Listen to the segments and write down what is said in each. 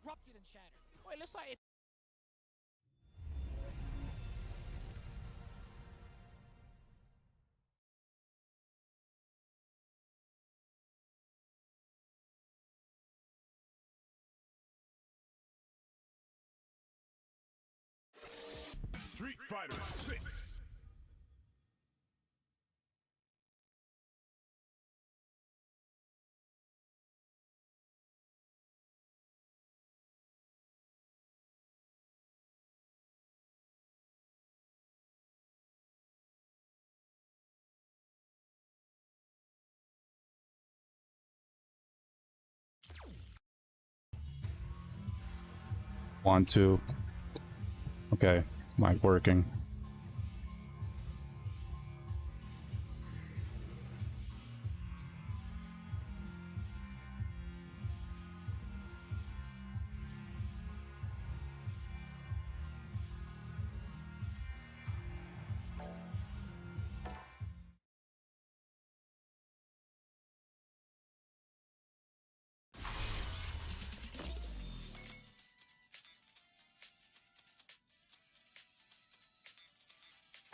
disrupted and shattered. Well, it looks like it. Street Fighter 6. One, two. Okay, mic working.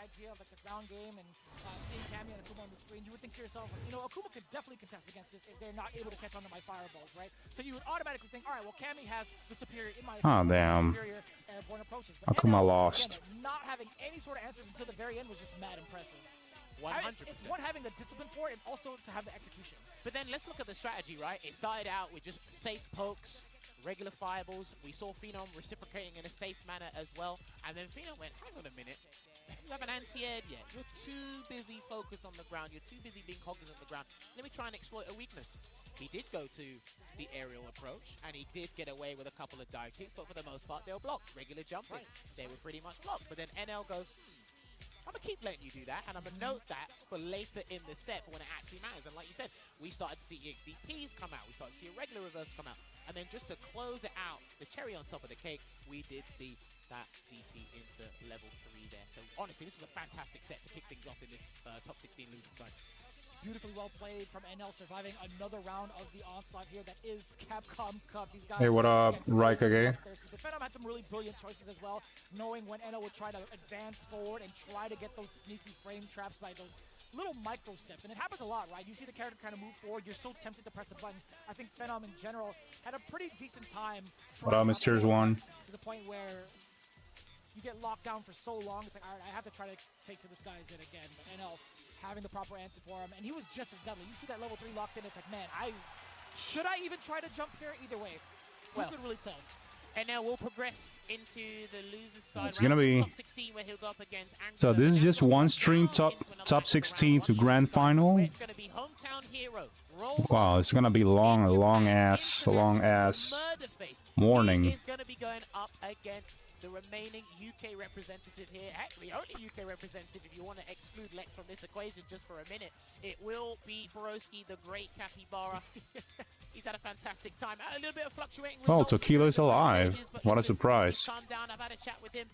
Idea of like the ground game and seeing Cammy and Akuma on the screen, you would think to yourself, you know, Akuma could definitely contest against this if they're not able to catch on to my fireballs, right? So you would automatically think, all right, well, Cammy has the superior, in my opinion, superior airborne approaches. But Akuma NL, lost. Again, not having any sort of answers until the very end was just mad impressive. 100%. It's one having the discipline for it, and also to have the execution. But then let's look at the strategy, right? It started out with just safe pokes, regular fireballs. We saw Phenom reciprocating in a safe manner as well. And then Phenom went, hang on a minute. You haven't anti-aired yet. You're too busy focused on the ground. You're too busy being cognizant of the ground. Let me try and exploit a weakness. He did go to the aerial approach, and he did get away with a couple of dive kicks, but for the most part, they were blocked. Regular jumping. Right. They were pretty much blocked. But then NL goes, I'm going to keep letting you do that, and I'm going to note that for later in the set when it actually matters. And like you said, we started to see EXDPs come out. We started to see a regular reverse come out. And then just to close it out, the cherry on top of the cake, we did see that DP into level 3 there. So honestly, this was a fantastic set to kick things off in this top 16 losers side. Beautifully well played from NL, surviving another round of the onslaught here that is Capcom Cup. These guys, Hey, what up, Raikage? But Phenom had some really brilliant choices as well, knowing when NL would try to advance forward and try to get those sneaky frame traps by those little micro steps. And it happens a lot, right? You see the character kind of move forward, you're so tempted to press a button. I think Phenom in general had a pretty decent time. What up, Mr. One? To the point where you get locked down for so long, it's like, all right, I have to try to take to this guy's in again. But NL having the proper answer for him, and he was just as deadly. You see that level 3 locked in, it's like, man, should I even try to jump here? Either way, who could really tell? And now we'll progress into the losers side. It's gonna be top 16 where he'll go up against Angela. So this is just one stream, top 16 to grand final. It's gonna be hometown hero. Wow, it's gonna be long ass morning. He's gonna be going up against the remaining UK representative here. Actually, only UK representative if you want to exclude Lex from this equation just for a minute. It will be Broski, the great capybara. He's had a fantastic time. A little bit of fluctuating results. Oh, Tokido's alive. What a surprise. He's calmed down. I've had a chat with him.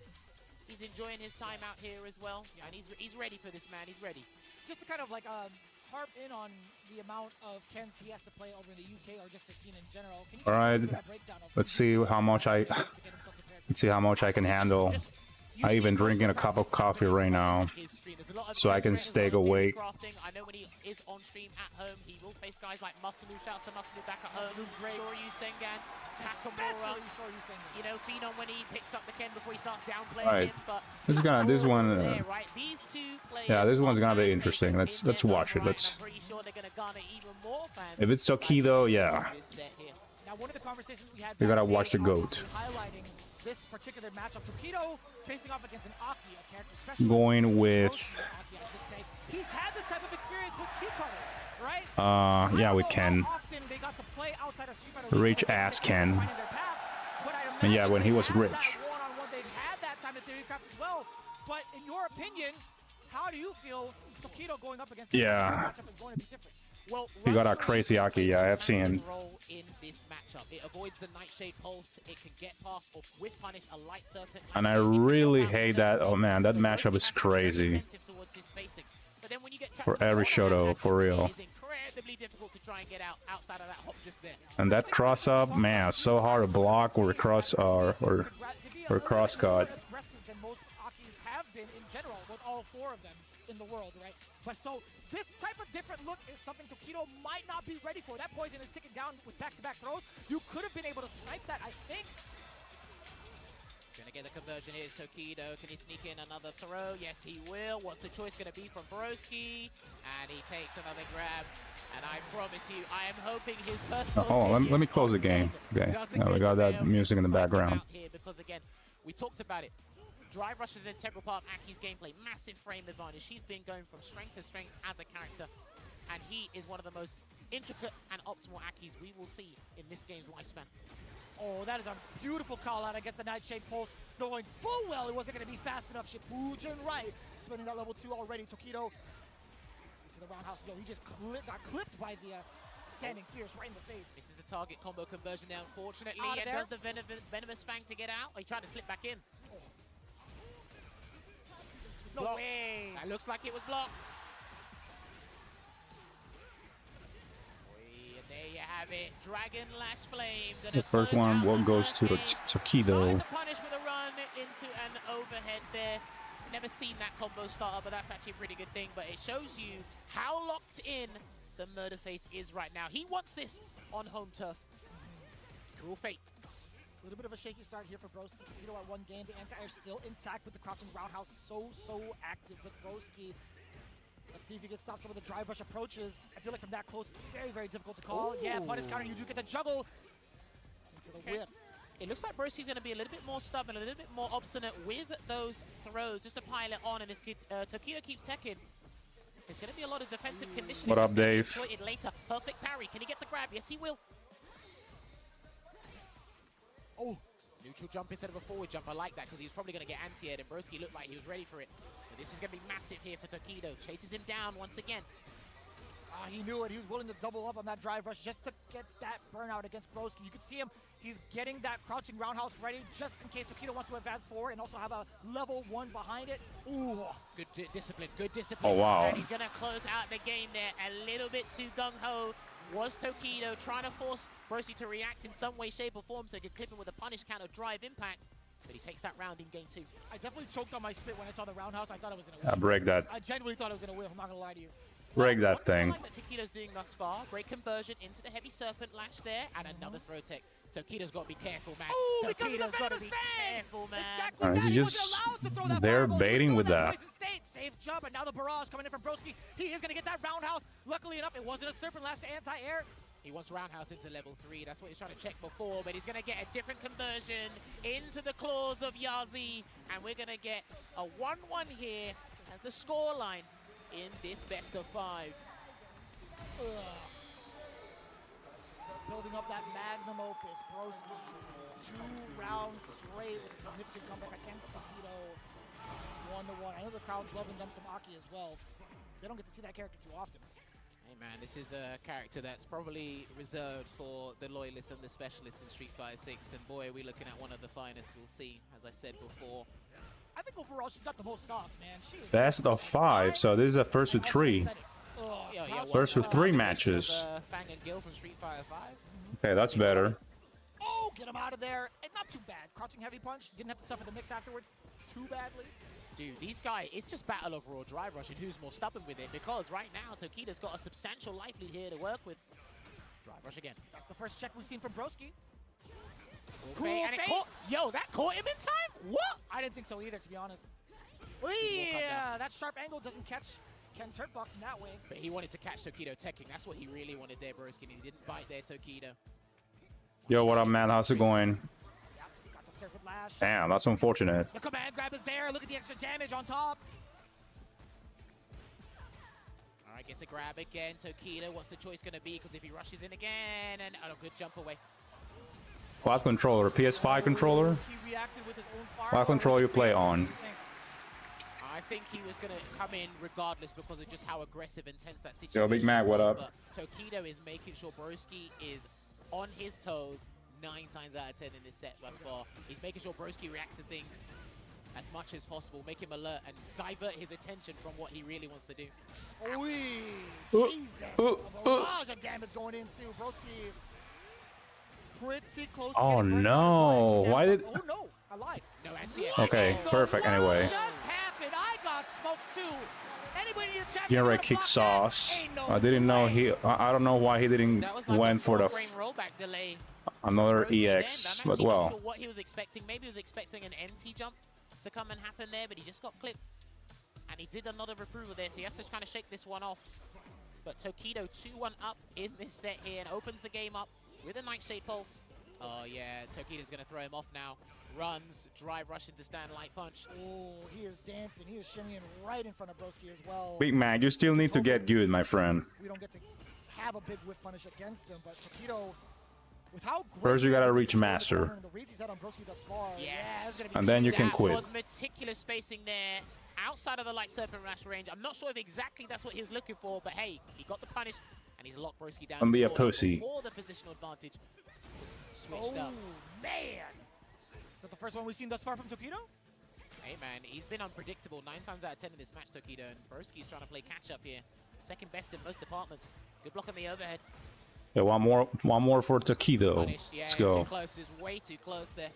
He's enjoying his time out here as well. And he's ready for this, man. He's ready. Just to kind of like harp in on the amount of Kens he has to play over in the UK or just the scene in general. Can you Alright, let's see how much I can handle. I even drinking a cup of coffee right now, so I can stay awake. I know when he is on stream at home, he will face guys like Masalu. Shouts to Masalu back at home. Shoryu Sengan, Takamura. You know, Phenom when he picks up the Ken before he starts downplaying him. But this one. There, right? These two players, yeah, this one's gonna be interesting. Let's watch it. Let's. I'm pretty sure they're gonna garner even more fans. If it's Tokido, yeah. Now, one of the conversations we had. You gotta watch the GOAT. Highlighting this particular matchup, Tokido facing off against an Aki, a character specialist. Going with. Aki, I should say. He's had this type of experience with Key right? Yeah, with Ken. Rich ass Ken. And yeah, when he was rich. But in your opinion, how do you feel Tokido going up against yeah. matchup is going to be different? Well, he got a crazy Aki, yeah, I have seen. In this matchup. It avoids the Nightshade Pulse. It can get past or with punish a Light Serpent. And I really hate that. Oh man, that matchup is crazy. For every Shoto, for real. It's incredibly difficult to try and get outside of that hop just there. And that cross up, man, so hard to block or cross or cross cut. Aggressive than most Akis have been in general with all four of them in the world, right? But so this type of different look is something Tokido might not be ready for. That poison is ticking down with back-to-back throws. You could have been able to snipe that, I think. Gonna get the conversion here is Tokido. Can he sneak in another throw? Yes, he will. What's the choice gonna be from Broski? And he takes another grab. And I promise you, I am hoping his personal... Oh, let me close the game. Okay, now we got that music in the background. Here because again, we talked about it. Drive rush is an integral part of Aki's gameplay. Massive frame advantage. She's been going from strength to strength as a character. And he is one of the most intricate and optimal Akis we will see in this game's lifespan. Oh, that is a beautiful call out against the Nightshade Pulse, knowing full well it wasn't going to be fast enough. Shipujin right, spinning that level 2 already. Tokido to the roundhouse. Yo, he just got clipped by the standing fierce right in the face. This is a target combo conversion now, unfortunately. Out of And there. does the venomous fang to get out? He tried to slip back in. No Blocked. way. That looks like it was blocked. And there you have it. Dragon Lash Flame. The first one goes to the Tokido. The punish with a run into an overhead there. Never seen that combo starter, but that's actually a pretty good thing. But it shows you how locked in the Murder Face is right now. He wants this on home turf. Cruel fate. A little bit of a shaky start here for Broski. Tokido at one game. The anti-air still intact with the crouching roundhouse. So active with Broski. Let's see if he can stop some of the drive rush approaches. I feel like from that close, it's very difficult to call. Ooh. Yeah, punish counter. You do get the juggle into the whip. It looks like Broski's going to be a little bit more stubborn, a little bit more obstinate with those throws, just to pile it on. And if Tokido keeps teching, there's going to be a lot of defensive conditioning. What up, Dave? Exploited later. Perfect parry. Can he get the grab? Yes, he will. Oh, neutral jump instead of a forward jump. I like that because he's probably going to get anti-aired, and Broski looked like he was ready for it. But this is going to be massive here for Tokido. Chases him down once again. He knew it. He was willing to double up on that drive rush just to get that burnout against Broski. You can see him. He's getting that crouching roundhouse ready just in case Tokido wants to advance forward and also have a level 1 behind it. Ooh. Good discipline. Good discipline. Oh, wow. And he's going to close out the game there a little bit too gung-ho. Was Tokido trying to force Broski to react in some way, shape, or form so he could clip him with a punish counter drive impact. But he takes that round in game 2. I definitely choked on my spit when I saw the roundhouse. I thought it was in a whiff. Break that. I genuinely thought it was in a whiff. I'm not going to lie to you. Break that What thing. I like that Tokido's doing thus far, great conversion into the heavy serpent lash there, and another throw tech. Tokido's got to be careful, man. Oh, because of the Tokido's got to venomous be fang! careful, man. Exactly Is that. he He wasn't just allowed to throw that there fireball. He was baiting still with in that? poison state. Safe jump, and now the barrage coming in from Broski. He is going to get that roundhouse. Luckily enough, it wasn't a serpent lash to anti-air. He wants roundhouse into level 3. That's what he's trying to check before, but he's going to get a different conversion into the claws of Yazi, and we're going to get a 1-1 here as the scoreline in this best of 5. Building up that magnum opus, Broski. 2 rounds straight with a significant comeback against Tokido. 1-1. I know the crowd's loving them some Aki as well. They don't get to see that character too often. Hey man, this is a character that's probably reserved for the loyalists and the specialists in Street Fighter 6, and boy, are we looking at one of the finest we'll see, as I said before. I think overall she's got the most sauce, man. She is Best of 5, so this is a first of 3. First of 3 matches. Fang and Gil from Street Fighter 5. Okay, that's better. Oh, get him out of there. And not too bad. Crouching heavy punch. Didn't have to suffer the mix afterwards too badly. Dude, these guys, it's just battle of raw drive rush and who's more stubborn with it, because right now, Tokido's got a substantial life lead here to work with. Drive rush again. That's the first check we've seen from Broski. Cool and it caught, yo, that caught him in time? What? I didn't think so either, to be honest. come Yeah, that sharp angle doesn't catch Ken's hurtbox in that way. But he wanted to catch Tokido teching. That's what he really wanted there, Broski. And he didn't bite there, Tokido. Yo, what up, man? How's it going? Got the serpent lash. Damn, that's unfortunate. The command grab is there. Look at the extra damage on top. All right, gets a grab again. Tokido, what's the choice going to be? Because if he rushes in again, and a good jump away. What controller? PS5 controller? He reacted with his own fire. What controller you play on? I think he was going to come in regardless because of just how aggressive and tense that situation Yo, Big Mac, what was, up? But Tokido is making sure Broski is on his toes 9 times out of 10 in this set thus far. He's making sure Broski reacts to things as much as possible, make him alert and divert his attention from what he really wants to do. Jesus! A barrage of damage going into Broski. Pretty close to Oh getting burnt out as no! well. Why did? Oh no! I lied. No anti-air. Okay, What the perfect. fuck Anyway, just happened? I got smoked too. Anybody in the chat? he already kicked sauce. I didn't know he. I don't know why he didn't That was like went a for the 4-frame rollback delay. another Broski then. EX, I'm but actually not well. sure what he was expecting. Maybe he was expecting an NT jump to come and happen there, but he just got clipped. And he did another approval there, so he has to kind of shake this one off. But Tokido 2-1 up in this set here and opens the game up with a Nightshade Pulse. Oh yeah, Tokido's gonna throw him off now. Runs, drive rush into stand light punch. Oh, he is dancing. He is shimmying right in front of Broski as well. Big Mac, you still need to get good, my friend. We don't get to have a big whiff punish against him, but Tokido, with how great First, you he is gotta at reach controlling the master. corner and the reads he's had on Broski thus far. Yes. Yeah, that's gonna be And then you huge. can That quit. was meticulous spacing there outside of the light serpent rash range. I'm not sure if exactly that's what he was looking for, but hey, he got the punish and he's locked Broski down. Don't be a before- pussy. Before the positional advantage was switched Oh up. man! Is that the first one we've seen thus far from Tokido? Hey man, he's been unpredictable 9 times out of 10 in this match, Tokido, and Broski's trying to play catch up here. Second best in most departments. Good block on the overhead. Yeah, one more for Tokido. Punish. Yeah, Let's it's go. too close. It's way too close there.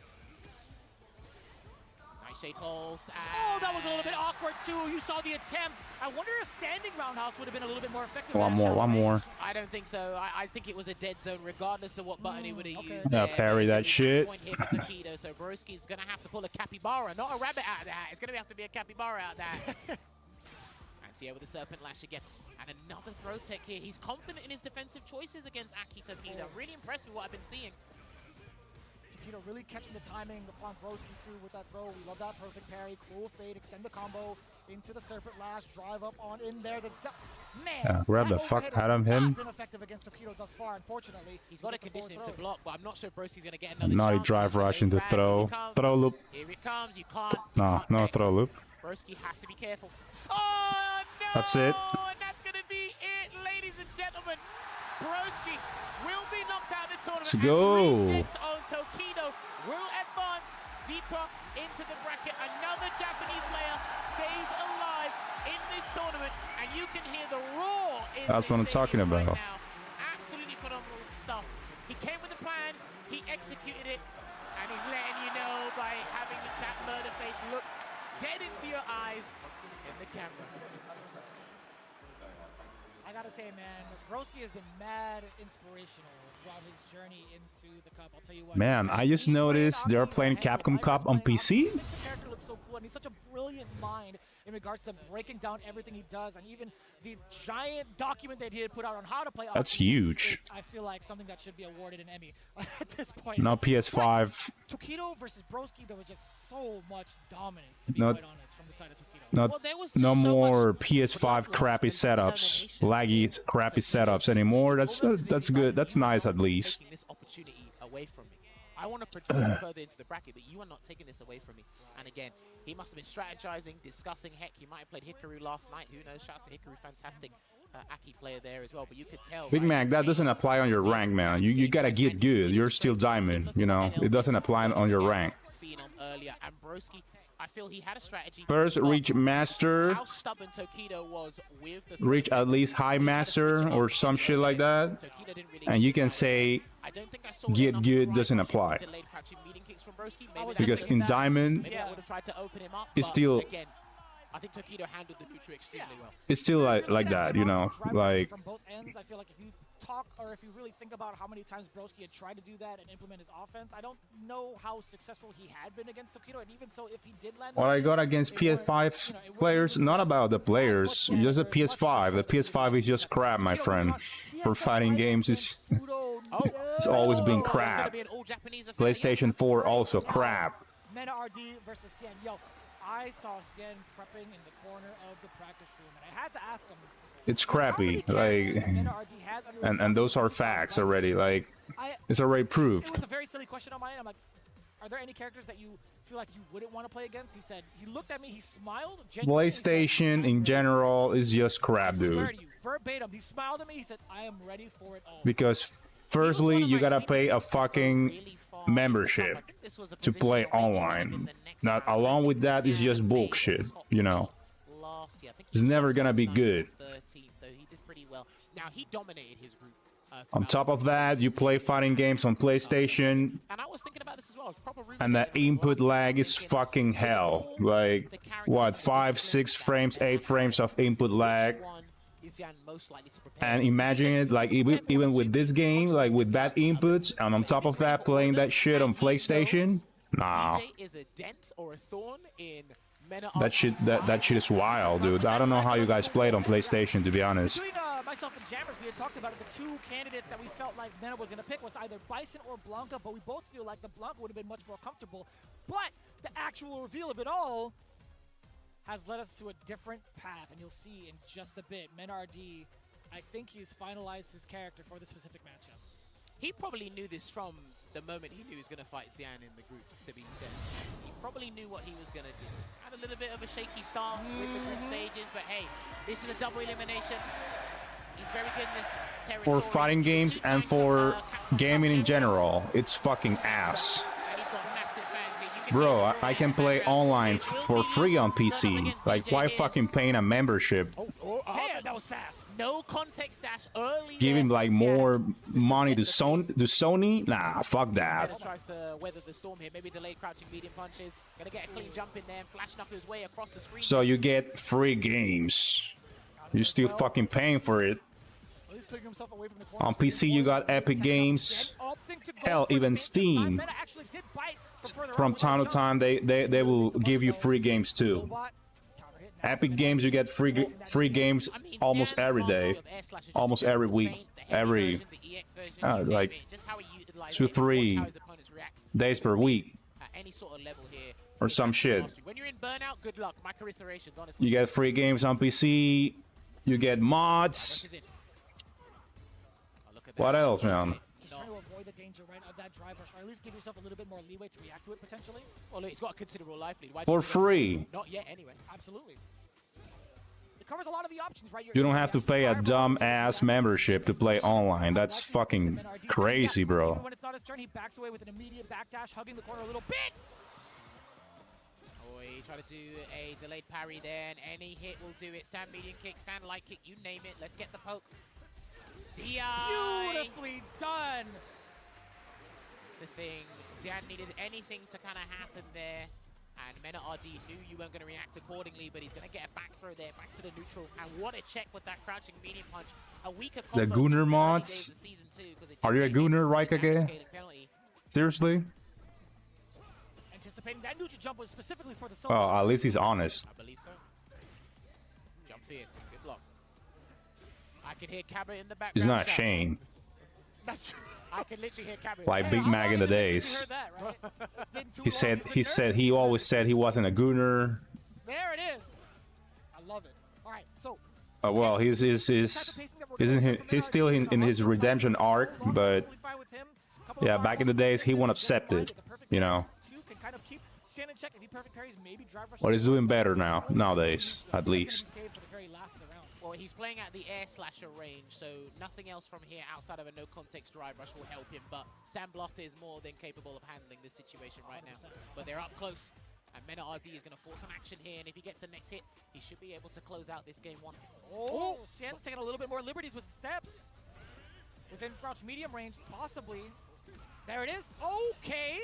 Nightshade Pulse. Oh, that was a little bit awkward too. You saw the attempt. I wonder if standing roundhouse would have been a little bit more effective. One more. I don't think so. I think it was a dead zone regardless of what button he would have okay. used. Yeah, there. parry But that it's gonna be shit. point here for Tokido, so Broski's going to have to pull a capybara, not a rabbit out of the hat. It's going to have to be a capybara out of the hat. Anti-air with the Serpent Lash again. And another throw tech here. He's confident in his defensive choices against Aki Tokido. I'm really impressed with what I've been seeing. Tokido really catching the timing upon Broski too with that throw. We love that perfect parry, cool fade, extend the combo into the Serpent Lash, drive up on in there. Man, Yeah, grab that the fuck overhead has out of him. not been effective against Tokido thus far, unfortunately. He's got to With the forward condition him to throw. block, but I'm not sure Broski's going to get another Now he chance. drive rush into Grab, throw. here it comes. Throw loop. Here it comes. You can't. No, no take. throw loop. Broski has to be careful. Oh, no! That's it. And that's going to be it, ladies and gentlemen. Broski will be knocked out of the tournament. Let's go. And rejects on Tokido will advance deeper into the bracket. Another Japanese player stays alive in this tournament, and you can hear the roar in That's this what I'm talking stadium right about. now. Absolutely phenomenal stuff. He came with a plan, he executed it, and he's letting you know by having that murder face look dead into your eyes in the camera. I gotta say, man, Broski has been mad inspirational throughout his journey into the cup. I'll tell you what. Man, I just noticed they're playing Capcom Cup on PC. Makes the character look so cool, and he's such a brilliant mind in regards to breaking down everything he does, and even the giant document that he had put out on how to play. That's Akuma huge. is, I feel like something that should be awarded an Emmy at this point. Now PS5. Tokido versus Broski, there was just so much dominance, to be Not- quite honest, from the side of Tokido. Not Well, there was no just so much more PS5 bloodlust crappy and setups, determination laggy crappy setups anymore. It's That's almost as if that's he's like, good. That's "You nice are at least. taking this opportunity away from me. I want to project further into the bracket, but you are not taking this away from me. And again, he must have been strategizing, discussing. Heck, he might have played Hikaru last night. Who knows? Shouts to Hikaru, fantastic Aki player there as well. But you could tell. Big right, Mac, that doesn't apply on your rank, man. You gotta get good. You're still diamond, you know. It doesn't apply on your rank. Phenom earlier, and Broski, I feel he had a strategy. First, but reach master. how stubborn Tokido was with the Reach at least high master or some shit like that. Tokido didn't really And you can say I don't think I saw get enough good drive doesn't rushes apply. into delayed crouching meeting kicks from Broski. I was Maybe because that's in it. diamond, Maybe I would have tried to open him up. it's but still- again, I think Tokido handled the neutral extremely well. it's still like that, you know. Drive rushes Like from both ends. I feel like if you talk or if you really think about how many times Broski had tried to do that and implement his offense, I don't know how successful he had been against Tokido. And even so, if he did land, what I those got hits, against it weren't, PS5 you know, it wasn't players, even not to about the last players, much just the longer, much PS5. The more PS5 is just crap, my Tokido, friend. he has For that fighting right games, against it's Fudo. it's always been Oh, it's gonna crap. be an all-Japanese affair. PlayStation 4 also crap. MenaRD versus Sien. Yo, I saw Sien prepping in the corner of the practice room, and I had to ask him. It's how many crappy. characters Like, MenaRD has under his and belt those are that facts does already. Like, I, it's already it proved. was a very silly question on my end. I'm like, are there any characters that you feel like you wouldn't want to play against? He said, he looked at me, he smiled. genuinely, he said, PlayStation "I'm in ready." general is just I crap, swear dude. to you, verbatim, he smiled at me, he said, I am ready for it all. Because firstly, you gotta pay a fucking membership to play online. Not along with that is just bullshit, you know. It's never gonna be good. So he did pretty well. Now he dominated his group. On top of that, you play fighting games on PlayStation, And I was thinking about this as well. and the input lag is fucking hell. Like, what, 5, 6 frames, 8 frames of input lag? And imagine it, like, even with this game, like, with bad inputs, and on top of that, playing that shit on PlayStation? Nah. That shit is wild, dude. I don't know how you guys played on PlayStation, to be honest. Between myself and Jammers, we had talked about it. The two candidates that we felt like Mena was going to pick was either Bison or Blanca, but we both feel like the Blanca would have been much more comfortable. But the actual reveal of it all has led us to a different path, and you'll see in just a bit. MenaRD, I think he's finalized his character for this specific matchup. He probably knew this from the moment he knew he was going to fight Sien in the groups, to be fair. He probably knew what he was going to do. Had a little bit of a shaky start with the group stages, but hey, this is a double elimination. He's very good in this territory. For fighting games and for gaming in general, it's fucking ass. And he's got massive fans here. Bro, I can play online for free on PC. Like, why fucking paying a membership? Damn, that was fast. No context dash early. Giving like more money to Sony? Nah, fuck that. Tries to weather the storm here. Maybe delayed crouching medium punches. Gonna get a clean jump in there and flash knuckle his way across the screen. So you get free games. You're still fucking paying for it. On PC you got Epic Games. Hell, even Steam. From time to time they will give you free games too. Epic Games, you get free games almost every day, almost every week, every like 2-3 days per week, or some shit. When you're in burnout, good luck. My commiserations, honestly. You get free games on PC. You get mods. What else, man? Just trying to avoid the danger right of that drive rush, or at least give yourself a little bit more leeway to react to it potentially. Well, look, he's got a considerable life lead. Why For free. Not yet, anyway. Absolutely. It covers a lot of the options, right? You don't have to pay a dumb ass membership to play online. That's fucking crazy, bro. When it's not his turn, he backs away with an immediate backdash, hugging the corner a little bit. Oh, he tried to do a delayed parry there, and any hit will do it. Stand medium kick, stand light kick, you name it. Let's get the poke. Beautifully done. That's the thing. Sien needed anything to kind of happen there. And MenaRD knew you weren't going to react accordingly, but he's going to get a back throw there, back to the neutral. And what a check with that crouching medium punch. A weaker combo. The Gunner mods? Are you a Gunner, Raikage? Seriously? Anticipating that neutral jump was specifically for the solo. Oh, at least he's honest. I believe so. Jump fierce. Good block. I can hear Cabba in the background. He's not Shane. That's true. I can literally hear Cabba. Like Big Mac in the days. He always said he wasn't a Gunner. There it is. I love it. All right, so. Well, he's still in his redemption arc, but yeah, back in the days he won't accept it, you know. But he's doing better now, nowadays, at least. Well, he's playing at the air slasher range, so nothing else from here outside of a no-context drive rush will help him. But Sandblaster is more than capable of handling this situation right now. But they're up close, and MenaRD is going to force some action here. And if he gets the next hit, he should be able to close out this game one. Oh, Sien's taking a little bit more liberties with steps. Within crouch medium range, possibly. There it is. Okay.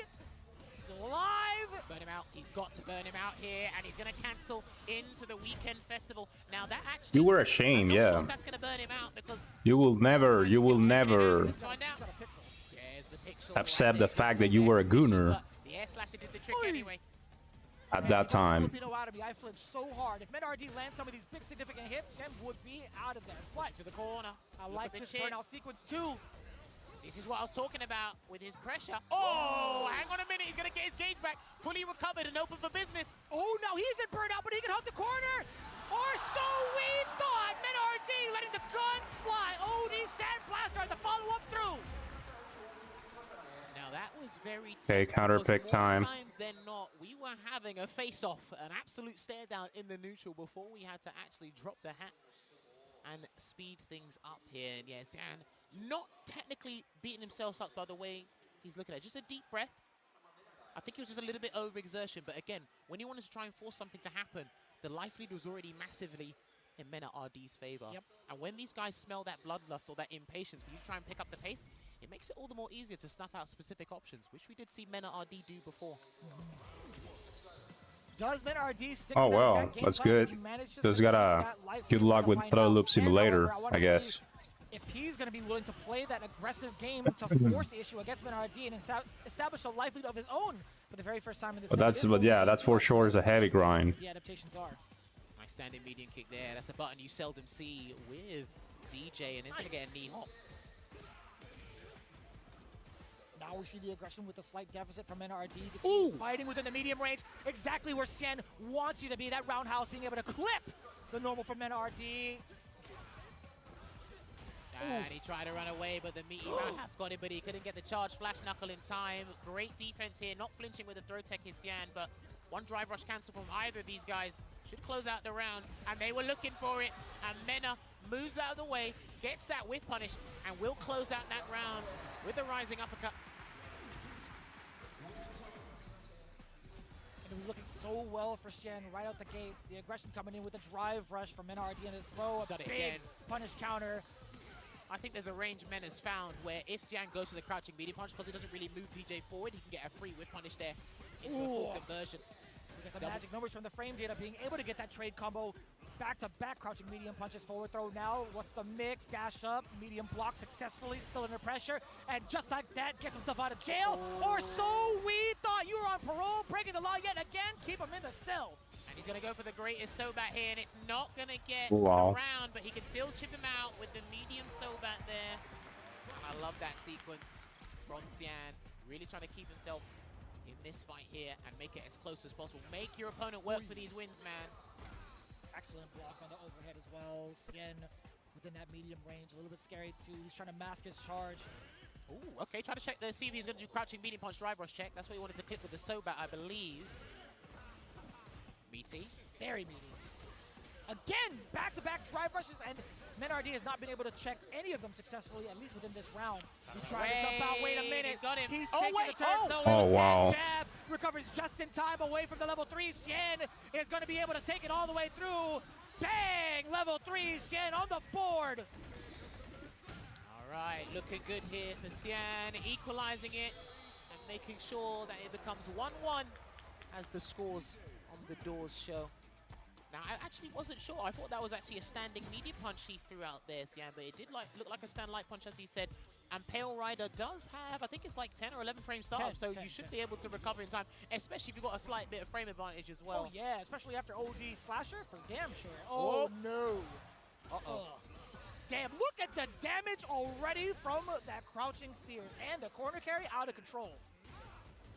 Live! Burn him out. He's got to burn him out here, and he's going to cancel into the weekend festival. Now that actually... You were a shame, yeah. Sure that's going to burn him out because... You will never accept the fact that you were a Gunner the air slasher did the trick anyway. At that time. I flinched so hard. If MenaRD lands some of these big significant hits, Sien would be out of there. But to the corner. I like this burnout sequence too. This is what I was talking about with his pressure. Oh, hang on a minute. He's going to get his gauge back. Fully recovered and open for business. Oh, no. He's in burnout, but he can hug the corner. Or so we thought. MenaRD letting the guns fly. Oh, the Sandblaster had to follow up through. Now, that was very tense. Okay, counter pick time. Times than not, we were having a face-off, an absolute stare down in the neutral before we had to actually drop the hat and speed things up here. And yeah, Sien not technically beating himself up by the way he's looking at. Just a deep breath. I think it was just a little bit overexertion, but again, when he wanted to try and force something to happen, the life lead was already massively in MenaRD's favor. Yep. And when these guys smell that bloodlust or that impatience for you to try and pick up the pace, it makes it all the more easier to snuff out specific options, which we did see MenaRD do before. Does MenaRD stick Oh to that well, exact game that's plan? good. Does he manage to Just stick to gotta that life good lead? luck We're with gonna Throw find Loop out. Simulator, However, wanna I guess. see if he's going to be willing to play that aggressive game to force the issue against MenaRD and establish a life lead of his own for the very first time in this. But yeah, that's for sure is a heavy grind. The adaptations are. Nice standing medium kick there. That's a button you seldom see with DJ, and it's going to get a knee hop. Now we see the aggression with a slight deficit from MenaRD. You can see fighting within the medium range, exactly where Sien wants you to be. That roundhouse being able to clip the normal from MenaRD. And he tried to run away, but the meaty roundhouse got him, but he couldn't get the charge flash knuckle in time. Great defense here, not flinching with the throw tech is Sien, but one drive rush cancel from either of these guys should close out the round, and they were looking for it, and Mena moves out of the way, gets that whiff punish, and will close out that round with the rising uppercut. And it was looking so well for Sien right out the gate. The aggression coming in with a drive rush from MenaRD and a throw, a big punish counter. I think there's a range Mena's found where if Sien goes for the crouching medium punch, because it doesn't really move DJ forward, he can get a free whip punish there into a full conversion. We get the magic numbers from the frame data, being able to get that trade combo back-to-back crouching medium punches, forward throw now. What's the mix? Dash up, medium block successfully, still under pressure, and just like that, gets himself out of jail. Or so we thought. You were on parole, breaking the law yet again. Keep him in the cell. And he's going to go for the greatest Sobat here, and it's not going to get Wow. the round, but he can still chip him out with the medium Sobat there. And I love that sequence from Sien, really trying to keep himself in this fight here and make it as close as possible. Make your opponent work for these wins, man. Excellent block on the overhead as well. Sien within that medium range, a little bit scary too. He's trying to mask his charge. Ooh, okay, try to check see if he's going to do crouching medium punch drive rush check. That's what he wanted to clip with the Sobat, I believe. Meaty. Very meaty. Again, back-to-back drive rushes, and MenaRD has not been able to check any of them successfully, at least within this round. He tried to jump out. Wait a minute. He's got him. He's taking the turn. No, Oh, wow. Jab recovers just in time away from the level 3. Sien is going to be able to take it all the way through. Bang! Level 3, Sien on the board. All right, looking good here for Sien, equalizing it and making sure that it becomes 1-1 as the scores on the doors show. Now, I actually wasn't sure. I thought that was actually a standing medium punch he threw out there, Sien, but it did look like a stand light punch, as he said. And Pale Rider does have, I think it's like 10 or 11 frame startup, so you should be able to recover in time, especially if you've got a slight bit of frame advantage as well. Oh, yeah, especially after OD Slasher, for damn sure. Oh, no. Uh-oh. Damn, look at the damage already from that crouching Fierce, and the corner carry out of control.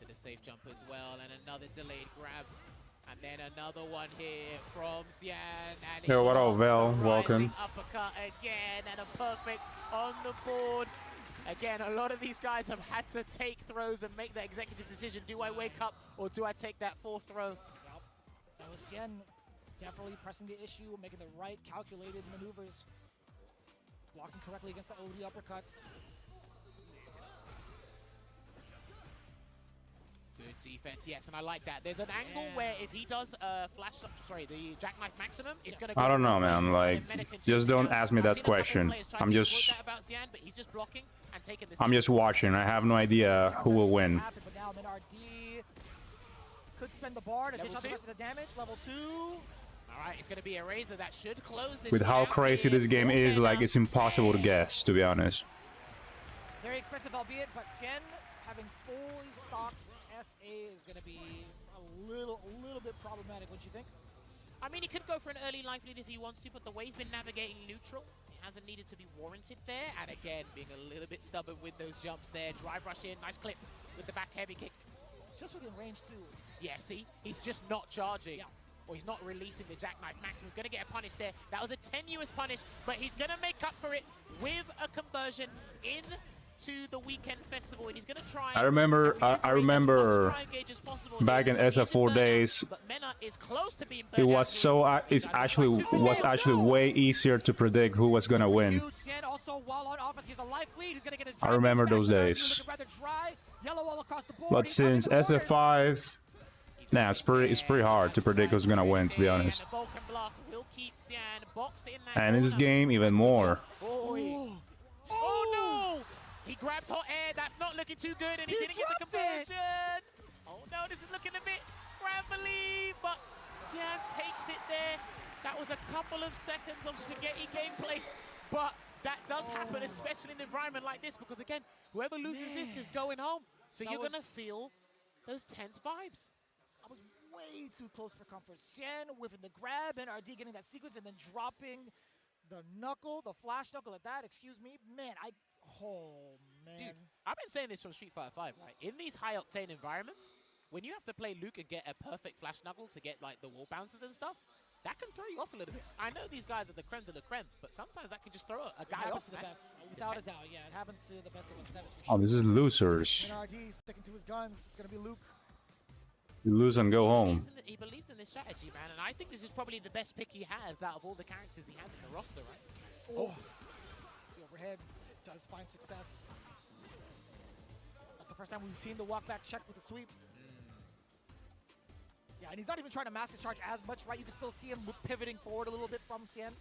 To the safe jump as well, and another delayed grab. And then another one here from Sien. And Yo, what up, Vel? the Welcome. rising uppercut again, and a perfect on the board. Again, a lot of these guys have had to take throws and make that executive decision. Do I wake up or do I take that fourth throw? Yep. That was Sien definitely pressing the issue, making the right calculated maneuvers. Blocking correctly against the OD uppercuts. Good defense, yes, and I like that. There's an angle where if he does flash up, sorry, the jackknife maximum, it's going to go. I don't know, man. Like, just don't ask me that question. I'm just watching. I have no idea who will win. But now MenaRD could spend the bar to dish out the rest of the damage. Level 2. All right, it's going to be a razor that should close this. With how crazy this game is, like, it's impossible to guess, to be honest. Very expensive, albeit, but Sien having fully stocked SA is going to be a little bit problematic, wouldn't you think? I mean, he could go for an early life lead if he wants to, but the way he's been navigating neutral, it hasn't needed to be warranted there. And again, being a little bit stubborn with those jumps there. Drive rush in, nice clip with the back heavy kick. Just within range, too. Yeah, see? He's just not charging. Yeah. Or he's not releasing the jackknife maximum. He's going to get a punish there. That was a tenuous punish, but he's going to make up for it with a conversion into the weekend festival, and he's going to try. I remember back in SF4 days, it was so it's actually way easier to predict who was gonna win. I remember those days. Yellow all across the board. But He's targeting since the corners. SF5, nah, it's pretty hard to predict who's gonna win, to be honest. And the Vulcan Blast will keep Sien boxed in that And in this corner. game, even more. Oh no! He grabbed hot air. That's not looking too good, and he didn't get the conversion. Oh no, this is looking a bit scrambly, but Sien takes it there. That was a couple of seconds of spaghetti gameplay, but that does happen, especially in an environment like this, because again, whoever loses this is going home. So you're gonna feel those tense vibes. I was way too close for comfort. Sien whiffing the grab, and RD getting that sequence, and then dropping the knuckle, the flash knuckle at that. Excuse me, man. Oh man. Dude, I've been saying this from Street Fighter 5, right? In these high octane environments, when you have to play Luke and get a perfect flash knuckle to get like the wall bounces and stuff, that can throw you off a little bit. I know these guys are the creme de la creme, but sometimes that can just throw a guy off. To the best, without a doubt. Yeah, it happens to the best of us. That is for Oh, sure. this is losers. MenaRD sticking to his guns. It's gonna be Luke. You lose and go home. He believes in this strategy, man, and I think this is probably the best pick he has out of all the characters he has in the roster, right? Oh, the overhead does find success. That's the first time we've seen the walk back check with the sweep. Yeah, and he's not even trying to mask his charge as much, right? You can still see him pivoting forward a little bit from Sien.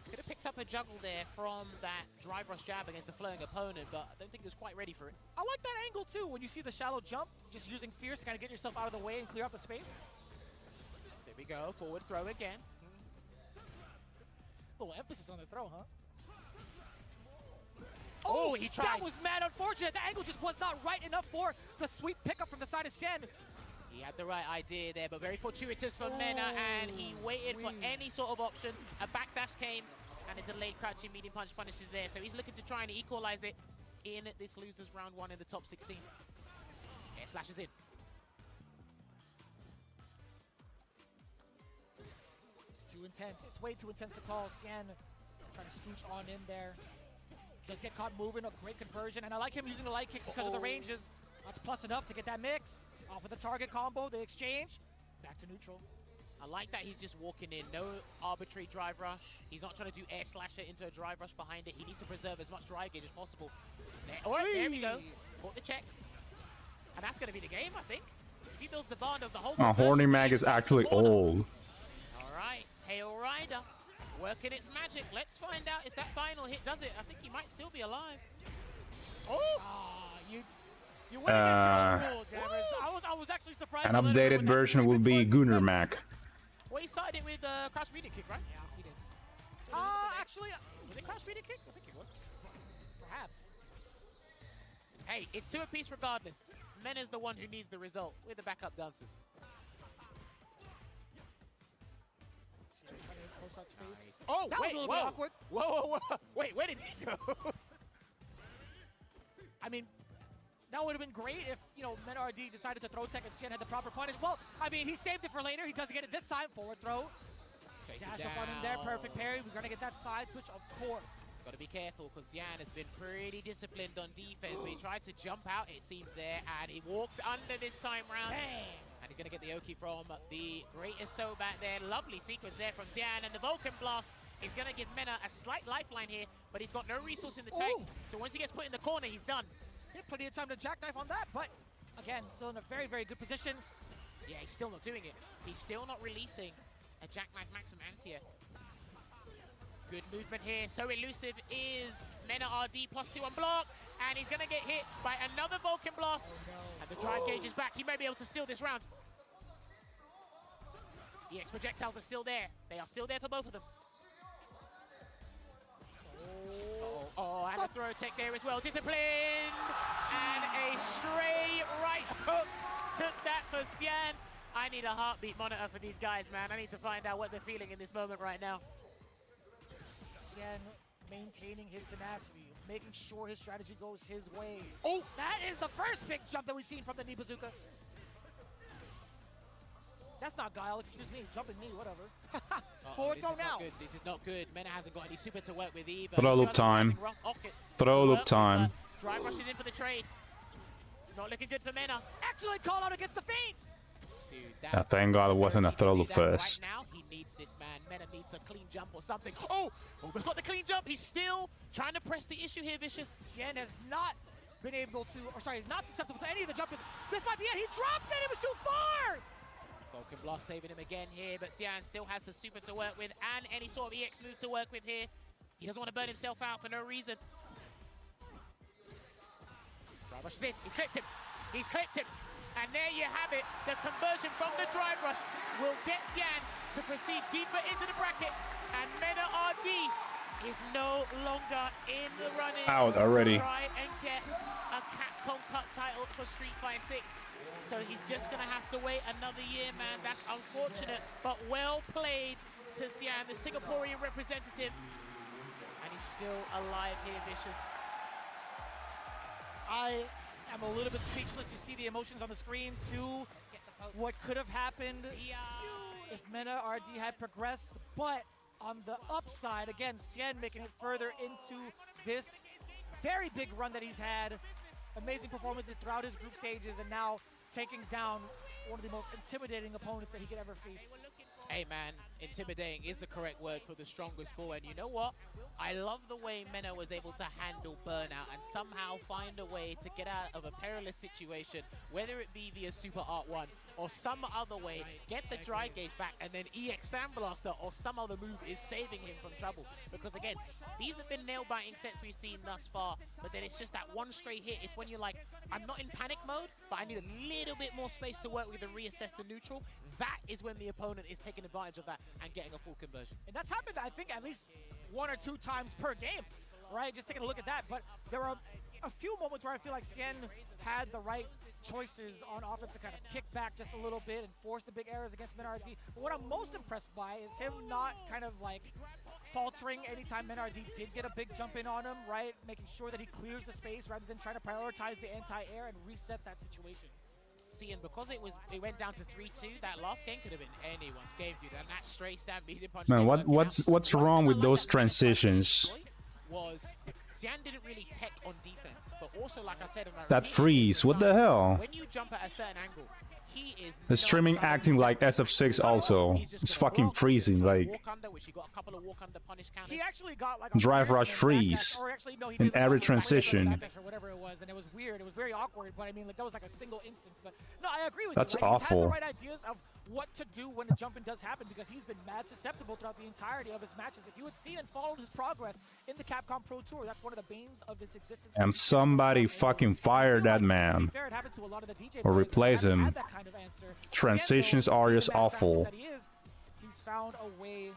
Could have picked up a juggle there from that drive rush jab against a flowing opponent, but I don't think he was quite ready for it. I like that angle too, when you see the shallow jump, just using Fierce to kind of get yourself out of the way and clear up the space. There we go, forward throw again. A little emphasis on the throw, huh? Oh, he tried. That was mad unfortunate. The angle just was not right enough for the sweep pickup from the side of Sien. He had the right idea there, but very fortuitous for Mena, and he waited for any sort of option. A backdash came, and a delayed crouching medium punch punishes there. So he's looking to try and equalize it in this losers round 1 in the top 16. Air slashes in. It's too intense. It's way too intense to call. Sien trying to scooch on in there. Does get caught moving, a great conversion. And I like him using the light kick because of the ranges. That's plus enough to get that mix. Off of the target combo, the exchange, back to neutral. I like that he's just walking in, no arbitrary drive rush. He's not trying to do air slasher into a drive rush behind it. He needs to preserve as much drive gauge as possible. There we go. Caught the check. And that's going to be the game, I think. If he builds the bar, does the whole Horny Mag is actually old. All right, Hail Rider working its magic. Let's find out if that final hit does it. I think he might still be alive. Oh! You win against your own rule, Jammers. I was actually surprised. An updated version will be Gunner Mac. Well, he started it with crouch medium kick, right? Yeah, he did. Actually, was it crouch medium kick? I think it was. Perhaps. Hey, it's 2 apiece regardless. Mena's the one who needs the result. We're the backup dancers. Trying to close out space. Oh, that wait, was a little bit awkward. Whoa. Wait, where did he go? I mean, that would have been great if, MenaRD decided to throw tech and Sien had the proper punish. Well, I mean, he saved it for later. He doesn't get it this time. Forward throw. Dash up on him there. Perfect parry. We're going to get that side switch, of course. Got to be careful because Sien has been pretty disciplined on defense. He tried to jump out, it seemed there, and he walked under this time round. Bang. And he's going to get the Oki from the greatest Sobat there. Lovely sequence there from Sien, and the Vulcan Blast is going to give Mena a slight lifeline here, but he's got no resource in the tank. So once he gets put in the corner, he's done. He had plenty of time to jackknife on that, but again, still in a very, very good position. Yeah, he's still not doing it. He's still not releasing a jackknife maximum anti-air. Good movement here. So elusive is MenaRD +2 on block, and he's going to get hit by another Vulcan Blast. And the drive gauge is back. He may be able to steal this round. EX projectiles are still there. They are still there for both of them. And a throw tech there as well. Disciplined! And a stray right hook took that for Sien. I need a heartbeat monitor for these guys, man. I need to find out what they're feeling in this moment right now. Sien maintaining his tenacity, making sure his strategy goes his way. Oh! That is the first big jump that we've seen from the knee bazooka. That's not guile, excuse me. Jumping knee, whatever. Forward throw now. Good. This is not good. Mena hasn't got any super to work with either. Throw loop time. Throw loop time. Drive rushes in for the trade. Not looking good for Mena. Excellent call out against the feint. Dude, Yeah, thank God it wasn't a throw loop first. Right now, he needs this, man. Mena needs a clean jump or something. Oh! Almost got the clean jump. He's still trying to press the issue here, Vicious. Sien has not been able to, or sorry, not susceptible to any of the jump. This might be it. He dropped it. It was too far. Vulcan Blast saving him again here, but Sien still has the super to work with and any sort of EX move to work with here. He doesn't want to burn himself out for no reason. Drive rush is in. He's clipped him. He's clipped him. And there you have it. The conversion from the drive rush will get Sien to proceed deeper into the bracket. And MenaRD is no longer in the running. Out already. To try and get a Capcom Cup title for Street Fighter 6. So he's just going to have to wait another year, man. That's unfortunate, but well played to Sien, the Singaporean representative. And he's still alive here, Vicious. I am a little bit speechless. You see the emotions on the screen, too. What could have happened if MenaRD had progressed. But on the upside, again, Sien making it further into this very big run that he's had. Amazing performances throughout his group stages, and now taking down one of the most intimidating opponents that he could ever face. Hey man, intimidating is the correct word for the strongest ball, and you know what? I love the way Mena was able to handle burnout and somehow find a way to get out of a perilous situation, whether it be via Super Art 1 or some other way, get the dry gauge back, and then EX Sandblaster or some other move is saving him from trouble. Because again, these have been nail-biting sets we've seen thus far, but then it's just that one straight hit. It's when you're like, I'm not in panic mode, but I need a little bit more space to work with and reassess the neutral. That is when the opponent is taking advantage of that and getting a full conversion. And that's happened, I think, at least 1 or 2 times per game, right? Just taking a look at that. But there are a few moments where I feel like Sien had the right choices on offense to kind of kick back just a little bit and force the big errors against MenaRD. But what I'm most impressed by is him not kind of like faltering anytime MenaRD did get a big jump in on him, right? Making sure that he clears the space rather than trying to prioritize the anti-air and reset that situation. See, and because it went down to 3-2, that last game could have been anyone's game, dude. And that straight stampede punch. Man, what's wrong with those transitions? Was Sien didn't really tech on defense, but also, like I said, that freeze, what the hell? When you jump at a certain angle, he is the streaming acting like SF6 also. It's fucking freezing, like he actually got like a drive rush freeze in every transition. Whatever it was, and it was weird. It was very awkward, but I mean, like that was like a single instance. But no, I agree with That's you. Right? awful. He's had the right ideas of what to do when the jumping does happen, because he's been mad susceptible throughout the entirety of his matches. If you had seen and followed his progress in the Capcom Pro Tour, that's one of the banes of his existence. And somebody fucking fire that man or replace him. Transitions are just awful. He's found a way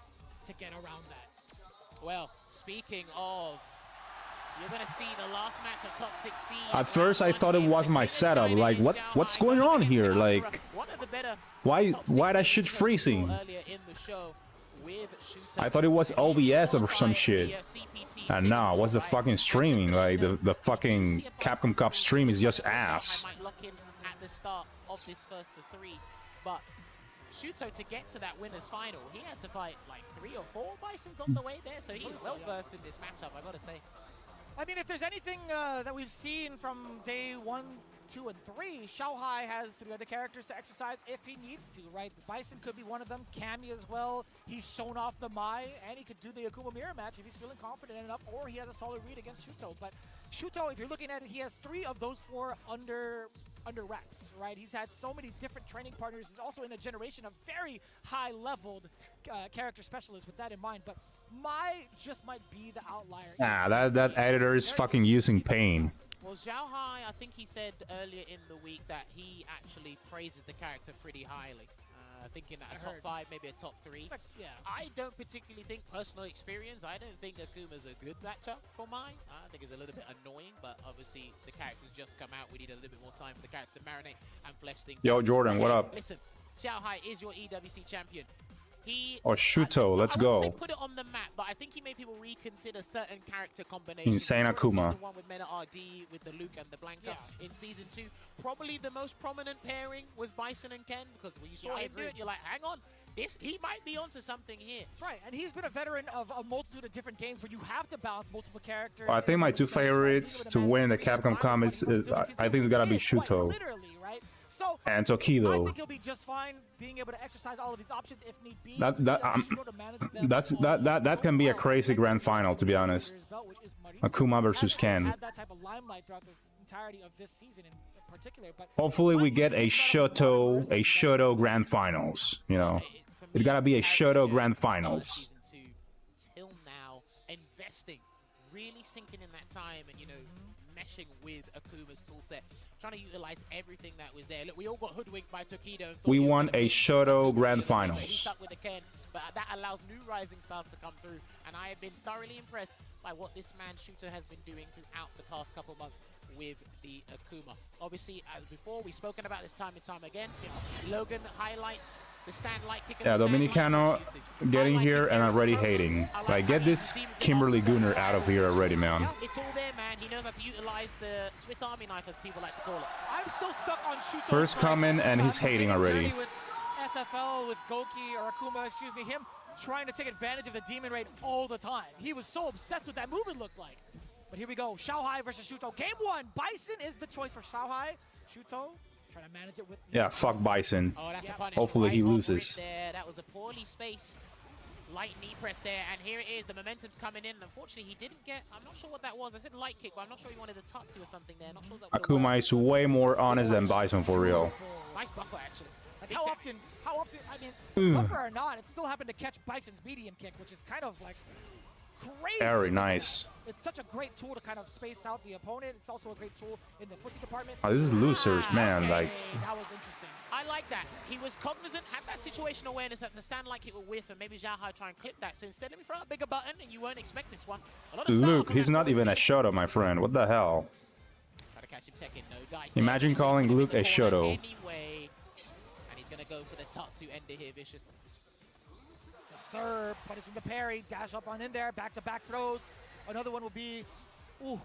to get around that. Well, speaking of, you're gonna see the last match of top 16. At first I thought it was my setup, like what's going on here, like why that shit freezing? I thought it was OBS or some shit. And now what's the fucking streaming, like the fucking Capcom Cup stream is just ass. I might lock in at the start of this first of 3, but Shuto, to get to that winner's final, he had to fight like 3 or 4 Bisons on the way there, so he's well versed in this matchup, I gotta say. I mean, if there's anything that we've seen from day 1, 2, and 3, Xiaohai has 3 other characters to exercise if he needs to, right? The Bison could be one of them, Cammy as well. He's shown off the Mai, and he could do the Akuma mirror match if he's feeling confident enough, or he has a solid read against Shuto. But Shuto, if you're looking at it, he has 3 of those 4 under wraps, right? He's had so many different training partners. He's also in a generation of very high-leveled character specialists with that in mind. But Mai just might be the outlier. Nah, that editor is fucking using pain. Well, Xiaohai, I think he said earlier in the week that he actually praises the character pretty highly. Thinking at a top 5, maybe a top 3. Yeah. I don't particularly think, personal experience, I don't think Akuma's a good matchup for mine. I think it's a little bit annoying, but obviously the character's just come out. We need a little bit more time for the character to marinate and flesh things Yo, out. Jordan, what up? Listen, Xiaohai is your EWC champion. Or Shuto, let's go. I wouldn't say put it on the map, but I think he made people reconsider certain character combinations. Insane Akuma. Season 1 with MenaRD, with the Luke and the Blanca. In Season 2, probably the most prominent pairing was Bison and Ken, because when you saw him do it, you're like, hang on, he might be onto something here. That's right, and he's been a veteran of a multitude of different games where you have to balance multiple characters. I think my 2 favorites to win the Capcom Cup is I think it's gotta be Shuto. Literally, right? So, and I Tokido. think he'll be just fine being able to exercise all of these options if need be. That can be a crazy grand final, to be honest. Akuma versus Ken. Had that type of limelight throughout this entirety of this season in particular. But hopefully we get a Shoto Grand Finals. You know, it gotta be a Shoto Grand Finals. Till now, investing, really sinking in that time, and you know, meshing with Akuma's toolset, trying to utilize everything that was there. Look, we all got hoodwinked by Tokido. We won a Shoto Grand He Finals. stuck with the Ken, but that allows new rising stars to come through, and I have been thoroughly impressed by what this man Shooter has been doing throughout the past couple of months with the Akuma. Obviously, as before, we've spoken about this time and time again. Logan highlights the stand light kick. Yeah, Dominicano getting here and already hating. Like, get this Kimberly Gunner out of here already, man. It's all there, man. He knows how to utilize the Swiss Army knife, as people like to call it. I'm still stuck on Shuto's First comment, and he's hating already. With SFL, with Goki, or Akuma, excuse me, him trying to take advantage of the Demon Raid all the time. He was so obsessed with that move, it looked like. But here we go, Xiaohai versus Shuto. Game 1, Bison is the choice for Xiaohai. Shuto trying to manage it with... Yeah, fuck Bison. Oh, that's a punish. Hopefully he Right loses. there. That was a poorly spaced light knee press there, and here it is. The momentum's coming in. Unfortunately, he didn't get... I'm not sure what that was. I said light kick, but I'm not sure he wanted a Tatsu or something there. Not sure that Akuma is way more honest than Bison, for real. Nice buffer, actually. Like how often, I mean, buffer or not, it still happened to catch Bison's medium kick, which is kind of like crazy. Very nice. It's such a great tool to kind of space out the opponent. It's also a great tool in the footsie department. Oh, this is losers, man. Okay, Like, that was interesting. I like that. He was cognizant, had that situational awareness that the stand like it will whiff, and maybe Xiaohai try and clip that. So instead, let me throw a bigger button, and you won't expect this one. Luke, he's not even a Shoto, my friend. What the hell? Try to catch him second, no dice. Imagine calling Luke a Shoto. Anyway, and he's gonna go for the Tatsu ender here, vicious. Yes, sir. Punishing the parry, dash up on in there, back-to-back throws. Another one will be, ooh.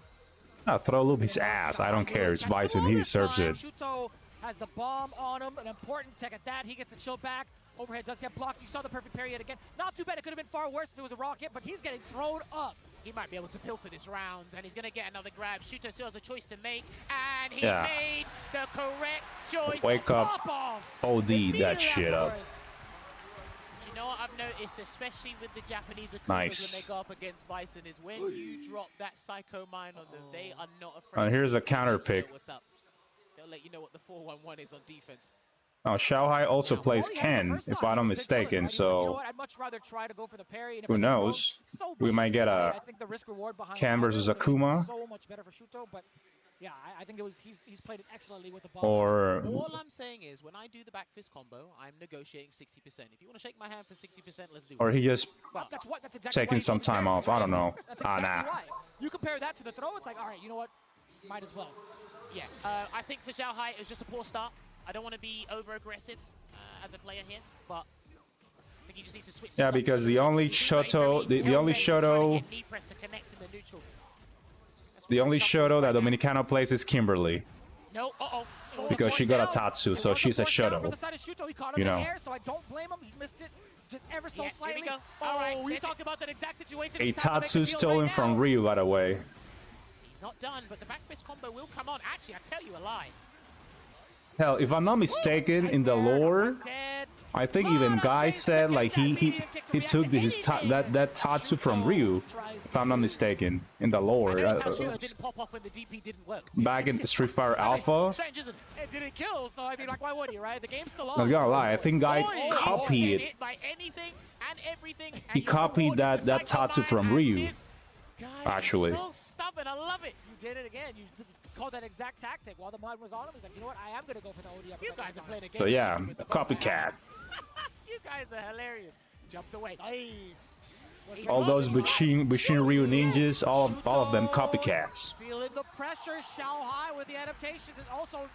I'll throw Luke his ass. I don't care. It's Bison. He deserves it. Shuto has the bomb on him. An important tech at that. He gets the chill back. Overhead does get blocked. You saw the perfect parry yet again. Not too bad. It could have been far worse if it was a rocket, but he's getting thrown up. He might be able to pilfer this round, and he's going to get another grab. Shuto still has a choice to make, and he made the correct choice. Wake up. OD that shit up. You know what I've noticed, especially with the Japanese Akumas Nice. when they go up against Bison, is when you drop that Psycho Mine on them, they are not afraid. And here's a to counter let you know pick. what's up. They'll let you know what the 4-1-1 is on defense. Oh, Xiaohai also plays Ken, if I'm not mistaken, so I'd much rather try to go for the parry, and if who knows? We might get a I think the risk reward behind Ken versus Akuma. So much better for Shuto, but yeah, I think it was he's played it excellently with the ball. Or All I'm saying is, when I do the back fist combo, I'm negotiating 60%. If you want to shake my hand for 60%, let's do it. he just That's exactly taking why some time off. I don't know. That's exactly Nah. why. You compare that to the throw, it's like, all right, you know what? Might as well. Yeah, I think for Xiaohai, it was just a poor start. I don't want to be over-aggressive as a player here, but I think he just needs to switch. Yeah, because the only Shoto, the only Shoto, the only Shoto that Dominicano plays is Kimberly. No, Because she got a Tatsu, so she's a Shoto. You know. So I don't blame him. He missed it just ever so slightly. Here we go. All right, we talked about that exact situation. A It's time to Tatsu make a deal stolen right from now. Ryu, by the way. He's not done, but the back fist combo will come on. Actually, I tell you a lie. Hell, if I'm not mistaken, in the lore, I think even Guy said like he took that Tatsu from Ryu, if I'm not mistaken, in the lore. Didn't pop off when the DP didn't work. Back in Street Fighter Alpha. Strange, isn't it? It didn't kill, so I mean, like, why would he, right? The game's still on. Not gonna lie, I think Guy He copied was it. hit by anything and everything, and He your copied reward is the that Tatsu Psycho from Mine, Ryu, and this guy is actually. so stubborn, I love it. You did it again. You called that exact tactic. While the mud was on him, he's like, you know what? I am going to go for the OD uppercut. You guys are playing a game. So yeah, with the copycat. You guys are hilarious. Jumps away. Nice. All those Bushin Ryu ninjas, all of them copycats. Feeling the pressure, Xiaohai with the adaptations, and also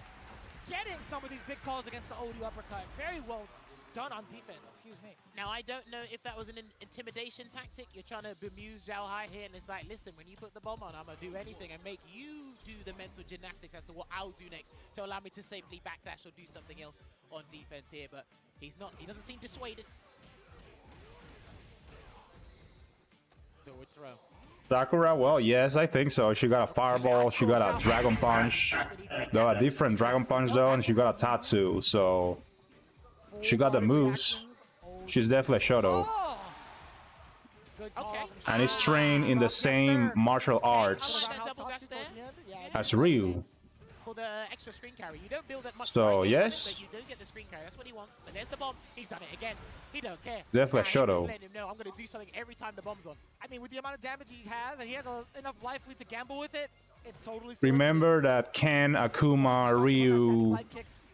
getting some of these big calls against the OD uppercut. Very well done on defense, excuse me. Now, I don't know if that was an intimidation tactic. You're trying to bemuse Xiaohai here, and it's like, listen, when you put the bomb on, I'm going to do anything and make you do the mental gymnastics as to what I'll do next to allow me to safely backdash or do something else on defense here, but he's not. He doesn't seem dissuaded. Forward throw. Sakura, well, yes, I think so. She got a fireball, she got a dragon punch. Though a different dragon punch though, and she got a Tatsu, so she got the moves. She's definitely a Shoto. Okay. And is trained in the same martial arts as Ryu. the extra screen carry. You don't build that much. So, right, yes. but you do get the screen carry. That's what he wants. But there's the bomb. He's done it again. He don't care. Definitely a He's Shoto. just letting him know I'm going to do something every time the bomb's on. I mean, with the amount of damage he has, and he has enough life lead to gamble with it, it's totally. Remember that Ken, Akuma, Ryu,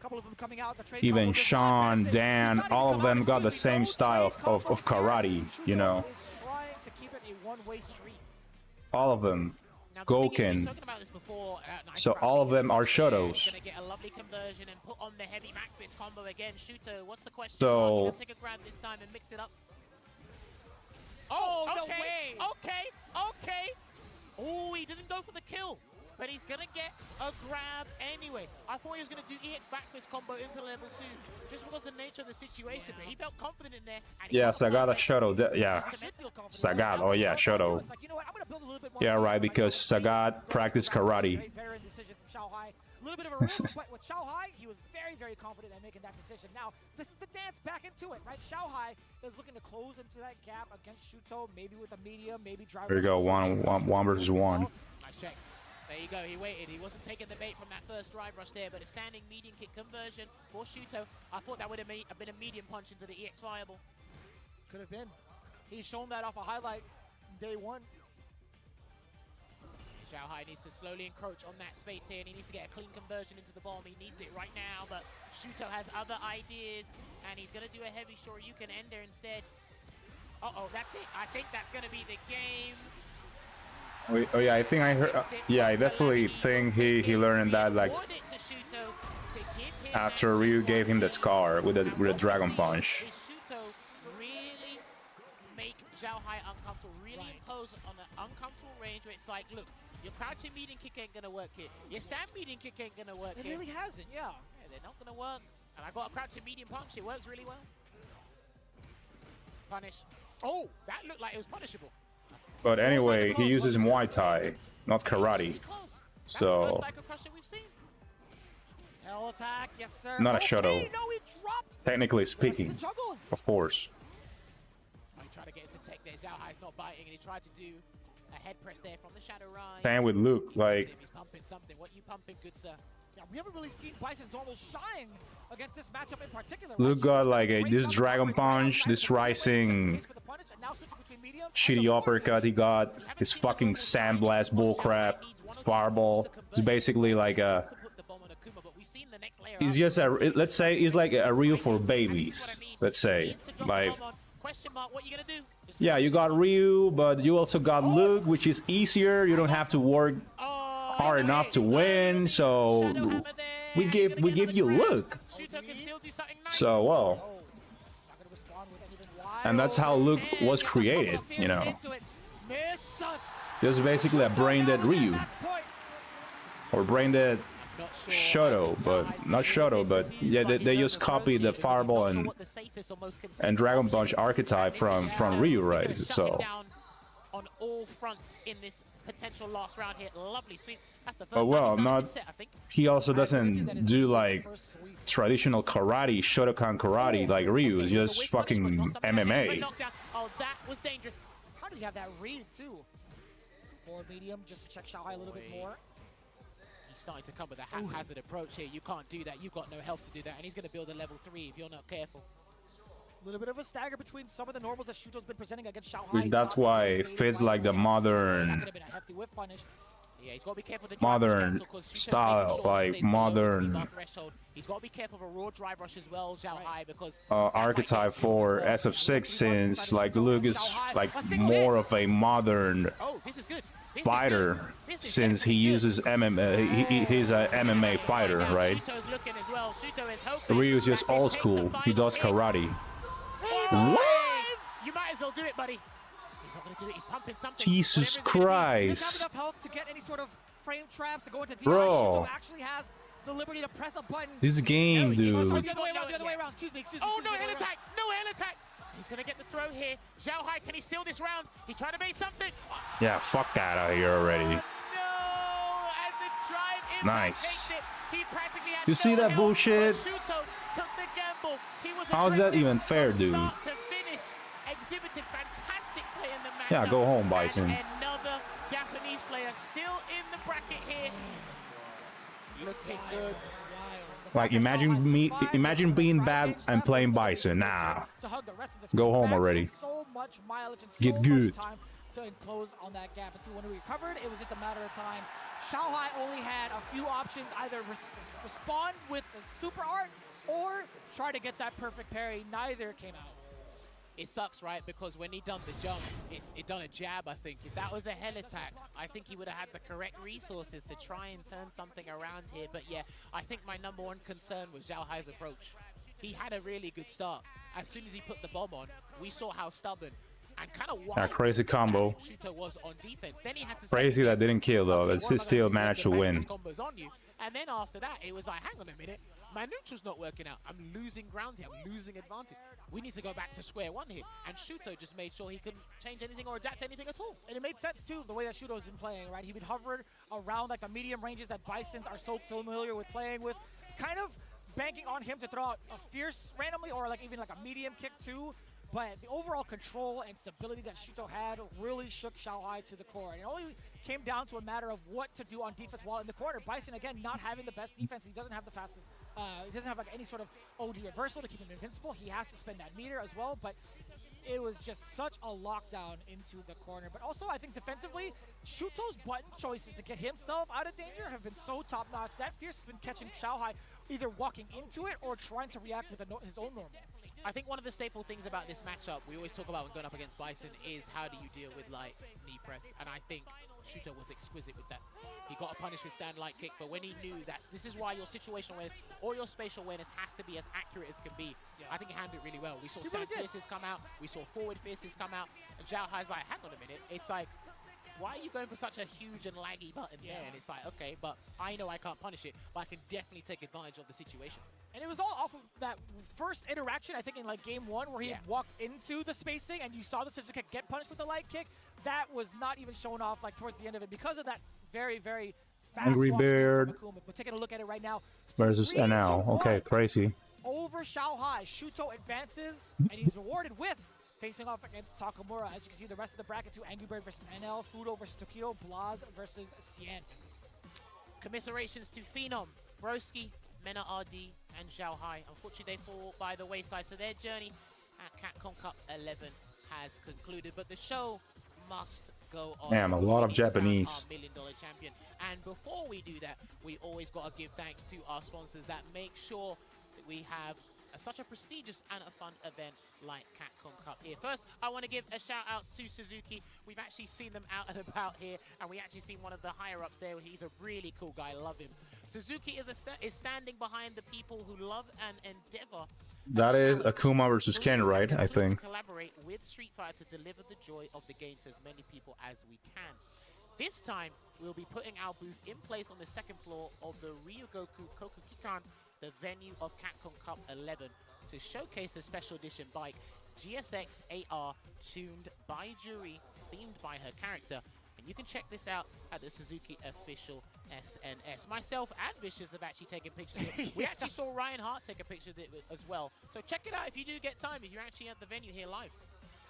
Couple of them coming out, the trade even combo does Sean, not Dan, benefit. all of He's them not got even the same coming style trade of combos karate, here. you know. Shuto is trying to keep it a one-way street. All of them. Now, the thing is, we've Goken. spoken about this before, nice So crouching all of them are He's Shotos. gonna get a lovely conversion and put on the heavy back fist combo again. Shuto, what's the question? So- He's gonna take a grab this time and mix it up. Oh, no okay, way. okay. Oh, he didn't go for the kill, but he's gonna get a grab anyway. I thought he was gonna do EX back fist combo into level 2, just because the nature of the situation. But he felt confident in there. And he Yeah, got the Sagat a flag. Shoto. Yeah. He should feel confident. Sagat, oh yeah, Shoto. It's like, you know what, I'm gonna build a little bit more Yeah, confidence right, for because myself. Sagat practiced karate. Great veteran decision from Xiaohai. A little bit of a risk, but with Xiaohai, he was very, very confident in making that decision. Now, this is the dance back into it, right? Xiaohai is looking to close into that gap against Shuto, maybe with a medium, maybe drive. There you go, one versus one. Nice check. There you go, he waited. He wasn't taking the bait from that first drive rush there, but a standing medium kick conversion for Shuto. I thought that would have been a medium punch into the EX Fireball. Could have been. He's shown that off a highlight day one. Xiaohai needs to slowly encroach on that space here, and he needs to get a clean conversion into the bomb. He needs it right now, but Shuto has other ideas, and he's going to do a heavy Shoryuken ender instead. Uh-oh, that's it. I think that's going to be the game. Oh yeah, I think I heard. Yeah, I definitely think he learned that like after Ryu gave him the scar with a Dragon Punch. Is Shuto really make Xiaohai uncomfortable, really impose on an uncomfortable range where it's like, look, your crouching medium kick ain't gonna work here. Your stand medium kick ain't gonna work It here. really hasn't, yeah. Yeah, they're not gonna work. And I got a crouching medium punch. It works really well. Punish. Oh, that looked like it was punishable. But anyway, he uses Muay Thai, not karate. That's the So first Psycho Crusher we've seen. Hell attack, yes sir. Not a Okay, Shoto. No, he dropped. technically The speaking, juggle. of course. Oh, he tried to get into tech there. Xiaohai's not biting, and he tried to do a head press there from the Shadow Rise. Same with Luke, like He's pumping something. What you pumping, good sir? Yeah, we haven't really seen Bison's normal shine against this matchup in particular. Luke right? got Shuto's like great this cover Dragon right Punch, now, this right? rising Case for the punish, and now switching between mediums. shitty uppercut he got, his fucking sandblast bullcrap, fireball. It's basically like a. He's just a. Let's say he's like a Ryu for babies. Let's say, like. Yeah, you got Ryu, but you also got Luke, which is easier. You don't have to work hard enough to win. So we give you Luke. So well. And that's how Luke was created, you know. Just basically a brain-dead Ryu. Or brain-dead Shoto, but not Shoto, but yeah, they just copied the Fireball and Dragon Punch archetype from Ryu, right? So on all fronts in this potential last round here. Lovely sweep. That's the first but well, time he's done not this set, I think. he also doesn't do like traditional karate, Shotokan karate like Ryu. It's just fucking MMA. Oh, that was dangerous. How did he have that read too? Forward medium, just to check Xiaohai a little bit more. He's starting to come with a haphazard approach here. You can't do that. You've got no health to do that. And he's going to build a level 3 if you're not careful. A little bit of a stagger between some of the normals that Shuto's been presenting against Xiaohai. That's why it fits like the modern Yeah, he's got to be careful of the modern drive rush cancel, 'cause Shuto's style, making sure he like stays below the modern bar threshold. He's got to be careful of a raw drive rush as well, Xiaohai, because archetype for SF6, since like Luke is like more of a modern this is good. This fighter, is good. This is since he uses MMA. He's a MMA fighter, Now, right? Shuto's looking as well. Shuto is hoping Ryu is just that this old takes school. the He does final hit. karate. What? What? You might as well do it, buddy. He's not going to do it. He's pumping something. Jesus Whatever it's gonna be. He doesn't have Christ. enough health to get any sort of frame traps to go into DI. Bro. Shuto actually has the liberty to press a button. This game, No, he Oh, wasn't. dude. the other way around, the other way around. Excuse me, excuse me. Oh, excuse no me, hand the other way attack. No hand attack. He's going to get the throw here. Xiaohai, can he steal this round? He tried to bait something. Yeah, fuck that out of here already. No, and the drive impact Nice. takes it. He practically had You see no that health, bullshit? but Shuto took the gamble. He was How is that aggressive even fair, from dude? start to finish. Exhibited fantastic play in the match. Yeah, go home, Bison. And another Japanese player still in the bracket here. Looking good. Like, imagine being bad and playing Bison. Nah. Go home already. So much mileage and Get so good. much time to enclose on that gap. Until when we recovered, it was just a matter of time. Xiaohai only had a few options, either respond with the super art or try to get that perfect parry. Neither came out. It sucks, right? Because when he done the jump, it done a jab, I think. If that was a hell attack, I think he would have had the correct resources to try and turn something around here. But yeah, I think my number one concern was Zhao Hai's approach. He had a really good start. As soon as he put the bomb on, we saw how stubborn and kind of wild that crazy combo. Shuto was on defense. Then he had to Crazy that didn't kill though. okay, That's what am I still gonna do? managed to Get win. these combos on you. And then after that, it was like, hang on a minute, my neutral's not working out. I'm losing ground here. I'm losing advantage. We need to go back to square one here. And Shuto just made sure he couldn't change anything or adapt anything at all. And it made sense too, the way that Shuto's been playing, right? He would hover around like the medium ranges that Bisons are so familiar with playing with, kind of banking on him to throw out a fierce randomly or like even like a medium kick too. But the overall control and stability that Shuto had really shook Xiaohai to the core. And it only came down to a matter of what to do on defense while in the corner. Bison, again, not having the best defense. He doesn't have the fastest, he doesn't have like any sort of OD reversal to keep him invincible. He has to spend that meter as well. But it was just such a lockdown into the corner. But also, I think defensively, Shuto's button choices to get himself out of danger have been so top-notch. That Fierce has been catching Xiaohai either walking into it or trying to react with his own normal. I think one of the staple things about this matchup we always talk about when going up against Bison is how do you deal with like knee press, and I think Shuto was exquisite with that. He got a punish with stand light kick, but when he knew that this is why your situational awareness or your spatial awareness has to be as accurate as can be, I think he handled it really well. We saw stand fierces come out, we saw forward fierces come out, and Zhao Hai's like, hang on a minute, it's like, why are you going for such a huge and laggy button there? And it's like, okay, but I know I can't punish it, but I can definitely take advantage of the situation. And it was all off of that first interaction, I think, in like game one, where he had walked into the spacing and you saw the scissor kick get punished with a light kick. That was not even shown off like towards the end of it because of that very, very fast Angry walk speed Beard from Akuma. But taking a look at it right now. versus NL. Okay, crazy. Over Xiaohai, Shuto advances, and he's rewarded with facing off against Takamura. As you can see, the rest of the bracket too: Angry Bird versus NL, Fudo versus Tokido, Blaz versus Sien. Commiserations to Phenom, Broski, MenaRD, and Xiaohai. Unfortunately, they fall by the wayside, so their journey at Capcom Cup 11 has concluded. But the show must go on. Damn, a lot of Japanese. Our $1 million champion. And before we do that, we always got to give thanks to our sponsors that make sure that we have such a prestigious and a fun event like Capcom Cup here. First, I want to give a shout out to Suzuki. We've actually seen them out and about here, and we actually seen one of the higher ups there. He's a really cool guy, love him. Suzuki is standing behind the people who love and endeavor. That is Akuma versus Ken, right? I think. Collaborate with Street Fighter to deliver the joy of the game to as many people as we can. This time, we'll be putting our booth in place on the second floor of the Ryogoku Kokukikan, the venue of Capcom Cup 11, to showcase a special edition bike, GSX AR, tuned by Juri, themed by her character. And you can check this out at the Suzuki official SNS. Myself and Vicious have actually taken pictures of it. We actually saw Ryan Hart take a picture of it as well. So check it out if you do get time, if you're actually at the venue here live.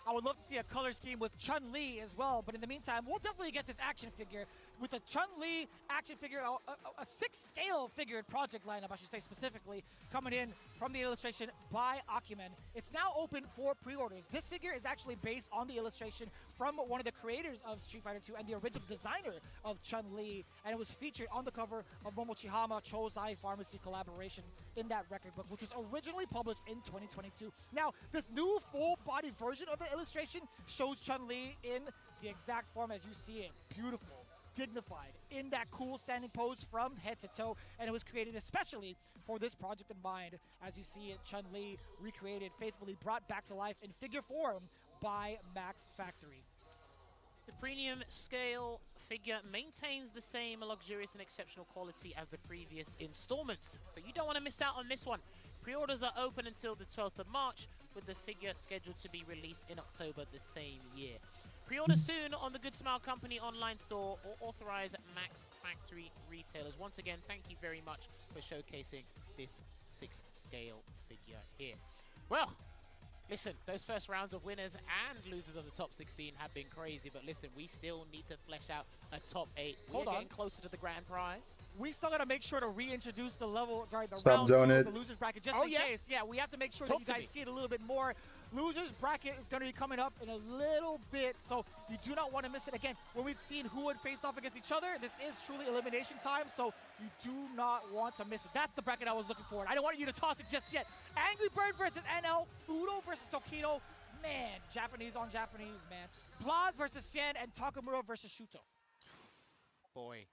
I would love to see a color scheme with Chun-Li as well, but in the meantime, we'll definitely get this action figure with a Chun-Li action figure, a 6-scale figured project lineup, I should say specifically, coming in from the illustration by Akuma. It's now open for pre-orders. This figure is actually based on the illustration from one of the creators of Street Fighter 2 and the original designer of Chun-Li, and it was featured on the cover of Momochihama Chozai Pharmacy collaboration in that record book, which was originally published in 2022. Now, this new full-body version of the illustration shows Chun-Li in the exact form as you see it. Beautiful, dignified, in that cool standing pose from head to toe, and it was created especially for this project in mind. As you see it, Chun-Li recreated, faithfully brought back to life in figure form by Max Factory. The premium scale figure maintains the same luxurious and exceptional quality as the previous installments, so you don't want to miss out on this one. Pre-orders are open until the 12th of March, with the figure scheduled to be released in October the same year. Pre-order soon on the Good Smile Company online store or authorized Max Factory retailers. Once again, thank you very much for showcasing this 6-scale figure here. Well, Listen, those first rounds of winners and losers of the top 16 have been crazy, but listen, we still need to flesh out a top 8. We're getting closer to the grand prize. We still got to make sure to reintroduce the level, sorry, the Stop round 2 doing of it. the losers bracket just in case. Yeah, we have to make sure Talk that you to guys me. see it a little bit more. Losers bracket is going to be coming up in a little bit, so you do not want to miss it. Again, when we've seen who would face off against each other, this is truly elimination time, so you do not want to miss it. That's the bracket I was looking for. I don't want you to toss it just yet. Angry Bird versus NL, Fudo versus Tokido. Man, Japanese on Japanese, man. Blaz versus Sien, and Takamura versus Shuto. Boy,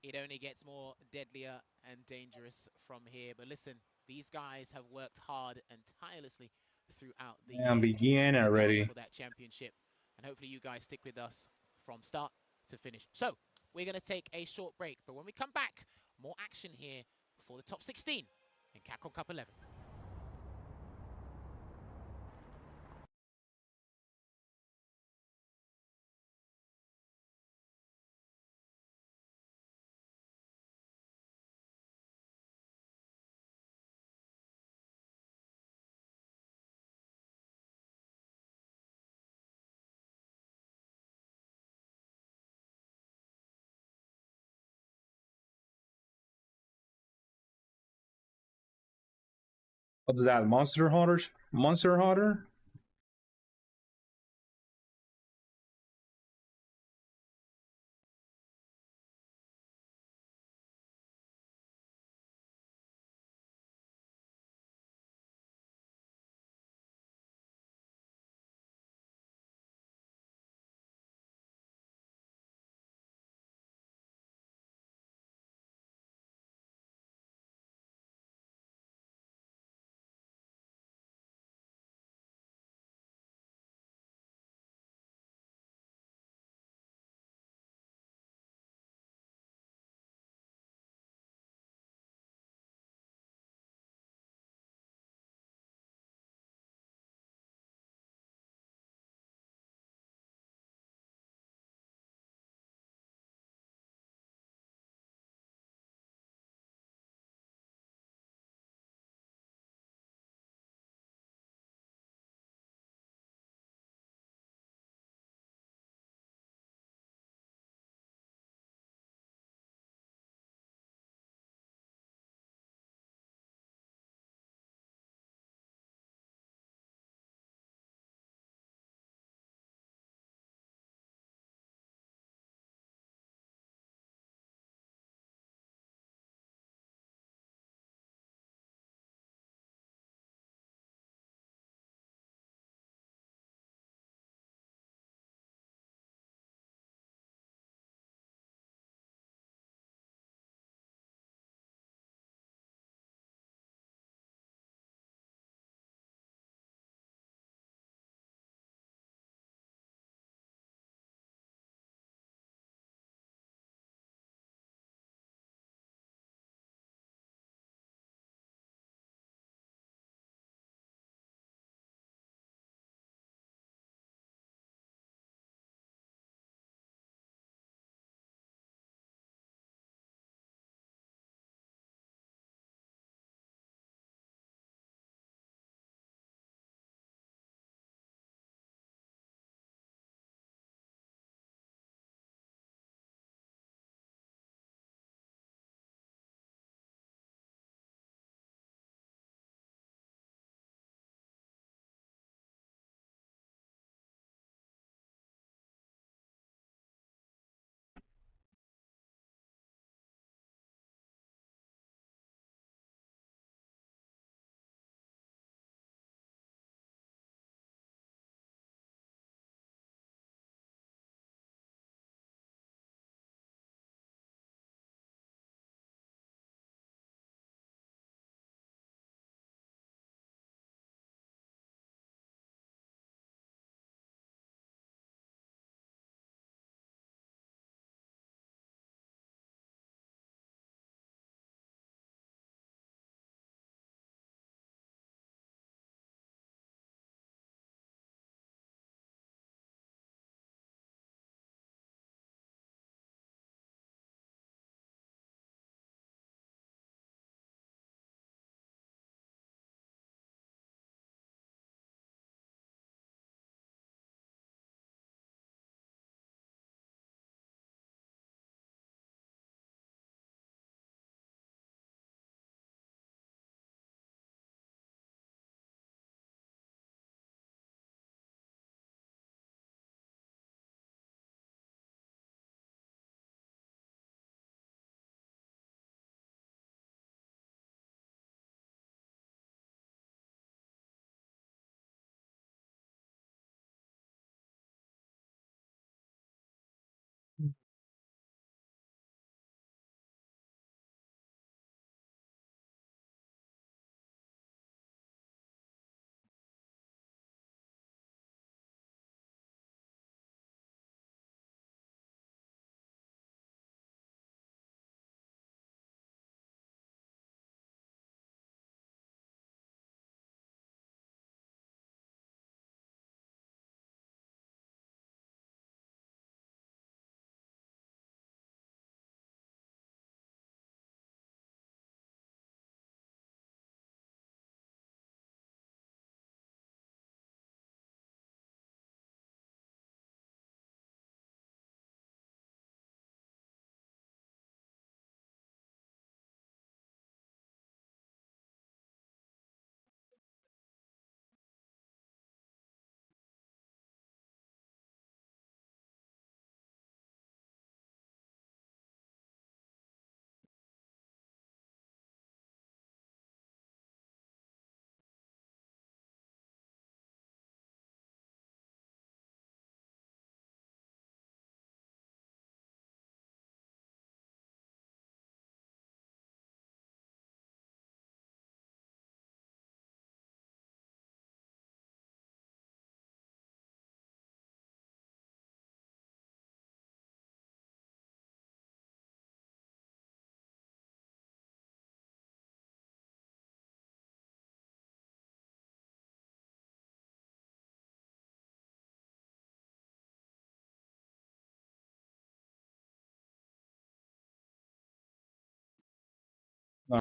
it only gets more deadlier and dangerous from here. But listen, these guys have worked hard and tirelessly throughout the year. Begin already. For that championship. And hopefully you guys stick with us from start to finish. So, we're going to take a short break. But when we come back, more action here for the top 16 in Capcom Cup 11. What's that? Monster Hunter? Monster Hunter?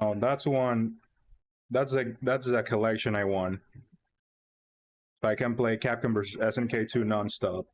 Oh, that's one. That's a collection I won. I can play Capcom vs SNK2 non-stop.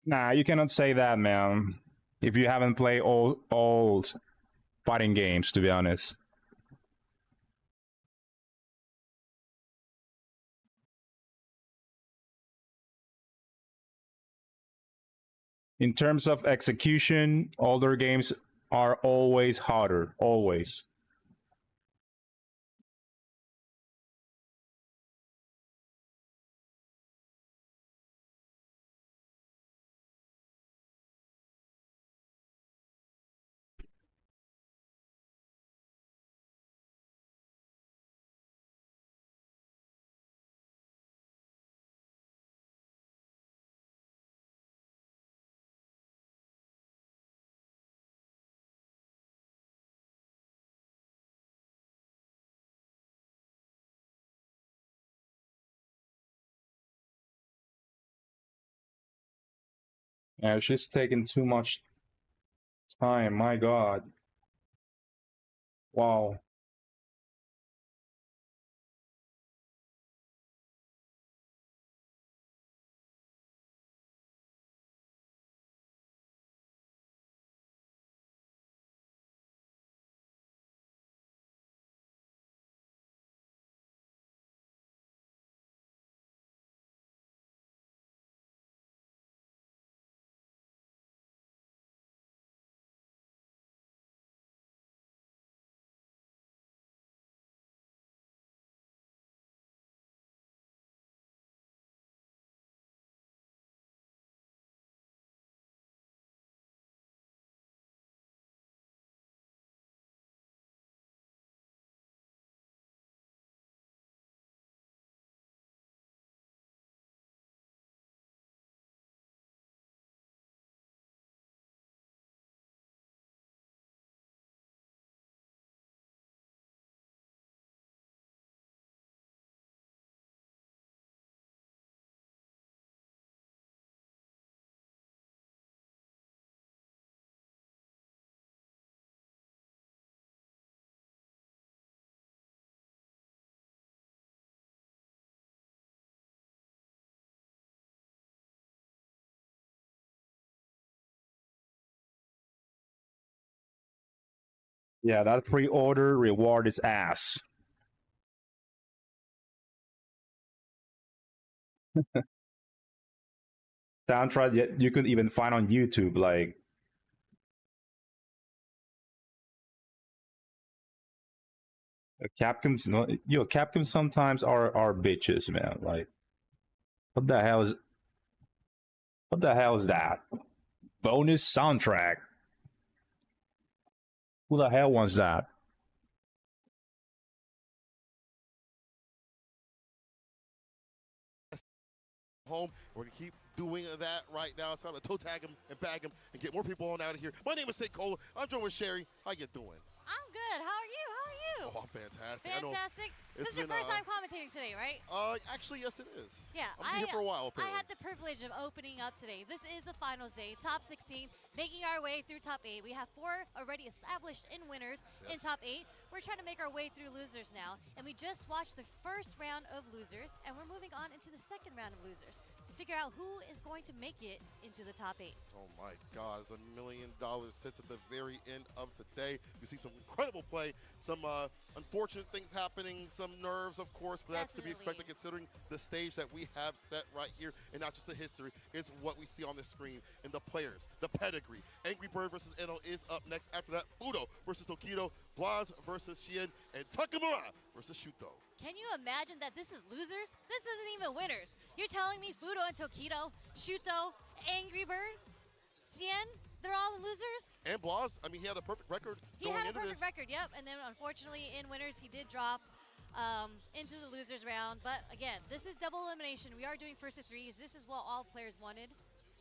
Nah, you cannot say that, man. If you haven't played old fighting games, to be honest. In terms of execution, older games are always harder, always. Yeah, she's taking too much time, my god. Wow. Yeah, that pre-order reward is ass. Soundtrack you could even find on YouTube, like Capcom's. Capcom sometimes are bitches, man. Like, what the hell is that? Bonus soundtrack. Who the hell wants that? Home. We're going to keep doing that right now. It's time to toe tag him and bag him and get more people on out of here. My name is St. Cole. I'm joined with Sherry. How you doing? I'm good. How are you? How are you? Oh, I'm fantastic. Fantastic. This is your first time commentating today, right? Actually, yes, it is. Yeah. I've been here for a while, apparently. I had the privilege of opening up today. This is the finals day, top 16, making our way through top 8. We have 4 already established in winners in top 8. We're trying to make our way through losers now, and we just watched the first round of losers, and we're moving on into the second round of losers. To figure out who is going to make it into the top 8. Oh my God, it's $1 million sits at the very end of today. You see some incredible play, some unfortunate things happening, some nerves, of course, but that's to be expected considering the stage that we have set right here, and not just the history, it's what we see on the screen and the players, the pedigree. Angry Bird versus NL is up next. After that, Fudo versus Tokido, Blas versus Sien, and Takemura versus Shuto. Can you imagine that this is losers? This isn't even winners. You're telling me Fudo and Tokido, Shuto, Angry Bird, Sien, they're all the losers? And Blas, I mean, he had a perfect record He going had a into perfect this. record, yep. And then unfortunately in winners he did drop into the losers round. But again, this is double elimination. We are doing first to threes. This is what all players wanted.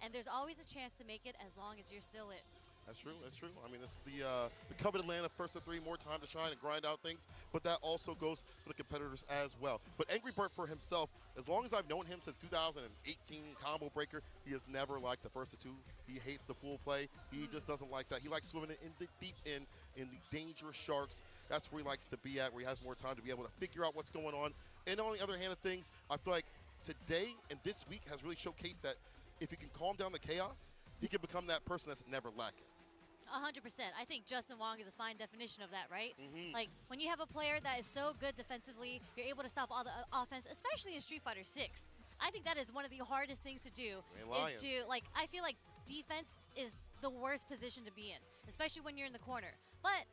And there's always a chance to make it as long as you're still in. That's true, that's true. I mean, this is the coveted land of first to three, more time to shine and grind out things, but that also goes for the competitors as well. But Angry Bird for himself, as long as I've known him since 2018 Combo Breaker, he has never liked the first to two. He hates the pool play. He just doesn't like that. He likes swimming in the deep end, in the dangerous sharks. That's where he likes to be at, where he has more time to be able to figure out what's going on. And on the other hand of things, I feel like today and this week has really showcased that if he can calm down the chaos, he can become that person that's never lacking. 100%. I think Justin Wong is a fine definition of that, right? Like, when you have a player that is so good defensively, you're able to stop all the offense, especially in Street Fighter 6. I think that is one of the hardest things to do. Is to, like, I feel like defense is the worst position to be in, especially when you're in the corner. But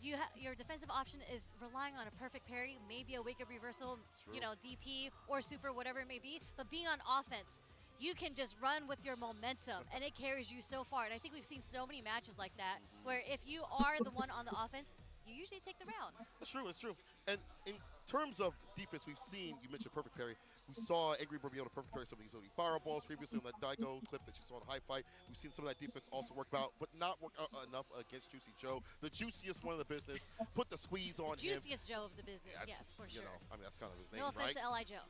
your defensive option is relying on a perfect parry, maybe a wake-up reversal, you know, DP or super, whatever it may be. But being on offense, you can just run with your momentum, and it carries you so far. And I think we've seen so many matches like that, where if you are the one on the offense, you usually take the round. That's true, it's true. And in terms of defense, we've seen, you mentioned perfect parry. We saw Angry Bird be able to perfect parry some of these OD fireballs previously on that Daigo clip that you saw in the high fight. We've seen some of that defense also work out, but not work out enough against Juicy Joe. The juiciest one of the business. Put the squeeze on him. Juiciest Joe of the business, yes, for sure. You know, I mean, that's kind of his name, no offense right? to L.I. Joe,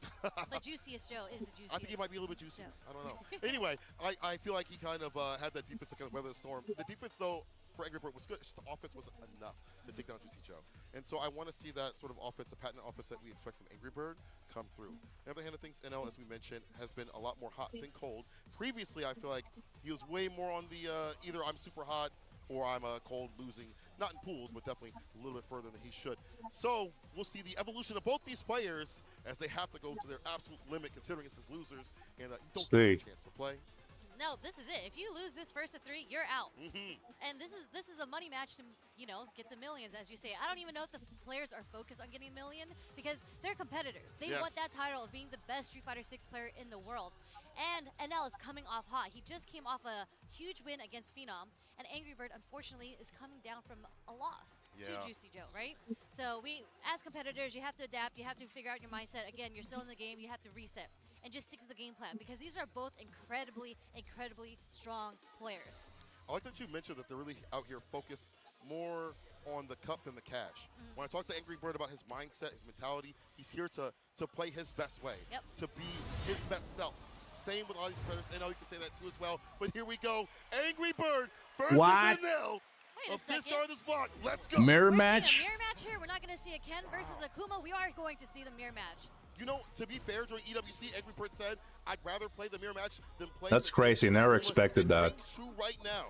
but Juiciest Joe is the juiciest. I think he might be a little bit juicy. Joe. I don't know. Anyway, I feel like he kind of had that defense to kind of weather the storm. The defense, though, for Angry Bird was good. It's just the offense wasn't enough to take down Juicy Joe. And so I want to see that sort of offense, the patented offense that we expect from Angry Bird, come through. On the other hand of things, NL, as we mentioned, has been a lot more hot than cold. Previously, I feel like he was way more on the either I'm super hot or I'm cold, losing. Not in pools, but definitely a little bit further than he should. So we'll see the evolution of both these players as they have to go to their absolute limit, considering it's his losers, and you don't get a chance to play. No, this is it. If you lose this first to three, you're out. And this is a money match to, you know, get the millions, as you say. I don't even know if the players are focused on getting a million because they're competitors. They want that title of being the best Street Fighter 6 player in the world. And NL is coming off hot. He just came off a huge win against Phenom. And Angry Bird, unfortunately, is coming down from a loss to Juicy Joe, right? So we, as competitors, you have to adapt. You have to figure out your mindset. Again, you're still in the game. You have to reset and just stick to the game plan because these are both incredibly, incredibly strong players. I like that you mentioned that they're really out here focused more on the cup than the cash. When I talk to Angry Bird about his mindset, his mentality, he's here to play his best way, to be his best self. Same with all these players. I know you can say that too as well. But here we go. Angry Bird versus NL. Wait a second. This star of this block. Let's go. Mirror We're match? seeing a mirror match here. We're not going to see a Ken versus Akuma. We are going to see the mirror match. You know, to be fair, during EWC, Angry Bird said, I'd rather play the mirror match than play That's crazy. Never expected that. It's true right now.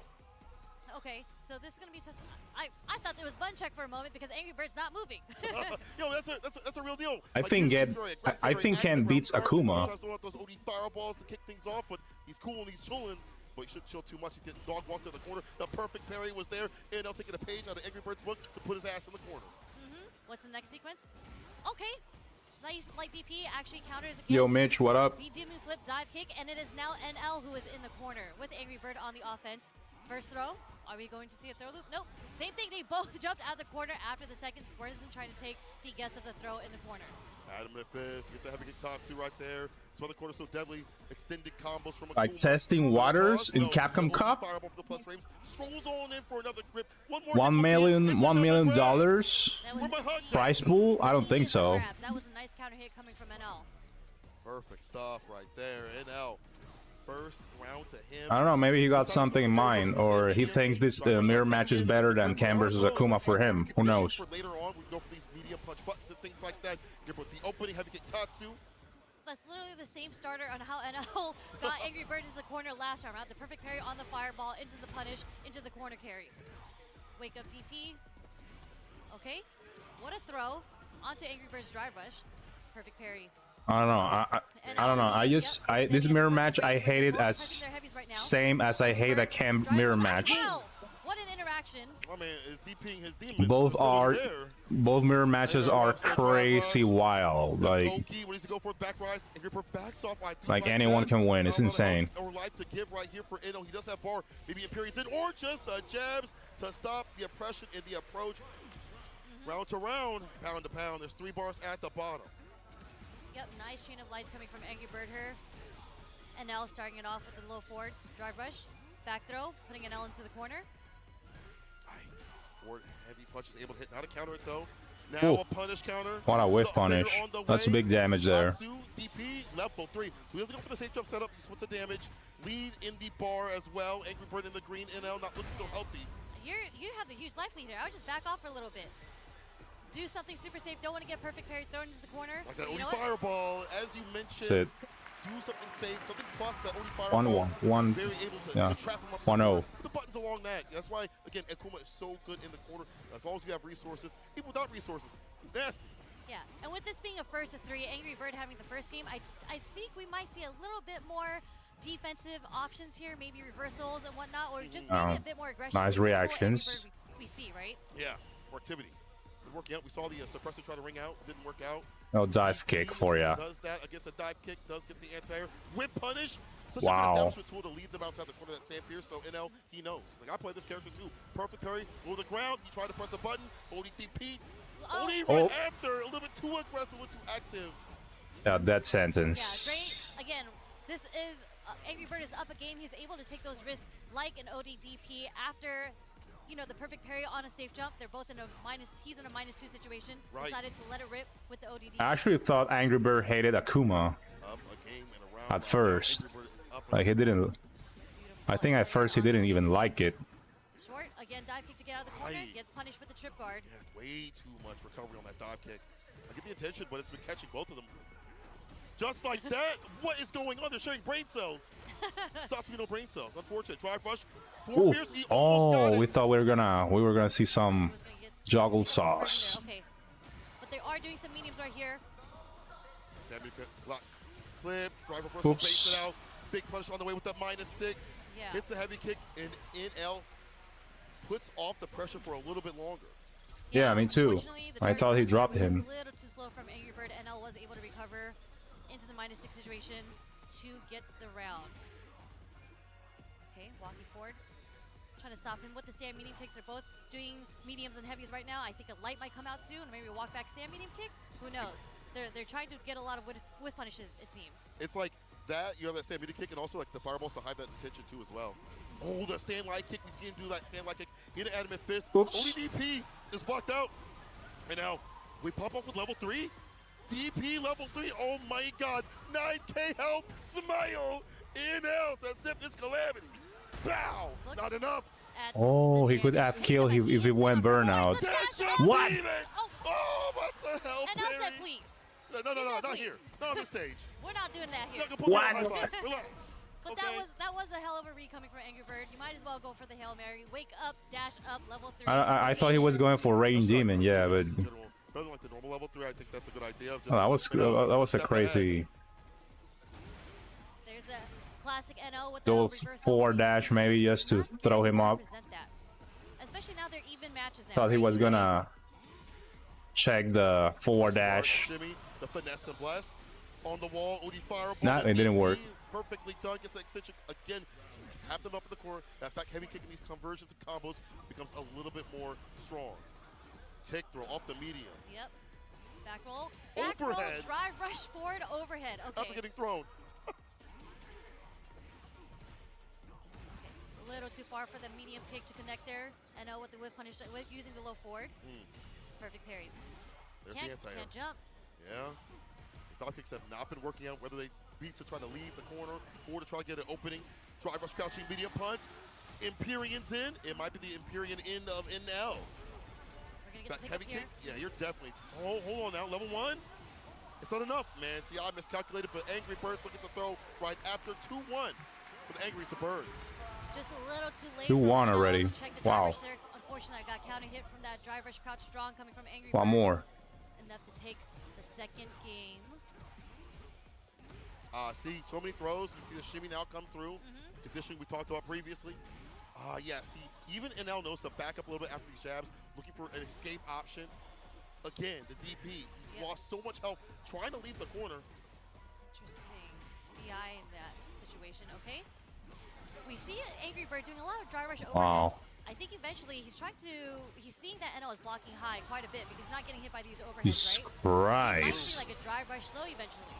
Okay, so this is going to be tested. I thought it was button check for a moment because Angry Bird's not moving. Yo, that's a real deal. I think Ken beats Akuma. Sometimes they want those OD fireballs to kick things off, but he's cool and he's chilling. But he shouldn't chill too much. He's getting dog walked to the corner. The perfect parry was there, and they'll take a page out of Angry Bird's book to put his ass in the corner. What's the next sequence? Okay. Nice light DP actually counters against Yo, Mitch, what up? the demon flip dive kick, and it is now NL who is in the corner with Angry Bird on the offense. First throw. Are we going to see a throw loop? Nope. Same thing. They both jumped out of the corner after the second. Bernison trying to take the guess of the throw in the corner. Adam and Fist, get the heavy kick Tatsu right there. That's why the corner's so deadly. Extended combos from Akuma. Like testing waters in Capcom Cup? Fireball for the plus frames. Strolls on in for another grip. $1 million prize pool? I don't think so. That was a nice counter hit coming from NL. Perfect stuff right there. NL. First round to him. I don't know, maybe he got something in mind, or he thinks this mirror match is better than Ken versus Akuma for him. Who knows? For later on, we go for these medium punch buttons and things like that. The opening heavy kick Tatsu. that's literally the same starter on how NL got Angry Bird into the corner last round, right? The perfect parry on the fireball, into the punish, into the corner carry. Wake up DP. Okay. What a throw onto Angry Bird's drive rush. Perfect parry. I don't know. I don't know. This mirror match I hate it as same as I hate a Cam mirror match. What an interaction. I mean, is DPing his demons. Both mirror matches are crazy wild. Like anyone can win. It's insane. Or life to give right here for Eno. He does have bar. Maybe Imperium's in, or just the jabs to stop the oppression in the approach. Round to round, pound to pound. There's 3 bars at the bottom. Yep, nice chain of lights coming from Angry Bird here. NL starting it off with the low forward drive rush. Back throw, putting NL into the corner. Forward heavy punch is able to hit. Not a counter it though. Now a punish counter. What a whiff punish. That's big damage there. DP, level 3. So he doesn't go for the safe jump setup. He splits the damage. Lead in the bar as well. Angry Bird in the green. NL not looking so healthy. You have the huge life lead here. I would just back off for a little bit. Do something super safe. Don't want to get perfect parry thrown into the corner. Like that Oni fireball, as you mentioned. Do something safe, something plus that Oni fireball. 1-1. Very able to trap him up. 1-0. The buttons along that. That's why, again, Akuma is so good in the corner. As long as you have resources, people without resources, it's nasty. Yeah, and with this being a first of 3, Angry Bird having the first game, I think we might see a little bit more defensive options here, maybe reversals and whatnot, or just maybe a bit more aggression. Nice reactions. We see, right? Yeah, more activity. Working out. We saw the suppressor try to ring out. Didn't work out. No dive kick for ya. Does that against a dive kick. Does get the anti-air. Whip punish. Such wow. a good establishment tool to lead them outside the corner of that Sand Pierce. So NL, he knows. He's like, I play this character too. Perfect parry. Over the ground. He tried to press a button. Holding DP. Only right after. A little bit too aggressive. A little too active. Yeah, that sentence. Yeah, great. Again, this is Angry Bird is up a game. He's able to take those risks like an ODDP after, you know, the perfect parry on a safe jump. They're both in a he's in a -2 situation. Right. Decided to let it rip with the ODD. I actually thought Angry Bird hated Akuma at first. Like he didn't. I think at first he didn't even like it. Short again, dive kick to get out of the corner. Gets punished with the trip guard. Yeah, way too much recovery on that dive kick. I get the attention, but it's been catching both of them. Just like that. What is going on? They're sharing brain cells. Satsuki brain cells. Unfortunate. Drive rush. He got it. We thought we were gonna see some joggle sauce. Okay, but they are doing some mediums right here. Block, clip, driver first, base it out. Big punish on the way with that -6. Yeah. Hits a heavy kick and NL puts off the pressure for a little bit longer. Yeah, me too. I thought he dropped him. A little too slow from Angry Bird. NL was able to recover into the -6 situation to get the round. Okay, walking forward. Trying to stop him with the stand medium kicks. They're both doing mediums and heavies right now. I think a light might come out soon. Maybe a walk back stand medium kick. Who knows? They're trying to get a lot of whiff punishes, it seems. It's like that, you have that stand medium kick, and also like the fireballs to hide that intention too as well. Oh, the stand light kick. We see him do that stand light kick. Hit an adamant fist. Only DP is blocked out. And now we pop up with level 3. DP level 3. Oh my God. 9K help. Smile. NL says zip this calamity. Bow. Not enough. Oh, he could have killed him if he went burnout. What? Oh, what the hell, And I said please. No, not here. Not on this stage. We're not doing that here. What? Relax. But okay. that was a hell of a read coming from Angry Bird. You might as well go for the Hail Mary. Wake up, dash up, level 3. I thought he was going for Rain Demon, yeah, but rather like the normal level 3, I think that's a good idea. That was a crazy. There's a classic NO with Go the reversal. 4 dash maybe just to throw him up. Especially now they're even matches now. Thought he was gonna check the 4 dash. Shimmy, the finesse and bless on the wall. Udi fireball. Nah, it didn't work. Perfectly done. Gets the extension again. Tap them up in the corner. That back heavy kick in these conversions and combos becomes a little bit more strong. Take throw off the medium. Yep. Back roll. Back overhead. Roll, drive rush forward overhead. Okay. Up and getting thrown. A little too far for the medium kick to connect there. I know with the whip punish with using the low forward. Perfect parries. There's the anti-air. Can't jump. Yeah. The dog kicks have not been working out, whether they beat to try to leave the corner or to try to get an opening. Drive rush crouching medium punt. Empyrean's in. It might be the Empyrean end of in now. We're gonna get Back the heavy kick. Yeah, you're definitely. Hold on now. Level 1. It's not enough, man. See, I miscalculated, but Angry Birds looking to throw right after 2-1 for the Angry Birds. Just a little too late. 2-1 already. Wow. There. Unfortunately, I got counter hit from that drive rush crouch strong coming from Angry One Bird. more. Enough to take the second game. See, so many throws. We see the shimmy now come through. Conditioning we talked about previously. Yeah, see, even NL knows to back up a little bit after these jabs, looking for an escape option. Again, the DP, he's lost so much health trying to leave the corner. Interesting. DI in that situation, okay? We see Angry Bird doing a lot of dry rush overheads. Wow. I think eventually he's seeing that NL is blocking high quite a bit because he's not getting hit by these overheads, Jesus right? It might Christ. be like a dry rush slow eventually.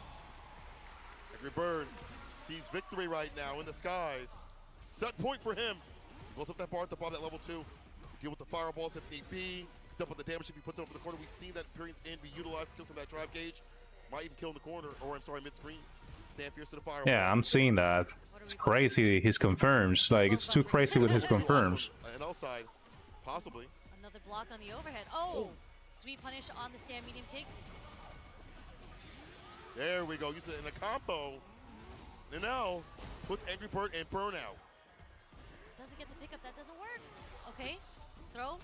Angry Bird sees victory right now in the skies. Set point for him. He blows up that bar at the bottom of that level 2. Deal with the fireballs if need be. Double the damage if he puts it over the corner. We've seen that period's in be utilized to kill some of that drive gauge. Might even kill in the corner, or I'm sorry, mid-screen. Stand fierce to the fireball. Yeah, I'm seeing that. It's crazy, his confirms. Like, it's too crazy with his confirms. And outside, possibly. Another block on the overhead. Oh! Sweet punish on the stand medium kick. There we go. Use it in a combo. And now puts Angry Bird in burnout. Doesn't get the pickup. That doesn't work. Okay. Throw.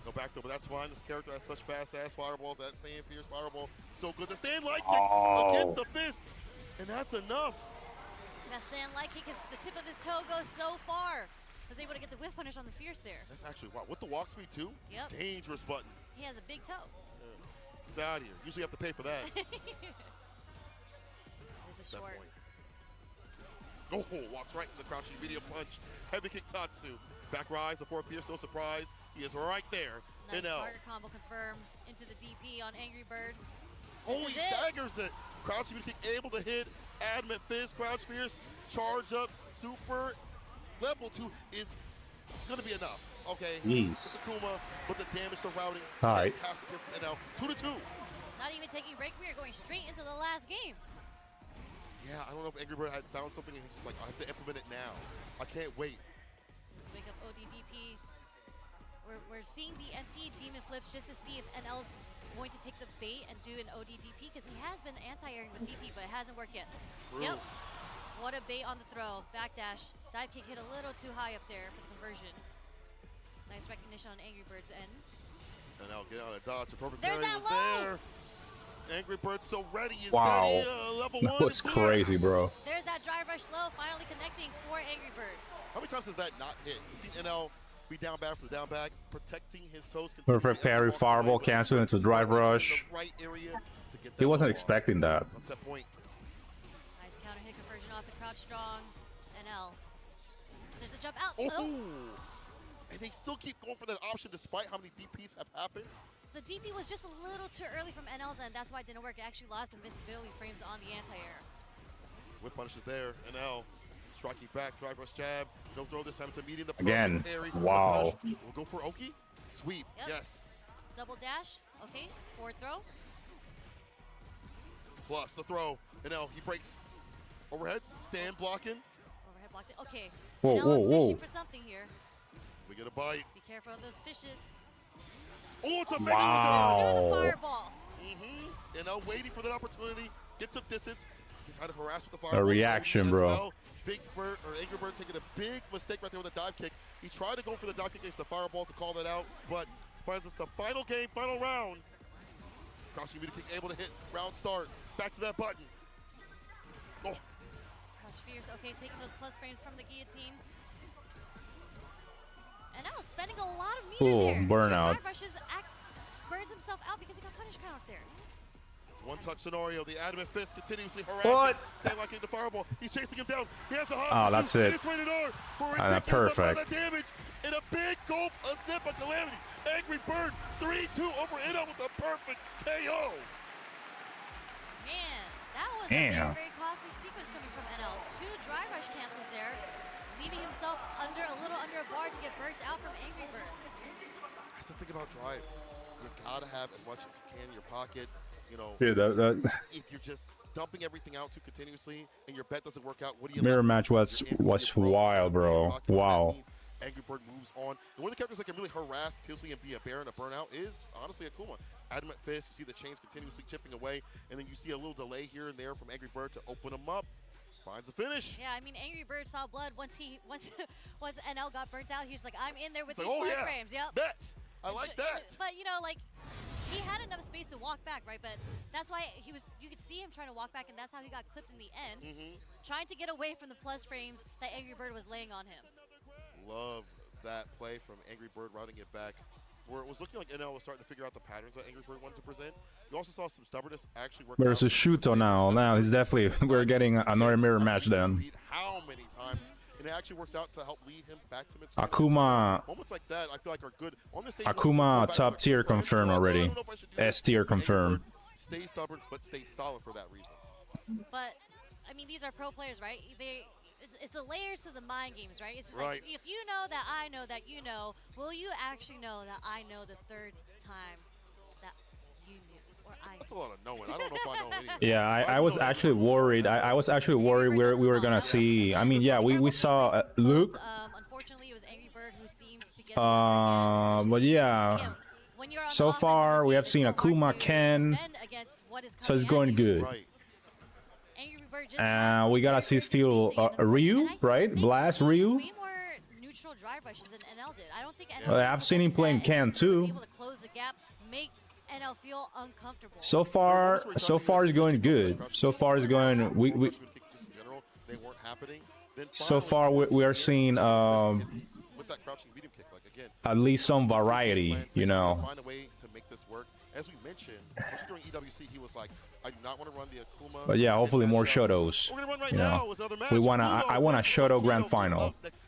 Go back though, but that's fine. This character has such fast-ass fireballs. That stand fierce fireball. So good. The stand light kick against the fist. And that's enough. That stand light kick, the tip of his toe goes so far. Was able to get the whiff punish on the fierce there. That's actually, wow. With the walk speed too? Yep. Dangerous button. He has a big toe. Get out of here. Usually you have to pay for that. There's a short. Oh, walks right in the crouching medium punch. Heavy kick Tatsu. Back rise, the 4 fierce, no surprise. He is right there. Nice target combo confirmed into the DP on Angry Bird. Oh, he staggers it. Crouching medium kick able to hit. Adamant fist, crouch fierce, charge up, super. Level 2 is gonna be enough. Okay. Jeez. Akuma, but the damage surrounding. Alright. Fantastic for NL. 2-2. Not even taking a break. We are going straight into the last game. Yeah, I don't know if Angry Bird had found something and he's just like, I have to implement it now. I can't wait. Let's wake up ODDP. We're seeing the empty demon flips just to see if NL is going to take the bait and do an ODDP because he has been anti-airing with DP, but it hasn't worked yet. True. Yep. What a bait on the throw. Backdash. Dive kick hit a little too high up there for the conversion. Nice recognition on Angry Bird's end. And now get out of dodge. The perfect There's parry that was low. there. Angry Bird so ready. Is Wow. level That 1 was crazy, bro. There's that drive rush low finally connecting for Angry Bird. How many times has that not hit? We've seen NL be down bad for the down back, protecting his toes. Perfect parry, fireball cancel into drive rush. Right area to get He wasn't level expecting that. on set point. Nice counter hit conversion off the crouch strong. NL. There's a jump out. Oh. And they still keep going for that option despite how many DPs have happened. The DP was just a little too early from NL's end. That's why it didn't work. It actually lost invincibility frames on the anti-air. Whip punish is there. NL striking back, drive rush jab. No throw this time. It's a medium. The Again, parry. wow. We'll go for Oki. Sweep. Yep. Yes. Double dash. Okay. Forward throw. Plus the throw. NL, he breaks. Overhead. Stand blocking. Overhead blocked it. Okay. Whoa, NL whoa, is whoa. fishing for something here. We get a bite. Be careful of those fishes. Oh, it's a big Wow. There's the fireball. NL waiting for that opportunity. Gets some distance. Kind of harassed with the fireball. A reaction, bro. Well. Big Bird or Angry Bird taking a big mistake right there with a dive kick. He tried to go for the dive kick against the fireball to call that out, but finds us the final game, final round. Crouching medium kick able to hit. Round start. Back to that button. Oh. Crouch fierce. Okay, taking those plus frames from the guillotine. And now spending a lot of meter Cool, there. burnout. Drive rushes burns himself out because he got punish count there. It's one touch scenario. The adamant fist continuously What? harassing. Stand locking the fireball. He's chasing him down. He has the hot. Oh, that's it. It's rated R for Ah, ridiculous amount perfect. of damage and a big gulp, a sip of calamity. Angry Bird 3-2 over NL with a perfect KO. Man, that was a Damn. very, very costly sequence coming from NL. 2 dry rush cancels there, leaving himself a little under a bar to get burnt out from Angry Bird. That's the thing about drive. You gotta have as much as you can in your pocket. You know, Dude, if you're just dumping everything out too continuously and your bet doesn't work out, what do you mirror left? match was You're in, you're broke, wild, you're bro. in your pockets, and that Wow. means Angry Bird moves on. And one of the characters that can really harass continuously and be a bear and a burnout is, honestly, Akuma. Adamant Fist, you see the chains continuously chipping away, and then you see a little delay here and there from Angry Bird to open him up. Finds the finish. Yeah, I mean, Angry Bird saw blood once NL got burnt out. He's like, I'm in there with It's these like, plus frames. Yep. Bet. I like that. But, you know, like, he had enough space to walk back, right? But that's why you could see him trying to walk back, and that's how he got clipped in the end. Trying to get away from the plus frames that Angry Bird was laying on him. Love that play from Angry Bird routing it back, where it was looking like NL was starting to figure out the patterns that Angry Bird wanted to present. You also saw some stubbornness actually work Versus Shuto now. Now he's definitely, we're getting another mirror match then. How many times? And it actually works out to help lead him back to mid. Akuma. Moments like that, I feel like are good on the stage. Akuma top tier confirmed already. S tier confirmed. Stay stubborn, but stay solid for that reason. But I mean, these are pro players, right? It's the layers to the mind games, right? It's just like, if you know that I know that you know, will you actually know that I know the third time that you knew or I knew? That's a lot of knowing. I don't know if I know anything. Yeah, I was actually worried. I was actually worried we were gonna see. I mean, yeah, we saw Luke. Unfortunately, it was Angry Bird who seemed to get but yeah. So far, we have seen Akuma, Ken. So it's going good. Right. We gotta see still Ryu, right? Blast Ryu. Way more neutral drive rushes than NL did. I don't think NL I've seen him playing Ken too. able to close the gap, make NL feel uncomfortable. So far it's going good. So far it's going. So far we are seeing with that crouching medium kick, like again, at least some variety, you know. Find a way to make this work. As we mentioned, during EWC, he was like, I do not want to run the Akuma. But yeah, hopefully more Shotos. We're gonna run right you now. know, Was another match. we wanna. Fudo I want a versus Shoto Grand Tokido Final. up next.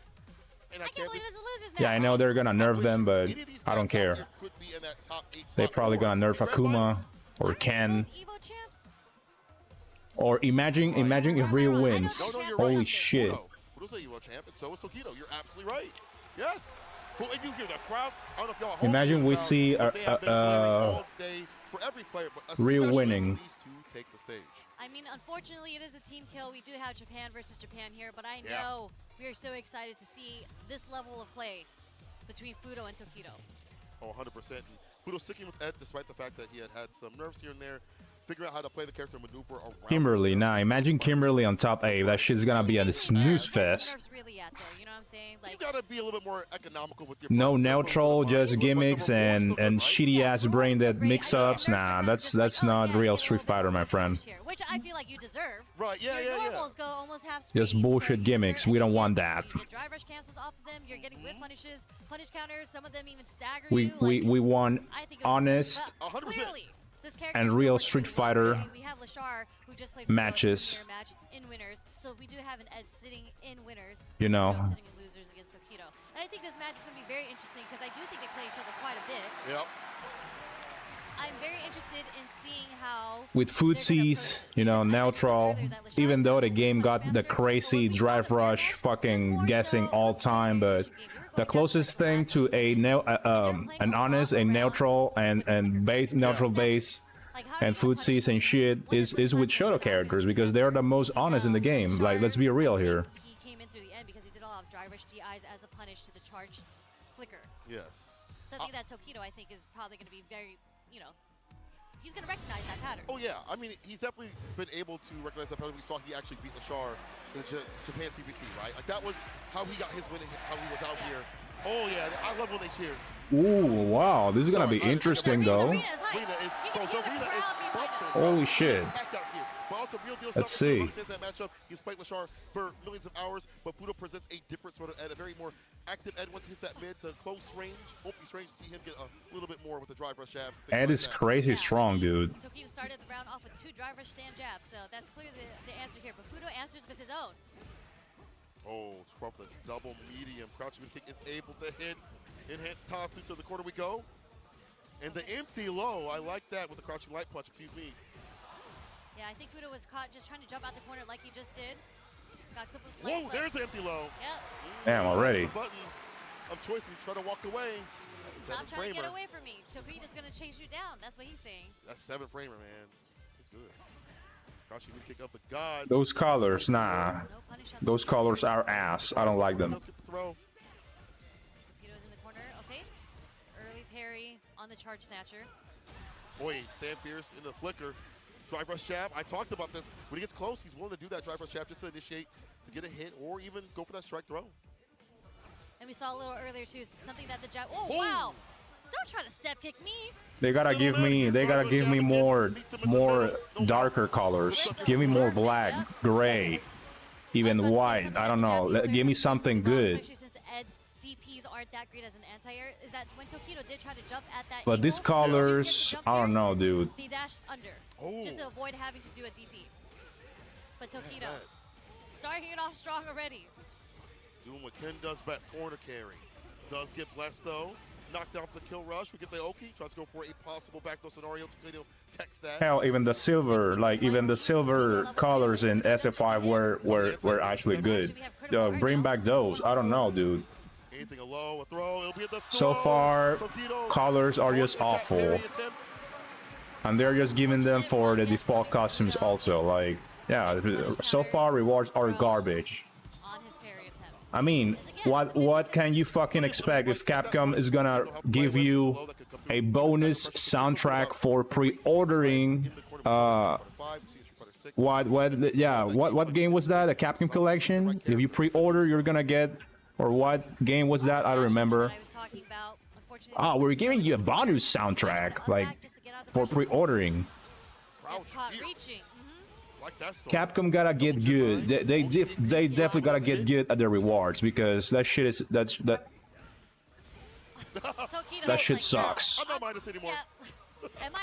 And I can't believe this is a losers Yeah, I know they're gonna nerf them, but Any of these I don't guys out care. here could be in that top 8 They're spot probably or gonna nerf Grand Akuma Finals. or Ken. Evo champs? Or imagine if Ryu wins. No, you're Holy right. shit. Fudo's a Evo champ, and so is Tokido. You're absolutely right. Yes. And you hear the crowd. I don't know if y'all Imagine we see all day for every player, but Ryu especially winning. These two take the stage. I mean, unfortunately, it is a team kill. We do have Japan versus Japan here, but I know we are so excited to see this level of play between Fudo and Tokido. Oh, 100%. And Fudo sticking with Ed despite the fact that he had some nerves here and there. Figuring out how to play the character and maneuver around. Kimberly, nah, imagine Kimberly on top 8. That shit's gonna be a snooze fest. Really at, though, you know what I'm saying? Like, you gotta be a little bit more economical with your No neutral, just gimmicks and shitty ass brain dead mix-ups. Nah, that's not real Street Fighter, my friend. Which I feel like you deserve. Right, Your normals go almost half Just screen, bullshit so gimmicks. deserve We don't it. want that. You get drive rush cancels off of them. You're getting whip punishes, punish counters. Some of them even stagger We you. we want I think it was honest but 100%. clearly, this character and is real still Street working really well. Fighter We have Lashar, who just played matches. match in winners. So we do have an Ed sitting in winners. You know. Fudo sitting in losers against Tokido. And I think this match is going to be very interesting because I do think they play each other quite a bit. Yep. I'm very interested in seeing how with footsies, you know, neutral. Even though the game got the crazy drive rush, fucking guessing all time, but the closest thing to an honest, a neutral and base neutral base and footsies and shit is with Shoto characters because they're the most honest in the game. Like, let's be real here. He came in through the end because he did all have drive rush DIs as a punish to the charged flicker. Yes. Something that Tokido, I think, is probably going to be very, you know, he's going to recognize that pattern. Oh yeah, I mean, he's definitely been able to recognize that pattern. We saw he actually beat Lashar in the Japan CPT, right? Like, that was how he got his win, and how he was out here. Oh yeah, I love when they cheer. Ooh, wow, this is gonna be interesting though. Holy shit. Let's see. That matchup, he's played Lashar for millions of hours, but Fudo presents a different sort of Ed, a very more active Ed. Once he hits that mid to close range, won't be strange to see him get a little bit more with the drive rush jabs. Ed is crazy strong, dude. Tokido started the round off with 2 drive rush stand jabs, so that's clearly the answer here. But Fudo answers with his own. Oh, from the double medium, crouching mid kick is able to hit. Enhanced Tatsu to the corner we go. And the empty low, I like that with the crouching light punch, excuse me. Yeah, I think Fudo was caught just trying to jump out the corner like he just did. Got clipped with Whoa, legs, there's the empty low. Yep. Damn, already. The button of choice when you try to walk away. Stop trying to get away from me. Tokido's going to chase you down. That's what he's saying. That's 7 framer, man. That's good. Crouching mid kick up the god. Those colors, nah. Those colors are ass. I don't like them. charge snatcher. Boy, Stand Fierce in the flicker. Drive rush jab. I talked about this. When he gets close, he's willing to do that drive rush jab just to initiate, to get a hit, or even go for that strike throw. And we saw a little earlier too, something that the jab. Oh wow! Don't try to step kick me. They gotta give me more darker colors. Give me more black, gray, even white. I don't know. Give me something good. Especially since Ed's DPs aren't that great as an anti-air. Is that when Tokido did try to jump at that But these colors, I don't know, dude. He dashed under just to avoid having to do a DP. But Tokido starting it off strong already. Doing what Ken does best, corner carry. Does get blessed though. Knocked out the kill rush. We get the Oki. Tries to go for a possible backdoor scenario. Tokido text that. Hell, even the silver, like even the silver colors in SF5 were actually good. Bring back those. I don't know, dude. Anything low, a throw. It'll be at the throw. So far, Tokido colors are just awful, and they're just giving them for the default costumes also. Like, yeah, so far rewards are garbage. I mean, what can you fucking expect if Capcom is gonna give you a bonus soundtrack for pre-ordering? What game was that? A Capcom collection? If you pre-order, you're gonna get, or what game was that? I don't remember. Oh, we're giving you a bonus soundtrack, like for pre-ordering. Capcom gotta get good. They definitely gotta get good at the rewards, because that shit is that shit sucks. I'm not minding this anymore.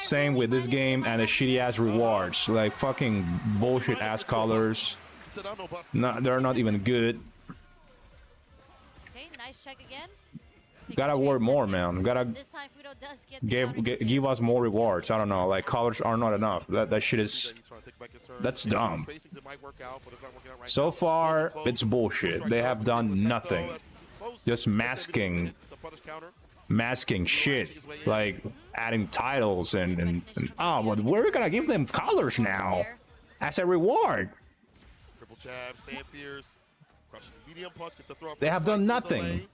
Same with this game and the shitty ass rewards, like fucking bullshit ass colors. No, they're not even good. Okay, nice check again. Gotta work more, man. Gotta give us more rewards. I don't know, like colors are not enough. That shit is, that's dumb. So far, it's bullshit. They have done nothing. Just masking shit, like adding titles and oh, but we're gonna give them colors now as a reward. Triple jab, Stand Fierce, crushing medium punch, gets a throw up. They have done nothing.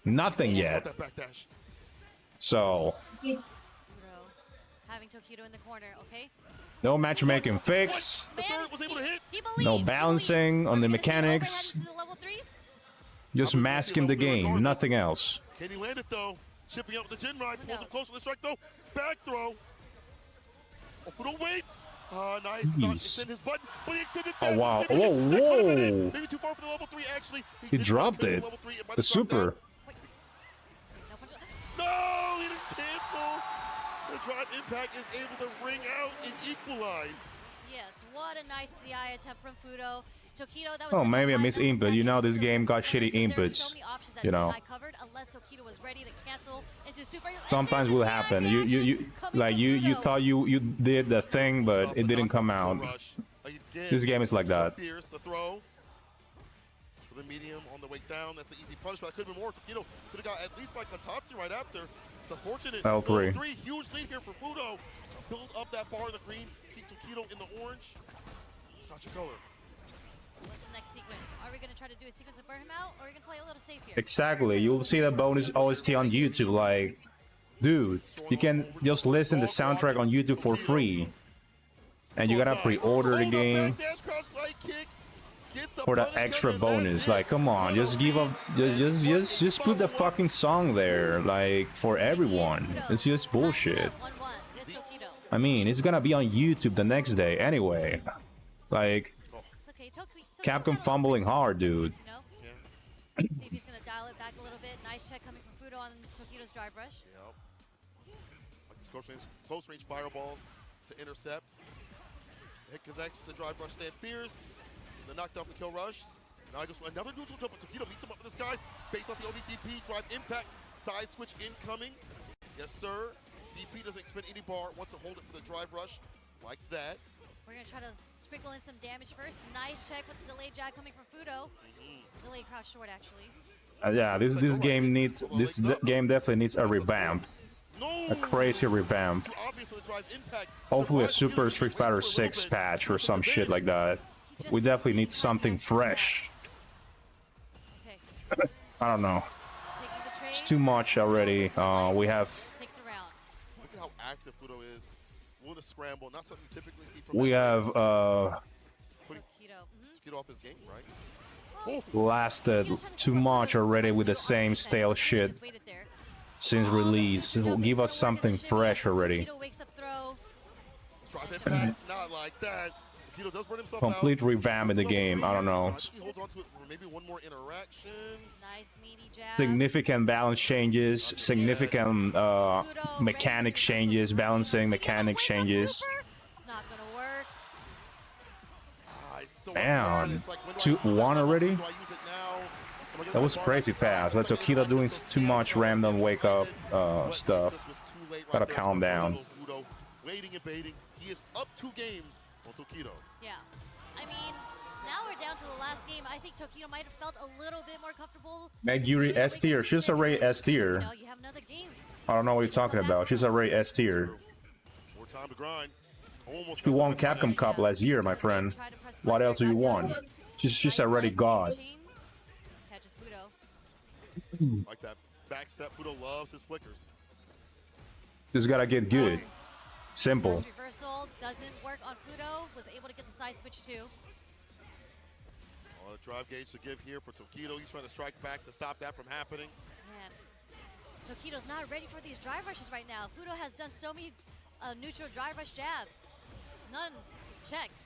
Nothing yet. So having Tokido in the corner, okay? No matchmaking fix. No balancing on the mechanics. Just masking the game, nothing else. Can he land it though? Shipping up with the Jin ride, pulls him close with the strike though. Back throw. Oh, Fudo wait. Nice. Extend his button, but he extended oh wow. Whoa, whoa. Maybe too far for the level 3 actually. He dropped it. The super. No, he didn't cancel. The drive impact is able to ring out and equalize. Yes, what a nice DI attempt from Fudo. Tokido, that was oh, maybe I missed input. You know, this game got shitty inputs. You know. Sometimes will happen. You thought you did the thing, but it didn't come out. This game is like that. The medium on the way down, that's an easy punish, but that could have been more. Tokido could have got at least like a Tatsu right after. It's unfortunate. L3. Huge lead here for Fudo. Build up that bar in the green, keep Tokido in the orange. Such a color. What's the next sequence? Are we going to try to do a sequence to burn him out, or are we going to play a little safe here? Exactly. You'll see the bonus OST on YouTube. Like, dude, you can just listen to the soundtrack on YouTube for free. And you gotta pre-order the game for the extra bonus. Like, come on, just give up, just put the fucking song there, like, for everyone. It's just bullshit. I mean, it's gonna be on YouTube the next day anyway. Like, Capcom fumbling hard, dude. See if he's gonna dial it back a little bit. Nice check coming from Fudo on Tokido's drive rush. Like close range fireballs to intercept. It connects with the drive rush, Stand Fierce. The knocked off the kill rush. Now he goes for another neutral jump, but Tokido meets him up in the skies. Baits out the ODDP, drive impact, side switch incoming. Yes, sir. DP doesn't expend any bar, wants to hold it for the drive rush, like that. We're gonna try to sprinkle in some damage first. Nice check with the delayed jab coming from Fudo. Delayed crouch short, actually. Yeah, this game needs, game definitely needs a revamp. A crazy revamp. Hopefully a Super Street Fighter 6 patch or some shit like that. We definitely need something fresh. I don't know. It's too much already. We have active Fudo is. Willing to scramble, not something you typically see from We have putting Tokido. Tokido off his game, right? lasted too much already with the same stale shit since release. It will give us something fresh already. Drive impact, not like that. Tokido does burn himself Complete out. revamp in the game. I don't know. He holds on to it for maybe one more interaction. Nice meaty jab. Significant balance changes, significant mechanic changes, balancing mechanic changes. It's not gonna work. It's so Damn, unfortunate. It's like, when do I use 2-1 that already? level? Do I use it now? Am I gonna That was bar crazy that side? fast. That It's like Tokido doing so too much random wake up but it stuff. just was too late right Gotta there calm for down. Russell Fudo. Waiting and baiting. He is up 2 games on Tokido. Yeah. I mean, now we're down to the last game. I think Tokido might have felt a little bit more comfortable. Meguri S tier. She's already S tier. You know, you have another game. I don't know what you're talking about. She's already S tier. More time to grind. Almost She got won the finish. Capcom Cup last year, my friend. What else do you want? She's already God. Catches Fudo. Like that back step. Fudo loves his flickers. Just gotta get good. Simple. First reversal doesn't work on Fudo. Was able to get the side switch too. On a drive gauge to give here for Tokido. He's trying to strike back to stop that from happening. Man, Tokido's not ready for these drive rushes right now. Fudo has done so many neutral drive rush jabs. None checked.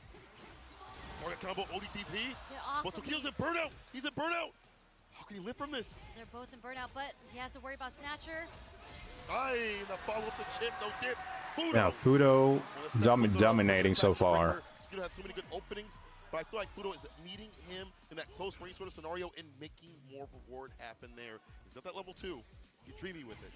Target combo ODDP. Get off But of Tokido's me. in burnout. He's in burnout. How can he live from this? They're both in burnout, but he has to worry about Snatcher. Aye, the follow up the chip, no dip. Fudo. Now Fudo dominating so far. Tokido had so many good openings, but I feel like Fudo is meeting him in that close range sort of scenario and making more reward happen there. He's got that level 2. Get dreamy with it.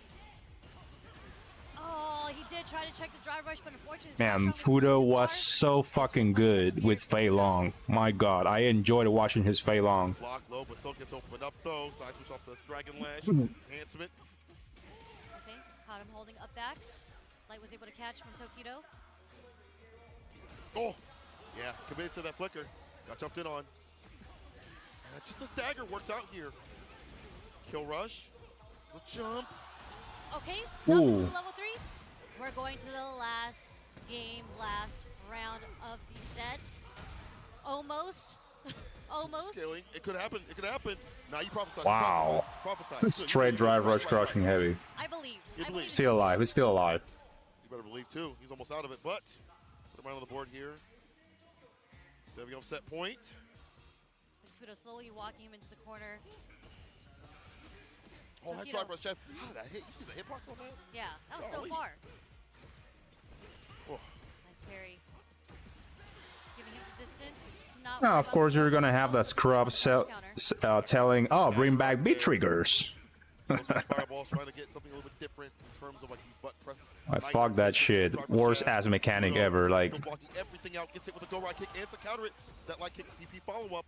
Oh, he did try to check the drive rush, but unfortunately, Man, Fudo was so fucking good with Fei Long. My god, I enjoyed watching his Fei Long. Block low, but still gets opened up though. Side switch off the Dragon Lash. Enhancement. Okay, caught him holding up back. Light was able to catch from Tokido. Oh, yeah, committed to that flicker. Got jumped in on. And just a stagger works out here. Kill rush. The jump. Okay, double Ooh. to level 3. We're going to the last game, last round of the set. Almost. Almost. Scaling. It could happen. It could happen. Now you prophesied. Wow. Prophesied. Straight drive rush crushing heavy. I believed. You I believed. believed. Still alive, it's still alive. You better believe too. He's almost out of it, but put him right on the board here. There we go. Set point. Fudo slowly walking him into the corner. Oh, that Tokido. drive rush, Jeff. How did that hit? You see the hitbox on that? Yeah, that was so Golly. far. Oh. Nice parry. Giving him the distance to not. Now, worry of about course, the you're gonna have ball. that scrub Counter. telling, oh, bring back beat triggers. Those fireballs trying to get something a little bit different in terms of like these button presses. I fuck that shit. Worst ass mechanic ever. Like, Still blocking everything out. Gets hit with a go right kick and to counter it. That light kick DP follow up.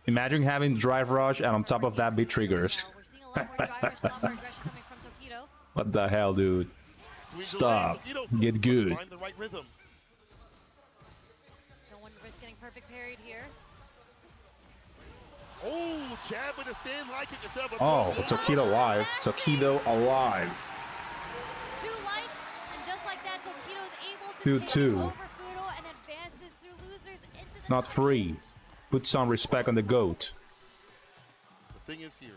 imagine having drive rush and on top of that beat triggers. We're seeing a lot more drive rush, a lot more aggression coming from Tokido. What the hell, dude? Between Stop. delays, Tokido Get good. find the right rhythm. Don't want to risk getting perfect parried here. Oh, jab with a stand light kick instead of a Oh, throw. Tokido alive. Tokido alive. 2 lights, and just like that, Tokido is able to take 2-2. over Fudo and advances through losers into the Not top free. 8. Put some respect on the goat. The thing is here,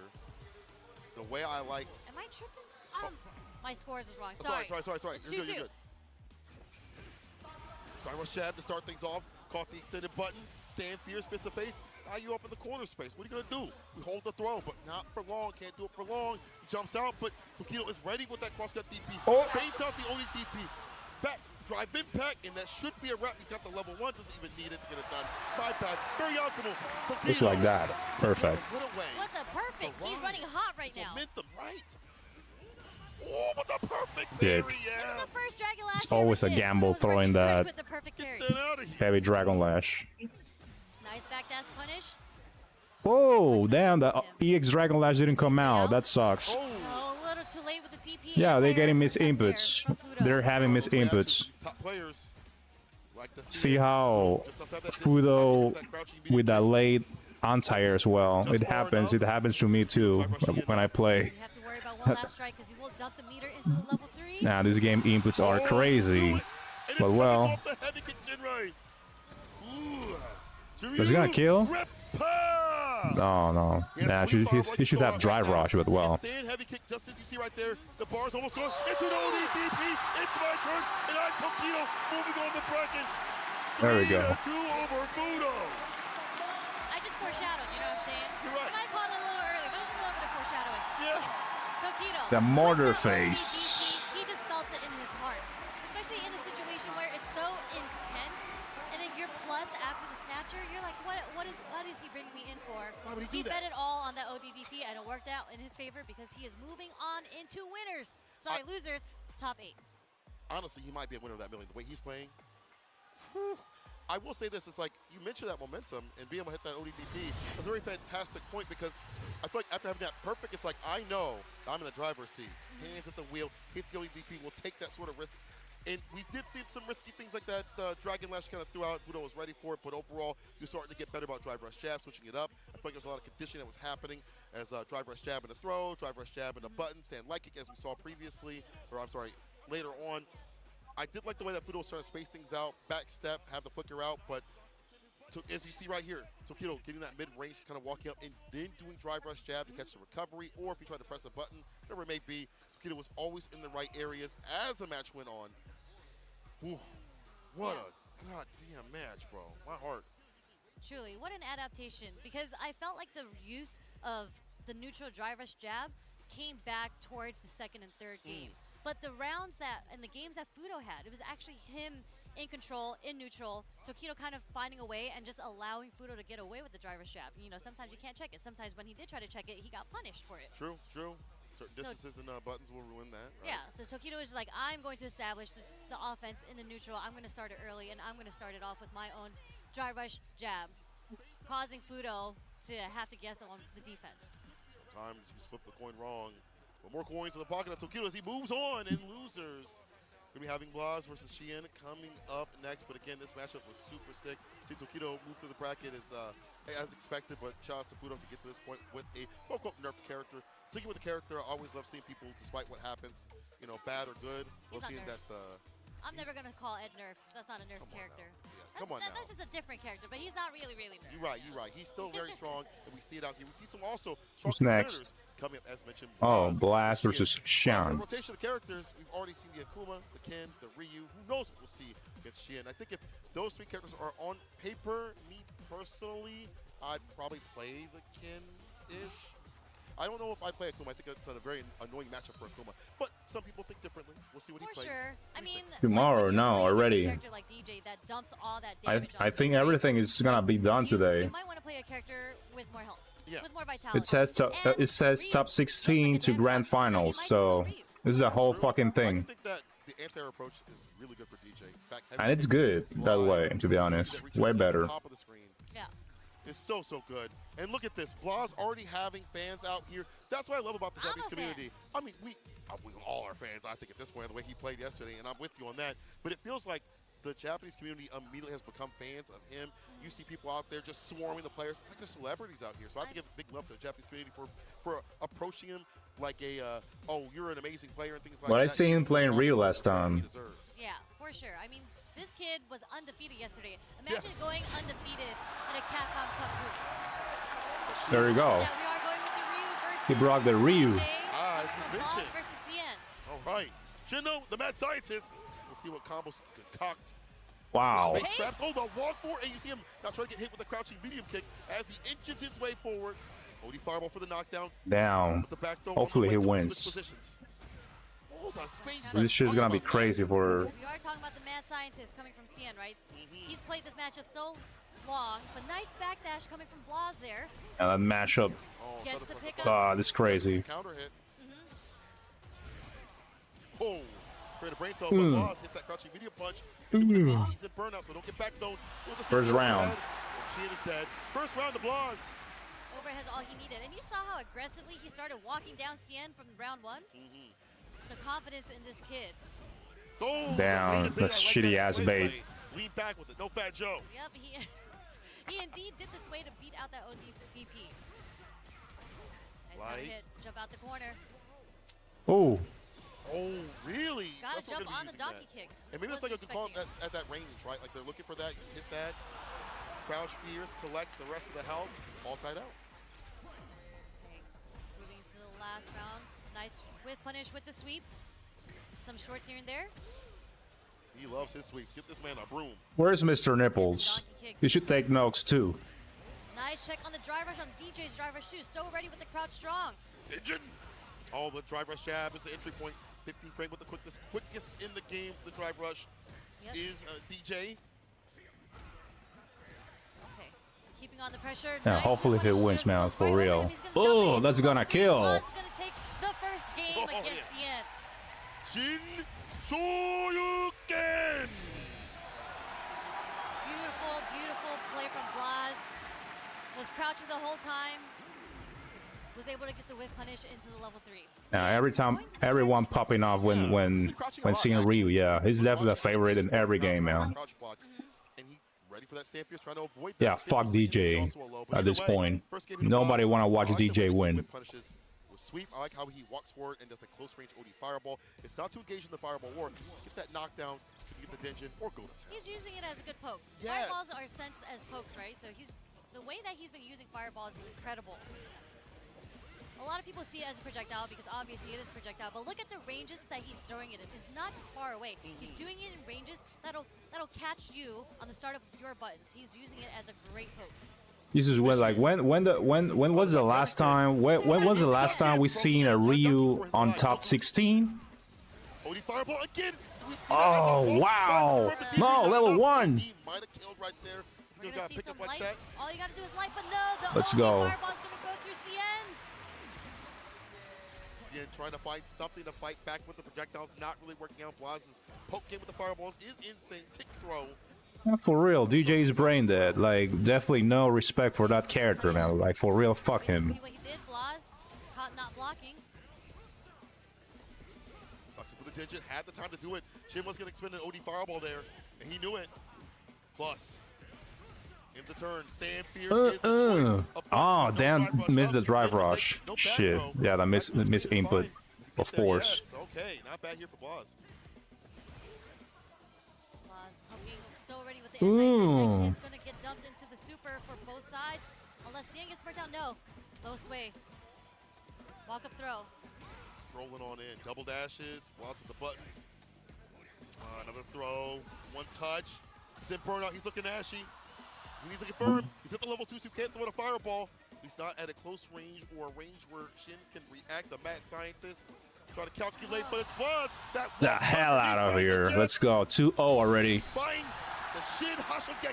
the way I like. Am I tripping? My scores was wrong. Sorry. It's You're good. 2-2. You're good. Try rush jab to start things off. Caught the extended button. Stand fierce, fist to face. Now you up in the corner space. What are you gonna do? We hold the throw, but not for long. Can't do it for long. He jumps out, but Tokido is ready with that crosscut DP. Oh. Baits out the OD DP. Back drive impact, and that should be a wrap. He's got the level 1. Doesn't even need it to get it done. My bad. Very optimal. Tokido. Just like that. Perfect. What a way. What the perfect? to He's ride. running hot right It's now. momentum, right? Oh, but the perfect Dude. parry, yeah. It's the first Dragon Lash. It's always a gamble throwing that With the perfect parry. Get that out of here. heavy Dragon Lash. Nice backdash punish. Whoa, damn, the EX Dragon Lash didn't come out. That sucks. Oh. No, a little too late with the DP. Yeah, they're anti-air getting percent there misinputs. from Fudo. They're having Those reactions misinputs. from these top players, like the See Sien, how just outside that Fudo distance, that crouching beat with that late anti-air as well. Just It far happens. enough. It happens to me too when I play. You have to worry worry about one last strike because he will dump the meter into the level 3. Now this game inputs are crazy. But well, is he gonna kill? Oh no. Nah, he should have drive rush, but well. Stand heavy kick just as you see right there. The bar's almost gone. It's an ODDP. It's my turn, and I'm Tokido moving on the bracket. There we go. 2 over Fudo. I just foreshadowed, you know what I'm saying? You're right. I might call it a little early, but it's just a little bit of foreshadowing. Yeah. Tokido. The mortar with that face. ODDP, he just felt it in his heart, especially in a situation where it's so intense, and then you're plus after the snatcher. You're like, what is he bringing me in for? Why would He do that? bet it all on that ODDP, and it worked out in his favor because he is moving on into winners. Sorry, losers. Top 8. Honestly, he might be a winner of that million. The way he's playing. Whew. I will say this, it's like, you mentioned that momentum, and being able to hit that ODDP is a very fantastic point because I feel like after having that perfect, it's like, I know I'm in the driver's seat. Hands at the wheel, hits the ODDP, will take that sort of risk. And we did see some risky things like that. Dragon Lash kind of threw out. Fudo was ready for it, but overall, you're starting to get better about drive rush jab, switching it up. I feel like there's a lot of conditioning that was happening as drive rush jab in the throw, drive rush jab in the button, stand light kick as we saw previously, or I'm sorry, later on. I did like the way that Fudo was trying to space things out, back step, have the flicker out, but as you see right here, Tokido getting that mid-range, kind of walking up and then doing drive rush jab to catch the recovery, or if he tried to press a button, whatever it may be, Tokido was always in the right areas as the match went on. Whew. What a goddamn match, bro. My heart. Truly, what an adaptation, because I felt like the use of the neutral drive rush jab came back towards the second and third game. But the rounds and the games that Fudo had, it was actually him in control, in neutral, Tokido kind of finding a way and just allowing Fudo to get away with the drive rush jab. You know, sometimes you can't check it. Sometimes when he did try to check it, he got punished for it. True. Certain distances and buttons will ruin that, right? Yeah, so Tokido is just like, I'm going to establish the offense in the neutral. I'm going to start it early, and I'm going to start it off with my own drive rush jab, causing Fudo to have to guess on the defense. Sometimes you flip the coin wrong. But more coins in the pocket of Tokido as he moves on in losers. We're going to be having Blas versus Sien coming up next. But again, this matchup was super sick. See Tokido move through the bracket as expected, but shout out to Fudo to get to this point with a quote-unquote nerfed character. Sticking with the character, I always love seeing people, despite what happens, you know, bad or good. We'll see that I'm never going to call Ed nerf. That's not a nerf character. Yeah, come on now. That's just a different character, but he's not really nerf. You're right. He's still very strong, and we see it out here. We see some also strong Who's next? Coming up, as mentioned. Oh, Blast versus Sien. Rotation of characters, we've already seen the Akuma, the Ken, the Ryu. Who knows what we'll see against Sien. I think if those 3 characters are on paper, me personally, I'd probably play the Ken-ish. I don't know if I play Akuma. I think it's a very annoying matchup for Akuma. But some people think differently. We'll see what he plays. For sure. I mean, tomorrow, no, already. A character like DJ that dumps all that damage I think everything is gonna be done today. You might want to play a character with more health, with more vitality. It says top 16 to grand finals, so this is a whole fucking thing. I think that the anti-air approach is really good for DJ. In fact, And it's good that way, to be honest. Way better. Top of the screen. Yeah. Is so good. And look at this, Blas already having fans out here. That's what I love about the Japanese community. I mean, we all are fans, I think, at this point, the way he played yesterday, and I'm with you on that. But it feels like the Japanese community immediately has become fans of him. You see people out there just swarming the players. It's like they're celebrities out here. So I have to give big love to the Japanese community for approaching him like a, oh, you're an amazing player and things like that. But I seen him playing Rio last time. Yeah, for sure. I mean, this kid was undefeated yesterday. Imagine going undefeated in a Capcom Cup group. There you go. Yeah, we are going with the Ryu versus He brought the Ryu. As you mentioned. Versus Sien. All right. Shindo, the mad scientist. We'll see what combos concoct. Wow. Space traps. Oh, the walk forward. And you see him now trying to get hit with a crouching medium kick as he inches his way forward. OD fireball for the knockdown. Down. The back throw Hopefully he wins. Oh, the space This shit's gonna be crazy for... We are talking about the mad scientist coming from Sien, right? He's played this matchup so long, but nice backdash coming from Blas there. And that matchup. Gets the pickup. This is crazy. Counter hit. Oh, create a brain cell, but Blas hits that crouching medium punch. He's in burnout, so don't get back though. First round. Sien is dead. First round to Blas. Overhead's all he needed. And you saw how aggressively he started walking down Sien from round 1? The confidence in this kid. Oh, down. That's shitty ass bait. Lean back with it. No Fat Joe. Yep, he indeed did this way to beat out that ODDP. Nice counter hit. Jump out the corner. Oh. Oh, really? Gotta That's what we're jump gonna on be the using donkey that. kicks. And maybe it's like a good Wasn't call at that range, right? Like they're looking for that, you just hit that, crouch fears, collects the rest of the health, all tied out. Okay, moving to the last round. Nice with punish with the sweep. Some shorts here and there. He loves his sweeps. Get this man a broom. Where's Mr. Nipples? You should take notes too. Nice check on the drive rush on DJ's drive rush too. So ready with the crouch strong. Engine. Oh, the drive rush jab is the entry point. 15 frame with the quickest in the game. The drive rush is DJ. Okay, keeping on the pressure. Yeah, nice hopefully he wins, man, for real. Oh, that's gonna kill. Gonna take the first game against Sien. Shin Shoryuken. Beautiful, beautiful play from Blaz. Was crouching the whole time. Was able to get the whip punish into the level 3. Every time, everyone popping off when seeing Ryu. Yeah, he's definitely a favorite in every game, man. And he's ready for that stand fierce, trying to avoid that. Yeah, fuck DJ at this point. Nobody wanna watch DJ win. Sweep, I like how he walks forward and does a close range OD fireball. It's not to engage in the fireball war, just get that knockdown to get the dungeon or go to town. He's using it as a good poke. Yes. Fireballs are sensed as pokes, right? So the way that he's been using fireballs is incredible. A lot of people see it as a projectile because obviously it is a projectile, but look at the ranges that he's throwing it in. It's not just far away. He's doing it in ranges that'll catch you on the start of your buttons. He's using it as a great poke. This is when, like, when was the last time? When was the last time we seen a Ryu on top 16? OD fireball again. Oh wow! No, level 1. He might have killed right there. We're gonna see some light. All you gotta do is light, but no, the Let's OD go. fireball's gonna go through Sien's. Sien trying to find something to fight back with the projectiles, not really working out. Blaz's poke game with the fireballs is insane. Tick throw. Yeah, for real, DJ's brain dead. Like, definitely no respect for that character, man. Like, for real, fuck him. See what he did, Blaz. Caught not blocking. Sucks with the digit, had the time to do it. Shin was gonna expend an OD fireball there, and he knew it. Plus, in the turn, stand fierce is the choice. Oh, damn, missed the drive rush. Shit. Yeah, that miss input, of course. Yes. Okay, not bad here for Blaz. Blaz poking so ready with the anti-index. It's gonna get dumped into the super for both sides. Unless Sien gets burnt out, no. Low sway. Walk up throw. Strolling on in, double dashes, Blaz with the buttons. Another throw, one touch. He's in burnout, he's looking ashy. He needs to confirm. He's at the level 2, so he can't throw a fireball. He's not at a close range or a range where Shin can react. The mad scientist try to calculate, but it's Blaz. The hell out of here. Let's go. 2-0 already. Finds the Shin Hashogeki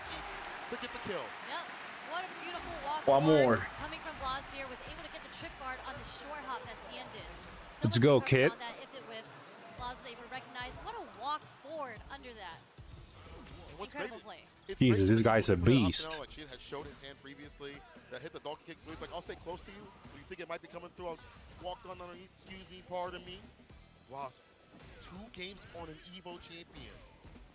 to get the kill. Yep. What a beautiful walk. One more. Coming from Blaz here, was able to get the trip guard on the short hop that Sien did. Let's go, kid. On that if it whiffs. Blaz is able to recognize. What a walk forward under that. Incredible play. Jesus, this guy's a beast. Like Shin had showed his hand previously that hit the donkey kick, so he's like, I'll stay close to you. When you think it might be coming through, I'll just walk on underneath. Excuse me, pardon me. Lost 2 games on an EVO champion.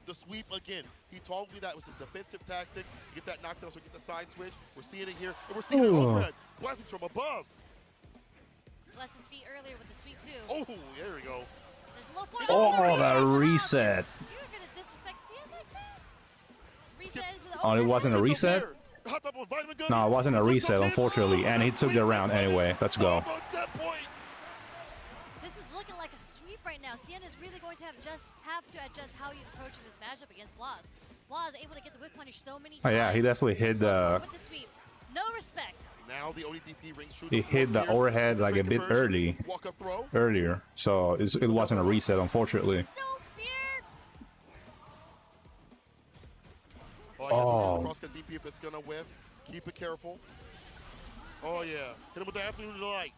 The sweep again. He told me that was his defensive tactic. Get that knockdown so we get the side switch. We're seeing it here, and we're seeing it overhead. Blessings from above. Bless his feet earlier with the sweep too. Oh, there we go. There's a low point. Oh, the reset. You're gonna disrespect Sien like that? Reset is the Oh, it wasn't a reset? No, it wasn't a reset, unfortunately, and he took the round anyway. Let's go. This is looking like a sweep right now. Sien is really going to have to adjust how he's approaching this matchup against Blaz. Blaz able to get the whip punish so many times. Oh yeah, he definitely hit the. With the sweep. No respect. Now the ODDP rings true. He hit the overhead like a bit earlier, so it wasn't a reset, unfortunately. No fear. Oh. Cross cut DP if it's gonna whiff. Keep it careful. Oh yeah. Hit him with the afternoon delight.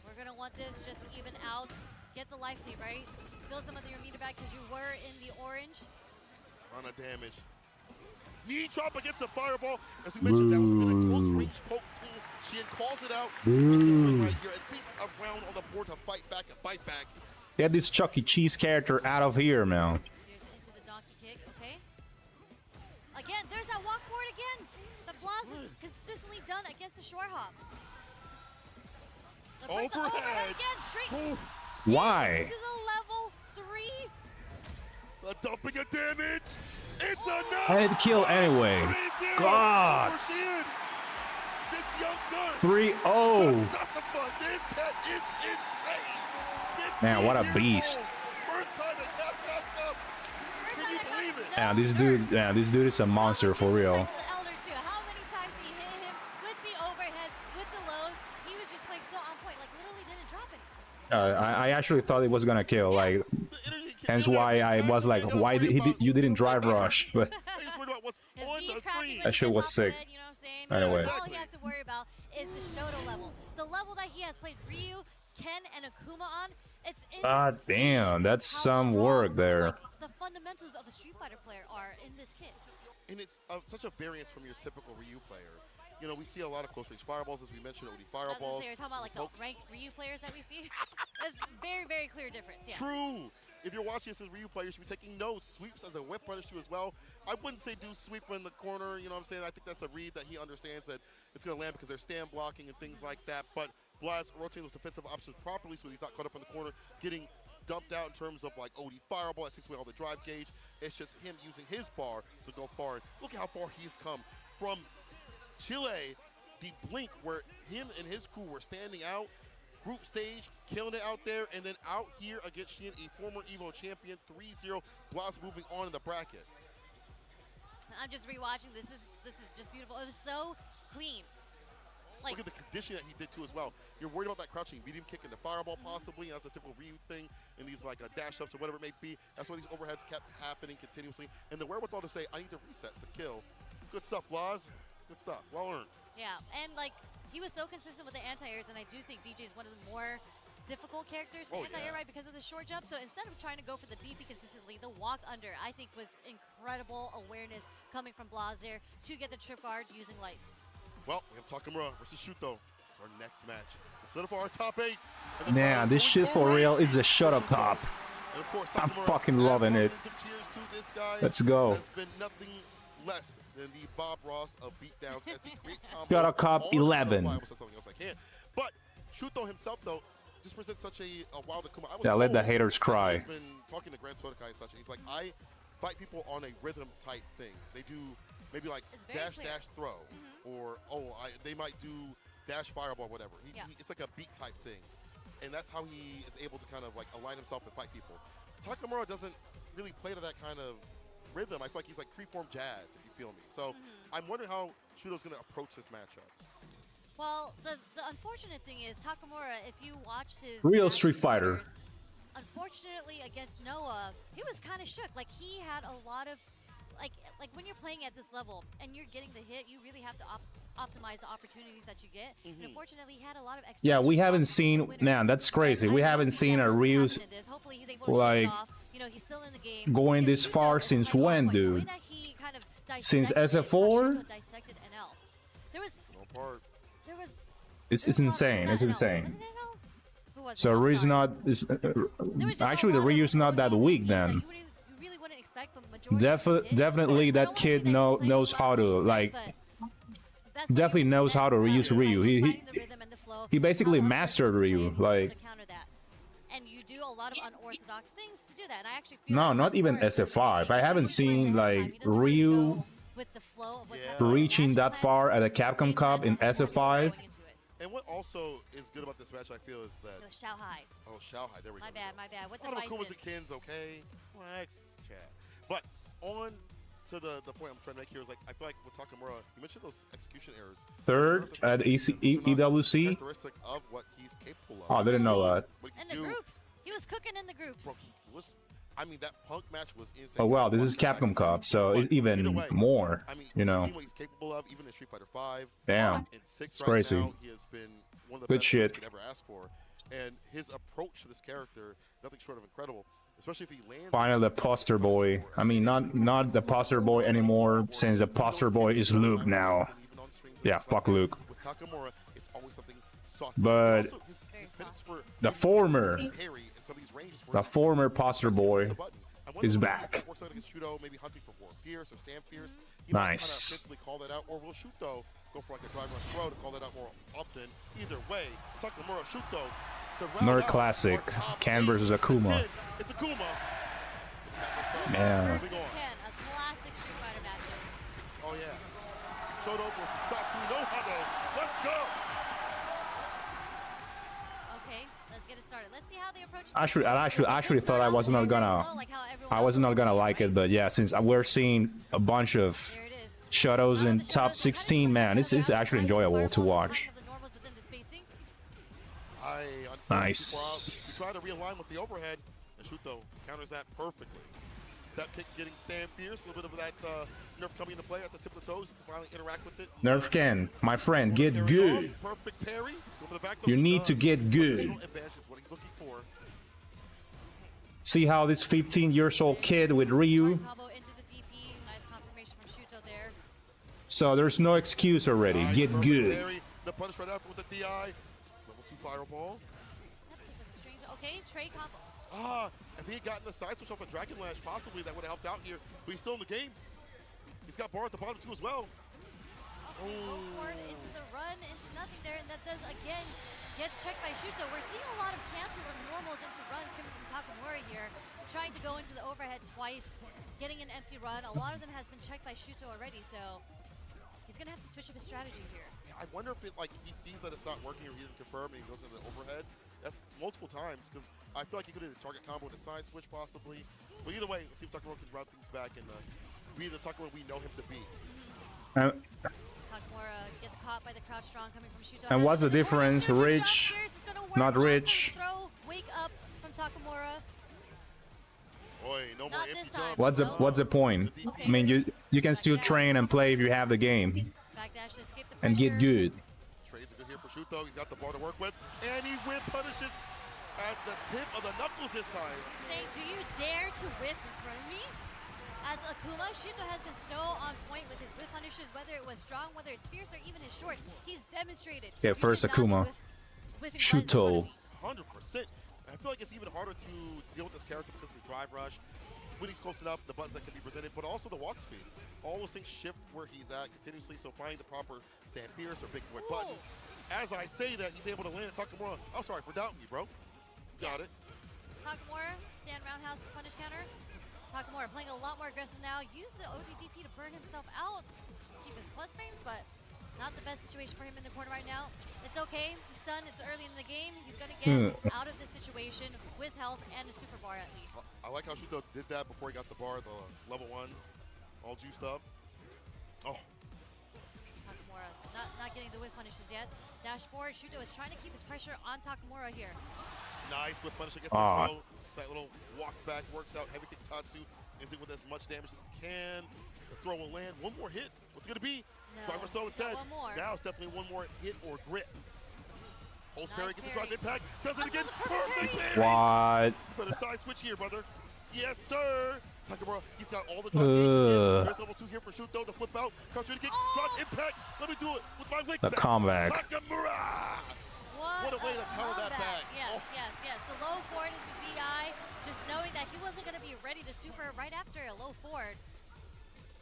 We're gonna want this just even out. Get the life lead, right? Build some of your meter back because you were in the orange. Ton of damage. Knee chop against the fireball. As we mentioned, that was been a close range poke tool. Sien calls it out. This one right here, at least a round on the board to fight back and fight back. Get this Chuck E. Cheese character out of here, man. Here's into the donkey kick, okay? Again, there's that walk forward again. The Blaz is consistently done against the short hops. The With the Overhead. again, straight Ooh, Why? to the level 3. the dumping of damage. It's enough. I had to kill anyway. 3-0 God. over Sien. This young gun. 3-0. Stop the fun. This cat is insane. Man, what a 15 years beast. old. First time at Capcom Cup. Can you believe it? Yeah, this dude is a monster for real. How many times he hit him with the overhead, with the lows. He was just playing so on point, like literally didn't drop it. I actually thought it was gonna kill, like, hence why I was like, why you didn't drive rush? But I just worried about what's His on knees the cracking screen. That shit his was off sick. head, you know what I'm saying? Anyway. All he has to worry about is the Shoto level. The level that he has played Ryu, Ken, and Akuma on. It's God insane damn, that's how some strong, work there. like, the fundamentals of a Street Fighter player are in this kid. And it's such a variance from your typical Ryu player. You know, we see a lot of close range fireballs, as we mentioned, OD I was fireballs. gonna say, you're talking about like the pokes. ranked Ryu players that we see. That's very, very clear difference. Yeah. True. If you're watching this as Ryu player, you should be taking notes. Sweeps as a whip punish you as well. I wouldn't say do sweep in the corner, you know what I'm saying? I think that's a read that he understands that it's going to land because they're stand blocking and things like that. But Blast rotating those defensive options properly so he's not caught up in the corner, getting dumped out in terms of like OD fireball. That takes away all the drive gauge. It's just him using his bar to go far. And look at how far he's come from Chile, the blink where him and his crew were standing out, group stage, killing it out there, and then out here against Sien, a former EVO champion, 3-0, Blast moving on in the bracket. I'm just rewatching. This is just beautiful. It was so clean. Like, Look at the condition that he did too as well. You're worried about that crouching medium kick in the fireball possibly, and that's a typical Ryu thing, and these like dash ups or whatever it may be. That's why these overheads kept happening continuously, and the wherewithal to say, I need to reset to kill. Good stuff, Blaz. Good stuff. Well earned. yeah, and like he was so consistent with the anti-airs, and I do think DJ is one of the more difficult characters to anti-air, right, because of the short jump. So instead of trying to go for the DP consistently, the walk under, I think, was incredible awareness coming from Blazer to get the trip guard using lights. Well, we have Takamura versus Shuto. It's our next match. To solidify our top 8. Man, this shit for real is a shut up top. And of course, I'm Takamura fucking loving it. some cheers to this guy. Let's go. Has been nothing less than the Bob Ross of beatdowns as he creates combos. Got a Cup all over the 11. fly. I almost said something else I can't. But Shuto himself, though, just presents such a wild Akuma. I was Yeah, let the told haters that cry. He's been talking to Grand Tokai and such, and he's like, I fight people on a rhythm type thing. They do maybe like It's very dash, clear. dash, throw, or they might do dash, fireball, whatever. It's like a beat type thing, and that's how he is able to kind of like align himself and fight people. Takamura doesn't really play to that kind of rhythm. I feel like he's like freeform jazz, if you feel me. So I'm wondering how Shuto's going to approach this matchup. Well, the unfortunate thing is Takamura, if you watch his Real match Street Fighter. numbers, unfortunately against Noah, he was kind of shook. Like he had a lot of like when you're playing at this level and you're getting the hit, you really have to optimize the opportunities that you get. And unfortunately, he had a lot of Yeah, we execution haven't problems seen. with winners. Man, that's crazy. And We I know haven't that seen a doesn't Ryu's happen in this. Hopefully he's able to like, shake it off. You know, he's still in the game. going Because this far Shuto is since playing when, off, like, the way dude? that he kind of Since dissected SF4? Shuto dissected NL. There was No part. It's there was a lot of- insane. not It's NL. insane. Wasn't it NL? Who was it? So I'm Ryu's sorry. not. Is, There was just actually, a the lot of Ryu's not that little weak things then. that you really wouldn't expect from majority of the hits. Definitely, I that don't wanna kid say that he's playing knows with how a lot to of like. disrespect, but that's what Definitely you knows how to expect use from Ryu. finding He the rhythm and the flow, he basically how the mastered offense is Ryu, played, and like- to counter that. And you do a lot of unorthodox things to do that. And I actually feel No, like not even Takamura is SF5. something I haven't he plays seen ahead of time. like He doesn't really Ryu go with the flow of what's happening in the reaching match that plan. far at a He Capcom Cup in plays SF5. going into it. And what also is good about this match, I feel, is that It was Shao Hai. Shaohai, there we go. My bad. With A the lot of Akumas Bison. and Kens, okay. Relax, chat. But on to the point I'm trying to make here is like I feel like with Takamura, you mentioned those execution errors. Third Those at EWC. characteristic of what he's capable of. Oh, I didn't know that. What he In can the do. groups. He was cooking in the groups. Bro, he was. I mean, that Punk match was insane. Oh wow, this One is step back Capcom and Cup, forth. so But it's even either way, more. I mean, You know. we've seen what he's capable of, even in Street Fighter 5. Damn. In 6 It's right crazy. now, he has been one of the Good best shit. we could ever ask for. And his approach to this character, nothing short of incredible. Especially if he lands. Finally, the poster boy. I mean, not the poster boy anymore, since the poster boy is Luke now. Yeah, fuck Luke. With Takamura, it's always something saucy. But Also, his minutes for the former, parry and some of these ranges the former poster boy press a button. I wonder is if back. that works out against Shudo, maybe hunting for War Pierce or Stand Pierce. He might Nice. kind of simply call that out, or will Shudo go for like a drive rush throw to call that out more often. Either way, Takamura Shuto to round Another out classic. our top Ken 8. versus Akuma. It's Akuma. Yeah. Versus Ken, a classic Street Fighter matchup. Oh yeah. Shoto versus Satsu no Hado. Let's go. Okay, let's get it started. Let's see how they approach. I actually thought I was not gonna like it, but yeah, since we're seeing a bunch of There it is. Shotos in top 16, man, this is actually enjoyable to watch. Nice. We try to realign with the overhead, and Shuto counters that perfectly. Step kick getting stand fierce, a little bit of that nerf coming into play at the tip of the toes. You can finally interact with it. Nerf Ken, my friend, get good. Perfect parry. Let's go for the back. You need to get good. Advantage is what he's looking for. See how this 15-year-old kid with Ryu. Combo into the DP. Nice confirmation from Shuto there. So there's no excuse already. Get good. Parry. The punish right after with the DI. Level 2 fireball. Step kick was a strange. Okay, trade combo. If he had gotten the side switch off a Dragon Lash, possibly that would have helped out here. But he's still in the game. He's got bar at the bottom too as well. Okay, go forward into the run, into nothing there, and that does again gets checked by Shuto. We're seeing a lot of cancels of normals into runs coming from Takamura here, trying to go into the overhead twice, getting an empty run. A lot of them has been checked by Shuto already, so he's gonna have to switch up his strategy here. I wonder if he sees that it's not working or he didn't confirm and he goes into the overhead. That's multiple times because I feel like he could have target combo with a side switch possibly. But either way, let's see if Takamura can route things back and be the Takamura we know him to be. Takamura gets caught by the crouch strong coming from Shuto. And what's the difference? Rich, not rich. Throw, wake up from Takamura. Boy, no more empty jump. What's the point? Okay. I mean, you can still train and play if you have the game Backdash to escape the and get pressure. good. Trades it here for Shuto. He's got the bar to work with. And he whip punishes at the tip of the knuckles this time. Saying, do you dare to whip in front of me? As Akuma, Shuto has been so on point with his whip punishes, whether it was strong, whether it's fierce, or even his shorts. He's demonstrated. Yeah, first Akuma. Shuto. 100%. I feel like it's even harder to deal with this character because of the drive rush. When he's close enough, the buttons that can be presented, but also the walk speed. All those things shift where he's at continuously, so finding the proper stand fierce or big boy button. As I say that, he's able to land Takamura. Oh, sorry for doubting you, bro. Got it. Takamura, stand roundhouse punish counter. Takamura playing a lot more aggressive now. Use the ODDP to burn himself out. Just keep his plus frames, but not the best situation for him in the corner right now. It's okay. He's stunned. It's early in the game. He's going to get out of this situation with health and a super bar at least. I like how Shuto did that before he got the bar, the level 1, all juiced up. Oh. Takamura not getting the whip punishes yet. Dash forward. Shuto is trying to keep his pressure on Takamura here. Nice whip punish against the throw. That little walk back works out. Heavy kick Tatsu ends it with as much damage as he can. The throw will land. One more hit. What's it going to be? No, Driver's throw instead. one more. Now it's definitely one more hit or grip. Holds Nice parry, gets the parry. drive impact. Does it again. Perfect Perfect parry. parry. What? Better side switch here, brother. Yes, sir. Takamura, he's got all the drive again. There's level 2 here for Shuto. The flip out. Counter kick. Drive impact. Let me do it with my leg The back. comeback. Takamura. What a way to counter that back. Yes, Oh. yes. The low forward into DI, just knowing that he wasn't going to be ready to super right after a low forward.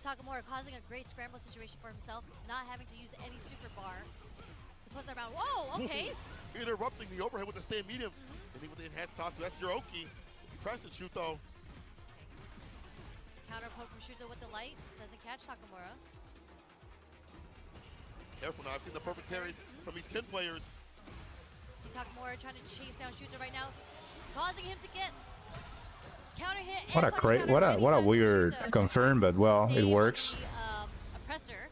Takamura causing a great scramble situation for himself, not having to use any super bar to put them around. Whoa, okay. Interrupting the overhead with the stand medium. And then with the enhanced Tatsu, that's your Oki. Press it, Shuto. Counter poke from Shuto with the light, doesn't catch Takamura. Careful now, I've seen the perfect parries from these Ken players. See Takamura trying to chase down Shuto right now, causing him to get counter hit. What a great, what a weird confirm, but well, it works. Oppressor.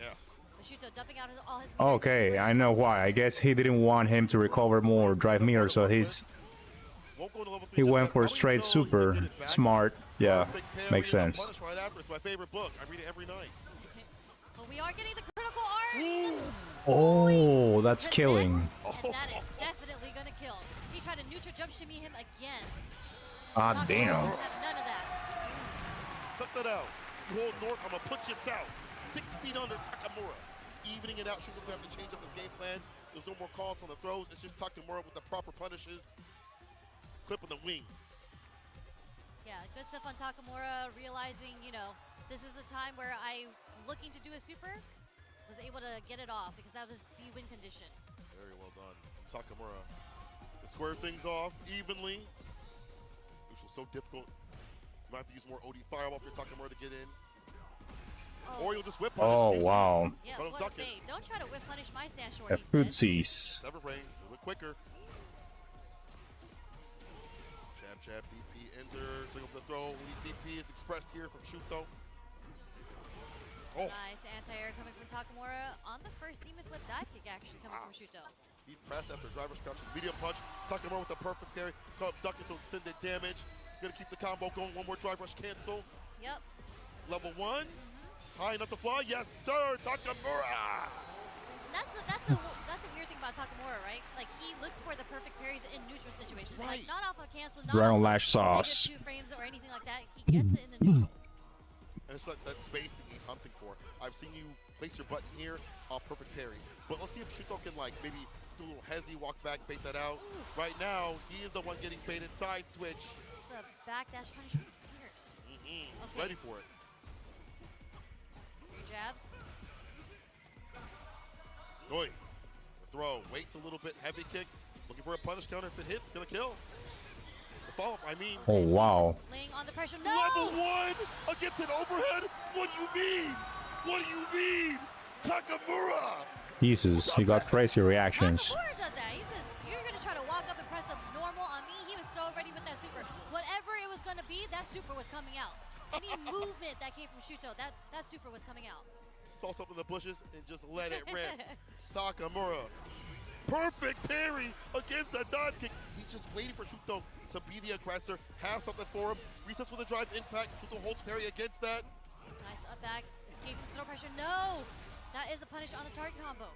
Yes. Shuto dumping out all his. Okay, I know why. I guess he didn't want him to recover more drive meter, so he went for straight super. Smart. Yeah, makes sense. Right after. It's my favorite book. I read it every night. But we are getting the critical art. Oh, that's killing. And that is definitely going to kill. He tried to neutral jump shimmy him again. Ah, damn. Have none of that. Cut that out. You hold north, I'm going to put you south. 6 feet under Takamura. Evening it out. Shuto's going to have to change up his game plan. There's no more calls on the throws. It's just Takamura with the proper punishes. Clipping the wings. Yeah, good stuff on Takamura, realizing, you know, this is a time where I'm looking to do a super. was able to get it off because that was the win condition. Very well done. Takamura to square things off evenly. Neutral so difficult. You might have to use more OD Fireball for Takamura to get in. Oh. Or you'll just whip punish. Oh, wow. Yeah, but what a bait. Don't try to whip punish my stand short, A he said. footsies. Sever frame, a little bit quicker. Jab, jab, DP, enter, take over the throw. DP is expressed here from Shuto. Oh. Nice anti-air coming from Takamura on the first Demon Flip dive kick actually coming from Shuto. Deep press after driver's crouch, medium punch. Takamura with the perfect carry. Caught up ducking, so extended damage. Gonna keep the combo going. One more drive rush cancel. Yep. Level 1. High enough to fly. Yes, sir. Takamura. That's a weird thing about Takamura, right? Like he looks for the perfect parries in neutral situations. Right. Like, not off a cancel, not Dragon off Lash sauce. -2 frames or anything like that. He gets it in the neutral. And it's like that spacing he's hunting for. I've seen you place your button here, perfect parry. But let's see if Shuto can like maybe do a little hezzy, walk back, bait that out. Ooh. Right now, he is the one getting baited. Side switch. The backdash punish was fierce. Okay. Okay. Ready for it. Jabs. Oi. The throw. Waits a little bit. Heavy kick. Looking for a punish counter. If it hits, gonna kill. The follow-up, I mean. Oh, wow. Laying on the pressure. No! Level 1 against an overhead? What do you mean? What do you mean? Takamura! Jesus, he got crazy reactions. Takamura does that. He says, you're going to try to walk up and press up normal on me. He was so ready with that super. Whatever it was going to be, that super was coming out. Any movement that came from Shuto, that super was coming out. Saw something in the bushes and just let it rip. Takamura. Perfect parry against that dive kick. He's just waiting for Shuto to be the aggressor, have something for him. Resets with a drive impact. Shuto holds parry against that. Nice up back. Escape from throw pressure. No! That is a punish on the target combo.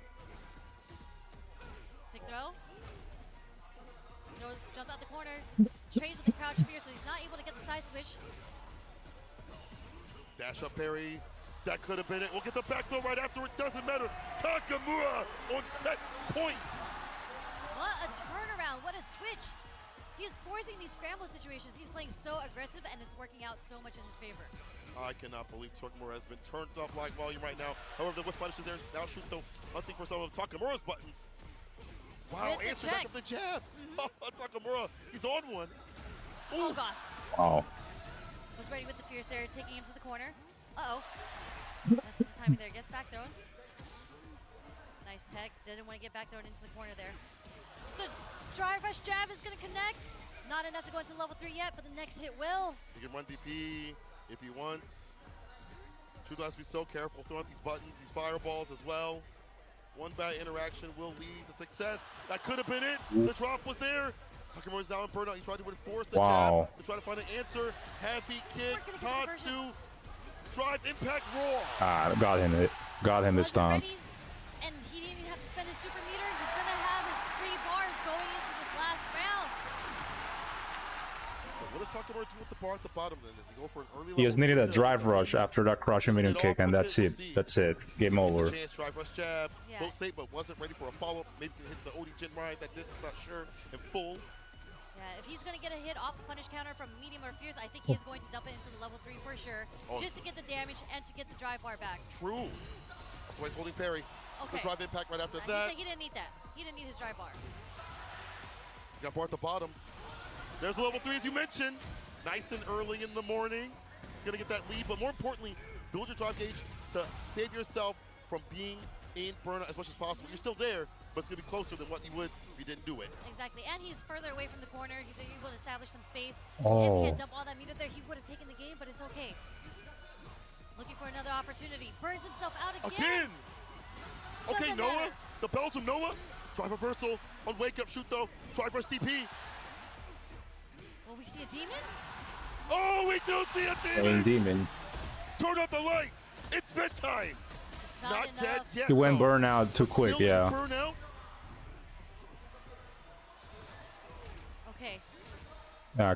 Take throw. Jump out the corner. Trades with the crouch fear, so he's not able to get the side switch. Dash up parry. That could have been it. We'll get the back throw right after. It doesn't matter. Takamura on set point. What a turnaround. What a switch. He's forcing these scramble situations. He's playing so aggressive, and it's working out so much in his favor. I cannot believe Takamura has been turned off live volume right now. However, the whip punish is there. Now Shuto hunting for some of Takamura's buttons. Wow, With the answer back check. of the jab. Takamura, he's on one. Oh, God. Wow. Was ready with the fierce there, taking him to the corner. Uh-oh. That's the timing there. Gets back thrown. Nice tech. Didn't want to get back thrown into the corner there. The drive rush jab is going to connect. Not enough to go into level 3 yet, but the next hit will. He can run DP if he wants. Shuto has to be so careful throwing out these buttons, these fireballs as well. One bad interaction will lead to success. That could have been it. The drop was there. Takamura's down in burnout. He tried to enforce the jab to try to find an answer. Heavy kick, Tatsu. Drive impact roar. Ah, got him the stomp. Ready, and he didn't even have to spend his super meter. He's going to have his 3 bars going into this last round. So what does Takamura do with the bar at the bottom then? Does he go for an early He just level needed a lead? drive rush after that crushing medium kick, and that's it. That's it. Game over. Chance, drive rush jab. Yeah. Both safe, but wasn't ready for a follow-up. Maybe can hit the OD Jin ride that this is not sure in full. Yeah, if he's going to get a hit off a punish counter from medium or fierce, I think he is going to dump it into the level 3 for sure, just to get the damage and to get the drive bar back. True. That's why he's holding parry. Okay. The drive impact right after He that. said he didn't need that. He didn't need his drive bar. He's got bar at the bottom. There's the level 3 as you mentioned. Nice and early in the morning. Gonna get that lead, but more importantly, build your drive gauge to save yourself from being in burnout as much as possible. You're still there, but it's gonna be closer than what you would if you didn't do it. Exactly, and he's further away from the corner. He's able to establish some space. Oh. If he had dumped all that meter there, he would have taken the game, but it's okay. Looking for another opportunity. Burns himself out again. Okay, Doesn't Noah. matter. The Belgium Noah. Drive reversal on wake up Shuto. Drive rush DP. Will we see a demon? Oh, we do see a Aim demon. demon. Turn out the lights. It's bedtime. It's not enough. dead yet. He went though. burnout too quick, Still in yeah. burnout. Okay.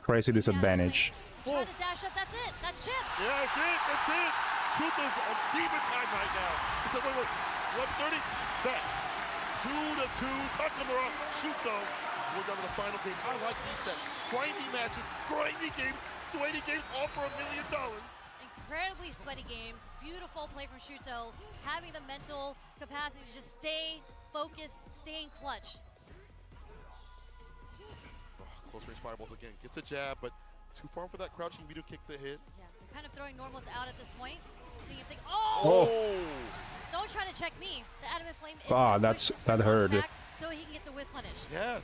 Crazy disadvantage. Try to dash up. That's it. That's chip. Yeah, that's it. That's it. Shuto's on demon time right now. He said, wait. 11:30. Back. 2-2. Takamura. Shuto. We're down to the final game. I like these sets. Grindy matches, grindy games, sweaty games, all for $1 million. Incredibly sweaty games. beautiful play from Shuto, having the mental capacity to just stay focused, stay in clutch. Oh, close range fireballs again. Gets a jab, but too far for that crouching Mido kick to hit. Yeah, they're kind of throwing normals out at this point. Seeing if they. Oh! Don't try to check me. The Adamant Flame is that hurt. So he can get the whip punish. Yes.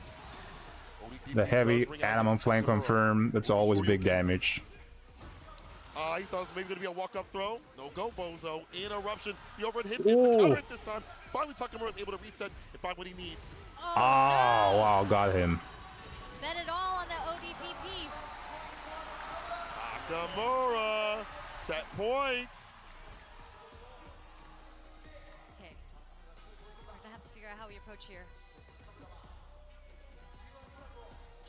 The heavy Adamant Flame confirmed. That's always big damage. He thought it was maybe going to be a walk-up throw. No go, Bozo. Interruption. The overhead hit is the counter this time. Finally, Takamura is able to reset and find what he needs. Oh, no. Wow, got him. Bet it all on that ODDP. Takamura, set point. Okay. We're going to have to figure out how we approach here.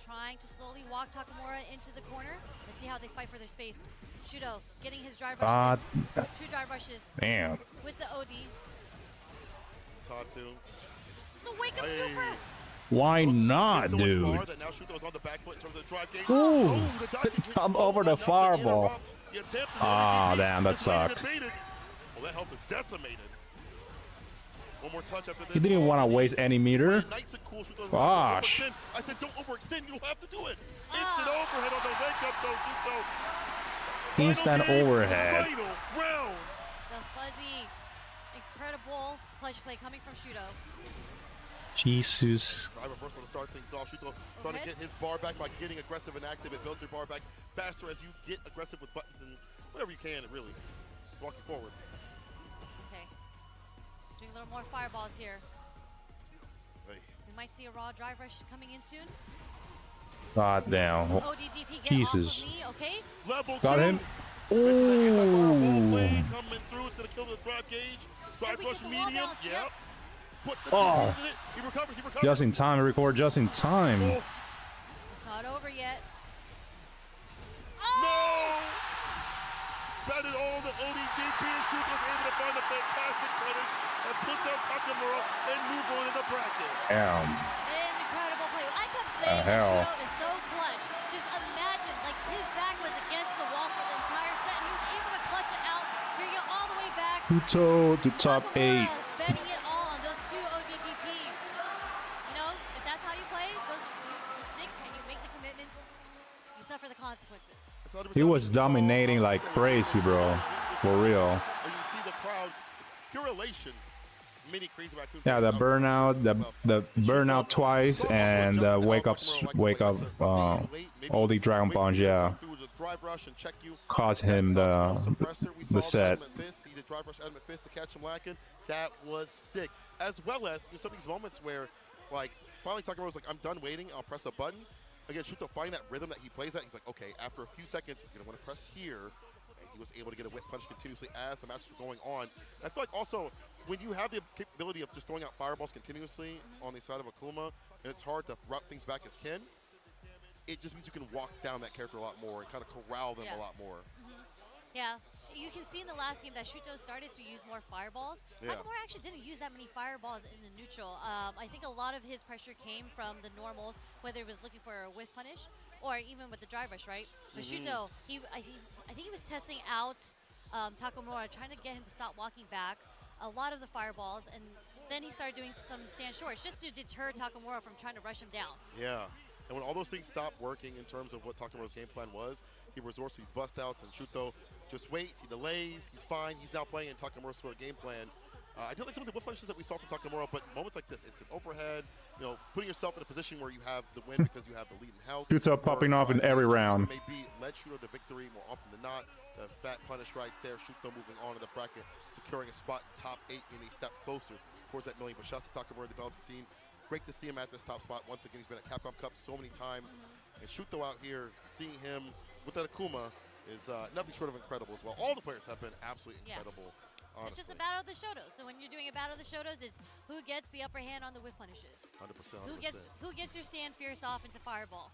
Trying to slowly walk Takamura into the corner. Let's see how they fight for their space. Shudo getting his drive rushes. 2 drive rushes. Damn. With the OD. Tatu. The wake up super. Why not, dude? That now Shudo's on the back foot in terms of the drive gauge. Ooh. Jump over the fireball. Ah, damn, that sucked. Well, that health is decimated. One more touch after this. He didn't want to waste any meter. Nice and cool. Gosh. I said don't overextend. You don't have to do it. Instant overhead on the wake up though, Shudo. Instant overhead. Final round. The fuzzy, incredible clutch play coming from Shudo. Jesus. Drive reversal to start things off. Shudo trying to get his bar back by getting aggressive and active. It builds your bar back faster as you get aggressive with buttons and whatever you can, really. Walking forward. Okay. Doing a little more fireballs here. Hey. We might see a raw drive rush coming in soon. God damn. ODDP, get Jesus. off of me, okay? Level Got 2. him. Ooh. Ooh. Coming through. It's going to kill the drive gauge. Drive we rush get the wall medium. bounce, Yep. yep. Put the Oh. in it. He recovers. He recovers. Just in time, record just in time. Oh. It's not over yet. No! Batted all the ODDP and Shudo was able to find a fantastic finish and put down Takamura and move on in the bracket. Damn. Incredible play. I kept saying that hell. Shudo is so clutch. Just imagine, like his back was against the wall for the entire set, and he was able to clutch it out, bring it all the way back. Fudo to top Takamura 8. betting it all on those 2 ODDPs. You know, if that's how you play, you stick and you make the commitments, you suffer the consequences. He was dominating like crazy, bro. For real. And you see the crowd, pure elation. Mini Crazy Raccoon. Yeah, the burnout, the burnout twice, and wake up, all the Dragon Punch, yeah, caused him the set. He did drive rush Adamant Fist to catch him lacking. That was sick. As well as some of these moments where, like, finally Takamura was like, I'm done waiting. I'll press a button. Again, Shuto find that rhythm that he plays at. He's like, okay, after a few seconds, you're gonna want to press here. And he was able to get a whip punch continuously as the match was going on. And I feel like also when you have the capability of just throwing out fireballs continuously on the side of Akuma, and it's hard to route things back as Ken, it just means you can walk down that character a lot more and kind of corral them a lot more. Yeah, you can see in the last game that Shuto started to use more fireballs. Takamura actually didn't use that many fireballs in the neutral. I think a lot of his pressure came from the normals, whether it was looking for a whiff punish or even with the drive rush, right? But Shuto, I think he was testing out Takamura, trying to get him to stop walking back. A lot of the fireballs, and then he started doing some stand shorts just to deter Takamura from trying to rush him down. Yeah. And when all those things stopped working in terms of what Takamura's game plan was, he resorts to these bust outs, and Shuto just waits, he delays, he's fine, he's now playing in Takamura's sort of game plan. I did like some of the whip punches that we saw from Takamura, but moments like this, it's an overhead, you know, putting yourself in a position where you have the win because you have the lead in health. Shuto popping off in every round. Maybe led Shuto to victory more often than not. The fat punish right there, Shuto moving on in the bracket, securing a spot top 8 and a step closer towards that million. But shouts to Takamura, the balance scene. Great to see him at this top spot. Once again, he's been at Capcom Cup so many times. And Shuto out here, seeing him with that Akuma is nothing short of incredible as well. All the players have been absolutely incredible, honestly. It's just a battle of the Shotos. So when you're doing a battle of the Shotos, it's who gets the upper hand on the whip punishes. 100%. Who gets your stand fierce off into fireball.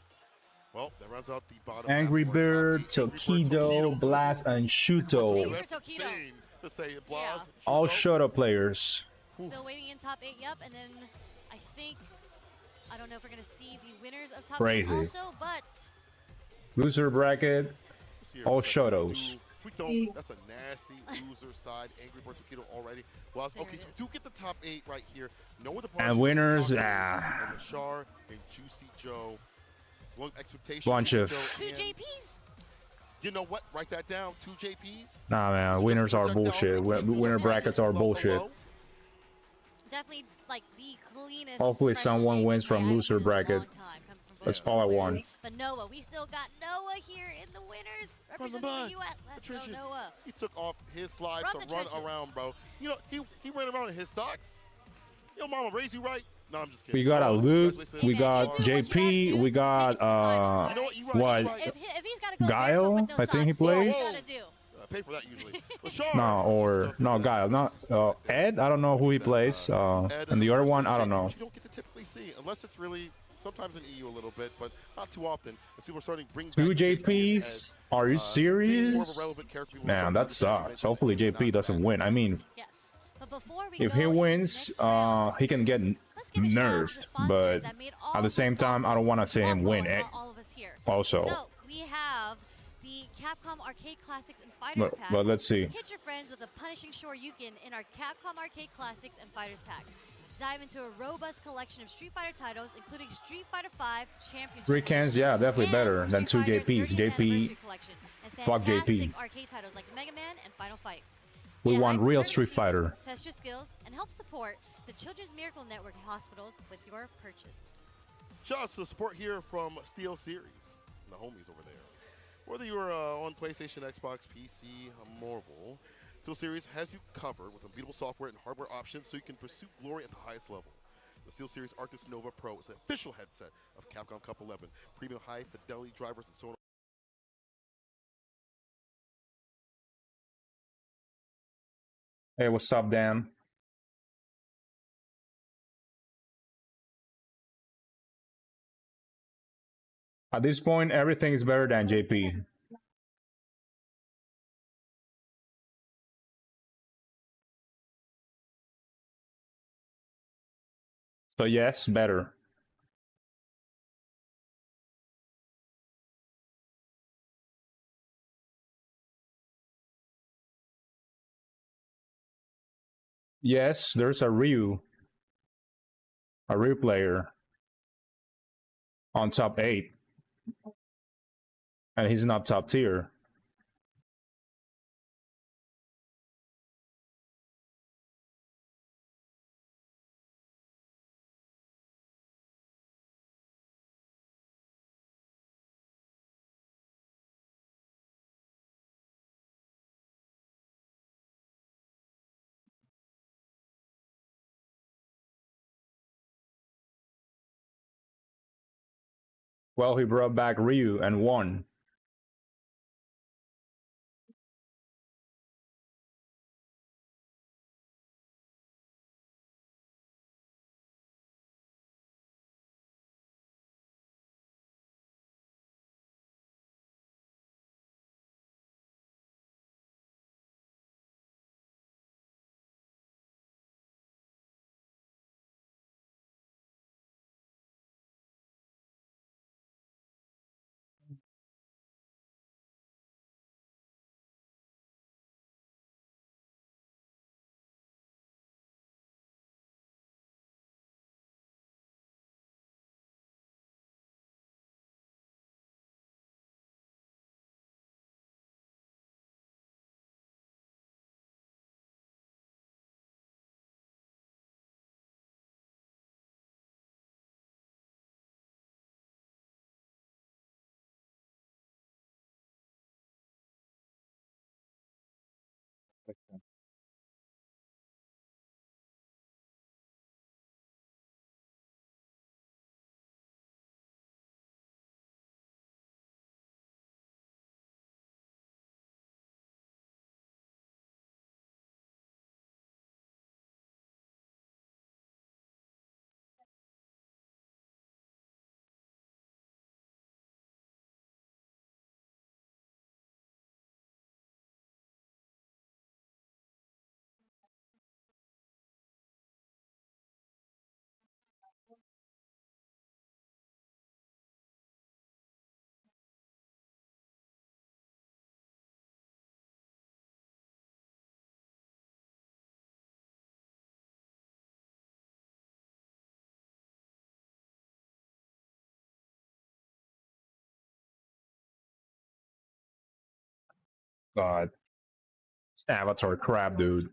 Well, that rounds out the bottom. Angry Bird, Tokido, Blast, and Shuto. To say Blast, all Shoto players. Still waiting in top 8, yep, and then I think, I don't know if we're going to see the winners of top 8 also, but... Loser bracket, all Shotos. We don't. That's a nasty loser side. Angry Bird Tokido already. Well, okay, so do get the top 8 right here. Know what the And winners, and Mashar and Juicy Joe. One expectation. Bunch of 2 JPs. You know what? Write that down. 2 JPs. Nah, man. Winners are bullshit. Winner brackets are bullshit. Definitely like the cleanest. Hopefully someone wins from loser bracket. That's all I want. But Noah, we still got Noah here in the winners. Representing the US. Let's go, Noah. He took off his slides to run around, bro. You know, he ran around in his socks. Yo, mama raised you right. No, I'm just kidding. We got a Luke, we got JP, we got what? If he's gotta go Guile, I think he plays. Pay for that usually. No, Guile, not Ed. I don't know who he plays. And the other one, I don't know. You don't get to typically see unless it's really sometimes in EU a little bit, but not too often. And people are starting to bring back 2 JPs? Are you serious? Man, that sucks. Hopefully JP doesn't win. I mean, if he wins, he can get nerfed, but at the same time, I don't want to see him win it. Also, so we have the Capcom Arcade Classics and Fighters Pack. But let's see. Hit your friends with a punishing Shoryuken in our Capcom Arcade Classics and Fighters Pack. Dive into a robust collection of Street Fighter titles, including Street Fighter V Championship. 3 cans, yeah, definitely better than 2 JPs. JP, fuck JP. Arcade titles like Mega Man and Final Fight. We want real Street Fighter. Test your skills and help support the Children's Miracle Network hospitals with your purchase. Shout out to the support here from Steel Series, the homies over there. Whether you're on PlayStation, Xbox, PC, mobile, Steel Series has you covered with unbeatable software and hardware options so you can pursue glory at the highest level. The Steel Series Arctis Nova Pro is an official headset of Capcom Cup 11, premium high-fidelity drivers and so on. Hey, what's up, Dan? At this point, everything is better than JP. So yes, better. Yes, there's a Ryu player on top 8. And he's not top tier. Well, he brought back Ryu and won. God. It's Avatar crap, dude.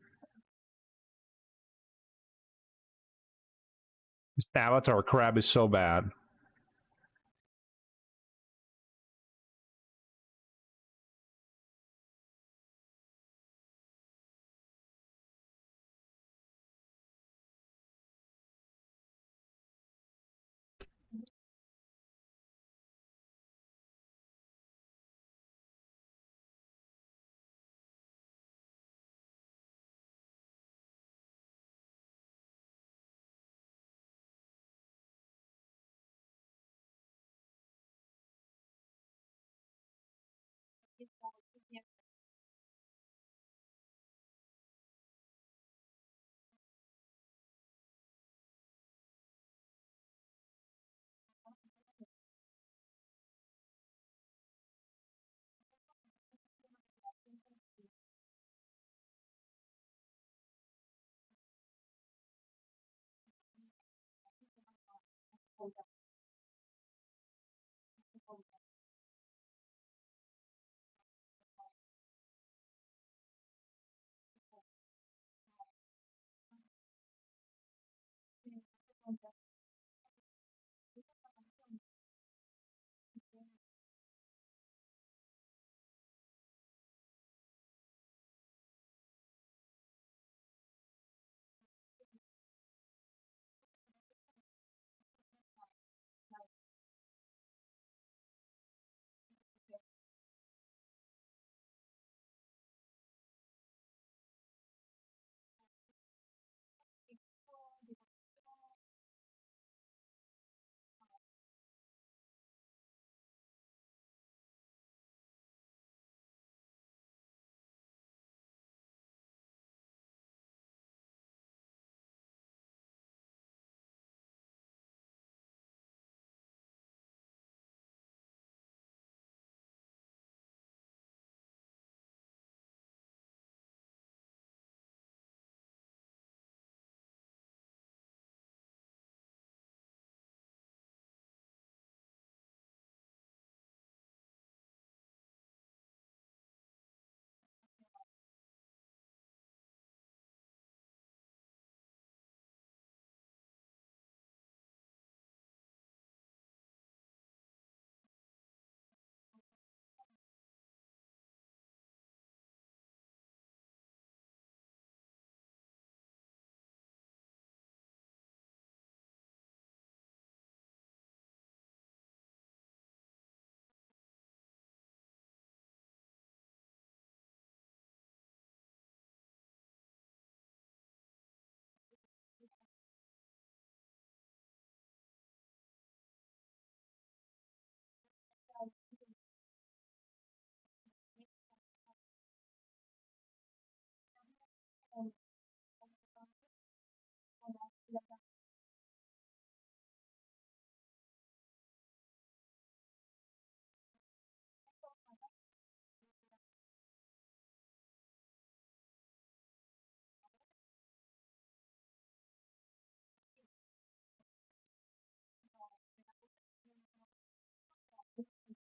This Avatar crap is so bad.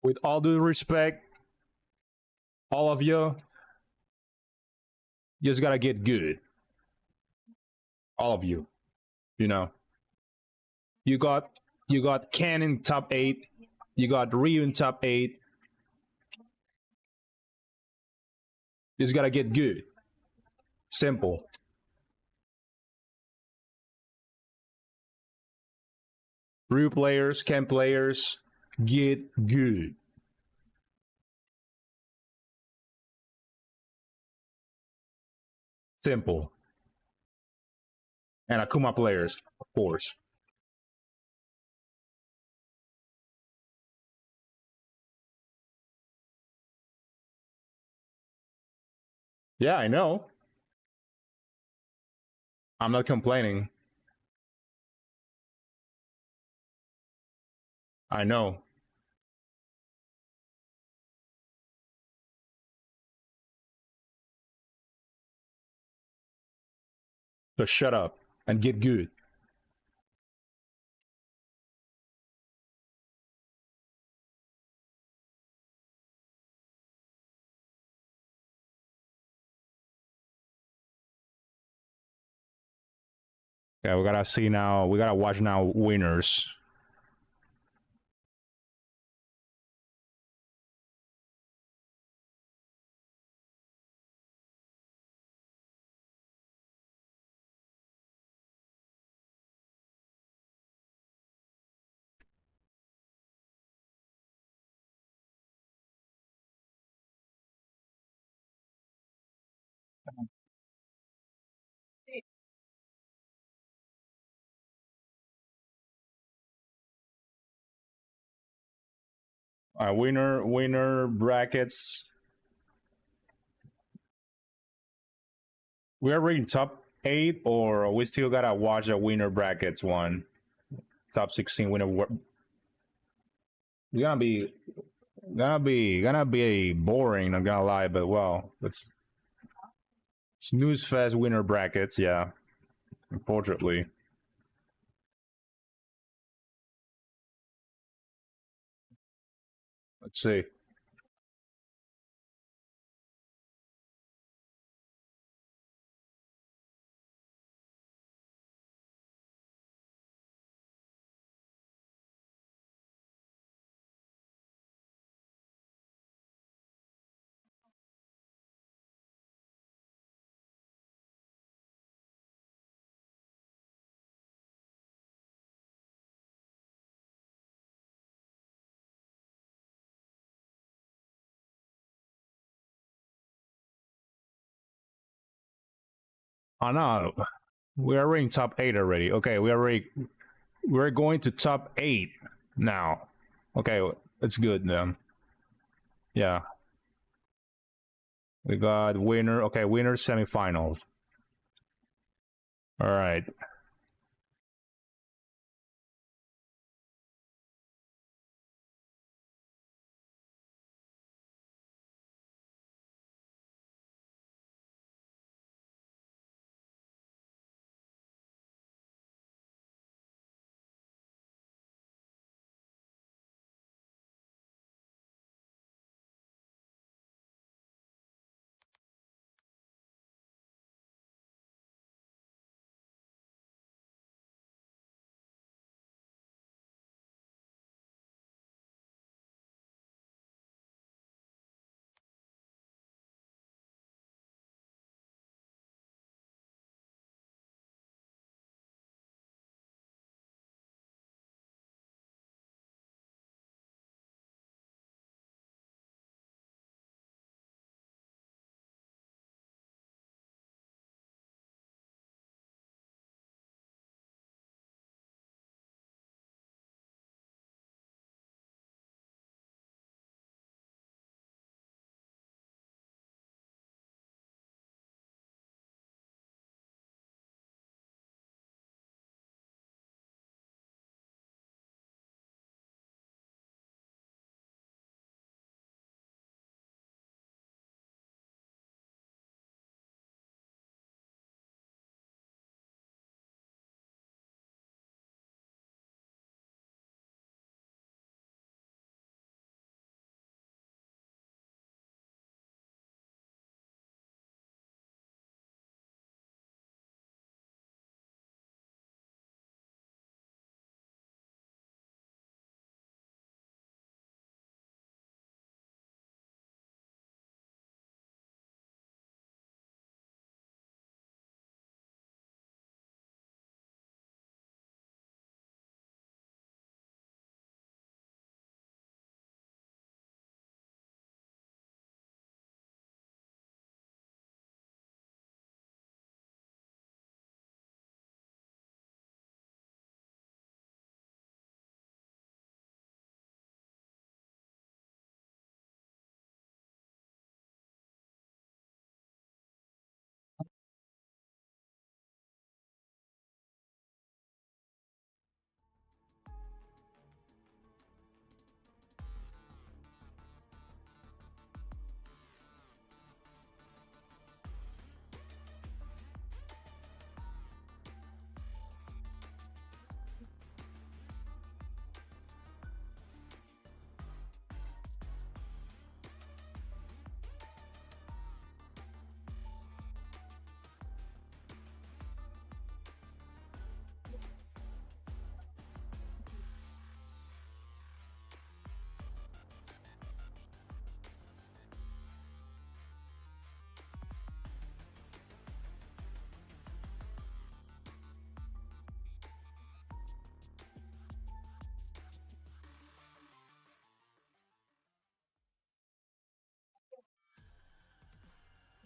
With all due respect, all of you just gotta get good. All of you. You know. You got Ken in top 8. You got Ryu in top 8. You just gotta get good. Simple. Ryu players, Ken players, get good. Simple. And Akuma players, of course. Yeah, I know. I'm not complaining. I know. So shut up and get good. Yeah, we gotta see now. We gotta watch now winners. Winner brackets. We are reading top 8, or we still gotta watch the winner brackets one. Top 16 winner. It's gonna be boring. I'm gonna lie, but well, it's snooze fest winner brackets. Yeah, unfortunately. Let's see. Oh no, we are reading top 8 already. Okay, we're going to top 8 now. Okay, it's good then. Yeah. We got winner. Okay, winner semifinals. All right.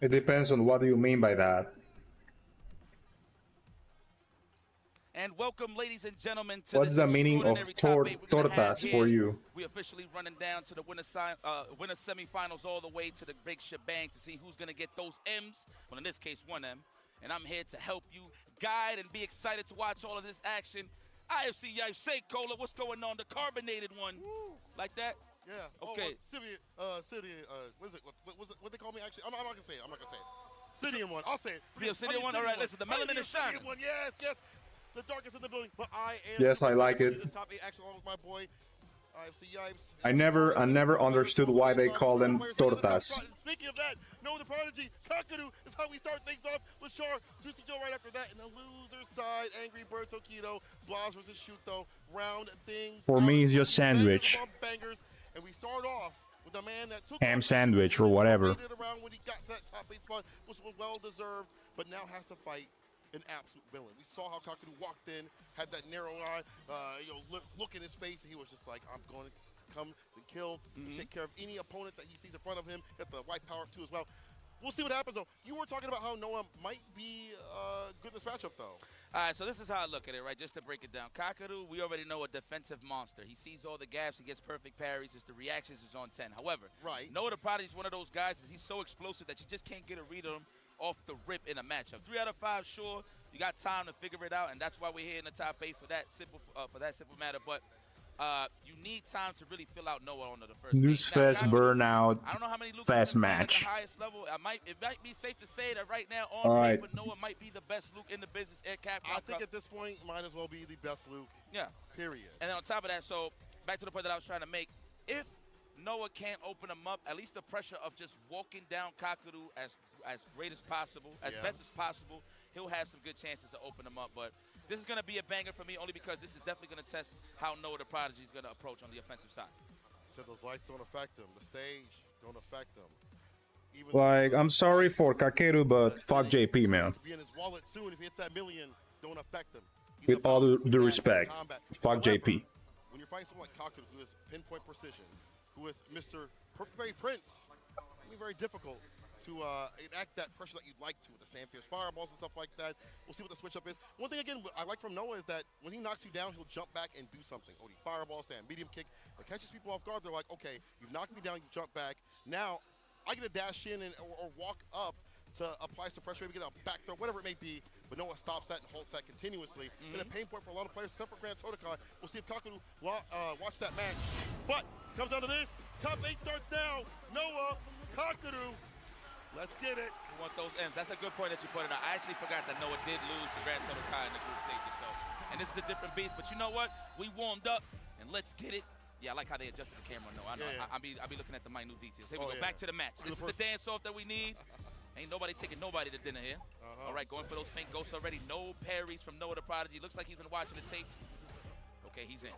It depends on what you mean by that. And welcome, ladies and gentlemen, to What's this the meaning of extraordinary top 8 we're gonna have tortas for here. you? We're officially running down to the winner semifinals all the way to the big shebang to see who's going to get those M's. Well, in this case, 1M. And I'm here to help you guide and be excited to watch all of this action. IFC Say Cola, what's going on? The carbonated one. Woo. Like that? Yeah. Okay. What is it? What they call me actually? I'm not gonna say it. I'm not gonna say it. Obsidian one. I'll say it. The Obsidian one? All right, listen, the melanin is shining. One. Yes, yes. The darkest in the building, but I am. Yes, I like it. This top 8 action along with my boy. IFC Yipes. I never understood why they call them tortas. Speaking of that, no, the prodigy, Kakadu is how we start things off with Char, Juicy Joe right after that. And the loser side, Angry Bird, Tokido, Blas versus Shuto, round things. For me, it's just sandwich. Bangers, and we start off with the man that took Ham sandwich or whatever. around when he got that top 8 spot, which was well deserved, but now has to fight an absolute villain. We saw how Kakadu walked in, had that narrow eye, look in his face, and he was just like, I'm going to come and kill, take care of any opponent that he sees in front of him, get the white power up too as well. We'll see what happens though. You were talking about how Noah might be good in this matchup though. All right, so this is how I look at it, right? Just to break it down. Kakadu, we already know a defensive monster. He sees all the gaps, he gets perfect parries, the reactions is on 10. However, Noah the Prodigy is one of those guys, he's so explosive that you just can't get a read on him off the rip in a matchup. 3 out of 5, sure, you got time to figure it out, and that's why we're here in the top 8 for that simple matter. But you need time to really fill out Noah on the first. Newsfest burnout. I don't know how many Luke fast match. At the highest level. It might be safe to say that right now on paper, Noah might be the best Luke in the business at Capcom. I think at this point, might as well be the best Luke. Yeah. Period. And then on top of that, so back to the point that I was trying to make, if Noah can't open him up, at least the pressure of just walking down Kakadu as great as possible, as best as possible, he'll have some good chances to open him up. But this is going to be a banger for me only because this is definitely going to test how Noah the Prodigy is going to approach on the offensive side. Said those lights don't affect him. The stage don't affect him. Even like, I'm sorry for Kakeru, but fuck JP, man. Be in his wallet soon if he hits that million. Don't affect him. With all due respect, fuck JP. When you're fighting someone like Kakadu, who is pinpoint precision, who is Mr. Perfect Berry Prince, it's be very difficult to enact that pressure that you'd like to with the Stand Fierce fireballs and stuff like that. We'll see what the switch up is. One thing again I like from Noah is that when he knocks you down, he'll jump back and do something. OD fireball, stand medium kick. It catches people off guard. They're like, okay, you've knocked me down, you jump back. Now I get to dash in or walk up to apply some pressure, maybe get a back throw, whatever it may be. But Noah stops that and holds that continuously. Been a pain point for a lot of players, except for Grand Totokai. We'll see if Kakadu watch that match. But comes down to this. Top 8 starts now. Noah, Kakadu. Let's get it. We want those M's. That's a good point that you pointed out. I actually forgot that Noah did lose to Grand Totokai in the group stages. So, and this is a different beast. But you know what? We warmed up, and let's get it. Yeah, I like how they adjusted the camera. No, I know. Yeah. I'll be looking at the minute details. Here we go. Back to the match. This is the dance-off that we need. Ain't nobody taking nobody to dinner here. All right, going for those faint ghosts already. No parries from Noah the Prodigy. Looks like he's been watching the tapes. Okay, he's in.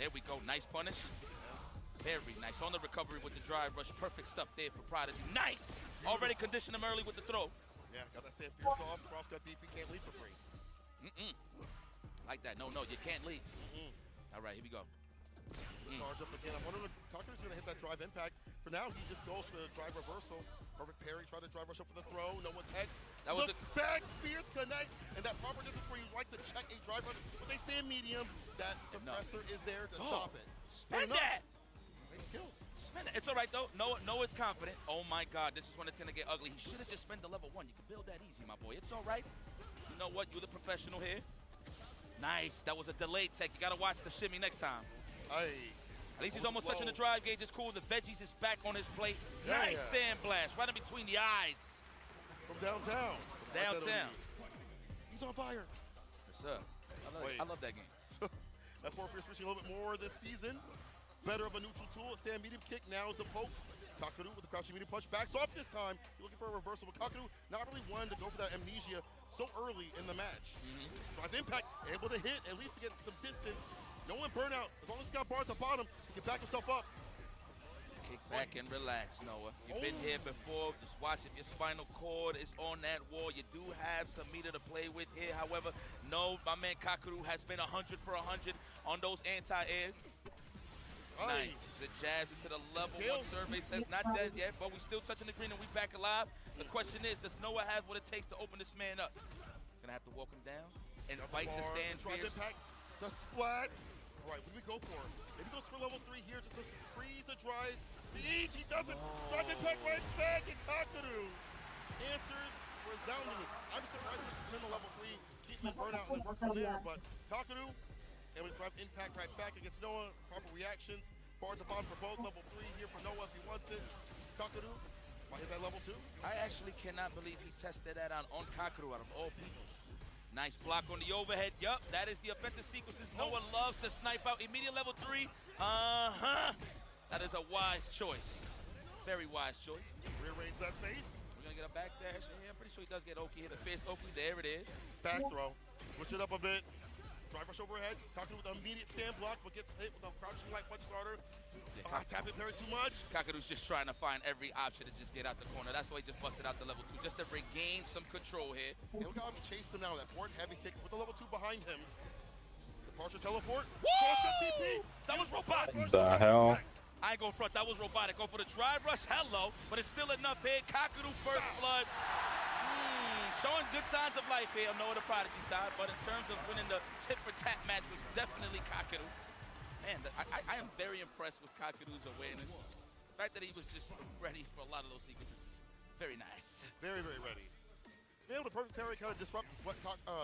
There we go. Nice punish. Very nice. On the recovery with the drive rush. Perfect stuff there for Prodigy. Nice! Already conditioned him early with the throw. Yeah, got that Stand Fierce off. Cross got deep. He can't lead for free. Like that. No, you can't lead. All right, here we go. Charge up again. I'm wondering if Tucker's going to hit that drive impact. For now, he just goes for the drive reversal. Perfect parry. Try to drive rush up for the throw. No one text. That was the back fierce connects. And that proper distance where you like to check a drive rush. But they stand medium. That suppressor is there to stop it. Spin that! It's all right though. Noah's confident. Oh my God, this is when it's gonna get ugly. He should have just spent the level 1. You can build that easy, my boy. It's all right. You know what? You're the professional here. Nice. That was a delayed tech. You gotta watch the shimmy next time. At least he's almost touching the drive gauge. It's cool. The veggies is back on his plate. Nice sand blast right in between the eyes. From downtown. He's on fire. Yes, sir. I love that game. That poor Fierce switching a little bit more this season. Better of a neutral tool. A stand medium kick. Now is the poke. Kakadu with the crouching medium punch. Backs off this time. You're looking for a reversal. But Kakadu not really one to go for that amnesia so early in the match. Drive impact. Able to hit at least to get some distance. No one burnout. As long as he's got bar at the bottom, he can back himself up. Kick back and relax, Noah. You've been here before. Just watch if your spinal cord is on that wall. You do have some meter to play with here. However, no, my man Kakadu has been 100 for 100 on those anti-airs. Nice. The jabs into the level 1 survey says not dead yet, but we still touching the green and we back alive. The question is, does Noah have what it takes to open this man up? Gonna have to walk him down and fight the stand fierce. Impact, the splat. All right, what do we go for? Maybe goes for level 3 here, just to freeze the dries. The H, he doesn't. Drive impact right back, and Tokido answers resoundingly. I'm surprised he's in the level 3, keeping his burnout and then works from there, but Tokido able to drive impact right back against Noah. Proper reactions. Bar the bomb for both. Level 3 here for Noah if he wants it. Tokido might hit that level 2. I actually cannot believe he tested that out on Tokido out of all people. Nice block on the overhead. Yup, that is the offensive sequences. Noah loves to snipe out. Immediate level 3. That is a wise choice. Very wise choice. Rearrange that face. We're going to get a backdash. Yeah, I'm pretty sure he does get Oki. Hit a fierce Oki. There it is. Back throw. Switch it up a bit. Drive rush overhead. Tokido with an immediate stand block, but gets hit with a crouching light punch starter. Tap it very too much. Tokido's just trying to find every option to just get out the corner. That's why he just busted out the level 2, just to regain some control here. And look how he chased him now. That forward heavy kick with the level 2 behind him. Departure teleport. Whoa! That was robotic. The hell? I ain't go front. That was robotic. Go for the drive rush. Hello. But it's still enough here. Tokido first blood. Showing good signs of life here on Noah the Prodigy side, but in terms of winning the tit-for-tat match was definitely Tokido. Man, I am very impressed with Tokido's awareness. The fact that he was just ready for a lot of those sequences is very nice. Very, very ready. Being able to perfect parry kind of disrupt what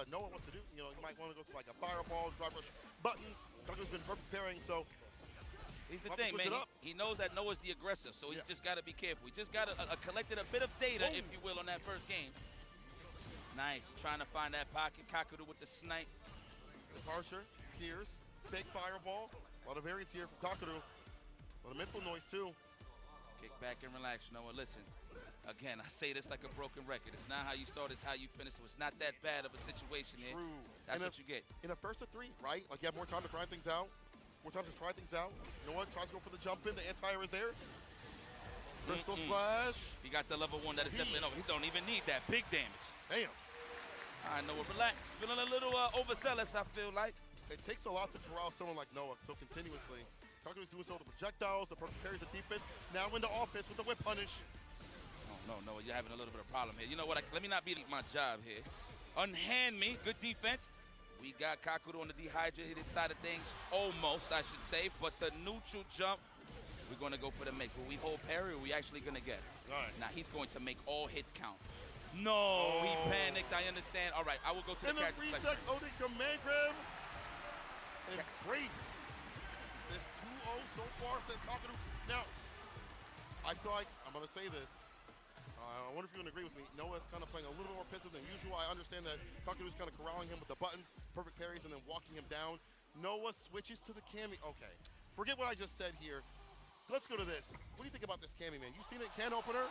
Noah wants to do. You know, you might want to go to like a fireball, drive rush button. Tokido's been perfect parrying, so here's the thing, man. He knows that Noah's the aggressor, so he's just got to be careful. He just got collected a bit of data, if you will, on that first game. Nice, trying to find that pocket. Tokido with the snipe. Departure, Pierce, big fireball. A lot of areas here from Tokido. A lot of mental noise too. Kick back and relax, Noah. Listen, again, I say this like a broken record. It's not how you start, it's how you finish. So it's not that bad of a situation here. True. That's what you get. In a first of 3, right? Like you have more time to grind things out. More time to try things out. You know what? Tries to go for the jump in. The anti-air is there. Crystal slash. He got the level 1. That is definitely no. He don't even need that. Big damage. Damn. All right, Noah, relax. Feeling a little overzealous, I feel like. It takes a lot to corral someone like Noah so continuously. Tokido's doing so with the projectiles, the perfect parries, the defense. Now into offense with the whip punish. No, you're having a little bit of problem here. You know what? Let me not beat my job here. Unhand me. Good defense. We got Tokido on the dehydrated side of things. Almost, I should say. But the neutral jump, we're going to go for the mix. Will we hold parry or are we actually going to guess? All right. Now, he's going to make all hits count. No, he panicked. I understand. All right, I will go to the character selection. And the reset Odin command grab. And brace. It's 2-0 so far, says Tokido. Now, I feel like, I'm going to say this. I wonder if you're going to agree with me. Noah's kind of playing a little more pensive than usual. I understand that Tokido's kind of corralling him with the buttons, perfect parries, and then walking him down. Noah switches to the Cammy. Okay, forget what I just said here. Let's go to this. What do you think about this Cammy, man? You seen it can opener?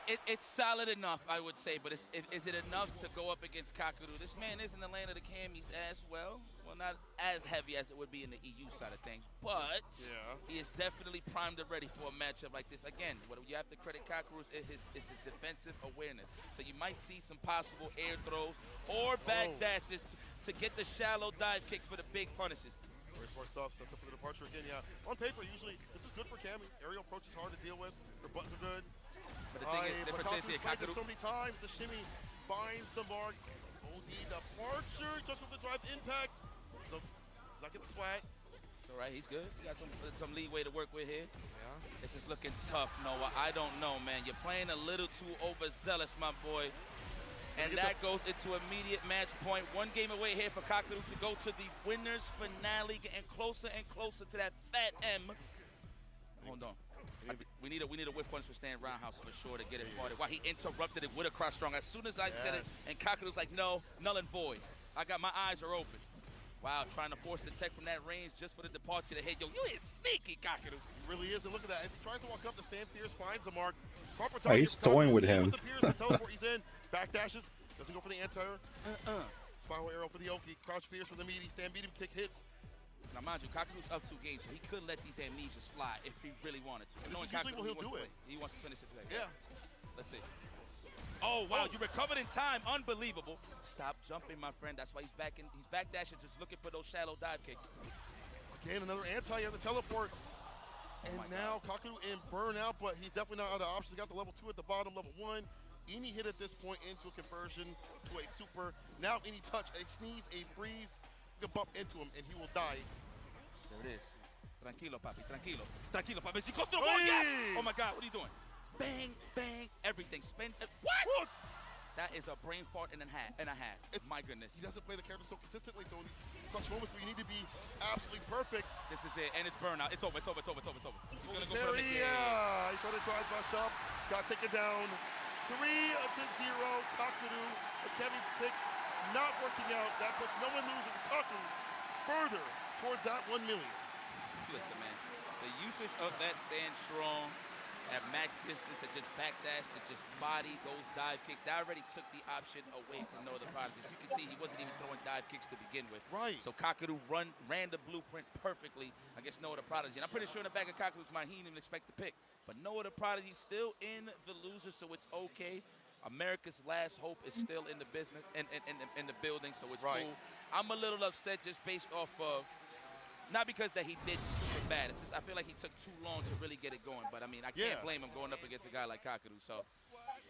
It's solid enough, I would say, but is it enough to go up against Tokido? This man is in the land of the Cammies as well. Well, not as heavy as it would be in the EU side of things, but he is definitely primed and ready for a matchup like this. Again, what you have to credit Tokido is his defensive awareness. So you might see some possible air throws or back dashes to get the shallow dive kicks for the big punishes. Very smart stuff. Sets up for the departure again. Yeah, on paper, usually this is good for Cammy. Aerial approach is hard to deal with. Her buttons are good. But the thing is, Tokido's played this so many times. The shimmy finds the mark. OD departure. Just with the drive impact. Not get the swat. It's all right. He's good. He got some leeway to work with here. Yeah. This is looking tough, Noah. I don't know, man. You're playing a little too overzealous, my boy. And that goes into immediate match point. 1 game away here for Tokido to go to the winners finale, getting closer and closer to that fat M. Hold on. We need a whip punch for Stan Roundhouse for sure to get it started. Why he interrupted it with a cross strong as soon as I said it, and Tokido's like, no, null and void. My eyes are open. Wow, trying to force the tech from that range just for the departure to hit. Yo, you is sneaky, Tokido. He really is, and look at that. As he tries to walk up, the stand fierce finds the mark. He's toying with him. The Pierce, the teleport, he's in. Back dashes, doesn't go for the anti-air. Spiral arrow for the Oki. Crouch fierce for the meaty. Stand medium kick hits. Now, mind you, Tokido's up 2 games, so he could let these amnesias fly if he really wanted to. This is usually what he'll do it. He wants to finish it today. Yeah. Let's see. Oh, wow, you recovered in time. Unbelievable. Stop jumping, my friend. That's why he's back dashing, just looking for those shallow dive kicks. Again, another anti-air, the teleport. And now Kaku in burnout, but he's definitely not out of options. Got the level 2 at the bottom, level 1. Any hit at this point into a conversion to a super. Now any touch, a sneeze, a breeze, you can bump into him and he will die. There it is. Tranquilo, papi, tranquilo. Tranquilo, papi. She goes to the wall, yes! Oh my God, what are you doing? Bang, bang, everything. Spin. What? That is a brain fart and a half. My goodness. He doesn't play the character so consistently, so in these clutch moments where you need to be absolutely perfect. This is it, and it's burnout. It's over, it's over, it's over, it's over, it's over. He's gonna go for the he tried to drive my shop, got taken down. 3-0. Tokido, the Kevin pick not working out. That puts no one loses. Kaku further towards that 1 million. Listen, man, the usage of that stand strong at max distance, at just backdash, to just body those dive kicks, that already took the option away from no other prodigies. You can see he wasn't even throwing dive kicks to begin with. Right. So Kaku ran the blueprint perfectly against no other prodigy. And I'm pretty sure in the back of Kaku's mind, he didn't even expect the pick. But no other prodigy still in the loser, so it's okay. America's last hope is still in the business, in the building, so it's cool. I'm a little upset just based off of, not because that he did super bad. It's just I feel like he took too long to really get it going. But I mean, I can't blame him going up against a guy like Kaku. So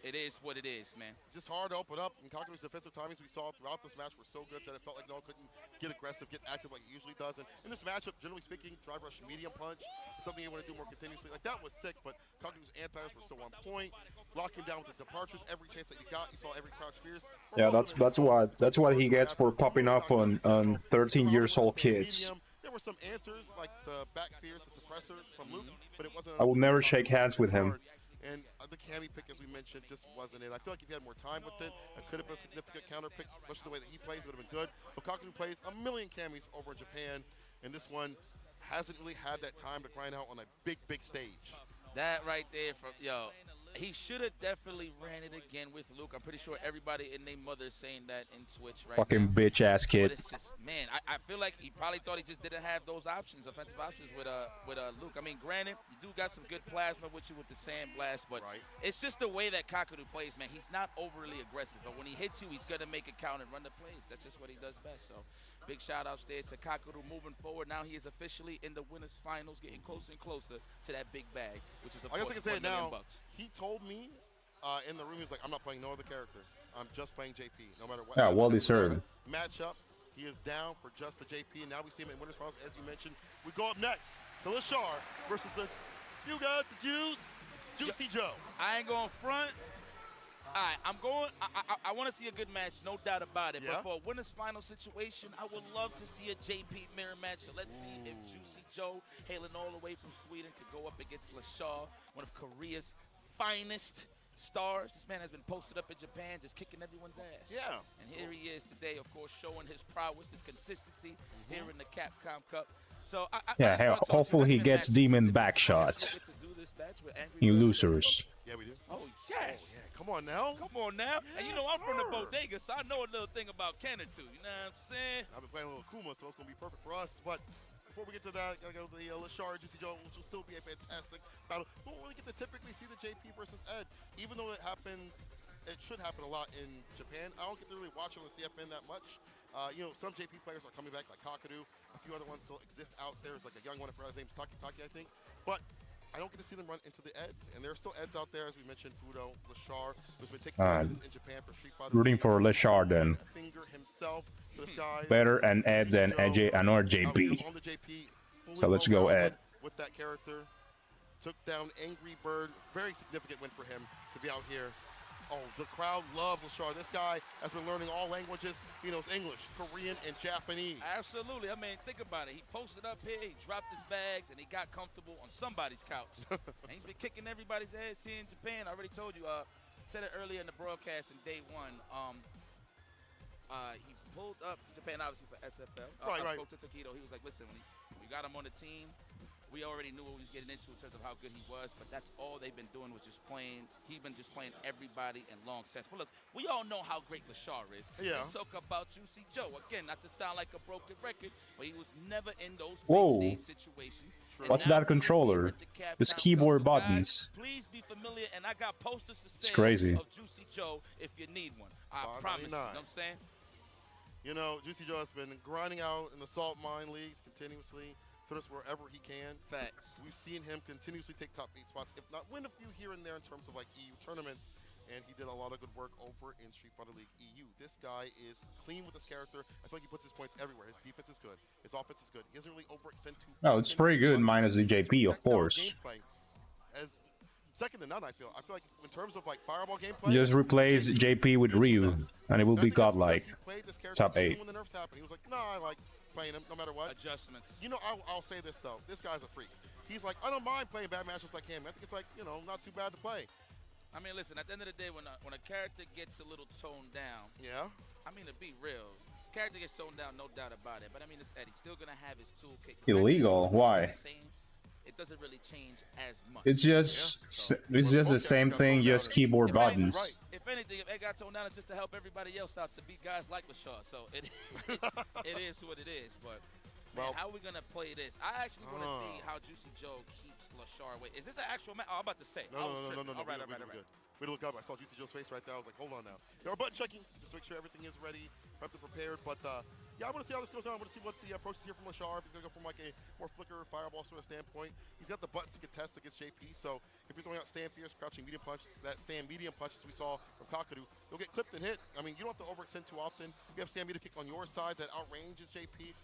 it is what it is, man. Just hard to open up. And Kaku's defensive timings we saw throughout this match were so good that it felt like Noah couldn't get aggressive, get active like he usually does. And in this matchup, generally speaking, drive rush, medium punch is something you want to do more continuously. Like that was sick, but Kaku's anti-airs were so on point. Lock him down with the departures every chance that you got. You saw every crouch fierce. Yeah, that's what he gets for popping off on 13 years old kids. There were some answers like the back fierce, the suppressor from Luke, but it wasn't. I will never shake hands with him. And the Cammy pick, as we mentioned, just wasn't it. I feel like if he had more time with it, it could have been a significant counter pick, especially the way that he plays. It would have been good. But Kaku plays a million Cammys over in Japan, and this one hasn't really had that time to grind out on a big, big stage. That right there, he should have definitely ran it again with Luke. I'm pretty sure everybody and their mother is saying that in Twitch right Fucking now. bitch ass kid. But it's just, man, I feel like he probably thought he just didn't have those options, offensive options with Luke. I mean, granted, you do got some good plasma with you with the sand blast, but it's just the way that Kaku plays, man. He's not overly aggressive, but when he hits you, he's gonna make it count and run the plays. That's just what he does best. So, big shout outs there to Kaku moving forward. Now he is officially in the winners finals, getting closer and closer to that big bag, which is of course $1 million. He told me in the room, he was like, I'm not playing no other character. I'm just playing JP, no matter what. Yeah, well deserved. Matchup, he is down for just the JP, and now we see him in winners finals, as you mentioned. We go up next to Lashar versus the You Got the Juice, Juicy Joe. I ain't going front. All right, I'm going. I want to see a good match, no doubt about it. But for a winners final situation, I would love to see a JP mirror match. So let's see if Juicy Joe, hailing all the way from Sweden, could go up against Lashar, one of Korea's finest stars. This man has been posted up in Japan, just kicking everyone's ass. Yeah. And here he is today, of course, showing his prowess, his consistency here in the Capcom Cup. So hopefully he gets Demon Backshot. You losers. Yeah, we do. Oh, yes. Oh, yeah. Come on now. Come on now. Yes, and you know I'm from the bodega, so I know a little thing about Ken too. You know what I'm saying? I've been playing a little Akuma, so it's going to be perfect for us. But before we get to that, got to go to the Lashar Juicy Joe, which will still be a fantastic battle. We don't really get to typically see the JP versus Ed, even though it happens. It should happen a lot in Japan. I don't get to really watch on the CFN that much. You know, some JP players are coming back, like Kaku. A few other ones still exist out there. There's like a young one, I forgot his name's Taki, I think. But I don't get to see them run into the Eds. And there are still Eds out there, as we mentioned, Fudo, Lashar, who's been taking residence in Japan for Street Fighter. Rooting for Lashar then. Finger himself for this guy. Better an Ed than another JP. On the JP, so let's go Ed. With that character. Took down Angry Bird. Very significant win for him to be out here. Oh, the crowd loves Lashar. This guy has been learning all languages. He knows English, Korean, and Japanese. Absolutely. I mean, think about it. He posted up here, he dropped his bags, and he got comfortable on somebody's couch. And he's been kicking everybody's ass here in Japan. I already told you, said it earlier in the broadcast in day one. He pulled up to Japan, obviously, for SFL. I spoke to Tokido. He was like, listen, when we got him on the team, we already knew what he was getting into in terms of how good he was, but that's all they've been doing was just playing. He's been just playing everybody in long sets. But look, we all know how great Lashar is. Yeah. Let's talk about Juicy Joe. Again, not to sound like a broken record, but he was never in those big stage situations. What's that controller? It's keyboard buttons. Please be familiar, and I got posters for sale crazy. of Juicy Joe if you need one. I promise you. You know what I'm saying? You know, Juicy Joe has been grinding out in the Salt Mine Leagues continuously. service wherever he can. Facts. We've seen him continuously take top 8 spots, if not win a few here and there in terms of like EU tournaments. And he did a lot of good work over in Street Fighter League EU. This guy is clean with his character. I feel like he puts his points everywhere. His defense is good. His offense is good. He doesn't really overextend too. No, it's pretty good, minus the JP, of course. Gameplay as second to none, I feel. I feel like in terms of like fireball gameplay, Just replace JP with Ryu, and it will be godlike. Top 8. When the nerfs happen, he was like, "No, I like playing him no matter what." Adjustments. You know, I'll say this though. This guy's a freak. He's like, I don't mind playing bad matchups like him. I think it's like, you know, not too bad to play. I mean, listen, at the end of the day, when a character gets a little toned down, yeah. I mean, to be real, character gets toned down, no doubt about it. But I mean, it's Eddie still gonna have his toolkit. Illegal? Why? It doesn't really change as much. It's just the same thing, just keyboard buttons. Right. If anything, if Ed got toned down, it's just to help everybody else out to beat guys like LaShaw. So it is what it is. But man, how are we gonna play this? I actually want to see how Juicy Joe keeps LaShaw away. Is this an actual match? Oh, I'm about to say. No. All right. Way to look up. I saw Juicy Joe's face right there. I was like, hold on now. We're button checking just to make sure everything is ready, prepped and prepared. But yeah, I want to see how this goes on. I want to see what the approach is here from LaShaw. If he's going to go from like a more flicker, fireball sort of standpoint. He's got the buttons he can test against JP. So if you're throwing out stand fierce, crouching medium punch, that stand medium punch as we saw from Tokido, you'll get clipped and hit. I mean, you don't have to overextend too often. You have stand medium kick on your side that outranges JP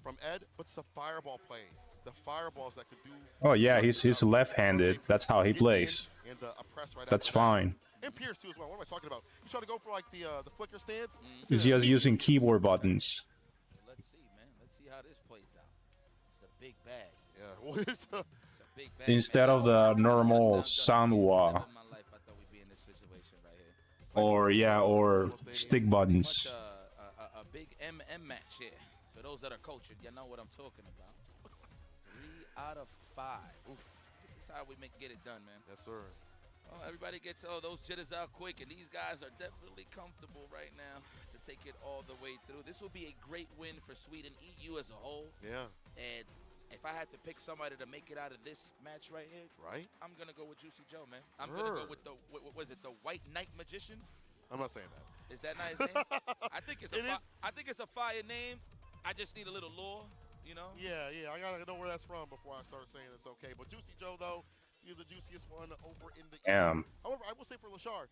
from Ed, but it's a fireball play. The fireballs that could do. Oh yeah, he's left-handed. That's how he plays. And that's fine. And Pierce too as well. What am I talking about? You try to go for like the flicker stance. He's just using keyboard buttons. Let's see, man. Let's see how this plays out. It's a big bag. Yeah. Well, it's a big bag. Instead of the normal Sanwa. Or stick buttons. A big MM match here. For those that are cultured, you know what I'm talking about. 3 out of 5. Oof. This is how we get it done, man. Yes, sir. Oh, everybody gets those jitters out quick, and these guys are definitely comfortable right now to take it all the way through. This will be a great win for Sweden EU as a whole. Yeah. And if I had to pick somebody to make it out of this match right here, I'm gonna go with Juicy Joe, man. I'm gonna go with the what was it, the White Knight Magician? I'm not saying that. Is that not his name? I think it's a fire name. I just need a little lore, you know? Yeah. I gotta know where that's from before I start saying it's okay. But Juicy Joe, though, he's the juiciest one over in the. However, I will say for LaShaw,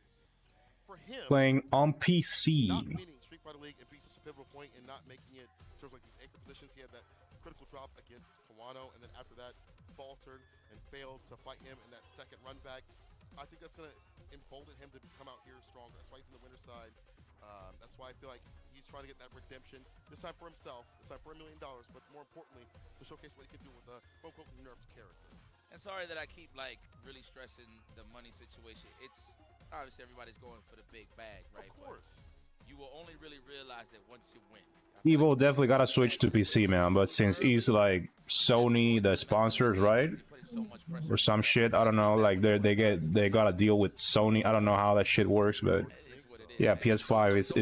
for him playing on PC. Not meaning Street Fighter League and being such a pivotal point and not making it in terms of like these anchor positions. He had that critical drop against Kawano, and then after that, faltered and failed to fight him in that second run back. I think that's gonna embolden him to come out here stronger. That's why he's in the winner's side. That's why I feel like he's trying to get that redemption, this time for himself, this time for $1 million, but more importantly, to showcase what he can do with a quote-unquote nerfed character. And sorry that I keep like really stressing the money situation. It's obviously everybody's going for the big bag, right? Of course. But you will only really realize it once you win. Evo definitely gotta switch to PC, man. But since he's like Sony, the sponsors, right? Or some shit, I don't know. Like they gotta deal with Sony. I don't know how that shit works, but yeah, PS5 is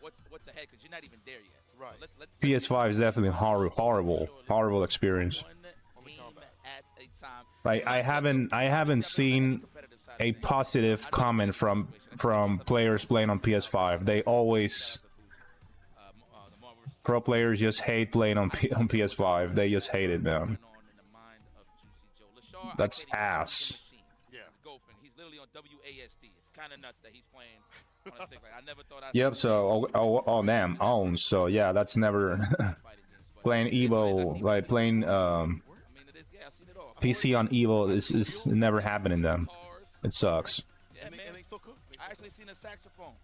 what's ahead because you're not even there yet. Right. Let's PS5 is definitely horrible experience. Like I haven't seen a positive comment from players playing on PS5. They always pro players just hate playing on PS5. They just hate it, man. That's ass. Yeah. He's literally on WASD. It's kind of nuts that he's playing on a stick. Like, I never thought I'd Yep, so oh damn, owns. So yeah, that's never playing Evo, like playing PC on Evo is never happening them. It sucks. Yeah, man. I actually seen a saxophone.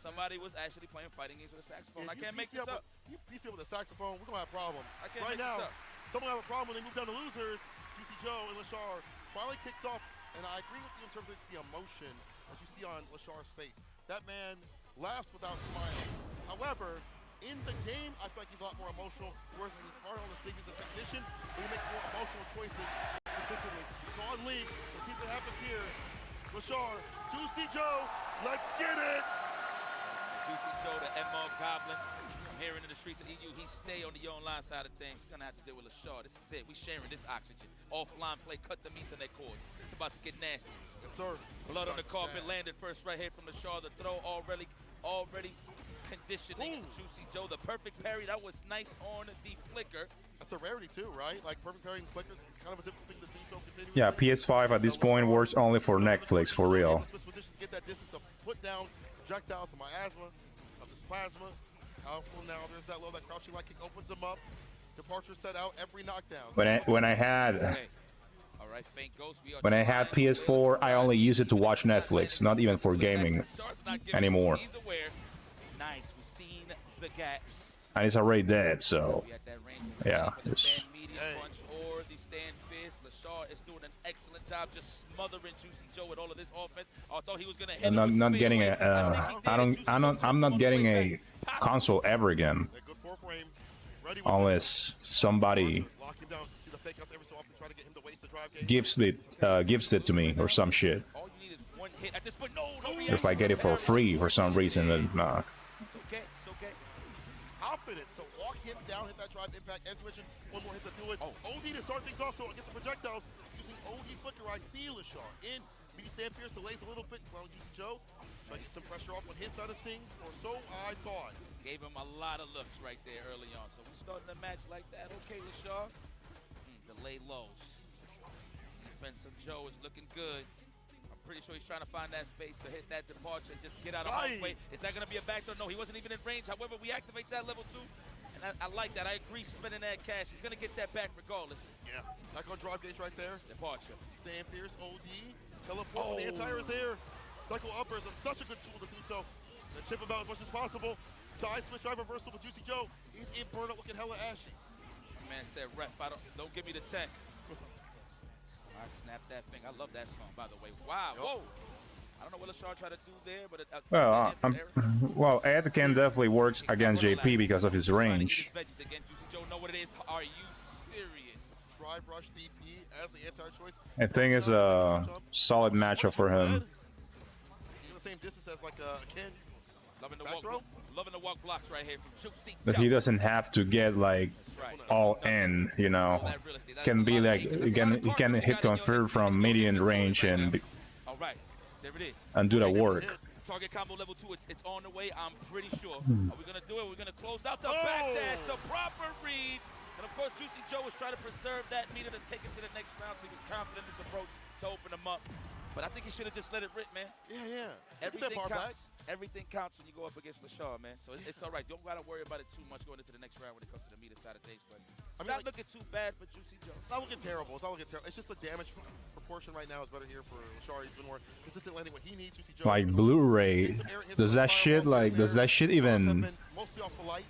Somebody was actually playing fighting games with a saxophone. I can't make this up. You piece me with a saxophone, we're gonna have problems. I can't right make now, this up. someone have a problem when they move down to losers. Juicy Joe and LaShaw finally kicks off, and I agree with you in terms of the emotion that you see on LaShaw's face. That man laughs without smiling. However, in the game, I feel like he's a lot more emotional, whereas when he's hard on the stage, he's a technician, but he makes more emotional choices consistently. So on League, let's see what happens here. LaShaw, Juicy Joe, let's get it! Juicy Joe, the MR Goblin. I'm here in the streets of EU. He stay on the online side of things. He's gonna have to deal with LaShaw. This is it. We sharing this oxygen. Offline play, cut the Ethernet cords. It's about to get nasty. Yes, sir. Blood on the carpet, landed first right here from LaShaw. The throw already conditioning Juicy Joe. The perfect parry. That was nice on the flicker. That's a rarity too, right? Like perfect pairing flickers is kind of a difficult thing to do so continuously. Yeah, PS5 at this point works only for Netflix, for real. Get that distance to put down projectiles to miasma of this plasma. Powerful now. There's that low, that crouching light kick opens them up. Departure set out every knockdown. When I had PS4, I only use it to watch Netflix, not even for gaming anymore. And it's already dead, so yeah. I'm not getting a. I'm not getting a console ever again, unless somebody gives it to me or some shit. If I get it for free for some reason, then nah. So walk him down, hit that drive impact. As mentioned, one more hit to do it. OD to start things off, so against the projectiles. Using OD flicker, I see LaShaw in. BD stand fierce, delays a little bit. Clown Juicy Joe. Trying to get some pressure off on his side of things, or so I thought. Gave him a lot of looks right there early on. So we starting the match like that. Okay, LaShaw. Delay lows. Defensive Joe is looking good. I'm pretty sure he's trying to find that space to hit that departure and just get out of harm's way. Is that going to be a backdoor? No, he wasn't even in range. However, we activate that level 2. And I like that. I agree spending that cash. He's going to get that back regardless. Yeah. Back on drive gauge right there. Departure. Stand fierce, OD. Teleport. The anti-air is there. Cycle uppers is such a good tool to do so. And chip him out as much as possible. Side switch drive reversal with Juicy Joe. He's in burnout looking hella ashy. My man said, ref, don't give me the tech. I snapped that thing. I love that song, by the way. Wow. Whoa. I don't know what LaShaw tried to do there, but well, Ed can definitely works against JP because of his range. Know what it is. Are you serious? Drive rush DP as the anti-choice. I think it's a solid matchup for him. The same distance as like Ken. Loving the walk blocks right here from Juicy But he doesn't have to get like all in, you know. Can be like he can hit confirm from medium range and do the work. Target combo level 2, it's on the way, I'm pretty sure. Are we gonna do it? We're gonna close out the backdash, the proper read. And of course, Juicy Joe was trying to preserve that meter to take it to the next round, so he was confident in his approach to open them up. But I think he should have just let it rip, man. Yeah. Everything counts. Everything counts when you go up against LaShaw, man. So it's all right. Don't gotta worry about it too much going into the next round when it comes to the meter side of things. But it's not looking too bad for Juicy Joe. It's not looking terrible. It's just the damage proportion right now is better here for LaShaw. He's been more consistent landing what he needs. Juicy Joe. Like Blu-ray, does that shit even? Mostly off the lights.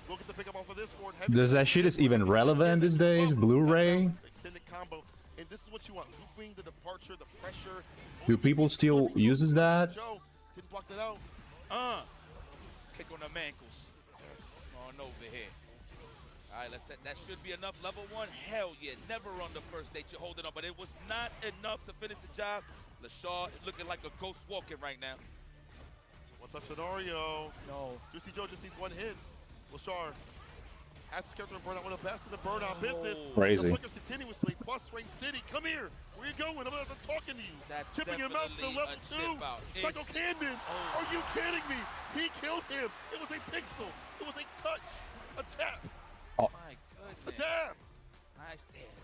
We'll get the pickup off of this board. Does that shit is even relevant these days? Blu-ray. Extended combo, and this is what you want. Looping the departure, the pressure. Do people still uses that? Joe didn't block that out. Kick on the ankles. On over here. All right, that should be enough. Level 1, hell yeah. Never on the first date you're holding on, but it was not enough to finish the job. LaShaw is looking like a ghost walking right now. One touch scenario. No. Juicy Joe just needs one hit. LaShaw has his character in burnout, one of the best in the burnout business. Crazy. The flickers continuously. Plus Ring City, come here. Where you going? I'm not talking to you. That's tipping him out to level 2. Psycho Cannon. Are you kidding me? He killed him. It was a pixel. It was a touch. A tap. Oh my goodness. A tap.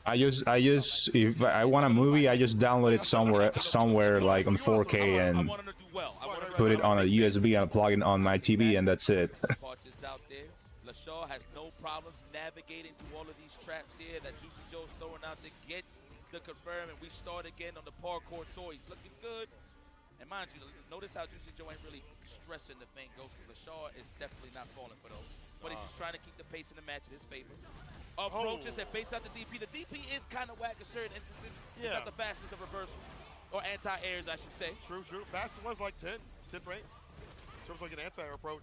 I just if I want a movie, I just download it somewhere like on 4K and put it on a USB and plug it on my TV, and that's it. LaShaw has no problems navigating through all of these traps here that Juicy Joe's throwing out to get the confirm, and we start again on the parkour tour. He's looking good. And mind you, notice how Juicy Joe ain't really stressing the thing goes. LaShaw is definitely not falling for those. But he's just trying to keep the pace in the match in his favor. Approaches and base out the DP. The DP is kind of whack in certain instances. It's not the fastest of reversal. Or anti-airs, I should say. True. Fastest one's like 10 frames. In terms of like an anti-air approach.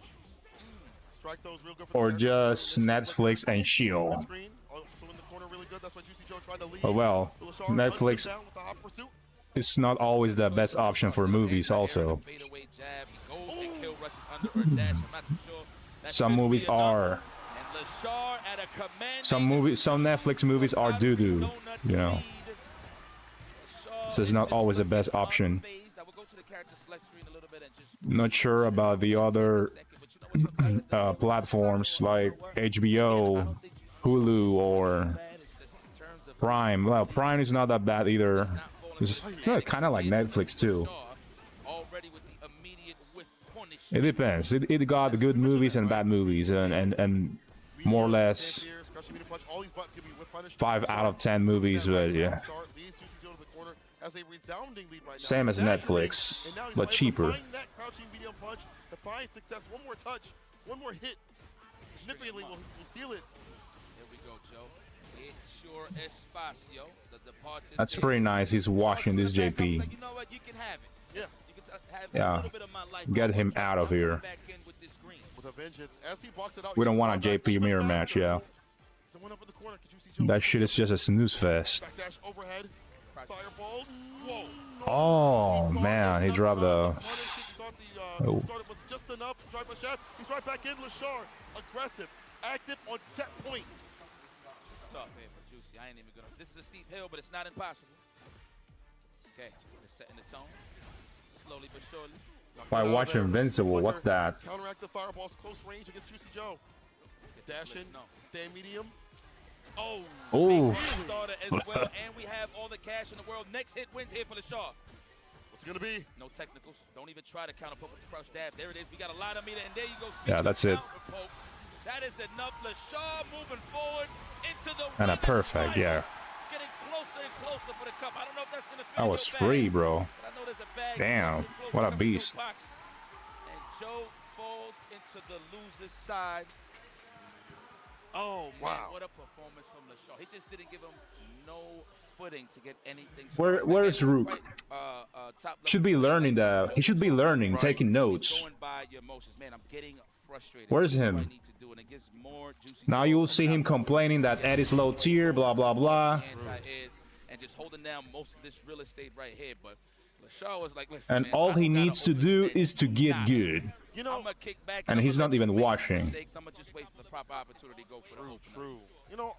Strike those real good for or just Netflix and chill. Also in the corner really good. That's why Juicy Joe tried to lead. Oh well, Netflix is not always the best option for movies also. Some movies are. Some Netflix movies are doo-doo, you know. So it's not always the best option. Not sure about the other platforms like HBO Hulu or Prime. Well, Prime is not that bad either. It's kind of like Netflix too. It depends. It got good movies and bad movies, and more or less 5 out of 10 movies, but yeah. Same as Netflix, but cheaper. One more hit. Significantly, we'll seal it. Here we go, Joe. It's your espacio. That's pretty nice. He's washing this JP. You know what? You can have it. Yeah. You can have Yeah. a little bit of my life. Get him out of here. With a vengeance. As he blocks it out, We don't want a JP mirror match, yeah. Someone up in the corner. Could you see That shit is just a snooze fest. Backdash overhead. Fireball. Whoa. Oh man, he dropped the. Oh. Just enough. He's right back in. Lashar, aggressive, active on set point. It's tough here for Juicy. I ain't even gonna. This is a steep hill, but it's not impossible. Okay, they're setting the tone. Slowly but surely. By watching Invincible, what's that? Counteract the fireballs close range against Juicy Joe. Dash in, stay medium. Oh, starter as well, and we have all the cash in the world. Next hit wins here for Lashar. What's it gonna be? No technicals. Don't even try to counter poke with the crouch dab. There it is. We got a lot of meter, and there you go. Yeah, that's it. That is enough. Lashar moving forward into the And a perfect, yeah. Getting closer and closer for the cup. I don't know if that's gonna That was free, bro. But I know there's a bag. Damn, what a beast. And Joe falls into the loser's side. Oh, man, wow. What a performance from Lashar. He just didn't give him no footing to get anything. Where's Rook? Should be learning that. He should be learning, taking notes. Going by your emotions. Man, I'm getting frustrated. Where's him? Now you'll see him complaining that Ed is low tier, blah, blah, blah. And just holding down most of this real estate right here. But Lashar was like, listen, and man, all he needs to do is to get good. You know, I'm gonna kick back and he's not even watching. I'm gonna just wait for the proper opportunity to go for true. You know,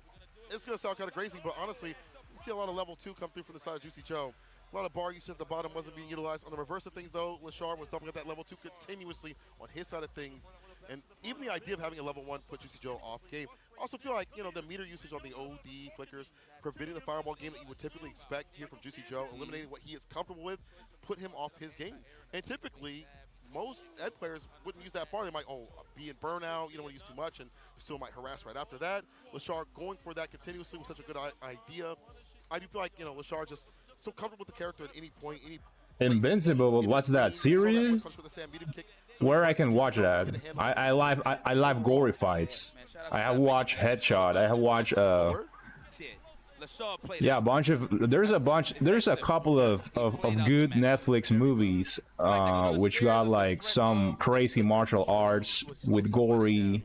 it's gonna sound kind of crazy, but honestly, you see a lot of level 2 come through from the side of Juicy Joe. A lot of bar usage at the bottom wasn't being utilized. On the reverse of things, though, Lashar was dumping at that level 2 continuously on his side of things. And even the idea of having a level 1 put Juicy Joe off game. Also feel like, you know, the meter usage on the OD flickers, preventing the fireball game that you would typically expect here from Juicy Joe, eliminating what he is comfortable with, put him off his game. And typically, most Ed players wouldn't use that bar. They might, be in burnout, you don't want to use too much, and still might harass right after that. Lashar going for that continuously was such a good idea. I do feel like, you know, Lashar just so comfortable with the character at any point, any Invincible, what's that, series? Where I can watch that? I live gory fights. I have watched Headshot. I have watched yeah, there's a couple of good Netflix movies which got like some crazy martial arts with gory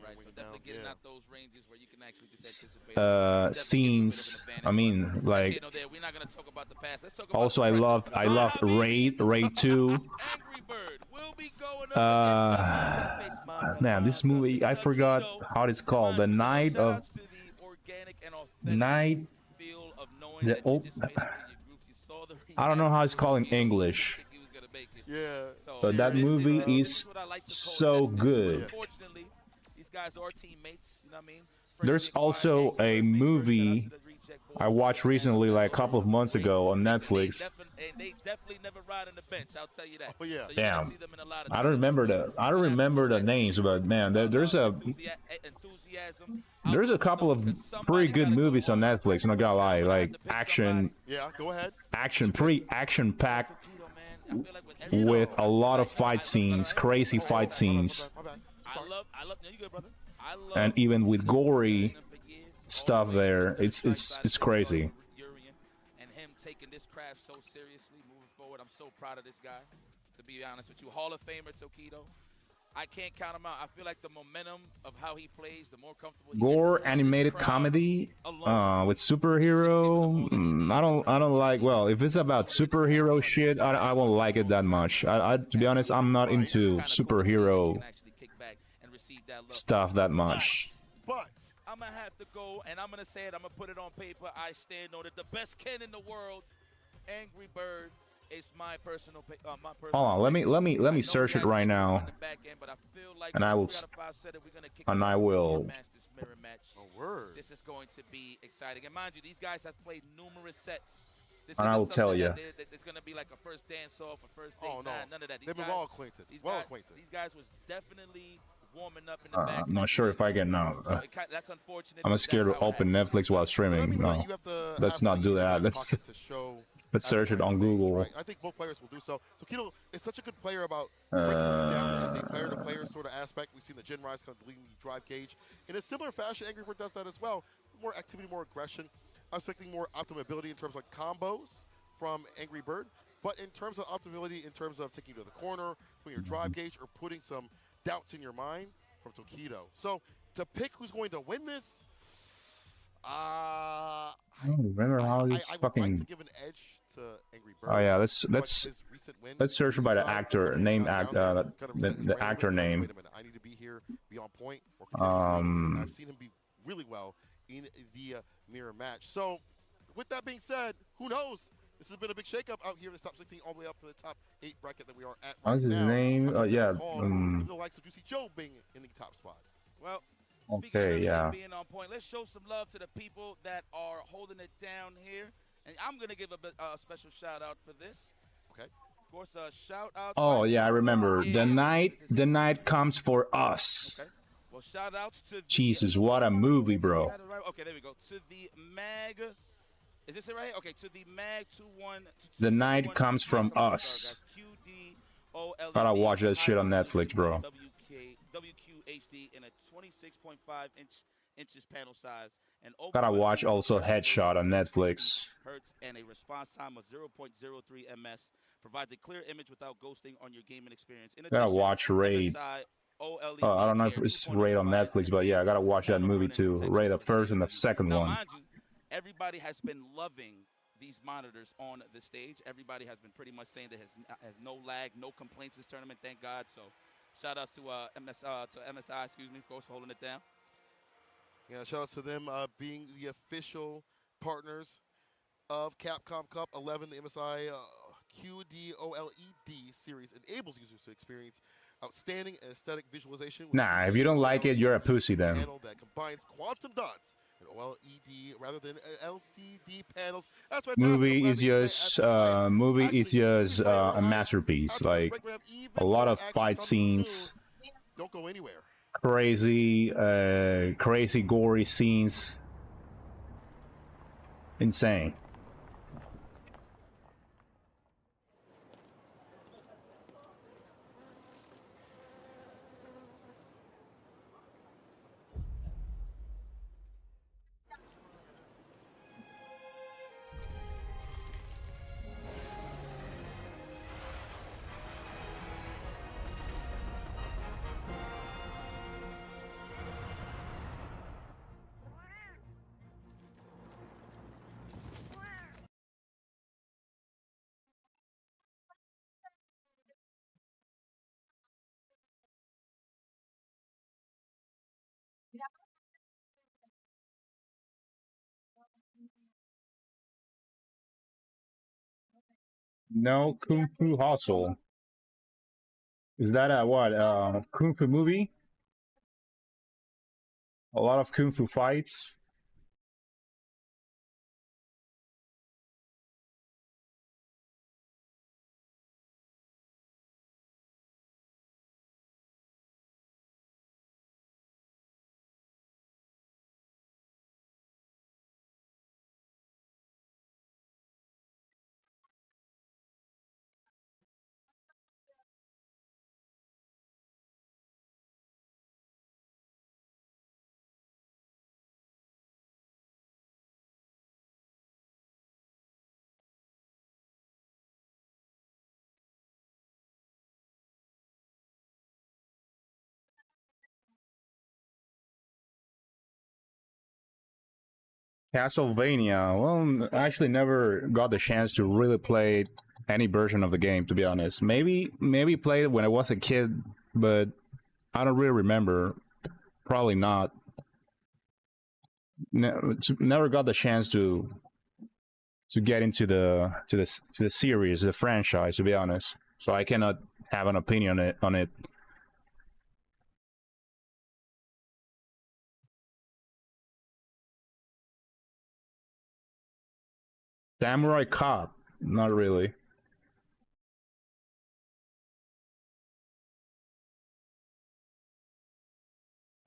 scenes. I mean, like, also I loved Raid 2. Man, this movie, I forgot how it's called. The Night of I don't know how it's called in English. Yeah. But that movie is so good. There's also a movie I watched recently, like a couple of months ago on Netflix. Oh, yeah. Damn. I don't remember the names, but man, there's a couple of pretty good movies on Netflix, I'm not gonna lie, like action. Yeah, go ahead. Action packed with a lot of fight scenes, crazy fight scenes. And even with gory stuff there, it's crazy. And him taking this craft so seriously, moving forward, I'm so proud of this guy. To be honest with you, Hall of Famer Tokido. I can't count him out. I feel like the momentum of how he plays, the more comfortable he Gore animated comedy with superhero. I don't like. Well, if it's about superhero shit, I won't like it that much. To be honest, I'm not into superhero stuff that much. But I'm gonna have to go, and I'm gonna say it. I'm gonna put it on paper. I stand on it. The best Ken in the world, Angry Bird, is my personal. Hold on, let me search it right now, and I will mirror match. Oh, word. This is going to be exciting. And mind you, these guys have played numerous sets. This And I will tell you. It's going to be like a first dance off, a first date. Oh, no. None of that. They've been well acquainted. These guys was definitely warming up in the back. I'm not sure if I can now. So that's unfortunate. I'm scared to open Netflix while streaming. No, let's not do that. Let's search it on Google. Right. I think both players will do so. Tokido is such a good player about breaking you down as a player-to-player sort of aspect. We've seen the Gen Rise kind of leading the drive gauge. In a similar fashion, Angry Bird does that as well. More activity, more aggression. I was expecting more optimability in terms of combos from Angry Bird. But in terms of optimability, in terms of taking you to the corner, putting your drive gauge, or putting some doubts in your mind from Tokido. So to pick who's going to win this, I remember how he's fucking. Like to give an edge to Angry Bird. Oh yeah, let's search by the actor name, the actor name. Wait a minute, I need to be here, be on point. I've seen him be really well in the mirror match. So, with that being said, who knows? This has been a big shakeup out here in the top 16, all the way up to the top 8 bracket that we are at. What's his name? Oh yeah. The likes of Juicy Joe being in the top spot. Well. Okay, yeah. Being on point, let's show some love to the people that are holding it down here. And I'm going to give a special shout out for this. Okay. Of course, shout out. Oh, yeah, I remember. The night comes for us. Okay. Well, shout outs to Jesus, what a movie, bro. Okay, there we go. To the Mag. Is this it right? Okay, to the Mag 21. The night comes from us. Gotta watch that shit on Netflix, bro. WQHD in a 26.5 inches panel size, and gotta watch also Headshot on Netflix. Hertz and a response time of 0.03 ms provides a clear image without ghosting on your gaming experience. In addition, gotta watch Raid. I don't know if it's Raid on Netflix, but yeah, I gotta watch that movie too. Raid, the first and the second one. Mind you, everybody has been loving these monitors on the stage. Everybody has been pretty much saying that has no lag, no complaints this tournament. Thank God. So. Shout outs to MSI, excuse me, of course, for holding it down. Yeah, shout outs to them being the official partners of Capcom Cup 11. The MSI QDOLED series enables users to experience outstanding aesthetic visualization. Nah, if you don't like it, you're a pussy then. Panel that combines quantum dots and OLED rather than LCD panels. That's right. Movie is just a masterpiece. Like a lot of fight scenes. Don't go anywhere. Crazy gory scenes. Insane. No, Kung Fu Hustle. Is that a what? Kung Fu movie? A lot of Kung Fu fights. Castlevania. Well, I actually never got the chance to really play any version of the game, to be honest. Maybe played it when I was a kid, but I don't really remember. Probably not. Never got the chance to get into the series, the franchise, to be honest. So I cannot have an opinion on it. Samurai Cop. Not really.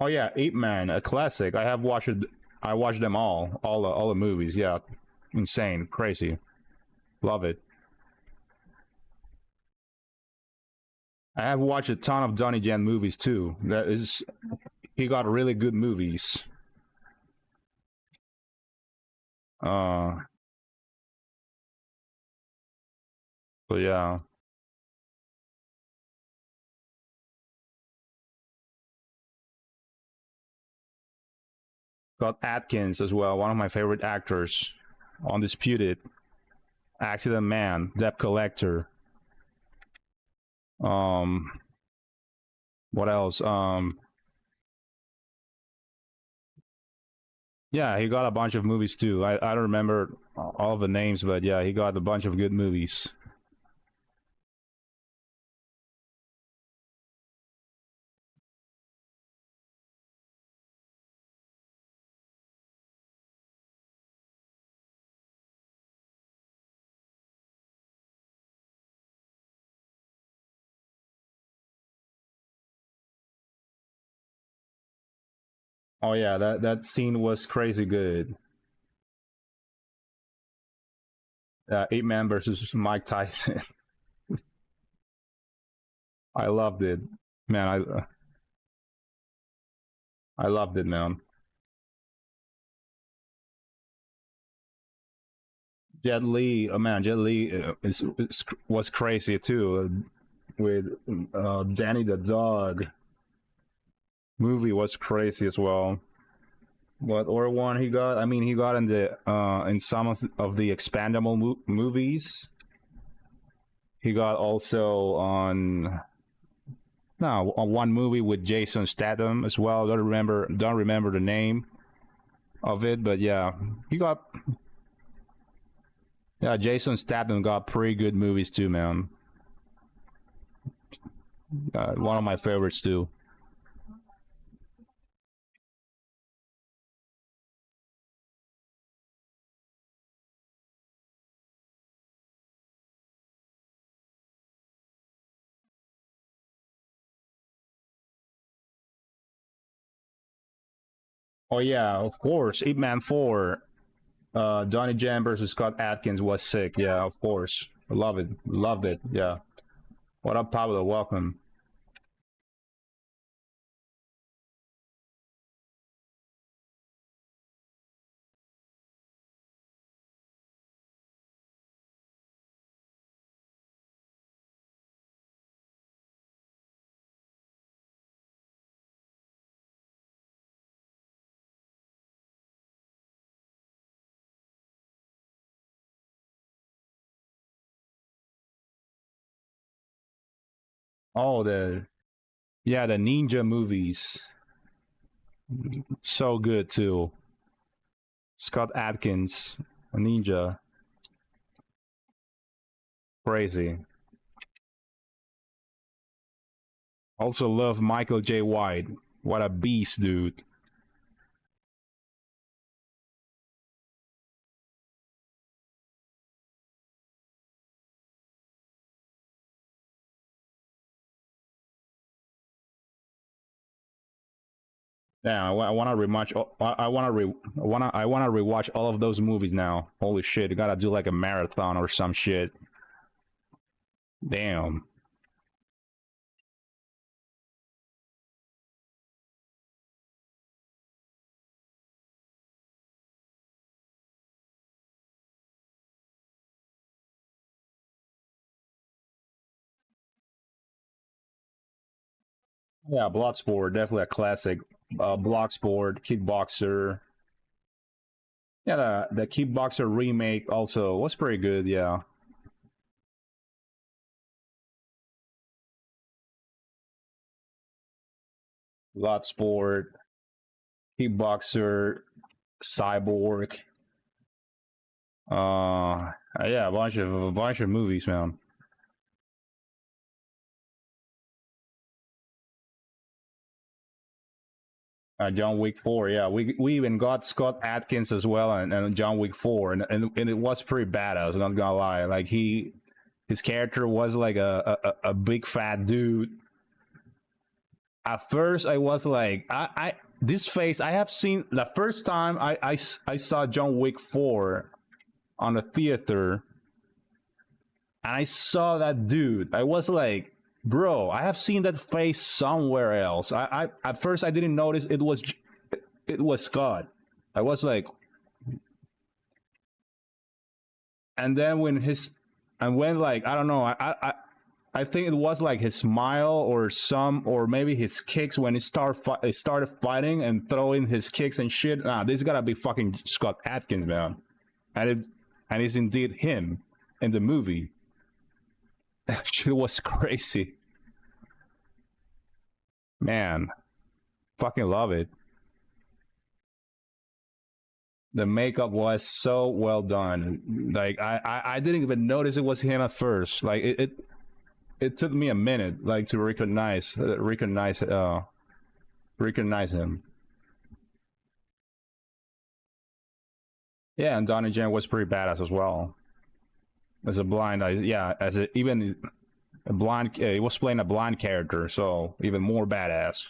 Oh yeah, Ape Man, a classic. I have watched it. I watched them all the movies. Yeah, insane, crazy, love it. I have watched a ton of Donnie Yen movies too. That is, he got really good movies. So yeah. Got Atkins as well, one of my favorite actors. Undisputed. Accident Man, Debt Collector. What else? Yeah, he got a bunch of movies too. I don't remember all the names, but yeah, he got a bunch of good movies. Oh yeah, that scene was crazy good. Ape Man versus Mike Tyson. I loved it, man. I loved it, man. Jet Li, oh man, Jet Li was crazy too. With Danny the dog. Movie was crazy as well. What other one he got? I mean, he got in the in some of the expandable movies. He got also on one movie with Jason Statham as well. Don't remember the name of it, but yeah, he got. Yeah, Jason Statham got pretty good movies too, man. One of my favorites too. Oh yeah, of course. Ip Man 4. Donnie Yen versus Scott Atkins was sick. Yeah, of course. I love it. Loved it. Yeah. What up, Pablo? Welcome. Oh, the ninja movies. So good too. Scott Atkins, a ninja. Crazy. Also love Michael J. White. What a beast, dude. Yeah, I want to rewatch. I want to rewatch all of those movies now. Holy shit! You gotta do like a marathon or some shit. Damn. Yeah, Bloodsport, definitely a classic. Bloodsport, Kickboxer. Yeah, the Kickboxer remake also was pretty good. Yeah. Bloodsport, Kickboxer, Cyborg. Yeah, a bunch of movies, man. John Wick 4, yeah. We even got Scott Adkins as well, and John Wick 4, and it was pretty badass. I'm not gonna lie. Like his character was like a big fat dude. At first, I was like, this face I have seen the first time I saw John Wick 4 on the theater, and I saw that dude. I was like, bro, I have seen that face somewhere else. I at first I didn't notice it was Scott. I was like, and then when like I don't know, I think it was like his smile or maybe his kicks when he started fighting and throwing his kicks and shit. Nah, this gotta be fucking Scott Adkins, man, and it's indeed him in the movie. That shit was crazy. Man, fucking love it. The makeup was so well done. Like I didn't even notice it was him at first. Like it took me a minute like to recognize him. Yeah, and Donnie Yen was pretty badass as well. As a blind, even a blind, he was playing a blind character, so even more badass.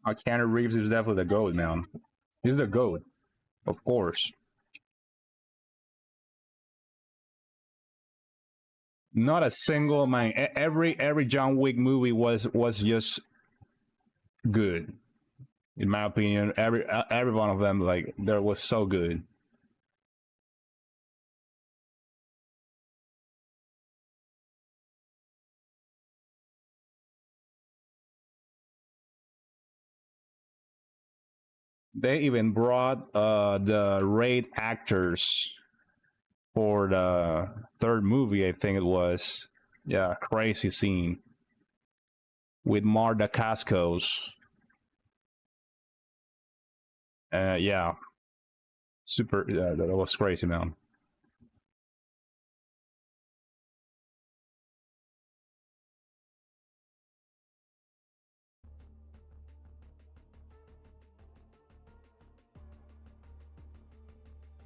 Keanu Reeves is definitely the GOAT, man. He's the GOAT, of course. Not a single man. Every John Wick movie was just good, in my opinion. Every one of them, like, there was so good. They even brought the raid actors for the third movie, I think it was. Yeah, crazy scene with Marta Cascos. Yeah, super. Yeah, that was crazy, man.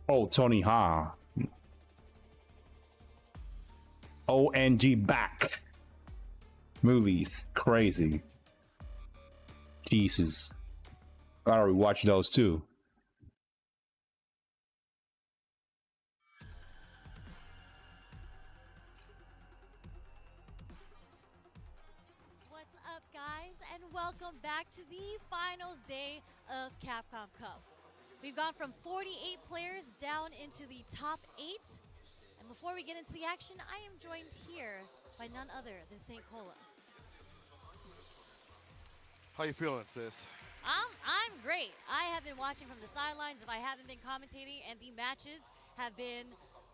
Oh, Tony Ha. ONG back. Movies. Crazy. Jesus. Gotta rewatch those too. What's up, guys, and welcome back to the finals day of Capcom Cup. We've gone from 48 players down into the top 8. And before we get into the action, I am joined here by none other than St. Cola. How you feeling, sis? I'm great. I have been watching from the sidelines if I haven't been commentating, and the matches have been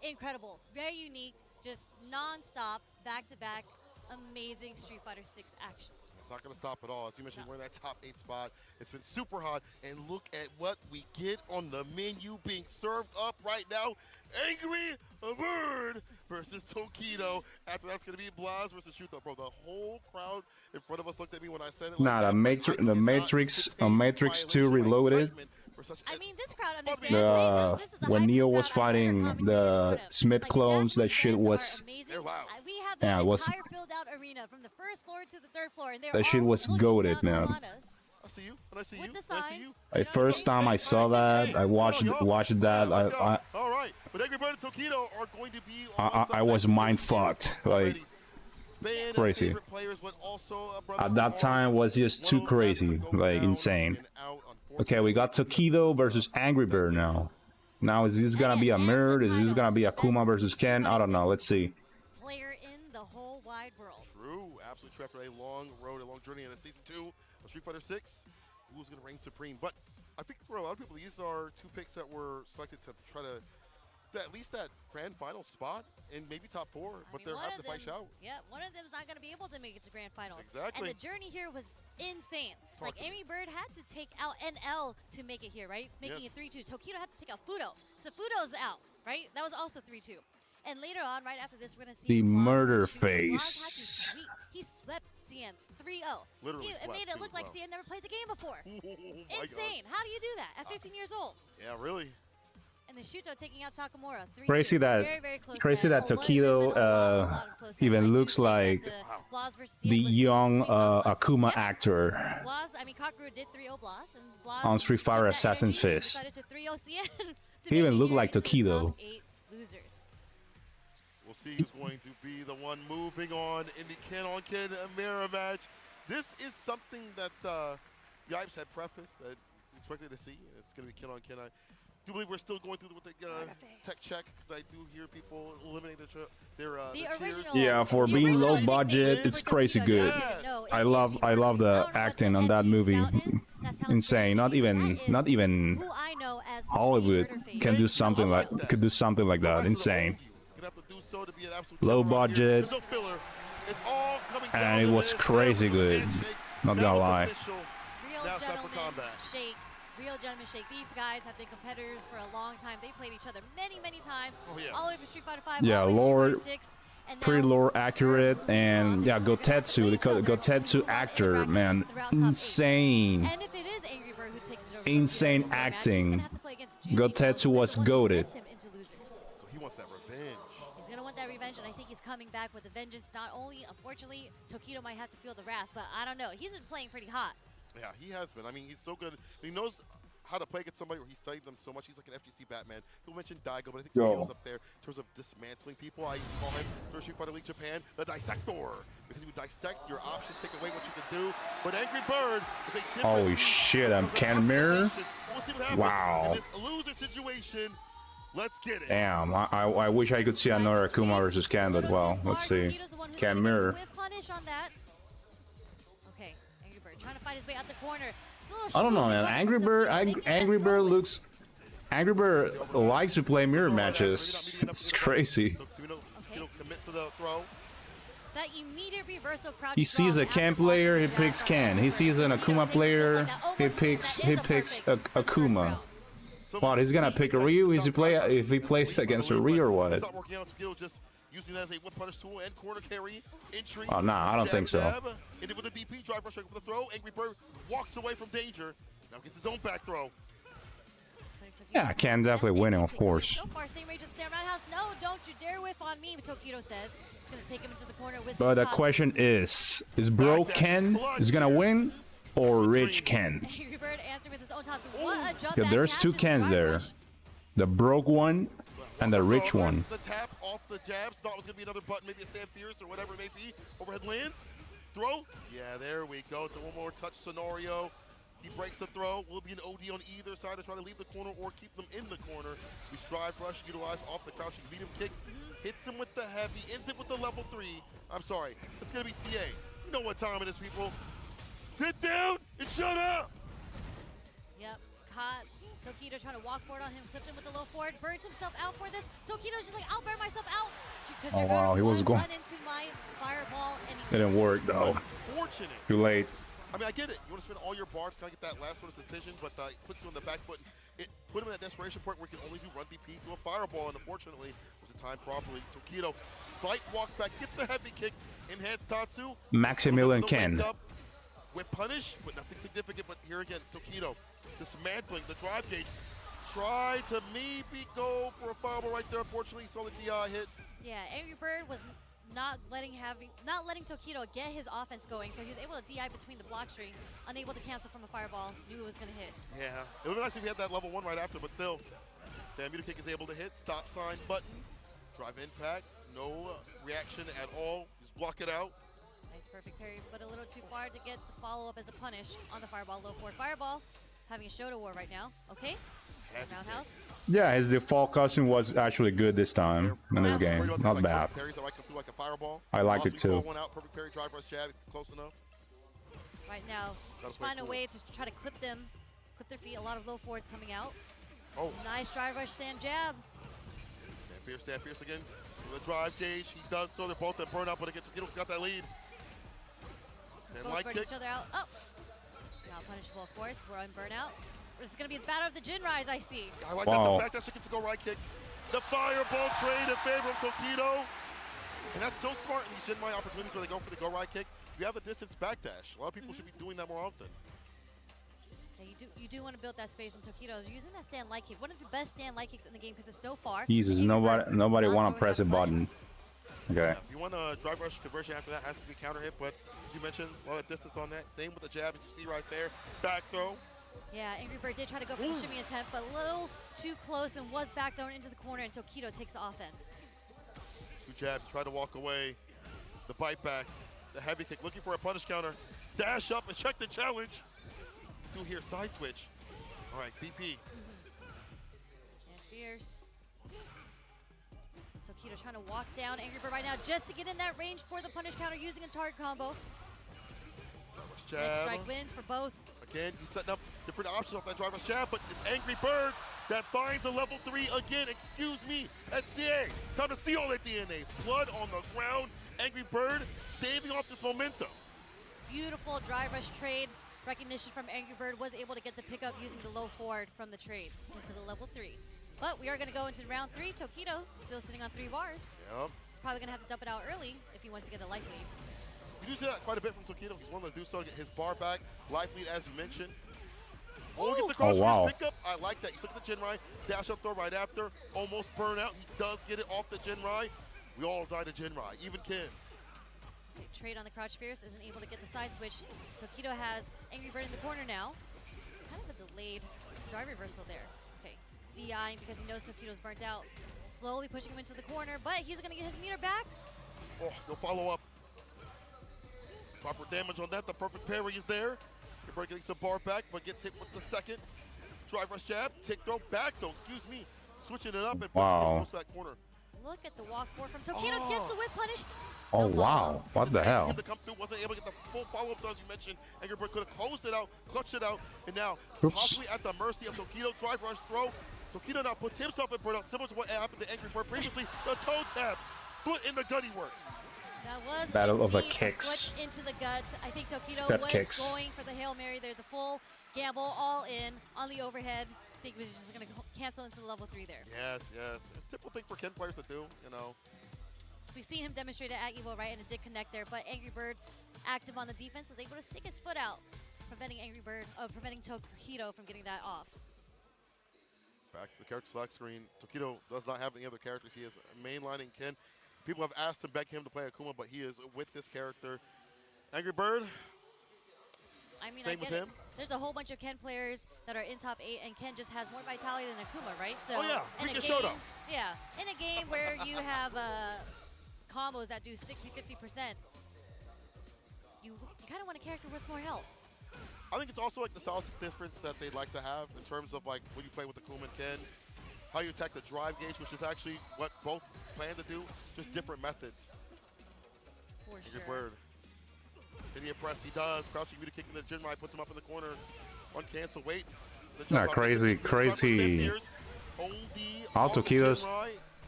incredible. Very unique, just non-stop, back-to-back, amazing Street Fighter 6 action. It's not going to stop at all. As you mentioned, we're in that top 8 spot. It's been super hot. And look at what we get on the menu being served up right now. Angry Bird versus Tokido. After that's going to be Blaz versus Shuto. Bro, the whole crowd in front of us looked at me when I said it. Nah, like the Matrix 2 Reloaded. I mean, this crowd understands this is the when Neo was fighting the Smith clones, that shit was. We have this entire build-out arena from the first floor to the third floor, and that shit was goated, man. I see you, and I see you, and I see you. The first time I saw that, I watched that. All right, but Angry Bird and Tokido are going to be. I was mind fucked, like crazy. At that time was just too crazy, like insane. Okay, we got Tokido versus Angry Bird now. Now is this gonna be a mirror? Is this gonna be Akuma versus Ken? I don't know. Let's see. Player in the whole wide world. True, absolutely true. After a long road, a long journey into season 2 of Street Fighter 6, who's gonna reign supreme? But I think for a lot of people, these are 2 picks that were selected to try to at least that grand final spot and maybe top 4, but they'll have to fight out. Yeah, one of them's not going to be able to make it to grand finals. Exactly. And the journey here was insane. Like, Angry Bird had to take out NL to make it here, right? Making it 3-2. Tokido had to take out Fudo. So Fudo's out, right? That was also 3-2. And later on, right after this, we're going to see the murder face. face. He swept Sien 3-0. Literally It made it look like Sien never played the game before. Insane. How do you do that at 15 years old? Yeah, really. And the Shuto taking out Takamura. 3-2. Crazy that, very close Tokido even looks like the young Akuma actor I mean, Kakeru did 3-0 Blas, and Blas on Street Fighter Assassin's Fist. He even looked like Tokido. We'll see who's going to be the one moving on in the Ken-on-Ken mirror match. This is something that Yipes had prefaced that we expected to see. It's going to be Ken-on-Ken. I do believe we're still going through with the tech check because I do hear people eliminate their cheers. Yeah, for being low budget, it's crazy good. I love the acting on that movie. Insane. Not even Hollywood can do something like that. Insane. Low budget, and it was crazy good. Not gonna lie. Now it's time for combat. Real gentlemen shake. These guys have been competitors for a long time. They played each other many times. All the way from Street Fighter 5. Yeah, lore, pretty lore accurate, and yeah, Gotetsu, the Gotetsu actor, man, insane. And if it is Angry Bird who takes it over, insane acting. Gotetsu was goated. So he wants that revenge. He's gonna want that revenge, and I think he's coming back with a vengeance. Not only, unfortunately, Tokido might have to feel the wrath, but I don't know. He's been playing pretty hot. Yeah, he has been. I mean, he's so good. He knows how to play against somebody where he studied them so much. He's like an FGC Batman. He'll mention Daigo, but I think Tokido's up there in terms of dismantling people. I used to call him, for Street Fighter League Japan, the Dissector, because he would dissect your options, take away what you can do. But Angry Bird is a different... Holy shit, I'm Ken Mirror? We'll see what happens wow. in this loser situation. Let's get it. Damn, I wish I could see another Akuma versus Ken, but well, let's see. Ken Mirror. Okay, Angry Bird trying to fight his way out the corner. I don't know, man. Angry Bird looks. Angry Bird likes to play mirror matches. It's crazy. That immediate reversal crouch he sees a Ken player, he picks Ken. He sees an Akuma player, he picks Akuma. What? He's gonna pick a Ryu? If he plays against a Ryu or what? Using as a whip punish tool and corner carry entry. Oh, nah, I don't think so. And with the DP drive rush with the throw, Angry Bird walks away from danger. Now gets his own back throw. Yeah, Ken definitely winning, of course. So far, same range as Stamp Roundhouse. No, don't you dare whiff on me, Tokido says. He's gonna take him into the corner with. But the question is Bro Ken is gonna win or Rich Ken? Angry Bird answering with his own toss. What a jump yeah, there's two Kens there. The broke one and the rich one. The tap off the jabs. Thought it was going to be another button, maybe a stand fierce or whatever it may be. Overhead lands. Throw. Yeah, there we go. So one more touch scenario. He breaks the throw. Will be an OD on either side to try to leave the corner or keep them in the corner. We strive rush, utilize off the crouching medium kick. Hits him with the heavy, ends it with the level 3. I'm sorry. It's going to be CA. You know what time it is, people. Sit down and shut up. Yep. Caught. Tokido trying to walk forward on him, flipped him with the low forward, burns himself out for this. Tokido's just like, I'll burn myself out. Oh wow, he was going. Run into my fireball and he didn't work though. Unfortunate. Too late. I mean, I get it. You want to spend all your bars to kind of get that last sort of decision, but it puts you on the back foot. It put him in that desperation point where he can only do run BP to a fireball, and unfortunately, was it timed properly. Tokido, slight walk back, gets the heavy kick, enhanced Tatsu. Maximilian Ken. With punish, but nothing significant. But here again, Tokido dismantling the drive gauge. Try to maybe go for a fireball right there. Unfortunately, saw the DI hit. Yeah, Angry Bird was not letting Tokido get his offense going, so he was able to DI between the block string, unable to cancel from a fireball, knew it was going to hit. Yeah, it would be nice if he had that level 1 right after, but still, the meter kick is able to hit, stop sign button, drive impact, no reaction at all, just block it out. Nice perfect parry, but a little too far to get the follow-up as a punish on the fireball, low forward fireball, having a Shoto war right now, okay? Roundhouse. Yeah, his default costume was actually good this time in this game. Not bad. I liked it too. One out, perfect parry, drive rush jab, close enough. Right now, find a way to try to clip their feet. A lot of low forwards coming out. Oh. Nice drive rush stand jab. Stand fierce again. The drive gauge, he does so. They're both at burnout, but again, Tokido's got that lead. And Both light burn kick. each other out. Oh! Not punishable, of course. We're on burnout. This is going to be the battle of the Jin Rise, I see. I like that, the fact that she gets to go right kick. The fireball trade in favor of Tokido. And that's so smart in these Jin Rise opportunities where they go for the go right kick. You have the distance backdash. A lot of people should be doing that more often. Yeah, you do want to build that space, and Tokido is using that stand light kick. One of the best stand light kicks in the game because it's so far. Jesus, nobody want to press a button. Okay. Yeah, if you want a drive rush conversion after that, has to be counter hit, but as you mentioned, a lot of distance on that. Same with the jab, as you see right there. Back throw. Yeah, Angry Bird did try to go for the shimmy attempt, but a little too close and was back thrown into the corner, and Tokido takes the offense. Two jabs, try to walk away. The bite back, the heavy kick, looking for a punish counter. Dash up and check the challenge. Do here, side switch. All right, DP. Stand fierce. Tokido trying to walk down Angry Bird right now just to get in that range for the punish counter using a target combo. Next strike wins for both. Again, he's setting up different options off that driver's jab, but it's Angry Bird that finds a level 3 again. Excuse me, that's Sien. Time to see all that DNA. Blood on the ground. Angry Bird staving off this momentum. Beautiful drive rush trade. Recognition from Angry Bird, was able to get the pickup using the low forward from the trade into the level 3. But we are going to go into round 3. Tokido still sitting on 3 bars. Yep. He's probably going to have to dump it out early if he wants to get a life lead. You do see that quite a bit from Tokido. He's willing to do so to get his bar back. Life lead, as you mentioned. Oh, gets the cross pickup. I like that. You look at the Jinrai. Dash up throw right after. Almost burn out. He does get it off the Jinrai. We all die to Jinrai, even Kens. Okay, trade on the crouch fierce, isn't able to get the side switch. Tokido has Angry Bird in the corner now. It's kind of a delayed drive reversal there. Okay, DI because he knows Tokido's burnt out. Slowly pushing him into the corner, but he's going to get his meter back. Oh, no follow up. Proper damage on that. The perfect parry is there. Bird getting some bar back, but gets hit with the second. Drive rush jab, tick throw, back throw, excuse me. Switching it up and puts that corner. Look at the walk forward from Tokido, gets the whip punish. Oh, wow. What the hell? Him to come through, wasn't able to get the full follow-up, as you mentioned. Angry Bird could have closed it out, clutched it out, and now possibly at the mercy of Tokido. Drive rush throw. Tokido now puts himself in burnout, similar to what happened to Angry Bird previously. The toe tap, foot in the gut, he works. That was Battle of the kicks. Foot into the gut. I think Tokido Step was kicks. going for the Hail Mary there, the full gamble, all in on the overhead. I think he was just going to cancel into the level 3 there. Yes, yes. It's a typical thing for Ken players to do, you know. We've seen him demonstrate it at Evo, right, and it did connect there, but Angry Bird, active on the defense, was able to stick his foot out, preventing Tokido from getting that off. Back to the character select screen. Tokido does not have any other characters. He is mainlining Ken. People have asked him, begged him to play Akuma, but he is with this character. Angry Bird, I mean, same with him. There's a whole bunch of Ken players that are in top 8, and Ken just has more vitality than Akuma, right? So oh yeah, in Rika a game, Shoto. yeah, in a game where you have combos that do 60-50%, you kind of want a character with more health. I think it's also like the stylistic difference that they'd like to have in terms of like when you play with Akuma and Ken, how you attack the drive gauge, which is actually what both plan to do, just different methods. For Angry sure. Bird. Did he impress? He does. Crouching Muta kicking the Jinrai, puts him up in the corner. One cancel, waits. Nah, crazy. All Tokido's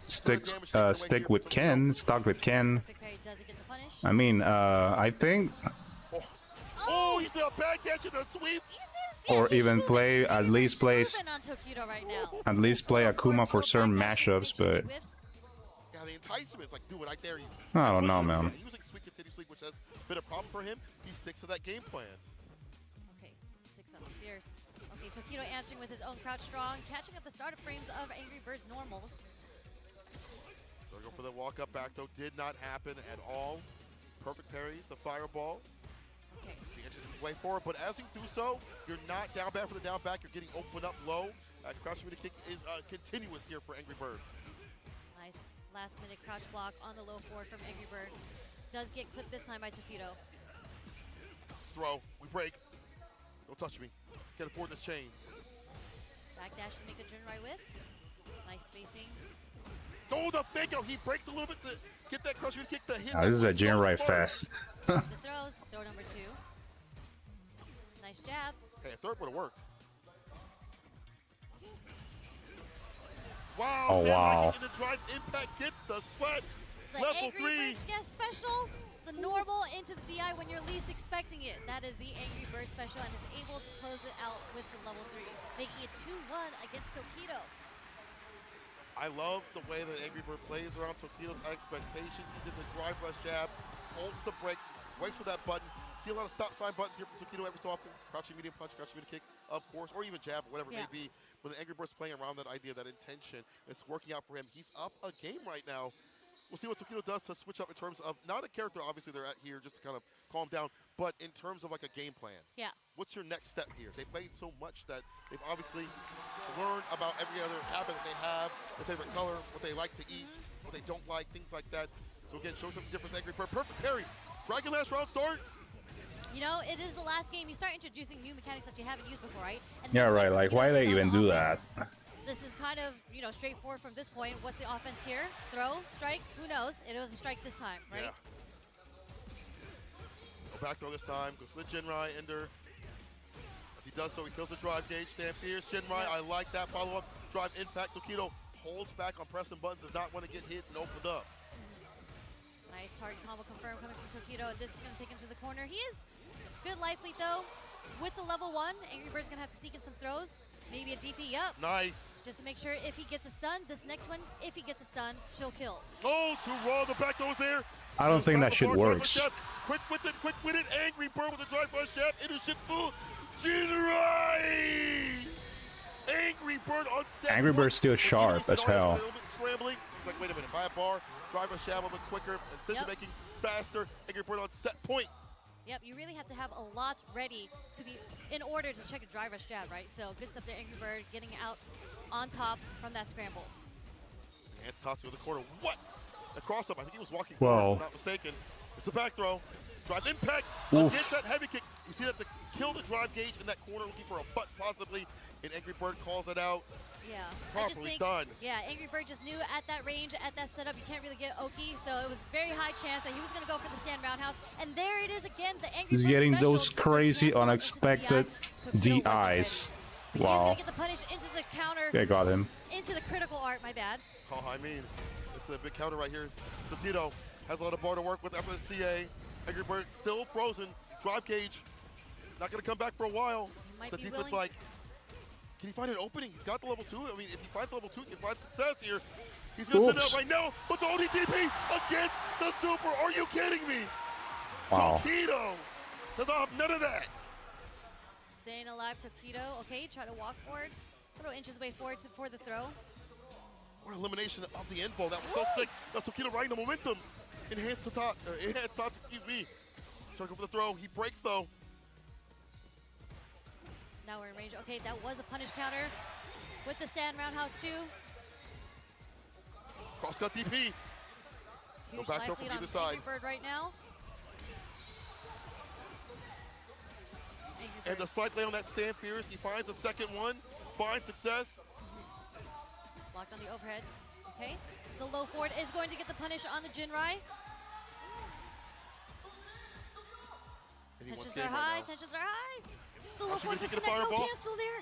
stick with Ken, stuck with Ken. I mean, I think. Oh, he's a back dash and a sweep. Or even play, at least play Akuma for certain mashups, but yeah, the enticement is like, do it, I dare you. I don't know, man. Using sweep continuously, which has been a problem for him. He sticks to that game plan. Okay, 6 up fierce. Okay, Tokido answering with his own crouch strong, catching up the starter frames of Angry Bird's normals. So go for the walk up back though, did not happen at all. Perfect parries, the fireball. Okay. He inches his way forward, but as you do so, you're not down bad for the down back. You're getting open up low. Crouch Muta kick is continuous here for Angry Bird. Nice last minute crouch block on the low forward from Angry Bird. Does get clipped this time by Tokido. Throw, we break. Don't touch me. Can't afford this chain. Backdash to make the Jinrai with. Nice spacing. Oh, the fake out. He breaks a little bit to get that Crouch Muta kick to hit. This is a Jinrai fest. The throws, throw number 2. Nice jab. Hey, a third would have worked. Wow, Oh, wow. in the drive impact gets the splat. The Level Angry 3. Bird gets special, the normal into the DI when you're least expecting it. That is the Angry Bird special and is able to close it out with the level 3, making it 2-1 against Tokido. I love the way that Angry Bird plays around Tokido's expectations. He did the drive rush jab, holds the brakes, waits for that button. See a lot of stop sign buttons here from Tokido every so often. Crouching medium punch, crouching medium kick, of course, or even jab, or whatever it may be. But the Angry Bird's playing around that idea, that intention. It's working out for him. He's up a game right now. We'll see what Tokido does to switch up in terms of, not a character, obviously they're at here just to kind of calm down, but in terms of like a game plan. Yeah. What's your next step here? They played so much that they've obviously learned about every other habit that they have, their favorite color, what they like to eat, what they don't like, things like that. So again, show some difference, Angry Bird. Perfect parry. Dragon Lash round start. You know, it is the last game. You start introducing new mechanics that you haven't used before, right? And Yeah, right. Like, why they even do that? This is kind of, you know, straightforward from this point. What's the offense here? Throw, strike, who knows? It was a strike this time, right? Yeah. Go back throw this time. Go for the Jinrai Ender. As he does so, he kills the drive gauge. Stand fierce. Jinrai, I like that follow-up. Drive impact. Tokido holds back on pressing buttons. Does not want to get hit and opened up. Nice target combo confirmed coming from Tokido. This is going to take him to the corner. He is good life lead, though. With the level 1, Angry Bird's going to have to sneak in some throws. Maybe a DP, yep. Nice. Just to make sure if he gets a stun, this next one, if he gets a stun, she'll kill. Oh, too raw. The back throw is there. I don't think that shit works. Quick with it. Angry Bird with the drive rush jab. It is shit full. Jinrai! Angry Bird on set. Angry Bird's still sharp as hell. A little bit scrambling. He's like, wait a minute, buy a bar, drive rush jab a bit quicker, decision making faster. Angry Bird on set point. Yep, you really have to have a lot ready to be in order to check a drive rush jab, right? So good stuff there, Angry Bird getting out on top from that scramble. And Tatsu in the corner. What? The cross up. I think he was walking Whoa. forward, if I'm not mistaken. It's the back throw. Drive impact against that heavy kick. You see that to kill the drive gauge in that corner, looking for a butt possibly, and Angry Bird calls it out. Yeah. Properly done. Yeah, Angry Bird just knew at that range, at that setup, you can't really get Oki, so it was very high chance that he was going to go for the stand roundhouse. And there it is again, the Angry Bird He's getting special those crazy, unexpected DIs. He's Wow. going to get the punish into the counter. They got him. Into the critical art, my bad. Oh, I mean, it's a big counter right here. Tokido has a lot of bar to work with after the CA. Angry Bird still frozen. Drive gauge. Not going to come back for a while. The defense like, can he find an opening? He's got the level 2. I mean, if he finds level 2, he can find success here. He's going to send out right now, but the ODDP against the super. Are you kidding me? Wow. Tokido does not have none of that. Staying alive, Tokido. Okay, try to walk forward. Little inches way forward for the throw. What elimination of the info. That was so sick. Now Tokido riding the momentum. Enhanced Tatsu, excuse me. Trying to go for the throw. He breaks though. Now we're in range. Okay, that was a punish counter with the stand roundhouse too. Cross cut DP. Go back throw from either side. Bird right now. And the slight lay on that stand fierce. He finds the second one. Finds success. Blocked on the overhead. Okay. The low forward is going to get the punish on the Jinrai. Tensions are high. Tensions are high. The low forward is going to cancel there.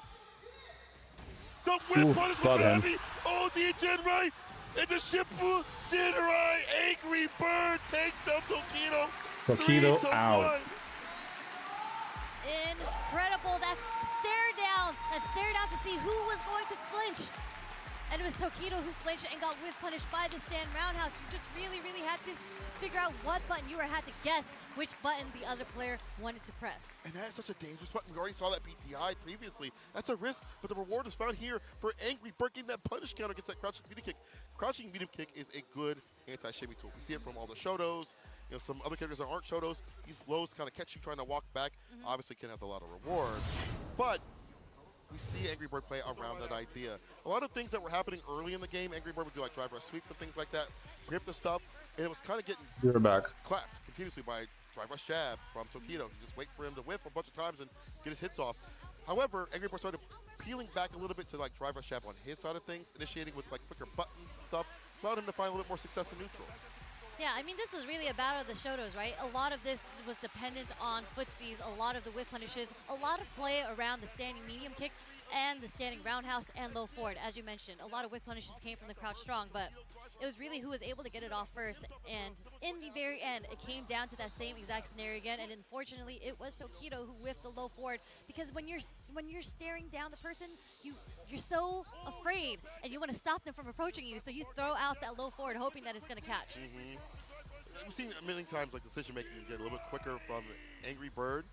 The whip punish with the heavy. Oh, the Jinrai. And the Shippu Jinrai. Angry Bird takes down Tokido. Tokido out. Incredible. That stare down to see who was going to flinch. And it was Tokido who flinched and got whiff punished by the stand roundhouse. You just really, really had to figure out what button you had to guess which button the other player wanted to press. And that is such a dangerous button. We already saw that BTI previously. That's a risk, but the reward is found here for Angry Bird getting that punish counter against that crouching medium kick. Crouching medium kick is a good anti-shimmy tool. We see it from all the Shotos. You know, some other characters that aren't Shotos, these lows kind of catch you trying to walk back. Obviously, Ken has a lot of reward, but we see Angry Bird play around that idea. A lot of things that were happening early in the game, Angry Bird would do like drive rush sweep and things like that, grip the stuff, and it was kind of getting clapped continuously by drive rush jab from Tokido. You just wait for him to whiff a bunch of times and get his hits off. However, Angry Bird started peeling back a little bit to like drive rush jab on his side of things, initiating with like quicker buttons and stuff, allowed him to find a little bit more success in neutral. Yeah, I mean, this was really a battle of the Shotos, right? A lot of this was dependent on footsies, a lot of the whiff punishes, a lot of play around the standing medium kick, and the standing roundhouse and low forward, as you mentioned. A lot of whip punishes came from the crouch strong, but it was really who was able to get it off first. And in the very end, it came down to that same exact scenario again. And unfortunately, it was Tokido who whiffed the low forward, because when you're staring down the person, you're so afraid and you want to stop them from approaching you, so you throw out that low forward hoping that it's going to catch. We've seen a million times like decision making get a little bit quicker from Angry Bird.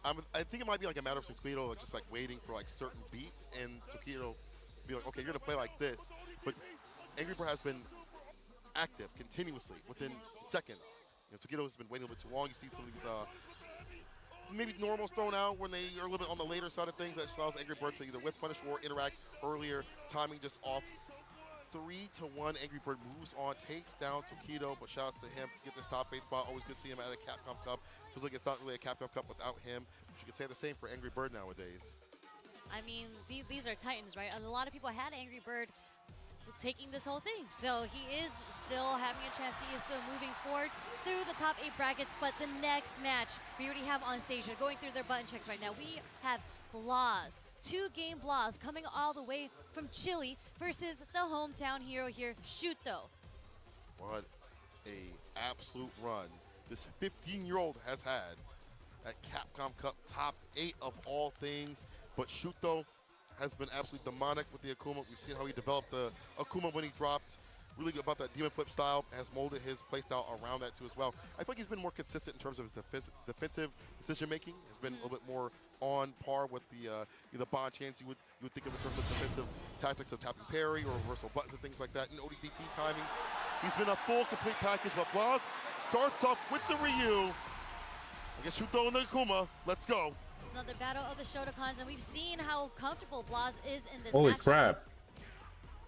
I think it might be like a matter of Tokido just like waiting for like certain beats, and Tokido be like, okay, you're gonna play like this. But Angry Bird has been active continuously within seconds. You know, Tokido has been waiting a bit too long. You see some of these maybe normals thrown out when they are a little bit on the later side of things that allows Angry Bird to either whip punish or interact earlier. Timing just off. 3-1, Angry Bird moves on, takes down Tokido, but shouts to him, get this top 8 spot. Always good to see him at a Capcom Cup. Feels like it's not really a Capcom Cup without him, but you can say the same for Angry Bird nowadays. I mean, these are titans, right? And a lot of people had Angry Bird taking this whole thing. So he is still having a chance. He is still moving forward through the top 8 brackets, but the next match we already have on stage, they're going through their button checks right now. We have Blaz. 2-game Blaz coming all the way from Chile versus the hometown hero here, Shuto. What a absolute run this 15-year-old has had at Capcom Cup, top 8 of all things. But Shuto has been absolutely demonic with the Akuma. We've seen how he developed the Akuma when he dropped. Really good about that demon flip style, has molded his playstyle around that too as well. I feel like he's been more consistent in terms of his defensive decision making. Has been a little bit more on par with the bond chance you would think of in terms of defensive tactics of tapping parry or reversal buttons and things like that. And ODDP timings, he's been a full complete package. But Blaz starts off with the Ryu. I guess Shuto and the Akuma. Let's go. It's another battle of the Shotokans, and we've seen how comfortable Blaz is in this Holy matchup. crap.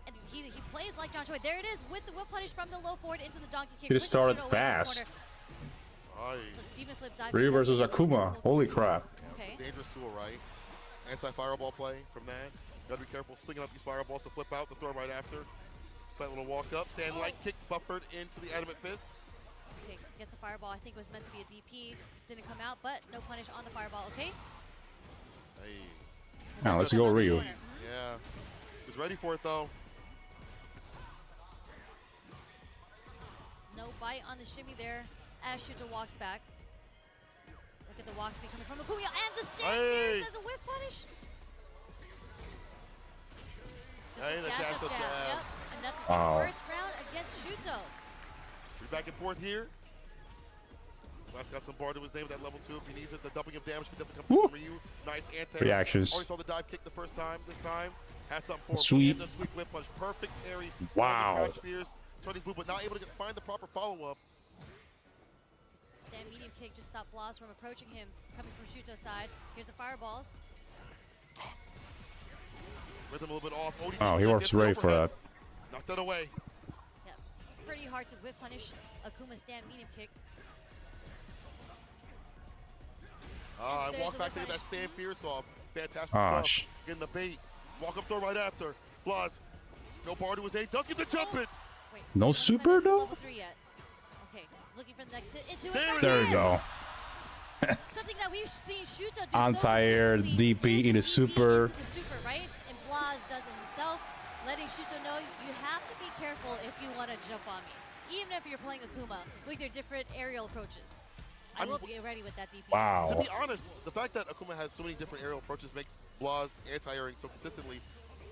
And he plays like John Choi. There it is with the whip punish from the low forward into the donkey kick. He just started fast. Demon flip dive. Ryu versus Akuma. Holy crap. Okay. Dangerous tool, right? Anti-fireball play from that. Gotta be careful slinging out these fireballs to flip out, the throw right after. Slight little walk up, stand light kick buffered into the adamant fist. Okay, gets the fireball. I think it was meant to be a DP. Didn't come out, but no punish on the fireball, okay? Hey. Now let's go Ryu. Yeah. Was ready for it though. No bite on the shimmy there as Shuto walks back. Look at the walk speed coming from Akuma, and the stand Hey. as a whip punish. Just Hey, a the dash dash up up jab. jab. Yep, and that's the Wow. first round against Shuto. We're back and forth here. Blaz got some bar to his name with that level 2 if he needs it. The doubling of damage can definitely come from Ryu. Nice anti. Reactions. Already saw the dive kick the first time. This time has something for him. Sweep. And the sweep whip punch. Perfect parry. Wow. Crouch Spears, turning blue, but not able to find the proper follow-up. Stand medium kick just stopped Blaz from approaching him, coming from Shuto's side. Here's the fireballs. Rhythm a little bit off. Oh, he works ready for that. Knocked that away. Yeah, it's pretty hard to whip punish Akuma stand medium kick. I There's walk the back to whip get that punish. stand fierce off. Fantastic Ah, stuff. Getting the bait. Walk up throw right after. Blaz. No bar to his aim. Does get the jump it. Wait, No hasn't super, went into though? level 3 yet. Okay, he's looking for the next hit into There it. There you go. Something that we've seen Shuto do Anti-air, so consistently DP, is into the super. into the super, right? And Blaz does it himself, letting Shuto know you have to be careful if you want to jump on me. Even if you're playing Akuma with your different aerial approaches. I will be ready with that DP. Wow. To be honest, the fact that Akuma has so many different aerial approaches makes Blaz anti-airing so consistently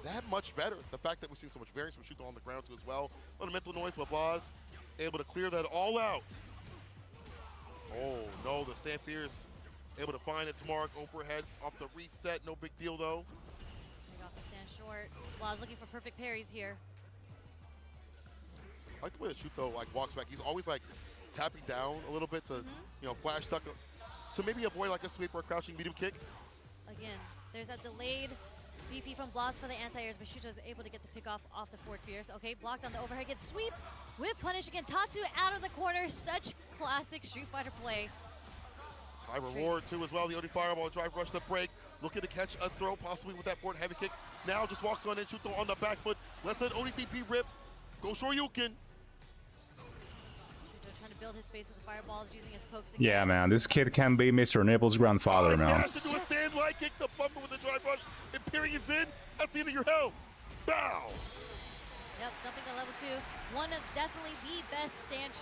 that much better. The fact that we've seen so much variance from Shuto on the ground too as well. A lot of mental noise, but Blaz able to clear that all out. Oh no, the stand fierce able to find its mark overhead off the reset. No big deal though. They got the stand short. Blaz looking for perfect parries here. I like the way that Shuto like walks back. He's always like tapping down a little bit to you know flash duck to maybe avoid like a sweep or a crouching medium kick. Again, there's that delayed DP from Blaz for the anti-airs, but Shuto is able to get the pick off the forward fierce. Okay, blocked on the overhead, gets sweep, whip punish again. Tatsu out of the corner, such classic Street Fighter play. It's high reward too as well. The OD fireball, drive rush, the break, looking to catch a throw possibly with that forward heavy kick. Now just walks on in, Shuto on the back foot, lets that ODDP rip. Go Shoryuken. Shuto trying to build his space with the fireballs, using his pokes again. Yeah, man, this kid can be Mr. Nipple's grandfather, man. Dash into a stand light, kick the bumper with the drive rush. Imperium's in. That's the end of your health. Bow. Yep, jumping to level 2. One of definitely the best stand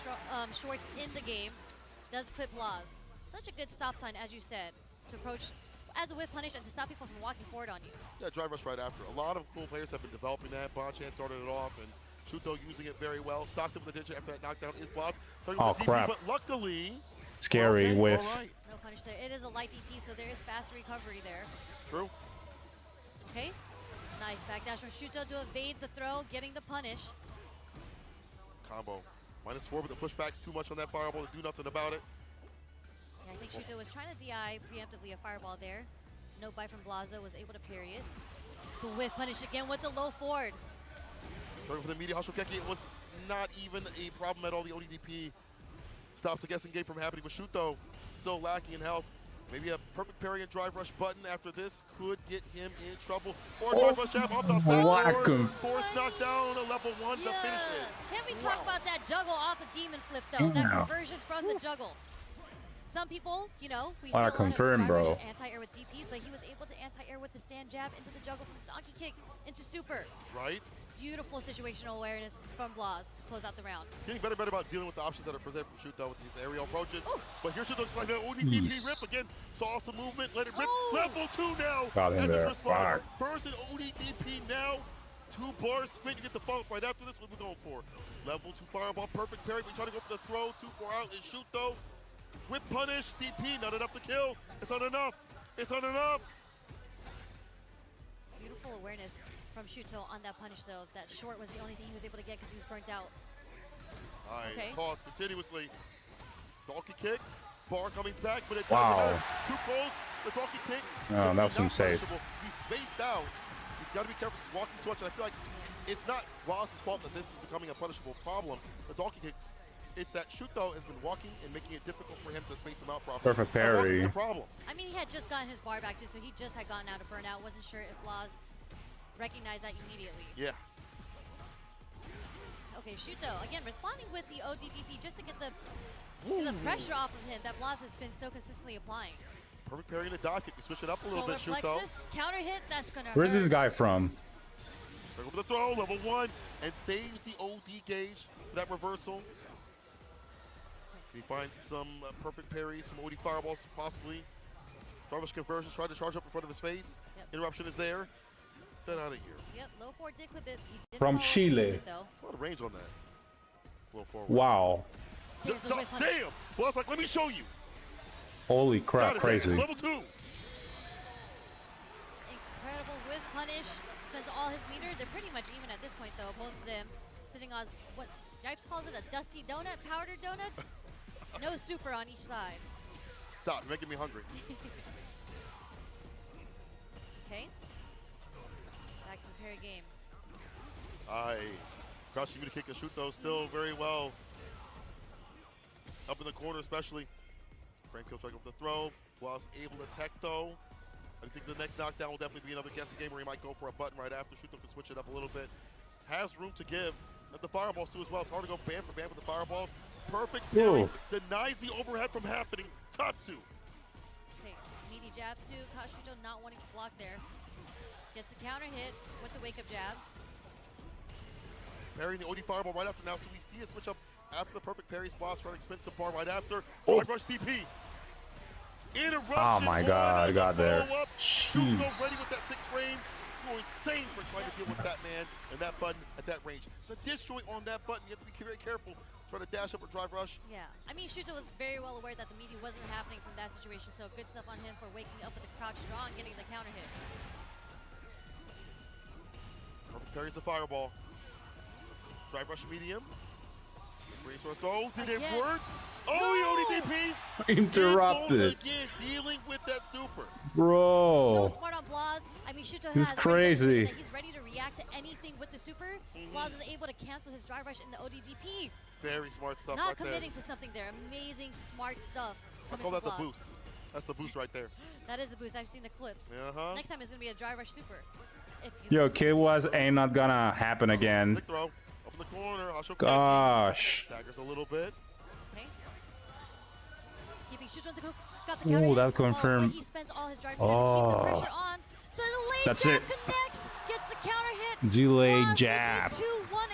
shorts in the game. Does clip Blaz. Such a good stop sign, as you said, to approach as a whiff punish and to stop people from walking forward on you. Yeah, drive rush right after. A lot of cool players have been developing that. Bonchan started it off, and Shuto using it very well. Stocks it with the digit after that knockdown is Blaz. Oh, crap. But luckily... Scary okay, whiff. Right. No punish there. It is a light DP, so there is faster recovery there. True. Okay. Nice backdash from Shuto to evade the throw, getting the punish. Combo. -4, but the pushback's too much on that fireball to do nothing about it. Yeah, I think Shuto was trying to DI preemptively a fireball there. No bite from Blaza, was able to parry it. The whiff punish again with the low forward. Starting for the media Hashokeki, it was not even a problem at all. The ODDP stops the guessing game from happening with Shuto. Still lacking in health. Maybe a perfect parry and drive rush button after this could get him in trouble. Or drive rush jab off the backboard. Force knockdown, a level 1 to finish it. Can we talk about that juggle off the demon flip though? That conversion from the juggle. Some people, you know, we still confirm, bro. Anti-air with DPs, but he was able to anti-air with the stand jab into the juggle from donkey kick into super. Right. Beautiful situational awareness from Blaz to close out the round. Getting better and better about dealing with the options that are presented from Shuto with these aerial approaches. Ooh. But here Shuto looks like that ODDP rip again. Saw some movement, let it rip. Ooh. Level 2 now. Got in there. First in ODDP now. 2 bar spin, you get the funk right after this. What we're going for? Level 2 fireball, perfect parry. We try to go for the throw. 2-4 out is Shuto. Whip punish, DP, not enough to kill. It's not enough. It's not enough. Beautiful awareness from Shuto on that punish though. That short was the only thing he was able to get because he was burnt out. All right, toss continuously. Donkey kick, bar coming back, but it wow. doesn't matter. Too close, the donkey kick. Oh, that was unsafe. He's spaced out. He's got to be careful. He's walking too much, and I feel like it's not Ross's fault that this is becoming a punishable problem. The donkey kicks, it's that Shuto has been walking and making it difficult for him to space him out properly. Perfect parry. That's the problem. I mean, he had just gotten his bar back too, so he just had gotten out of burnout. Wasn't sure if Blaz recognized that immediately. Yeah. Okay, Shuto, again, responding with the ODDP just to get the pressure off of him that Blaz has been so consistently applying. Perfect parry in the docket. We switch it up a little bit, Shuto. Counter hit, that's gonna Where's hurt. this guy from? Bring up the throw, level 1, and saves the OD gauge for that reversal. Can he find some perfect parries, some OD fireballs, possibly? Drive conversions, tried to charge up in front of his face. Yep. Interruption is there. Get out of here. Yep, low forward did clip it. He did From Chile. There's a lot of range on that. Low forward. Wow. Damn! Well, it's like, let me show you. Holy crap, crazy. It's level 2. Incredible whiff punish. Spends all his meters. They're pretty much even at this point, though. Both of them sitting on what Yipes calls it, a dusty donut, powdered donuts. No super on each side. Stop, you're making me hungry. Okay. Back to the parry game. Crouching you to kick and shoot, though, still very well. Up in the corner, especially. Frank kill strike over the throw. Was able to tech, though. I think the next knockdown will definitely be another guessing game where he might go for a button right after. Shuto can switch it up a little bit. Has room to give. At the fireballs, too, as well. It's hard to go band for band with the fireballs. Perfect parry. Denies the overhead from happening. Tatsu. Okay, meaty jabs too. Caught Shuto not wanting to block there. Gets a counter hit with the wake-up jab. Parrying the OD fireball right after now, so we see a switch up after the perfect parry. Boss trying to expensive bar right after. Drive rush DP. Interruption. Oh my god, I got there. Shuto ready with that 6 frame. You're insane for trying to deal with that man and that button at that range. It's a destroy on that button. You have to be very careful. Try to dash up or drive rush. Yeah, I mean, Shuto was very well aware that the meaty wasn't happening from that situation, so good stuff on him for waking up with the crouch draw and getting the counter hit. Perfect parries the fireball. Drive rush medium. Race or throw. Did it work? Oh, he only DPs. Interrupted. Again, dealing with that super. Bro. So smart on Blaz. I mean, Shuto He's has crazy. that he's ready to react to anything with the super. Blaz is able to cancel his drive rush in the ODDP. Very smart stuff Not right there. committing to something there. Amazing, smart stuff. I call that the boost. That's the boost right there. That is a boost. I've seen the clips. Next time it's going to be a drive rush super. Yo, kid was ain't not gonna happen again. Quick throw. Up in the corner. Gosh. Staggers a little bit. keeping. Got the counter Ooh, hit. that confirmed. He spends all his drive to keep the pressure on. The That's it. Connects, gets the counter hit. Delayed jab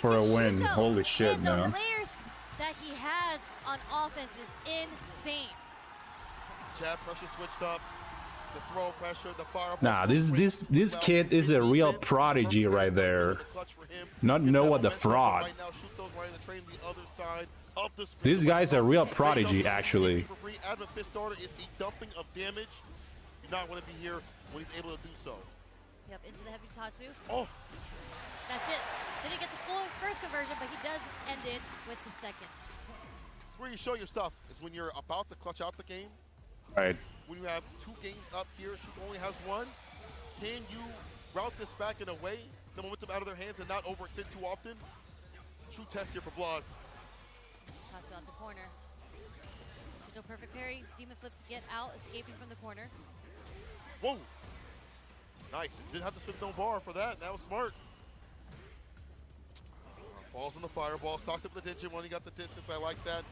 for a win. Holy shit, and man. the layers that he has on offense is insane. Jab pressure switched up. The throw pressure, the fireball. Nah, this kid is a real prodigy right there. Not Noah the fraud. Right now, Shuto's running the train the other side of the screen. This guy's a real prodigy, actually. Advent fist starter is the dumping of damage. You not want to be here when he's able to do so. Yep, into the heavy Tatsu. Oh. That's it. Didn't get the full first conversion, but he does end it with the second. It's where you show your stuff. Is when you're about to clutch out the game. Right. When you have 2 games up here, Shuto only has 1. Can you route this back in a way, the momentum out of their hands and not overextend too often? True test here for Blaz. Tatsu out the corner. Shuto perfect parry. Demon flips to get out, escaping from the corner. Whoa. Nice. Didn't have to spin no bar for that. That was smart. Falls on the fireball. Stocks up the digit when he got the distance. I like that.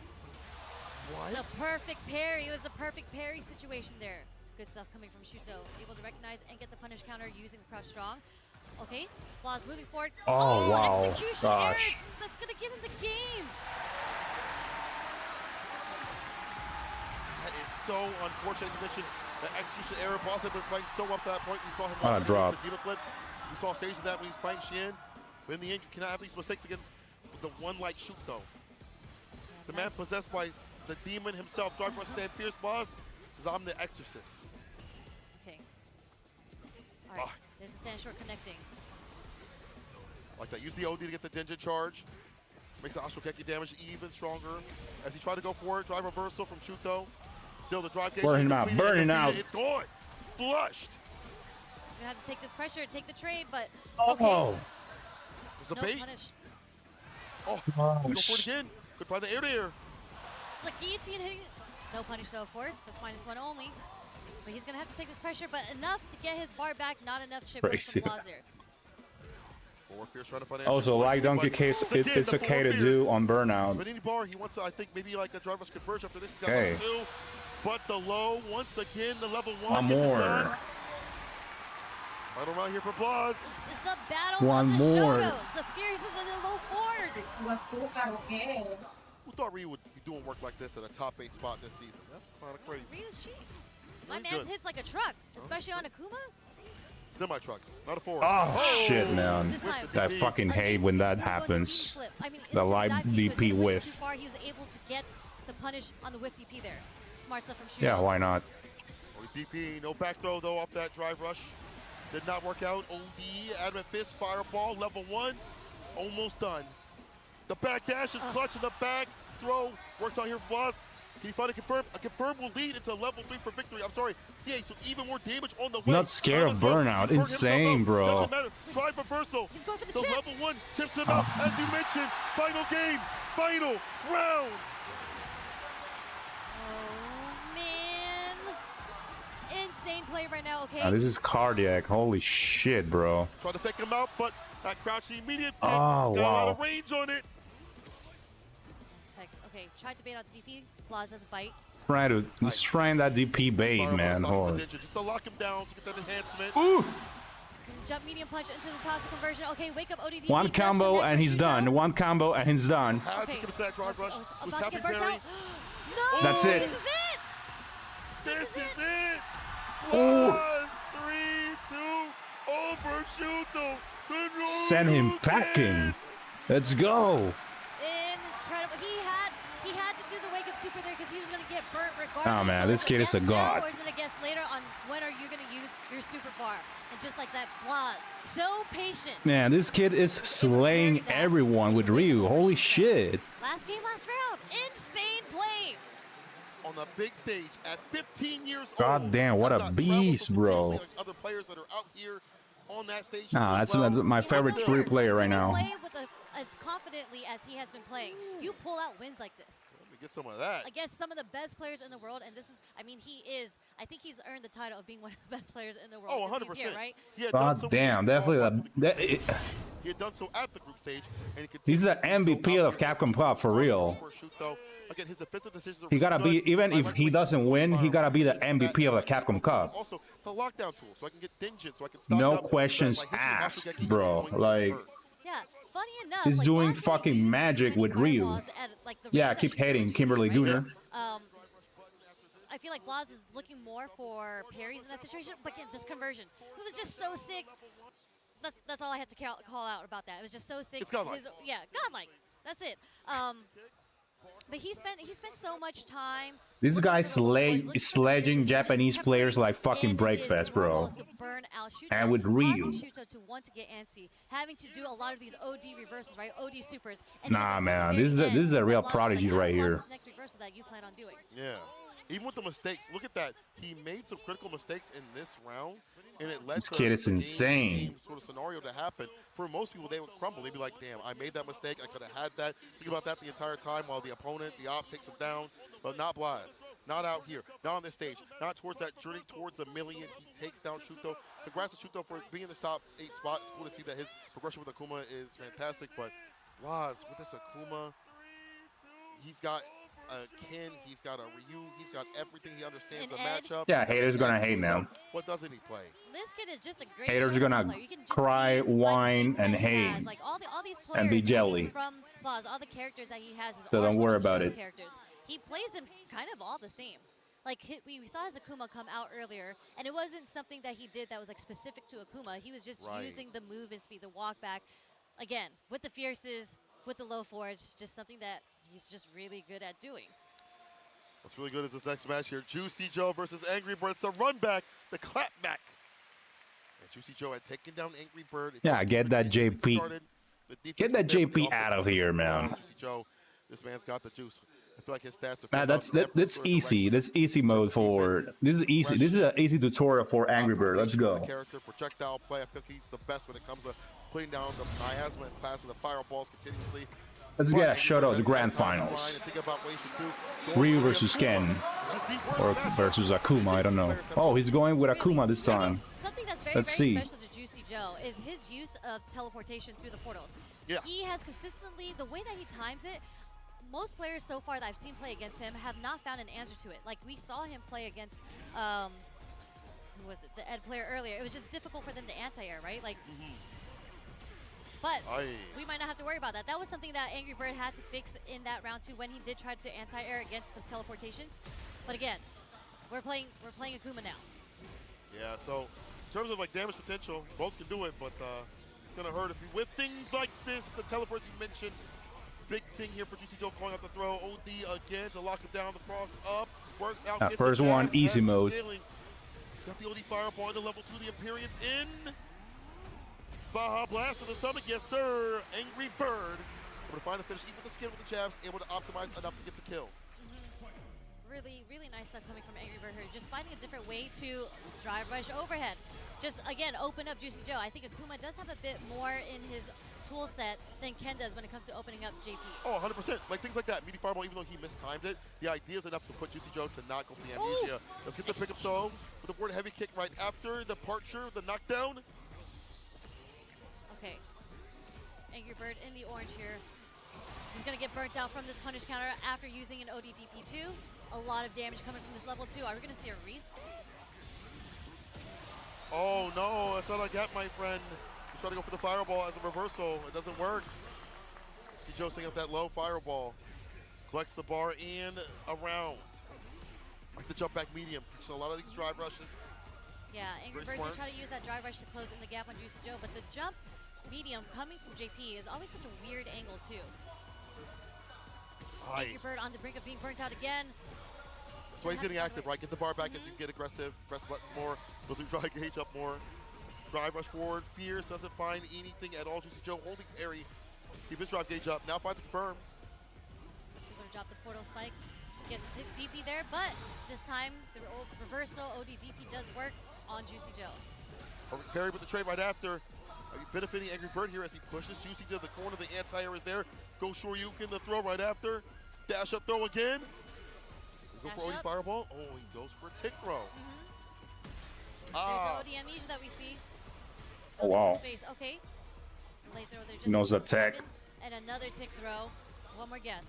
What? The perfect parry. It was a perfect parry situation there. Good stuff coming from Shuto. Able to recognize and get the punish counter using the crouch strong. Okay, Blaz moving forward. Oh, wow. An execution error. That's going to give him the game. That is so unfortunate. As you mentioned, the execution error. Blaz had been playing so up to that point. We saw him drop. the Demon Flip. We saw stages of that when he's fighting Sien. But in the end, you cannot have these mistakes against the one like Shuto. The man possessed by the demon himself, Dark Rush Stand Fierce Boss, says, I'm the exorcist. Okay. All right, there's the stand short connecting. Like that, use the OD to get the Denjin charge. Makes the Ashokeki damage even stronger. As he tried to go for it, drive reversal from Shuto. Still the drive gauge. Burn him out, burn him out. It's gone, flushed. He's gonna have to take this pressure, take the trade, but okay. There's a no bait. Punish. Oh, go for it again. Could find the air to air. Like guillotine hitting. No punish though, of course. That's -1 only. But he's gonna have to take this pressure, but enough to get his bar back, not enough chip from Blaz there. Fierce trying to find also, like Donkey Case, it's okay to do on burnout. Spinning bar, he wants to, I think, maybe like a drive rush conversion after this. He's got Okay. level 2, but the low, once again, the level 1. One more. Final round here for Blaz. This is the battle One of the more. Shotos. The fierces and the low forwards. Who thought Ryu would be doing work like this at a top 8 spot this season? That's kind of crazy. Ryu's cheap. My Ryu's man's good. hits like a truck, especially on Akuma. Semi-truck, not a forward. Oh, shit, man. This time, I fucking hate when that happens. The live DP whiff. Too far, he was able to get the punish on the whiff DP there. Smart stuff from Shuto. Yeah, why not? DP, no back throw though off that drive rush. Did not work out. OD, Adamant Fist, fireball, level 1. It's almost done. The back dash is clutch in the back throw. Works out here for Blaz. Can he find a confirm? A confirm will lead into level 3 for victory. I'm sorry, CA, so even more damage on the way. Not scared of burnout. Insane, bro. Doesn't matter. Drive reversal. He's going for the chip. Level 1 tips him out. As you mentioned, final game, final round. Oh, man. Insane play right now, okay? This is cardiac. Holy shit, bro. Tried to fake him out, but that crouching immediate pick Oh, got a lot of wow. range on it. Okay, tried to bait out DP. Blaz has a bite. Just trying that DP bait, man. Holy. Just to lock him down to get that enhancement. Ooh. Jump medium punch into the Tatsu conversion. Okay, wake up ODD. One combo and he's done. One combo and he's done. Had to get that drive rush. Was About to get tapping burnt parry. out. No! That's it. This is it! This is it! Ooh. 1, 3, 2, over Shuto. Send him packing. Let's go. Incredible. He had to do the wake up super there because he was going to get burnt regardless. Oh, man, So this kid is a guess now, god. or is it a guess later on when are you going to use your super bar? And just like that, Blaz, so patient. Man, this kid is slaying everyone with Ryu. Holy shit. Last game, last round. Insane play. On the big stage at 15 years old. God damn, what a beast, bro. Like other players that are out here on that stage. Nah, that's my favorite Ryu player right now. Play with as confidently as he has been playing. You pull out wins like this. Let me get some of that. I guess some of the best players in the world, and this is, I mean, I think he's earned the title of being one of the best players in the world. Oh, 'cause he's 100%. here, right? God damn, definitely. He had done so at the group stage. And He's the MVP of Capcom Cup, for real. Again, his defensive decisions are He gotta really be, good. even I if like he the way doesn't he's win, he firing. gotta be the That MVP of the is Capcom Cup. Also, it's a lockdown tool, so I can get Dingjin, so I can stock No up. questions So that if I hit you with asked, Ashugeki, it's bro. going to Like, hurt. Yeah, funny enough, he's like, doing Blas didn't fucking use too magic many with Ryu. fireballs at, like, the Yeah, range that keep Shooter was hating using, Kimberly right? Gooner. I feel like Blas was looking more for parries in that situation, but again, this conversion, it was just so sick. That's all I had to call out about that. It was just so sick. It's godlike. Yeah, godlike. That's it. But he spent so much time. This guy looking sledging Japanese players like fucking Breakfast, bro. And with Ryu. To want to get antsy, having to do a lot of these OD reversals, right? OD supers. And Nah, man, this is a real prodigy right here. Next reversal that you plan on doing. Yeah. Even with the mistakes, look at that. He made some critical mistakes in this round, and it led This to kid is the insane. game sort of scenario to happen. For most people, they would crumble. They'd be like, damn, I made that mistake. I could have had that. Think about that the entire time while the opponent, the op, takes him down. But not Blas. Not out here. Not on this stage. Not towards that journey towards the million. He takes down Shuto. Congrats to Shuto for being in the top 8 spot. It's cool to see that his progression with Akuma is fantastic. But Blas, with this Akuma, he's got Ken, he's got a Ryu, he's got everything. He understands the matchup. Yeah, haters gonna hate now. What doesn't he play? This kid is just a great Haters are gonna player. You can just cry, see whine, the and space that he hate. has. Like all these players And be jelly. from Blas, all the characters that he has. His So don't arsenal worry of about show it. Characters. He plays them kind of all the same. Like we saw his Akuma come out earlier, and it wasn't something that he did that was like specific to Akuma. He was just using the move and speed, the walk back. Again, with the fierces, with the low forge, just something that he's just really good at doing. What's really good is this next match here. Juicy Joe versus Angry Bird. It's the run back, the clap back. And Juicy Joe had taken down Angry Bird. Yeah, get that JP. Get that JP out of here, man. Juicy Joe, this man's got the juice. I feel like his stats are Nah, that's easy. That's easy mode for. This is easy. This is an easy tutorial for Angry Bird. Let's go. Character projectile play. I feel like he's the best when it comes to putting down the miasma in class with the fireballs continuously. Let's get a shout out to grand finals. Ryu versus Ken, or versus Akuma. I don't know. Oh, he's going with Akuma this time. Something that's very, Let's very see. special to Juicy Joe is his use of teleportation through the portals. Yeah. He has consistently, the way that he times it, most players so far that I've seen play against him have not found an answer to it. Like we saw him play against, who was it, the Ed player earlier. It was just difficult for them to anti-air, right? Like, but we might not have to worry about that. That was something that Angry Bird had to fix in that round 2 when he did try to anti-air against the teleportations. But again, we're playing Akuma now. Yeah, so in terms of like damage potential, both can do it, but it's gonna hurt if you with things like this. The teleports you mentioned, big thing here for Juicy Joe calling out the throw. OD again to lock him down. The cross up works out. That first one, easy mode. He's got the OD fireball in the level 2. The appearance in. Baja Blast to the stomach, yes sir. Angry Bird able to find the finish, even with the skin with the jabs, able to optimize enough to get the kill. Really, really nice stuff coming from Angry Bird here. Just finding a different way to drive rush overhead. Just again, open up Juicy Joe. I think Akuma does have a bit more in his tool set than Ken does when it comes to opening up JP. Oh, 100%. Like things like that. Meaty Fireball, even though he mistimed it, the idea is enough to put Juicy Joe to not go for the amnesia. Let's get the pickup though with the forward heavy kick right after the departure, the knockdown. Okay. Angry Bird in the orange here. He's going to get burnt out from this punish counter after using an ODDP2. A lot of damage coming from this level 2. Are we going to see a Reese? Oh no, that's not a gap, my friend. He's trying to go for the fireball as a reversal. It doesn't work. See Joe setting up that low fireball. Collects the bar and around. Like the jump back medium. So a lot of these drive rushes. Yeah, Angry Bird did try to use that drive rush to close in the gap on Juicy Joe, but the jump medium coming from JP is always such a weird angle too. Angry Bird on the brink of being burnt out again. That's why he's getting active, right? Get the bar back as you get aggressive. Press buttons more. Goes to try to gauge up more. Drive rush forward. Fierce doesn't find anything at all. Juicy Joe holding parry. Keep his drive gauge up. Now finds a confirm. He's going to drop the portal spike. Gets a DP there, but this time the reversal ODDP does work on Juicy Joe. Perfect parry with the trade right after. Benefiting Angry Bird here as he pushes Juicy to the corner. The anti-air is there. Go Shoryuken, the throw right after. Dash up throw again. Go for OD fireball. Oh, he goes for a tick throw. There's the OD amnesia that we see. Oh, wow. Space. Okay. Late throw there. He knows the tech. And another tick throw. One more guess.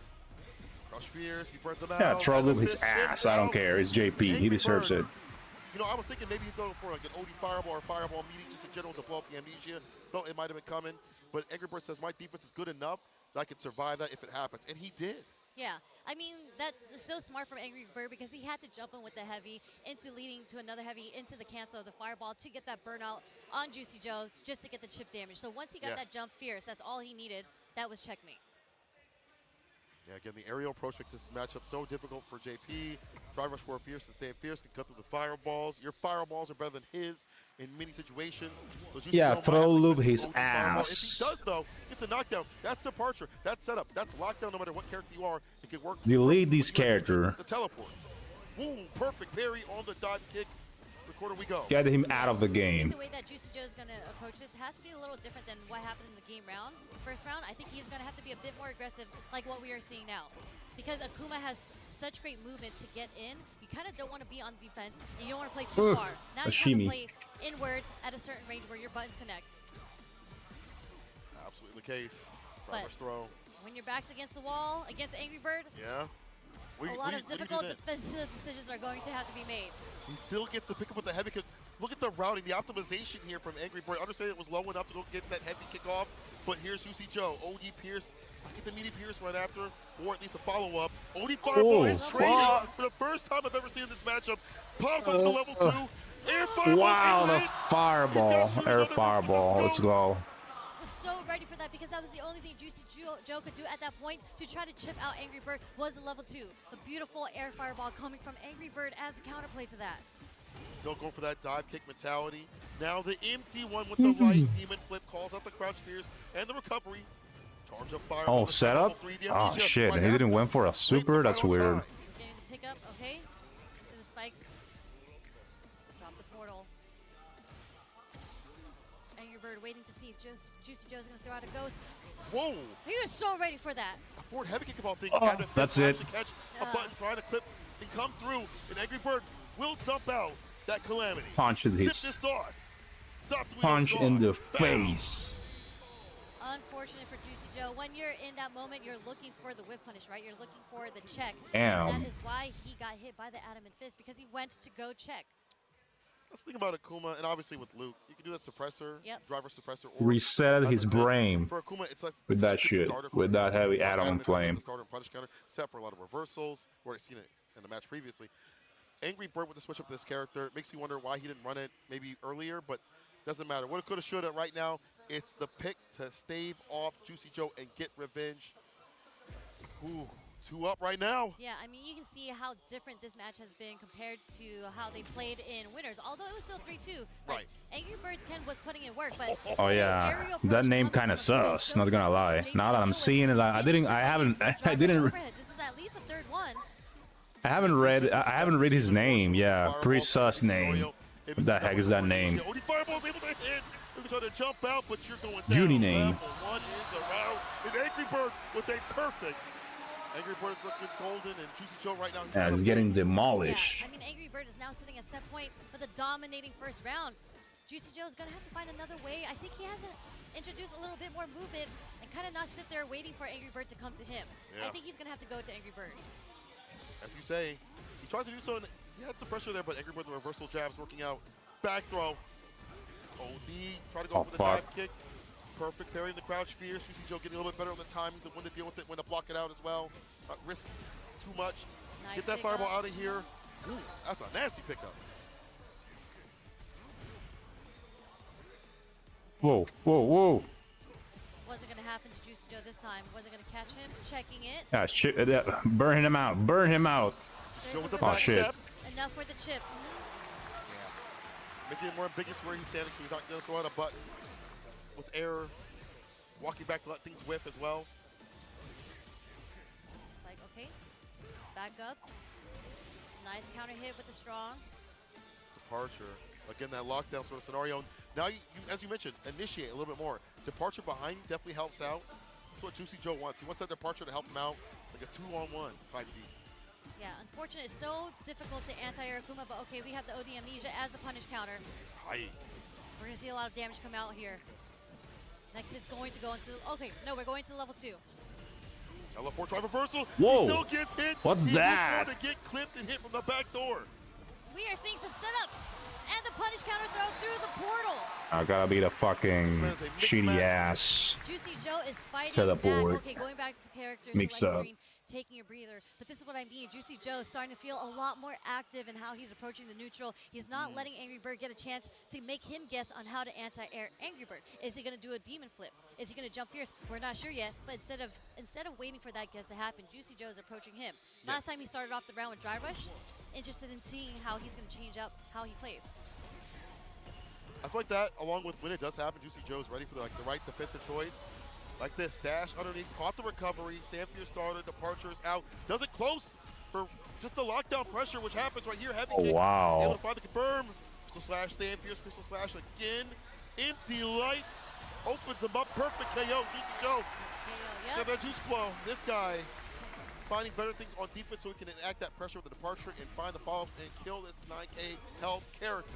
Crush Fierce, he burns him out. Yeah, troll loop his ass. I don't care. It's JP. He deserves it. You know, I was thinking maybe he'd go for like an OD Fireball or Fireball meeting just in general to blow up the Amnesia. Felt it might have been coming. But Angry Bird says, my defense is good enough that I can survive that if it happens. And he did. Yeah, I mean, that is so smart from Angry Bird because he had to jump in with the heavy into leading to another heavy into the cancel of the fireball to get that burnout on Juicy Joe just to get the chip damage. So once he got that jump fierce, that's all he needed. That was checkmate. Yeah, again, the aerial approach makes this matchup so difficult for JP. Try rush for Fierce and stay Fierce can cut through the fireballs. Your fireballs are better than his in many situations. So yeah, throw loop his ass. If he does, though, it's a knockdown. That's departure. That's setup. That's lockdown no matter what character you are. It can work. Delete this character. The teleports. Woo, perfect parry on the dive kick. The corner we go. Get him out of the game. The way that Juicy Joe is going to approach this has to be a little different than what happened in the game round. First round, I think he's going to have to be a bit more aggressive like what we are seeing now. Because Akuma has such great movement to get in, you kind of don't want to be on defense, and you don't want to play too far. Now you want to play inwards at a certain range where your buttons connect. Absolutely the case. But throw. When your back's against the wall, against Angry Bird, yeah. a lot of difficult defensive decisions are going to have to be made. He still gets to pick up with the heavy kick. Look at the routing, the optimization here from Angry Bird. Understand it was low enough to go get that heavy kick off, but here's Juicy Joe. OD Pierce, get the meaty Pierce right after, or at least a follow-up. OD Fireball is trading for the first time I've ever seen in this matchup. Pops up to level 2. Air Fireball. Wow, the fireball. Air Fireball. Let's go. Was so ready for that because that was the only thing Juicy Joe could do at that point to try to chip out Angry Bird was a level 2. The beautiful air fireball coming from Angry Bird as a counterplay to that. Still going for that dive kick mentality. Now the empty one with the right demon flip calls out the crouch fierce and the recovery. Charge up fire. Oh, setup? Oh shit, he didn't win for a super? That's weird. Getting the pickup, okay. Into the spikes. Drop the portal. Angry Bird waiting to see if Juicy Joe's gonna throw out a ghost. Whoa! He was so ready for that. A forward heavy kick of all things. Oh, that's it. Catch a button trying to clip and come through. And Angry Bird will dump out that calamity. Punch in his punch in the face. Unfortunate for Juicy Joe. When you're in that moment, you're looking for the whip punish, right? You're looking for the check. Damn. And that is why he got hit by the adamant fist, because he went to go check. Let's think about Akuma, and obviously with Luke, you can do that suppressor, driver suppressor, or reset his brain for Akuma, it's like with that shit, with that heavy add-on flame. Punish counter, set for a lot of reversals. We've already seen it in the match previously. Angry Bird with the switch up to this character makes you wonder why he didn't run it maybe earlier, but doesn't matter. What it could have, should have. Right now, it's the pick to stave off Juicy Joe and get revenge. Ooh, 2 up right now. Yeah, I mean, you can see how different this match has been compared to how they played in winners, although it was still 3-2. Right. Angry Birds Ken was putting in work, but oh yeah, that name kind of sus. Not gonna lie. Now that I'm seeing it, I didn't. This is at least the third one. I haven't read his name. Yeah, pretty sus name. What the heck is that name? Uni name. One is around. And Angry Bird with a perfect. Angry Bird is looking golden, and Juicy Joe right now. Yeah, he's getting demolished. Yeah, I mean, Angry Bird is now sitting at set point for the dominating first round. Juicy Joe's gonna have to find another way. I think he has to introduce a little bit more movement and kind of not sit there waiting for Angry Bird to come to him. Yeah. I think he's gonna have to go to Angry Bird. As you say, he tries to do so, and he had some pressure there, but Angry Bird, the reversal jabs working out. Back throw. OD, try to go for the dive kick. Perfect parry in the crouch fierce. Juicy Joe getting a little bit better on the timings of when to deal with it, when to block it out as well. Risk too much. Nice. Get that fireball out of here. Ooh, that's a nasty pickup. Whoa, whoa, whoa. Wasn't going to happen to Juicy Joe this time. Wasn't going to catch him. Checking it. Yeah, burn him out. Burn him out. Oh, shit. Enough for the chip. Yeah. Making it more ambiguous where he's standing, so he's not going to throw out a button. With error. Walking back to let things whiff as well. Spike, okay. Back up. Nice counter hit with the strong. Departure. Again, that lockdown sort of scenario. Now, you, as you mentioned, initiate a little bit more. Departure behind you definitely helps out. That's what Juicy Joe wants. He wants that departure to help him out, like a 2-on-1 type D. Yeah, unfortunate. It's so difficult to anti-air Akuma, but okay, we have the OD Amnesia as the punish counter. Aye. We're going to see a lot of damage come out here. Next is going to go into, okay, no, we're going to level 2. L4 try reversal. Whoa. He still gets hit. What's that? To get clipped and hit from the back door. We are seeing some setups. And the punish counter throw through the portal. I gotta be the fucking shitty ass. Juicy Joe is fighting teleport. back. Okay, going back to the character Mix select up. screen, taking a breather. But this is what I mean. Juicy Joe is starting to feel a lot more active in how he's approaching the neutral. He's not letting Angry Bird get a chance to make him guess on how to anti-air Angry Bird. Is he going to do a demon flip? Is he going to jump fierce? We're not sure yet. But instead of waiting for that guess to happen, Juicy Joe is approaching him. Last time he started off the round with Dry Rush. Interested in seeing how he's going to change up how he plays. I feel like that, along with when it does happen, Juicy Joe's ready for the right defensive choice. Like this, dash underneath, caught the recovery, stand for your starter, departure is out. Does it close for just the lockdown pressure, which happens right here. Heavy kick. Wow. Able to find the confirm. Crystal Slash, stand fierce, Crystal Slash again. Empty lights, opens him up, perfect KO, Juicy Joe. Got that juice flow. This guy finding better things on defense so he can enact that pressure with the departure and find the follow-ups and kill this 9K health character.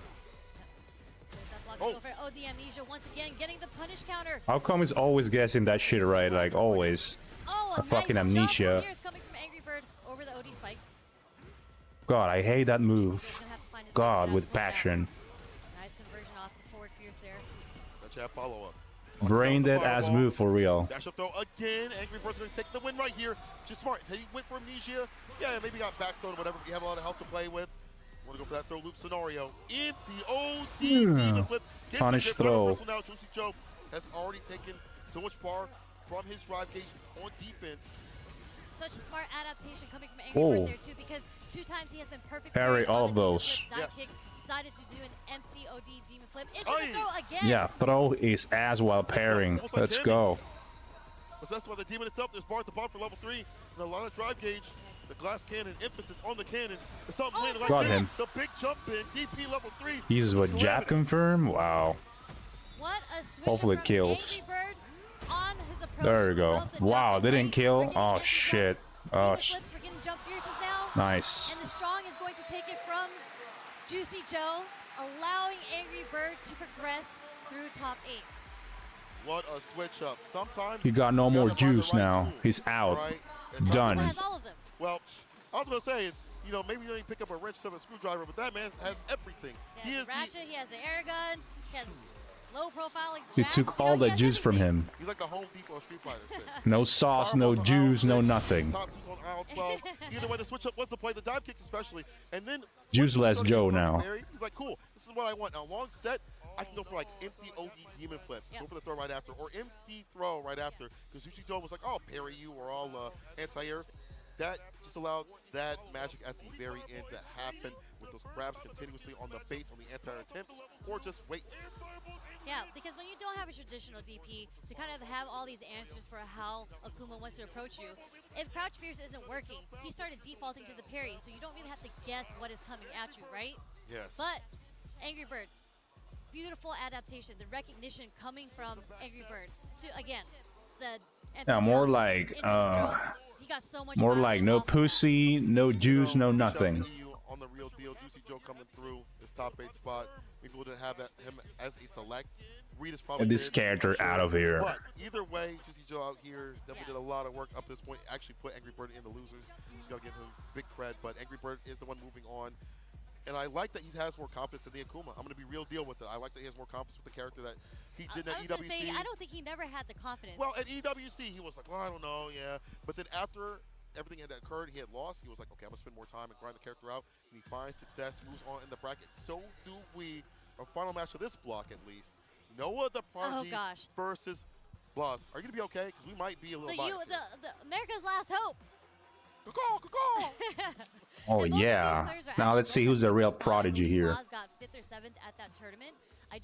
Oh, the amnesia once again getting the punish counter. How come he's always guessing that shit right? Like always. Oh, a fucking amnesia. Coming from Angry Bird over the OD spikes. God, I hate that move. God, with passion. Nice conversion off the forward fierce there. That jab follow-up. Brain dead ass move for real. Dash up throw again. Angry Bird's gonna take the win right here. Just smart. He went for amnesia. Yeah, maybe got back thrown or whatever. You have a lot of health to play with. Want to go for that throw loop scenario. In the OD demon flip. Punish throw. Now Juicy Joe has already taken so much bar from his drive gauge on defense. Such a smart adaptation coming from Angry Bird there too, because 2 times he has been perfect. Parry all of those. Kick, decided to do an empty OD demon flip. Into the throw again. Yeah, throw his ass while parrying. Let's go. But that's why the demon itself, there's bar at the bottom for level 3, and a lot of drive gauge. The glass cannon, emphasis on the cannon. Like got him. The big jump in, DP level 3. He's what, jab confirm? Wow. What a switch. Hopefully it kills. Angry Bird on his approach. There you go. Wow, they didn't kill? Oh shit. Oh, nice. And the strong is going to take it from Juicy Joe, allowing Angry Bird to progress through top 8. What a switch up. Sometimes he got no more juice now. tool, He's out. Right? Done. Has all of them. Well, I was going to say, you know, maybe you don't even pick up a wrench or a screwdriver, but that man has everything. He has the ratchet, he has the air gun, he has low profile. Like he took all the juice from him. He's like the Home Depot Street Fighter. No sauce, no juice, no nothing. Top 2's on aisle 12. Either way, the switch up was the play, the dive kicks especially. And then Juiceless Joe now. He's like, cool, this is what I want. Now, long set, I can go for like empty OD demon flip. Go for the throw right after, or empty throw right after. Because Juicy Joe was like, I'll parry you, or I'll anti-air. That just allowed that magic at the very end to happen with those grabs continuously on the base, on the anti-air attempts, or just waits. Yeah, because when you don't have a traditional DP to kind of have all these answers for how Akuma wants to approach you, if Crouch Fierce isn't working, he started defaulting to the parry, so you don't really have to guess what is coming at you, right? Yes. But Angry Bird, beautiful adaptation, the recognition coming from Angry Bird to, again, the... Yeah, more like, he got so much more like no pussy, no juice, no nothing. On the real deal, Juicy Joe coming through his top 8 spot. Maybe we didn't have him as a select. Reed is probably this character out of here. But either way, Juicy Joe out here definitely did a lot of work up to this point. Actually put Angry Bird in the losers. Just gotta give him big cred. But Angry Bird is the one moving on. And I like that he has more confidence in the Akuma. I'm going to be real deal with it. I like that he has more confidence with the character that he did at EWC. Say, I don't think he never had the confidence. Well, at EWC, he was like, well, I don't know, yeah. But then after everything that occurred, he had lost. He was like, okay, I'm going to spend more time and grind the character out. And he finds success, moves on in the bracket. So do we. Our final match of this block, at least. Noah the Prodigy versus Blas. Are you going to be okay? Because we might be a little biased. The America's Last Hope. Oh yeah. Now let's see who's the real prodigy here. Got 5th or 7th at that tournament.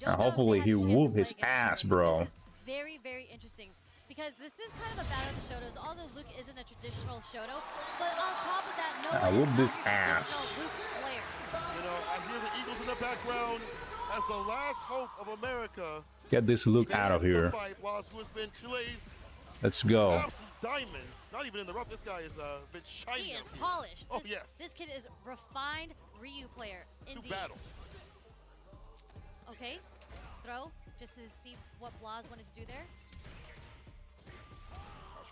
Hopefully he whoop his ass, bro. This is very, very interesting because this is kind of a battle of the Shotos. Although Luke isn't a traditional Shoto, but on top of that, Noah whoop this is ass. Luke player. You know, I hear the Eagles in the background as the last hope of America. Get this Luke out of here. Blas, who has been Chile's Let's go. absolute diamond. Not even in the rough. This guy has been shiny. He is polished. Oh, yes. This kid is refined Ryu player. Indeed. Battle. Okay. Throw. Just to see what Blas wanted to do there.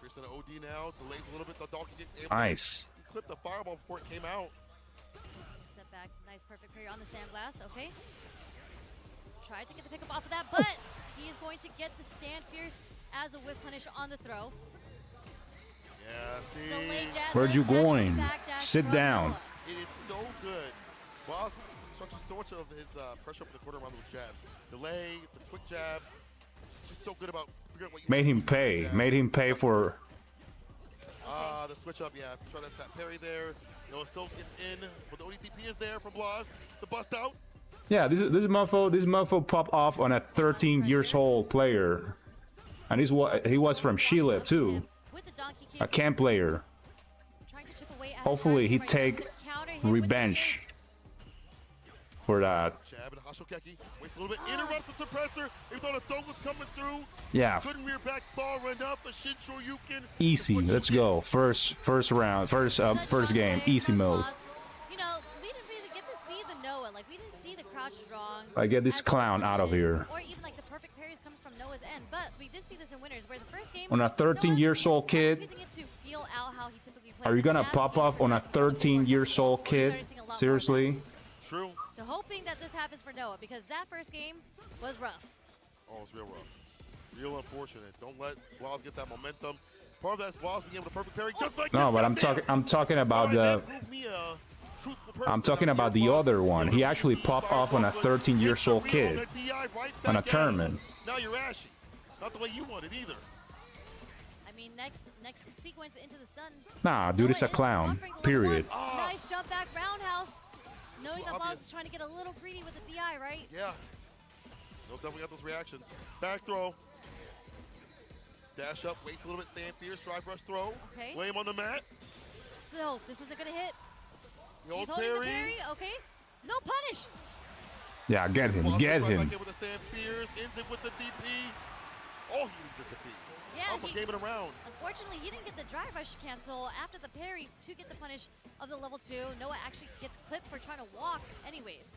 Fierce an OD now. Delays a little bit. The donkey kicks able Nice. He clipped the fireball before it came out. Step back. Nice perfect parry on the sandblast. Okay. Tried to get the pickup off of that, but he is going to get the stand fierce as a whip punish on the throw. Yeah, see. Where'd you going? Sit down. It is so good. Boss structures so much of his pressure up in the corner around those jabs. Delay, the quick jab. Just so good about figuring out what you Made him pay. Made him pay for. The switch up, yeah. Try to tap parry there. No, it still gets in, but the ODTP is there from Blas. The bust out. Yeah, this mofo popped off on a 13 years old player, and he was from Chile too. A camp player. Hopefully he take revenge for that. Jab and Hashokeki waits a little bit, interrupts the suppressor. He thought a throw was coming through. Yeah. Couldn't rear back bar run up. A Shinsho Yukin. Easy. Let's go. First round. First game. Easy mode. You know, we didn't really get to see the Noah. Like, we didn't see the crouch strong. I get this clown out of here. Or even like the perfect parries coming from Noah's end. But we did see this in winners, where the first game On a 13 years old kid. using it to feel out how he typically plays. Are you gonna pop off on a 13 years old kid? Seriously? True. So hoping that this happens for Noah, because that first game was rough. Oh, it's real rough. Real unfortunate. Don't let Blas get that momentum. Part of that is Blas being able to perfect parry just like No, this. but I'm talking about the. I'm talking about the other one. He actually popped off on a 13 years old kid on a tournament. Now you're ashy. Not the way you want it either. I mean, next sequence into the stun. Nah, dude is a clown. Period. Nice jump back roundhouse. Knowing that Blas obvious. is trying to get a little greedy with the DI, right? Yeah. Knows definitely got those reactions. Back throw. Dash up, waits a little bit, stand fierce, drive rush throw. Okay. Lay him on the mat. No, this isn't gonna hit. The old He's holding the parry. parry, okay. No punish. Yeah, get him. Blas Get goes right him. back in with the stand fierce, ends it with the DP. Oh, he needs the DP. Yeah, Alpha game it around. Unfortunately, he didn't get the drive rush cancel after the parry to get the punish of the level 2. Noah actually gets clipped for trying to walk anyways.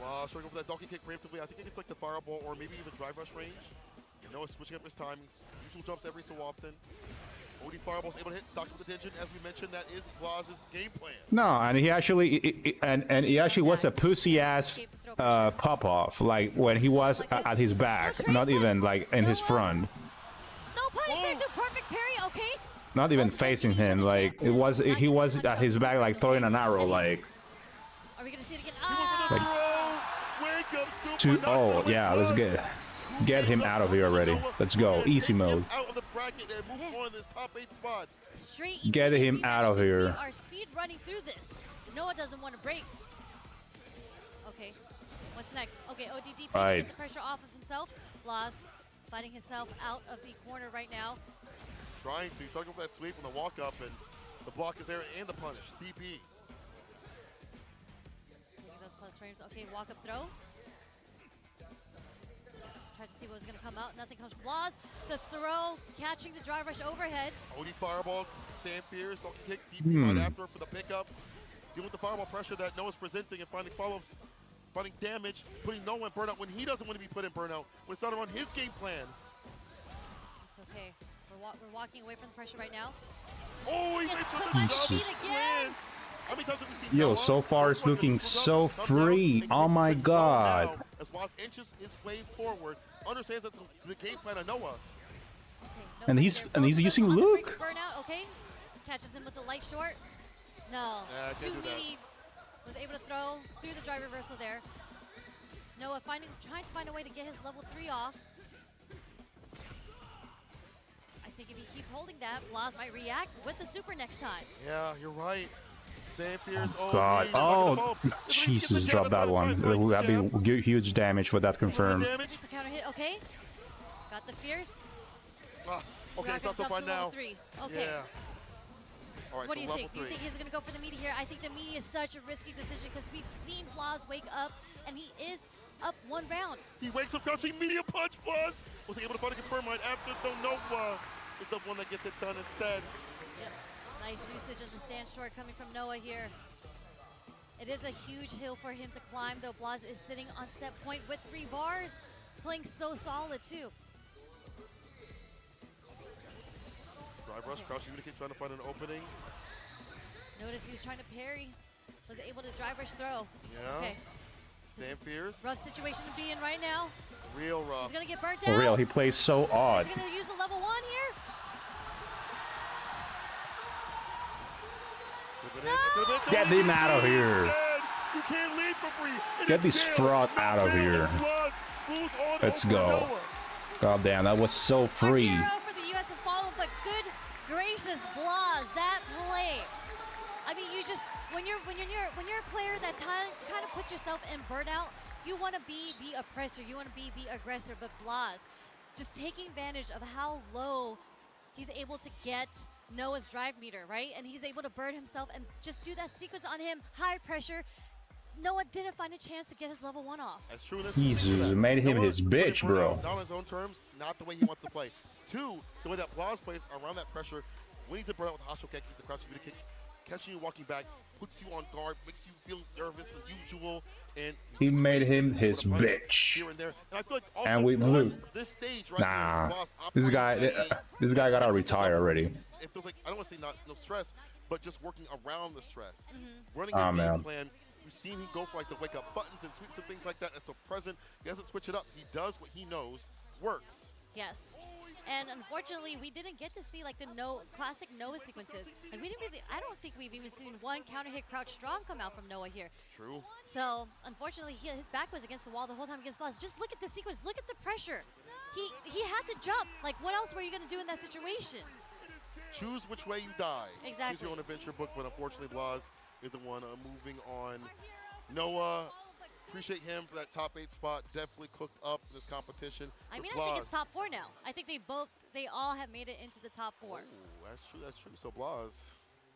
Wow, trying to go for that donkey kick preemptively. I think it's like the fireball or maybe even drive rush range. Noah switching up his timings. Usual jumps every so often. OD fireball's able to hit, stock with the digit. As we mentioned, that is Blas's game plan. No, and he actually and he actually was a pussy ass pop off, like when he was at his back, not even like in his front. No punish there too. Perfect parry, okay. Not even facing him, like he was at his back, like throwing an arrow, like. Are we gonna see it again? Like, Wake up, super. Yeah, let's get him out of here already. Let's go, easy mode. Out of the bracket and move on this top 8 spot. Straight Get him out of here. We are speed running through this. Noah doesn't want to break. Okay, what's next? Okay, ODDP Right. get the pressure off of himself. Blas fighting himself out of the corner right now. Trying to go for that sweep on the walk up, and the block is there and the punish. DP. Look at those plus frames. Okay, walk up throw. Tried to see what was going to come out. Nothing comes from Blas. The throw, catching the drive rush overhead. OD fireball, stand fierce, donkey kick, DP right after for the pickup. Dealing with the fireball pressure that Noah's presenting and finding follow-ups, finding damage, putting Noah in burnout when he doesn't want to be put in burnout. When it's not on his game plan. It's okay. We're walking away from the pressure right now. Oh, he Gets makes put the by job speed again. How many times have we seen Yo, Noah? so far it's looking so free. Oh my god. As Blas inches his way forward, understands that's the game plan of Noah. Okay, no And break he's- there. and he's Both of using them on the Luke. break burnout, okay. Catches him with the light short. No. Yeah, I can't Too do that. meaty. Was able to throw through the drive reversal there. Noah trying to find a way to get his level 3 off. I think if he keeps holding that, Blas might react with the super next time. Yeah, you're right. Stand fierce. Oh, God. he's not gonna Oh, fall. Jesus, drop that one. That'd be huge damage with that confirmed. Damage. The counter hit, okay. Got the fierce. Ah, We okay, are it's not so gonna fun jump to level now. 3. Okay. Yeah. All right, What so do you level think? Do you 3. think he's going to go for the meaty here? I think the meaty is such a risky decision because we've seen Blas wake up, and he is up 1 round. He wakes up crouching medium punch, Blas. Was able to find a confirm right after, though Noah is the one that gets it done instead. Yep. Nice usage of the stand short coming from Noah here. It is a huge hill for him to climb, though Blas is sitting on set point with 3 bars, playing so solid too. Rush crouch, even trying to find an opening. Notice he was trying to parry. Was able to drive rush throw. Yeah. Okay. Stand fierce. Rough situation to be in right now. Real rough. He's gonna get burnt For out. real, he plays so odd. He's gonna use a level 1 here. No! Get him out of here. You can't leave for free. Get this fraud out of here. Let's go. God damn, that was so free. A hero for the US has fallen, but good gracious, Blas, that play. I mean, you just when you're a player that kind of puts yourself in burnout, you want to be the oppressor, you want to be the aggressor. But Blas, just taking advantage of how low he's able to get Noah's drive meter, right? And he's able to burn himself and just do that sequence on him, high pressure. Noah didn't find a chance to get his level 1 off. That's true. Jesus made him Noah his bitch, bro. Not on his own terms, not the way he wants to play. 2, the way that Blas plays around that pressure, when he's in burnout with the hostile kicks, the crouching Fudo kicks, catching you walking back, puts you on guard, makes you feel nervous and usual, and he made him his bitch. Here and there, and I feel like also and we blew. This stage, right nah, here, this guy gotta retire already. It feels like I don't want to say no stress, but just working around the stress, running Oh, his man. game plan. We've seen him go for like the wake up buttons and sweeps and things like that. That's so present. He doesn't switch it up. He does what he knows works. Yes. And unfortunately, we didn't get to see like the classic Noah sequences. Like we didn't really, I don't think we've even seen one counter hit crouch strong come out from Noah here. True. So unfortunately, his back was against the wall the whole time against Blas. Just look at the sequence. Look at the pressure. He had to jump. Like what else were you gonna do in that situation? Choose which way you die. Exactly. Choose your own adventure book, but unfortunately, Blas is the one moving on. Noah, appreciate him for that top 8 spot. Definitely cooked up in this competition. I mean, Blas, I think it's top 4 now. I think they all have made it into the top 4. Oh, that's true, that's true. So Blas,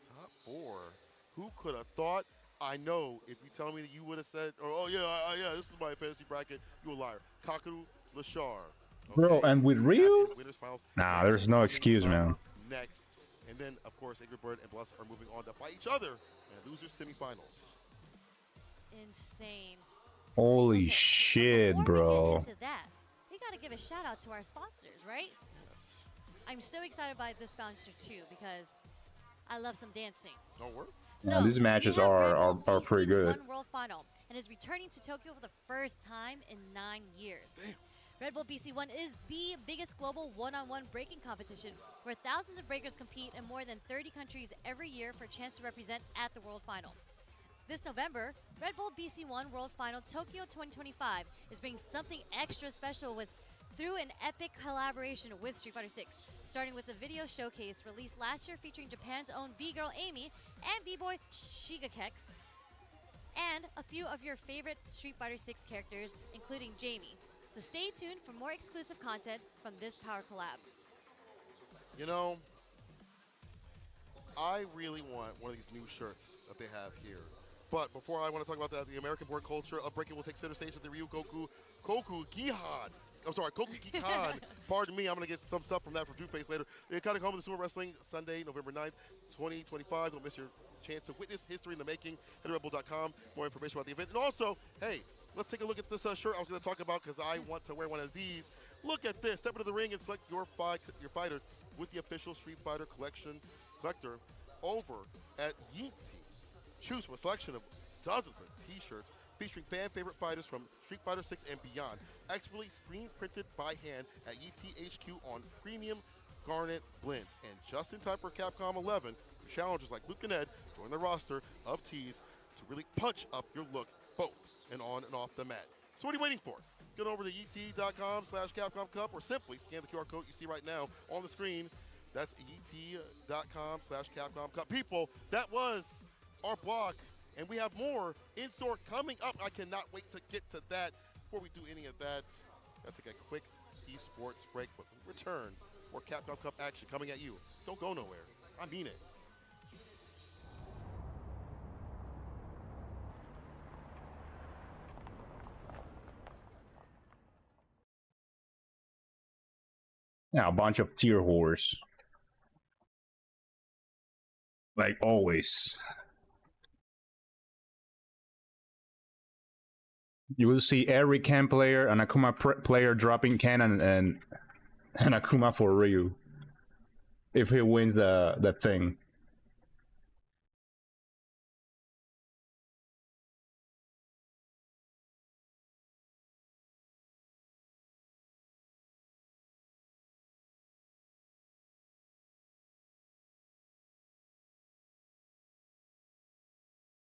top 4. Who could have thought? I know if you tell me that you would have said, oh yeah, this is my fantasy bracket, you a liar. Kakeru Lashar. Okay. Bro, and with Ryu? Winners finals. Nah, there's no excuse, man. Next. And then, of course, Ingrid Bird and Blas are moving on to fight each other in losers semifinals. Insane. Holy Okay, shit, before bro. we get into that, we gotta give a shout out to our sponsors, right? Yes. I'm so excited by this sponsor too because I love some dancing. Don't work. Yeah, these matches are pretty good. One World Final and is returning to Tokyo for the first time in 9 years. Damn. Red Bull BC1 is the biggest global one-on-one breaking competition where thousands of breakers compete in more than 30 countries every year for a chance to represent at the World Final. This November, Red Bull BC1 World Final Tokyo 2025 is bringing something extra special through an epic collaboration with Street Fighter 6, starting with the video showcase released last year featuring Japan's own B-Girl Amy and B-Boy Shigekex, and a few of your favorite Street Fighter 6 characters, including Jamie. So stay tuned for more exclusive content from this power collab. You know, I really want one of these new shirts that they have here. But before I want to talk about that, the American board culture of breaking will take center stage at the Koku Gikan. Pardon me, I'm going to get some stuff from that from Face later. They kind of come to Sumo Wrestling Sunday, November 9th, 2025. Don't miss your chance to witness history in the making. Head to RedBull.com. More information about the event. And also, hey, let's take a look at this shirt I was going to talk about because I want to wear one of these. Look at this. Step into the ring and select your fighter with the official Street Fighter collector over at Yeet. Choose from a selection of dozens of t-shirts featuring fan favorite fighters from Street Fighter 6 and beyond, expertly screen printed by hand at ETHQ on premium garnet blends. And just in time for Capcom 11, challengers like Luke and Ed join the roster of tees to really punch up your look both and on and off the mat. So what are you waiting for? Get over to et.com/Capcom Cup or simply scan the QR code you see right now on the screen. That's et.com/Capcom Cup. People, that was our block, and we have more in store coming up. I cannot wait to get to that. Before we do any of that, let's take a quick esports break. But when we return, more Capcom Cup action coming at you. Don't go nowhere. I mean it. Yeah, a bunch of tier whores. Like always. You will see every Ken player and Akuma player dropping Ken and Akuma for Ryu. if he wins the thing.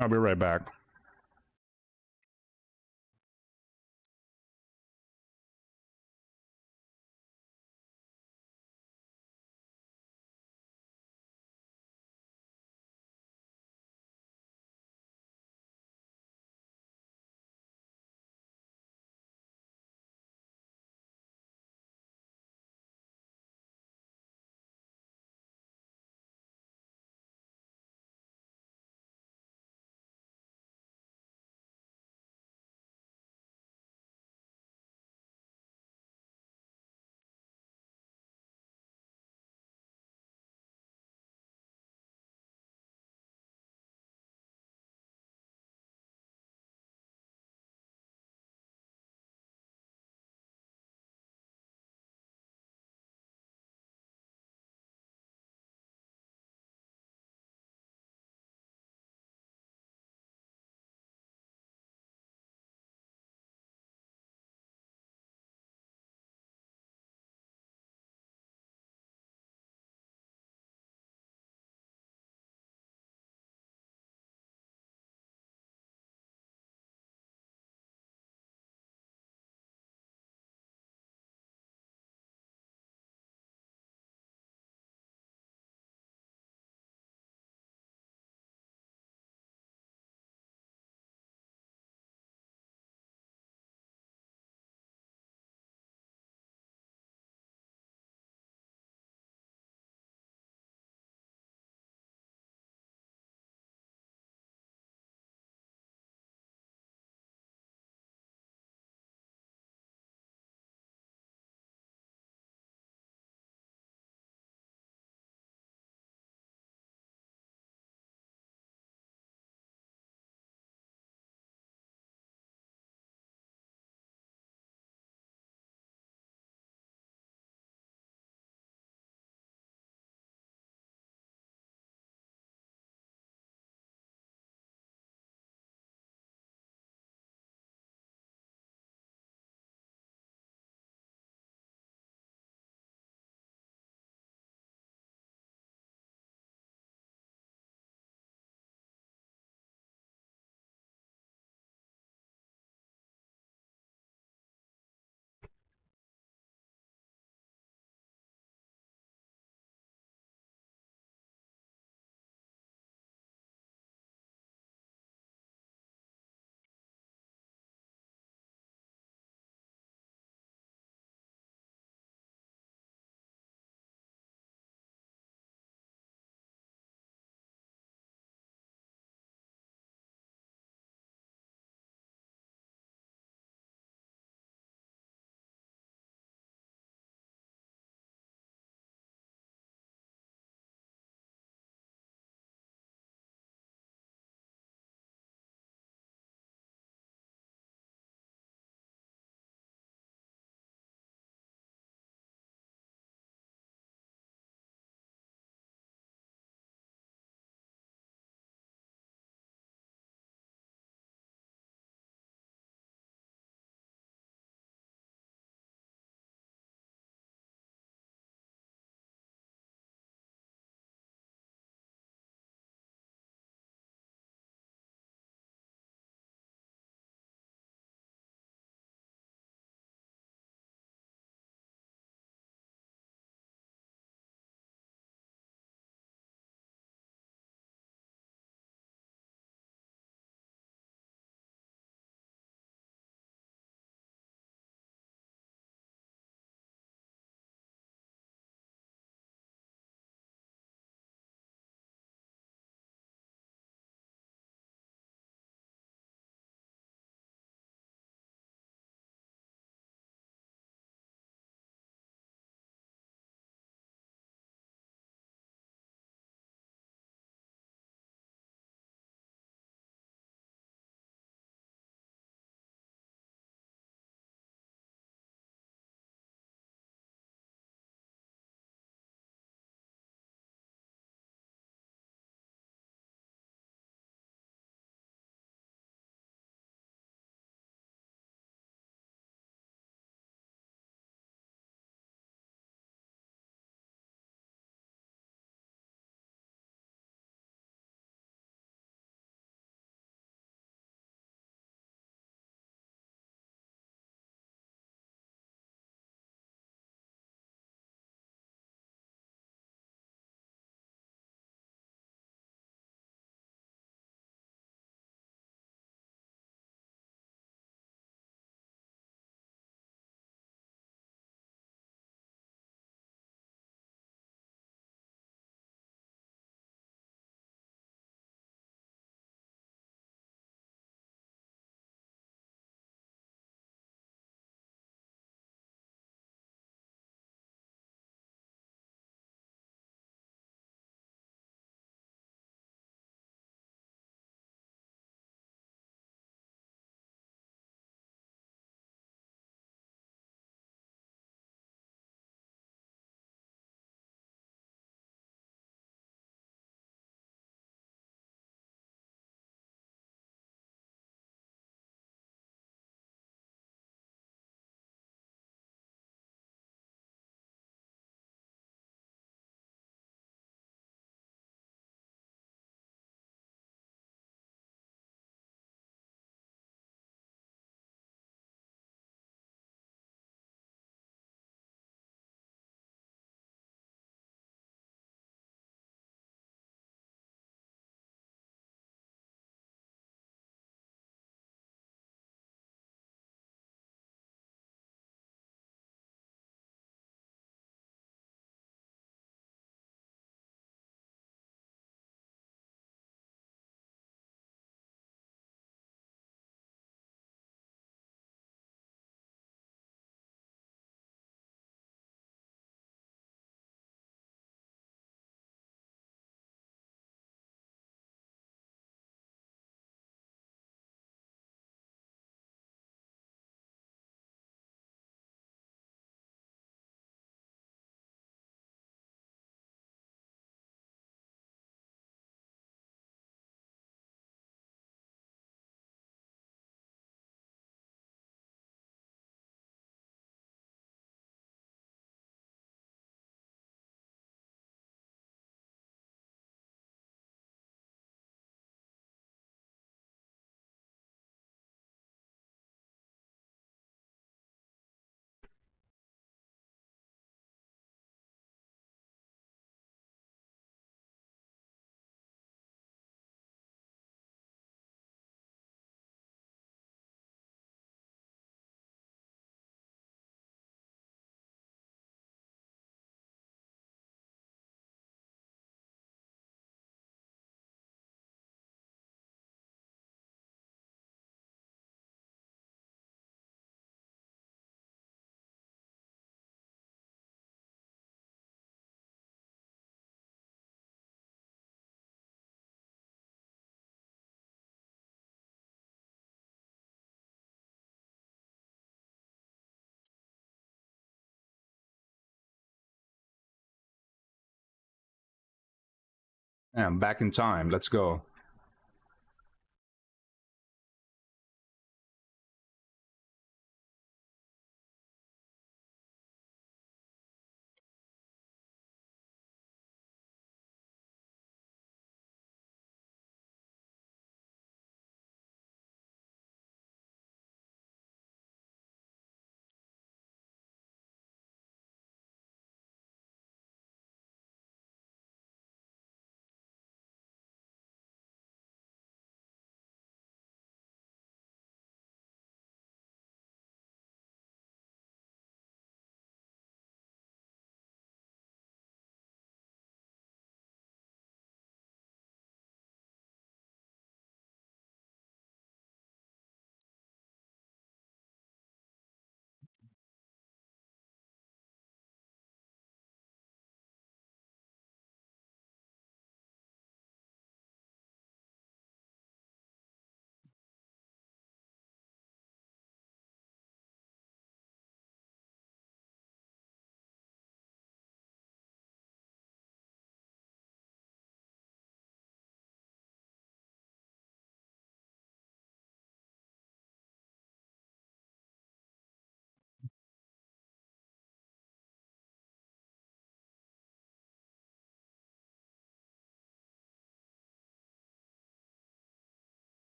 I'll be right back. I'm back in time. Let's go.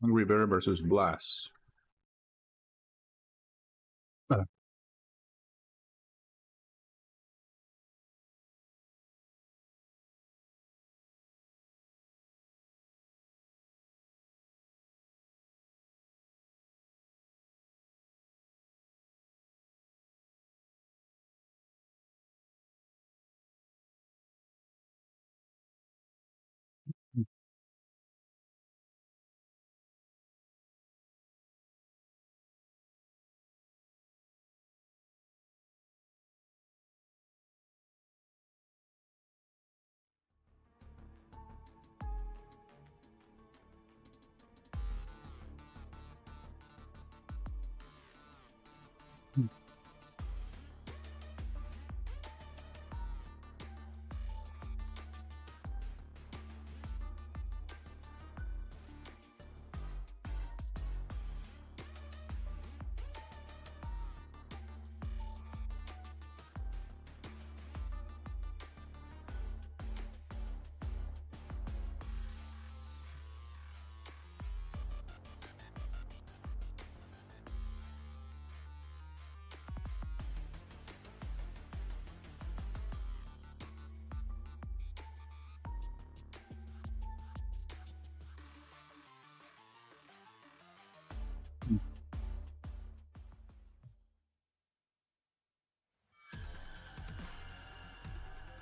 Hungry Bear versus Blast.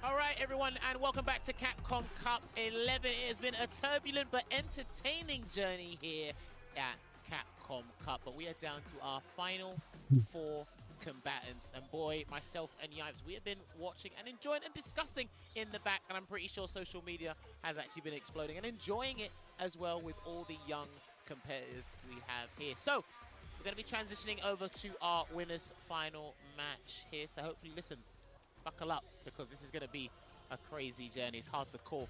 All right, everyone, and welcome back to Capcom Cup 11. It has been a turbulent but entertaining journey here at Capcom Cup, but we are down to our final 4 combatants. And boy, myself and Yipes, we have been watching and enjoying and discussing in the back, and I'm pretty sure social media has actually been exploding and enjoying it as well with all the young competitors we have here. So we're going to be transitioning over to our winners final match here. So hopefully, listen, buckle up, because this is going to be a crazy journey. It's hard to call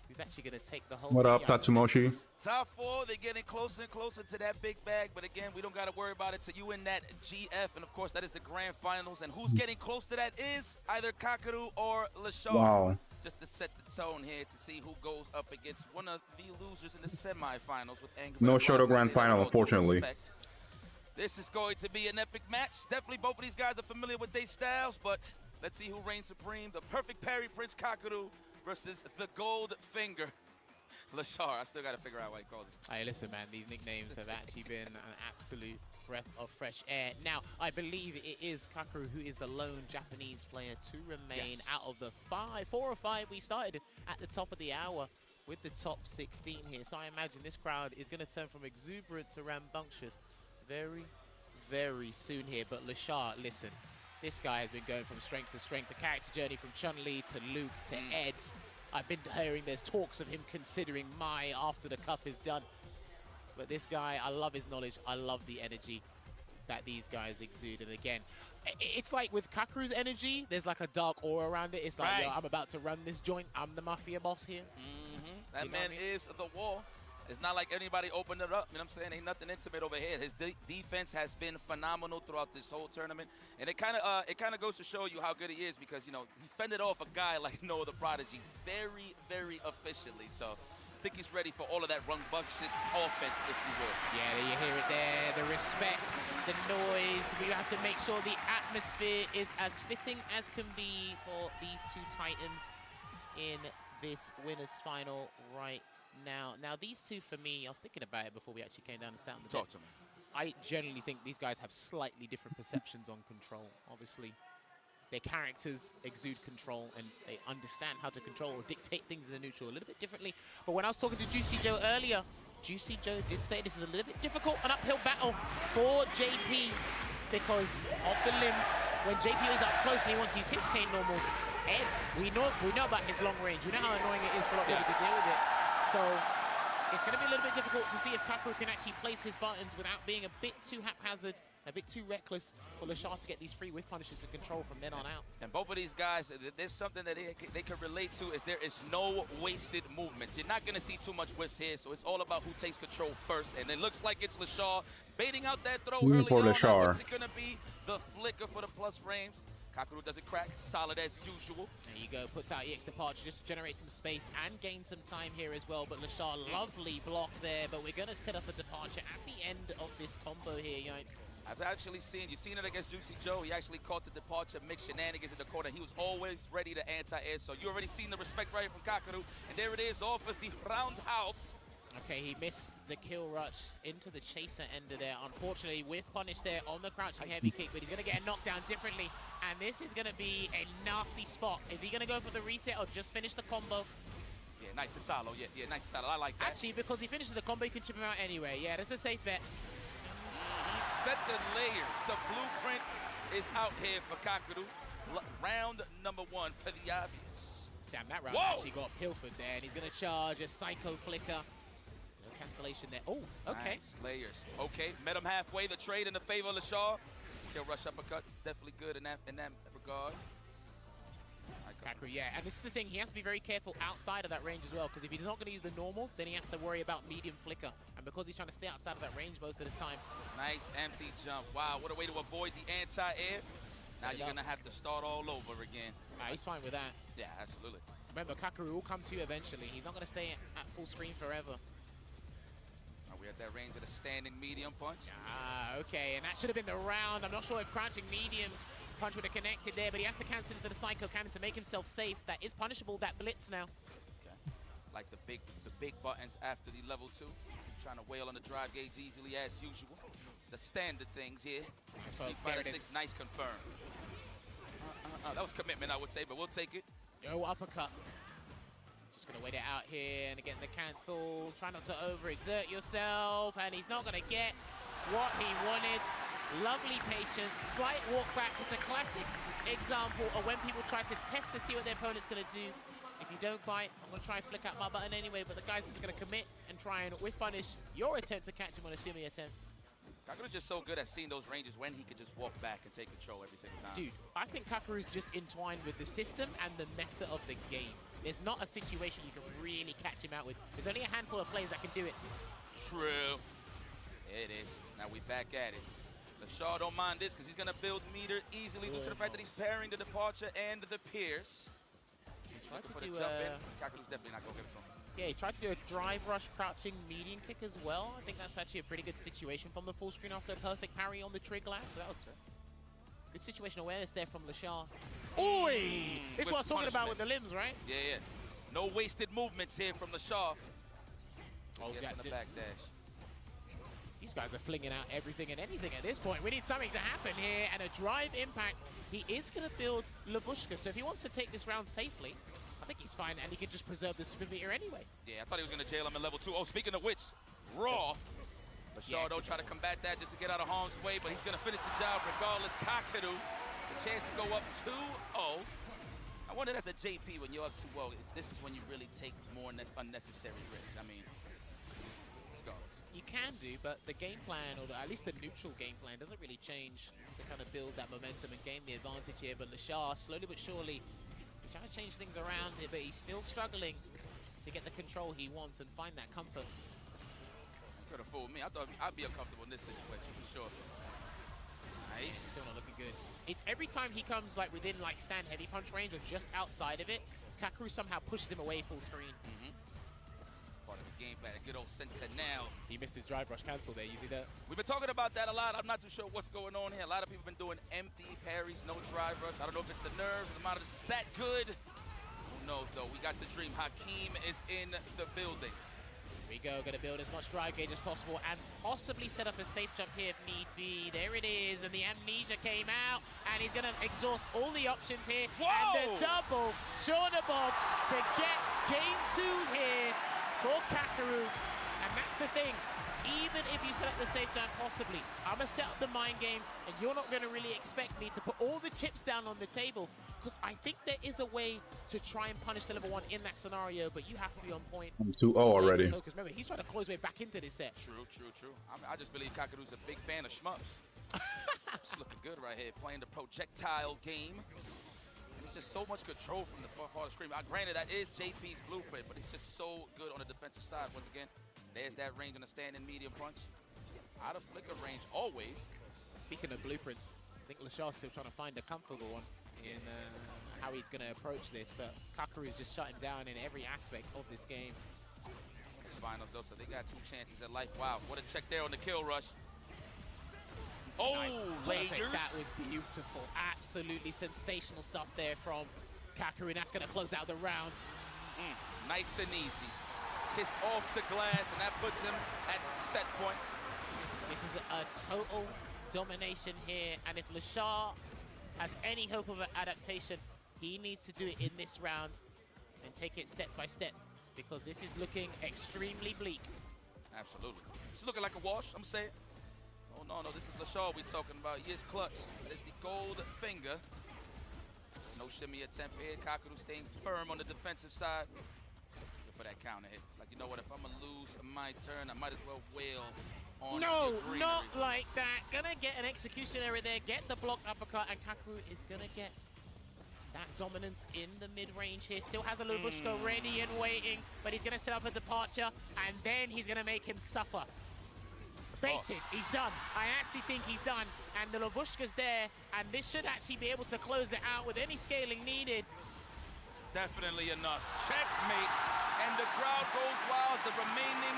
who's actually going to take the whole What thing. up, Tatsumoshi? Top 4, they're getting closer and closer to that big bag, but again, we don't got to worry about it. So you in that GF, and of course, that is the grand finals. And who's getting close to that is either Kakaru or Lashar. Wow. Just to set the tone here to see who goes up against one of the losers in the semifinals with Angry. No Shoto Grand Final, unfortunately. This is going to be an epic match. Definitely both of these guys are familiar with their styles, but let's see who reigns supreme. The perfect parry Prince Kakaru versus the Gold Finger Lashar. I still got to figure out what he calls it. Hey, listen, man, these nicknames have actually been an absolute breath of fresh air. Now, I believe it is Kakeru who is the lone Japanese player to remain out of the 4 or 5 we started at the top of the hour with the top 16 here. So I imagine this crowd is going to turn from exuberant to rambunctious very, very soon here. But Lashar, listen, this guy has been going from strength to strength. The character journey from Chun-Li to Luke to Eds. I've been hearing there's talks of him considering Mai after the cup is done. But this guy, I love his knowledge. I love the energy that these guys exude. And again, it's like with Kakeru's energy, there's like a dark aura around it. It's like, yo, I'm about to run this joint. I'm the mafia boss here. That man is the wall. It's not like anybody opened it up. You know what I'm saying? Ain't nothing intimate over here. His defense has been phenomenal throughout this whole tournament. And it kind of goes to show you how good he is because, you know, he fended off a guy like Noah the Prodigy very, very efficiently. So I think he's ready for all of that rambunctious offense, if you will. Yeah, you hear it there. The respect, the noise. We have to make sure the atmosphere is as fitting as can be for these two titans in this winners final right now. Now, these two, for me, I was thinking about it before we actually came down and sat on the desk. Talk to me. I generally think these guys have slightly different perceptions on control. Obviously, their characters exude control, and they understand how to control or dictate things in the neutral a little bit differently. But when I was talking to Juicy Joe earlier, Juicy Joe did say this is a little bit difficult, an uphill battle for JP because of the limbs. When JP is up close and he wants to use his cane normals, Ed, we know about his long range. We know how annoying it is for a lot of people to deal with it. So it's going to be a little bit difficult to see if Kakeru can actually place his buttons without being a bit too haphazard, a bit too reckless for Lashar to get these free whiff punishes to control from then on out. And both of these guys, there's something that they can relate to is there is no wasted movements. You're not going to see too much whiffs here, so it's all about who takes control first. And it looks like it's Lashar baiting out that throw early for on. Lashar. What's it going to be? The flicker for the plus frames. Kakeru doesn't crack, solid as usual. There you go, puts out EX departure just to generate some space and gain some time here as well. But Lashar, lovely block there, but we're going to set up a departure at the end of this combo here, Yipes. I've actually seen, you've seen it against Juicy Joe. He actually caught the departure, mixed shenanigans in the corner. He was always ready to anti-air, so you already seen the respect right from Kakeru. And there it is, off of the roundhouse. Okay, he missed the kill rush into the chaser ender there. Unfortunately, with punish there on the crouching heavy kick, but he's going to get a knockdown differently. And this is going to be a nasty spot. Is he going to go for the reset or just finish the combo? Yeah, nice and solo. Yeah, nice and solo. I like that. Actually, because he finishes the combo, he can chip him out anyway. Yeah, that's a safe bet. Set the layers. The blueprint is out here for Kakeru. Round number 1 for the obvious. Damn, that round actually got pilfered there. And he's going to charge a psycho flicker. No cancellation there. Oh, okay. Nice. Layers. Okay, met him halfway. The trade in the favor of Lashar. Kill rush uppercut is definitely good in that regard. Kakeru, yeah, and this is the thing, he has to be very careful outside of that range as well, because if he's not going to use the normals, then he has to worry about medium flicker, and because he's trying to stay outside of that range most of the time. Nice empty jump. Wow, what a way to avoid the anti-air. Now you're going to have to start all over again. He's fine with that. Yeah, absolutely. Remember, Kakeru will come to you eventually. He's not going to stay at full screen forever. We're at that range of the standing medium punch. Okay, and that should have been the round. I'm not sure if crouching medium punch would have connected there, but he has to cancel into the psycho cannon to make himself safe. That is punishable, that blitz now. Okay. Like the big buttons after the level 2. Trying to wail on the drive gauge easily as usual. The standard things here. Street Fighter 6, nice confirm. That was commitment, I would say, but we'll take it. No uppercut. Just gonna wait it out here and again the cancel. Try not to overexert yourself, and he's not gonna get what he wanted. Lovely patience, slight walk back. It's a classic example of when people try to test to see what their opponent's gonna do. If you don't bite, I'm gonna try and flick out my button anyway, but the guy's just gonna commit and try and whiff punish your attempt to catch him on a shimmy attempt. Kakeru's just so good at seeing those ranges when he could just walk back and take control every single time. Dude, I think Kakeru's just entwined with the system and the meta of the game. There's not a situation you can really catch him out with. There's only a handful of players that can do it. True. It is. Now we back at it. Lashar don't mind this because he's going to build meter easily due to the fact that he's pairing the departure and the pierce. He tried to do Kakeru's definitely not going to give it to him. Yeah, he tried to do a drive rush crouching median kick as well. I think that's actually a pretty good situation from the full screen after a perfect parry on the trig lash. So that was good situation awareness there from Lashar. Oi! This is what I was talking about with the limbs, right? Yeah. No wasted movements here from Lashar. Oh, yes, on the back dash. These guys are flinging out everything and anything at this point. We need something to happen here, and a drive impact. He is going to build Labushka, so if he wants to take this round safely, I think he's fine, and he can just preserve the super meter anyway. Yeah, I thought he was going to jail him in level 2. Oh, speaking of which, Raw. Marshall don't try to combat that just to get out of harm's way, but he's going to finish the job regardless. Tokido, the chance to go up 2-0. I wonder as a JP when you're up 2-0, this is when you really take more unnecessary risks. I mean, let's go. You can do, but the game plan, or at least the neutral game plan, doesn't really change to kind of build that momentum and gain the advantage here. But Lashar, slowly but surely, he's trying to change things around here, but he's still struggling to get the control he wants and find that comfort. Could have fooled me. I thought I'd be uncomfortable in this situation for sure. Nice. Still not looking good. It's every time he comes like within like stand heavy punch range or just outside of it, Kakeru somehow pushes him away full screen. Part of the game plan. Good old Sentinel. He missed his drive rush cancel there. You see that? We've been talking about that a lot. I'm not too sure what's going on here. A lot of people have been doing empty parries, no drive rush. I don't know if it's the nerves, the monitor is that good. Who knows though? We got the dream. Hakeem is in the building. Here we go, gonna build as much drive gauge as possible and possibly set up a safe jump here if need be. There it is, and the amnesia came out, and he's gonna exhaust all the options here. Whoa! And the double Bob to get game 2 here for Kakeru. And that's the thing, even if you set up the safe jump possibly, I'm gonna set up the mind game, and you're not gonna really expect me to put all the chips down on the table, because I think there is a way to try and punish the level 1 in that scenario, but you have to be on point. I'm 2-0 already. Because remember, he's trying to claw his way back into this set. True. I just believe Kakeru's a big fan of shmups. It's looking good right here, playing the projectile game. And it's just so much control from the far part of the screen. Granted, that is JP's blueprint, but it's just so good on the defensive side. Once again, there's that range on the standing medium punch. Out of flicker range, always. Speaking of blueprints, I think Lashar's still trying to find a comfortable one in how he's going to approach this, but Kakeru is just shutting down in every aspect of this game. Finals though, so they got 2 chances at life. Wow, what a check there on the kill rush. Oh, Nice. lasers. That was beautiful. Absolutely sensational stuff there from Kakeru, and that's going to close out the round. Nice and easy. Kiss off the glass, and that puts him at set point. This is a total domination here, and if Lashar has any hope of an adaptation, he needs to do it in this round and take it step by step, because this is looking extremely bleak. Absolutely. It's looking like a wash, I'm saying. Oh, no, this is Lashar we talking about. Yes, clutch. That is the gold finger. No shimmy attempt here. Kakeru staying firm on the defensive side. Good for that counter hit. It's like, you know what, if I'm going to lose my turn, I might as well wail on No, the greenery. not like that. Gonna get an execution error there, get the blocked uppercut, and Kakeru is gonna get that dominance in the mid-range here. Still has a Labushka ready and waiting, but he's gonna set up a departure, and then he's gonna make him suffer. Baited, he's done. I actually think he's done, and the Labushka's there, and this should actually be able to close it out with any scaling needed. Definitely enough. Checkmate, and the crowd goes wild as the remaining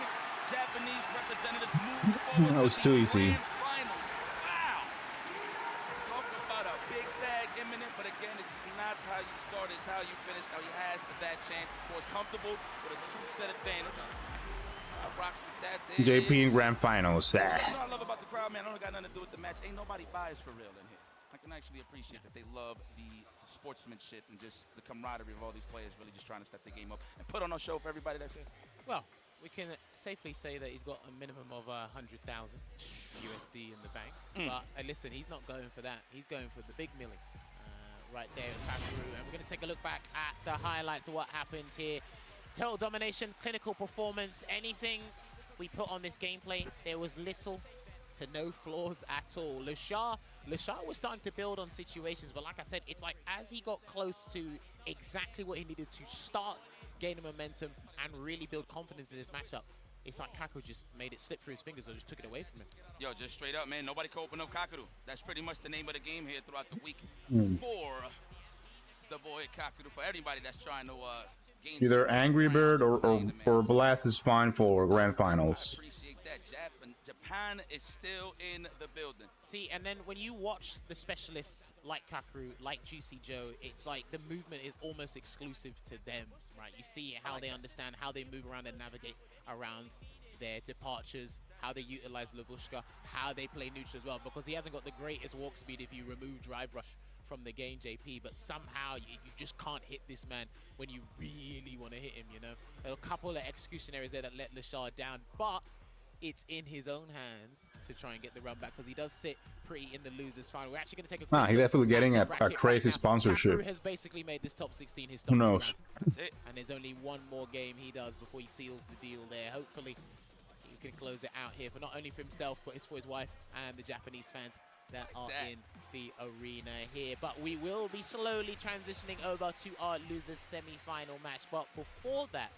Japanese representative moves forward That was to too the easy. grand finals. Wow! Talk about a big bag imminent, but again, it's not how you start, it's how you finish. Now he has that chance, of course, comfortable with a 2-set advantage. Rocks with that. There JP in grand finals. You know what I love about the crowd, man? I don't got nothing to do with the match. Ain't nobody biased for real in here. I can actually appreciate that they love the sportsmanship and just the camaraderie of all these players really just trying to step the game up and put on a show for everybody that's here. Well, we can safely say that he's got a minimum of 100,000 USD in the bank. But listen, he's not going for that. He's going for the big millie right there in Kakeru. And we're going to take a look back at the highlights of what happened here. Total domination, clinical performance, anything we put on this gameplay, there was little to no flaws at all. Lashar was starting to build on situations, but like I said, it's like as he got close to exactly what he needed to start gaining momentum and really build confidence in this matchup, it's like Kakeru just made it slip through his fingers or just took it away from him. Yo, just straight up, man, nobody can open up Kakeru. That's pretty much the name of the game here throughout the week for the boy Kakeru, for everybody that's trying to gain Either Angry Bird or Blast is fine for grand finals. I appreciate that. Japan is still in the building. See, and then when you watch the specialists like Kakeru, like Juicy Joe, it's like the movement is almost exclusive to them, right? You see how they understand how they move around and navigate around their departures, how they utilize Lavushka, how they play neutral as well, because he hasn't got the greatest walk speed if you remove drive rush from the game, JP, but somehow you just can't hit this man when you really want to hit him, you know? There are a couple of executionaries there that let Lashard down, but it's in his own hands to try and get the run back, because he does sit pretty in the losers final. We're actually going to take a quick He's definitely getting a crazy right sponsorship. Kakeru has basically made this top 16 his Who knows? That's it. and there's only one more game he does before he seals the deal there. Hopefully he can close it out here, but not only for himself, but it's for his wife and the Japanese fans that are in the arena here. But we will be slowly transitioning over to our losers semi-final match. But before that,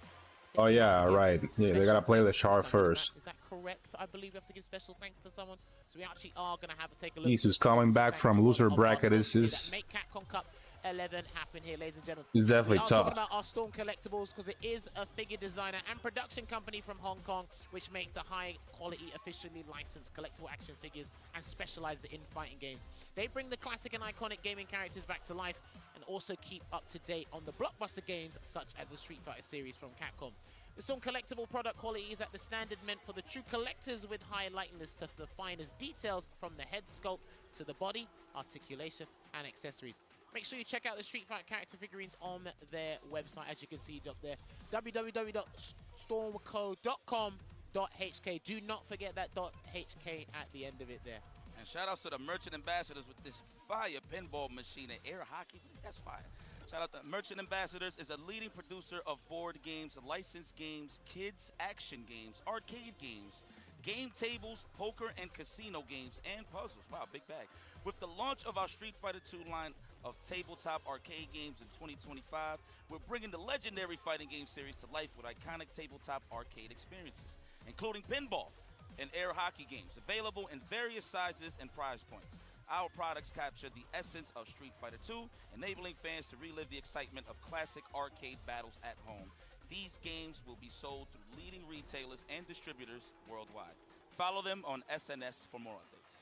Oh yeah, right. Yeah, they gotta play the Char first. Is that correct? I believe we have to give special thanks to someone. So we actually are gonna have to take a look. Jesus coming back from loser bracket. This is make Capcom Cup 11 happen here, ladies and gentlemen. It's definitely we are tough. talking about our Storm Collectibles, because it is a figure designer and production company from Hong Kong, which makes the high-quality, officially licensed collectible action figures and specializes in fighting games. They bring the classic and iconic gaming characters back to life and also keep up to date on the blockbuster games such as the Street Fighter series from Capcom. The Storm collectible product quality is at the standard meant for the true collectors, with high likeness to the finest details from the head sculpt to the body, articulation, and accessories. Make sure you check out the Street Fighter character figurines on their website, as you can see up there, www.stormco.com.hk. Do not forget that .hk at the end of it there. And shout outs to the merchant ambassadors with this fire pinball machine and air hockey. That's fire. Shout out to Merchant Ambassadors is a leading producer of board games, licensed games, kids action games, arcade games, game tables, poker and casino games, and puzzles. Wow, big bag. With the launch of our Street Fighter II line of tabletop arcade games in 2025, we're bringing the legendary fighting game series to life with iconic tabletop arcade experiences, including pinball and air hockey games, available in various sizes and price points. Our products capture the essence of Street Fighter II, enabling fans to relive the excitement of classic arcade battles at home. These games will be sold through leading retailers and distributors worldwide. Follow them on SNS for more updates.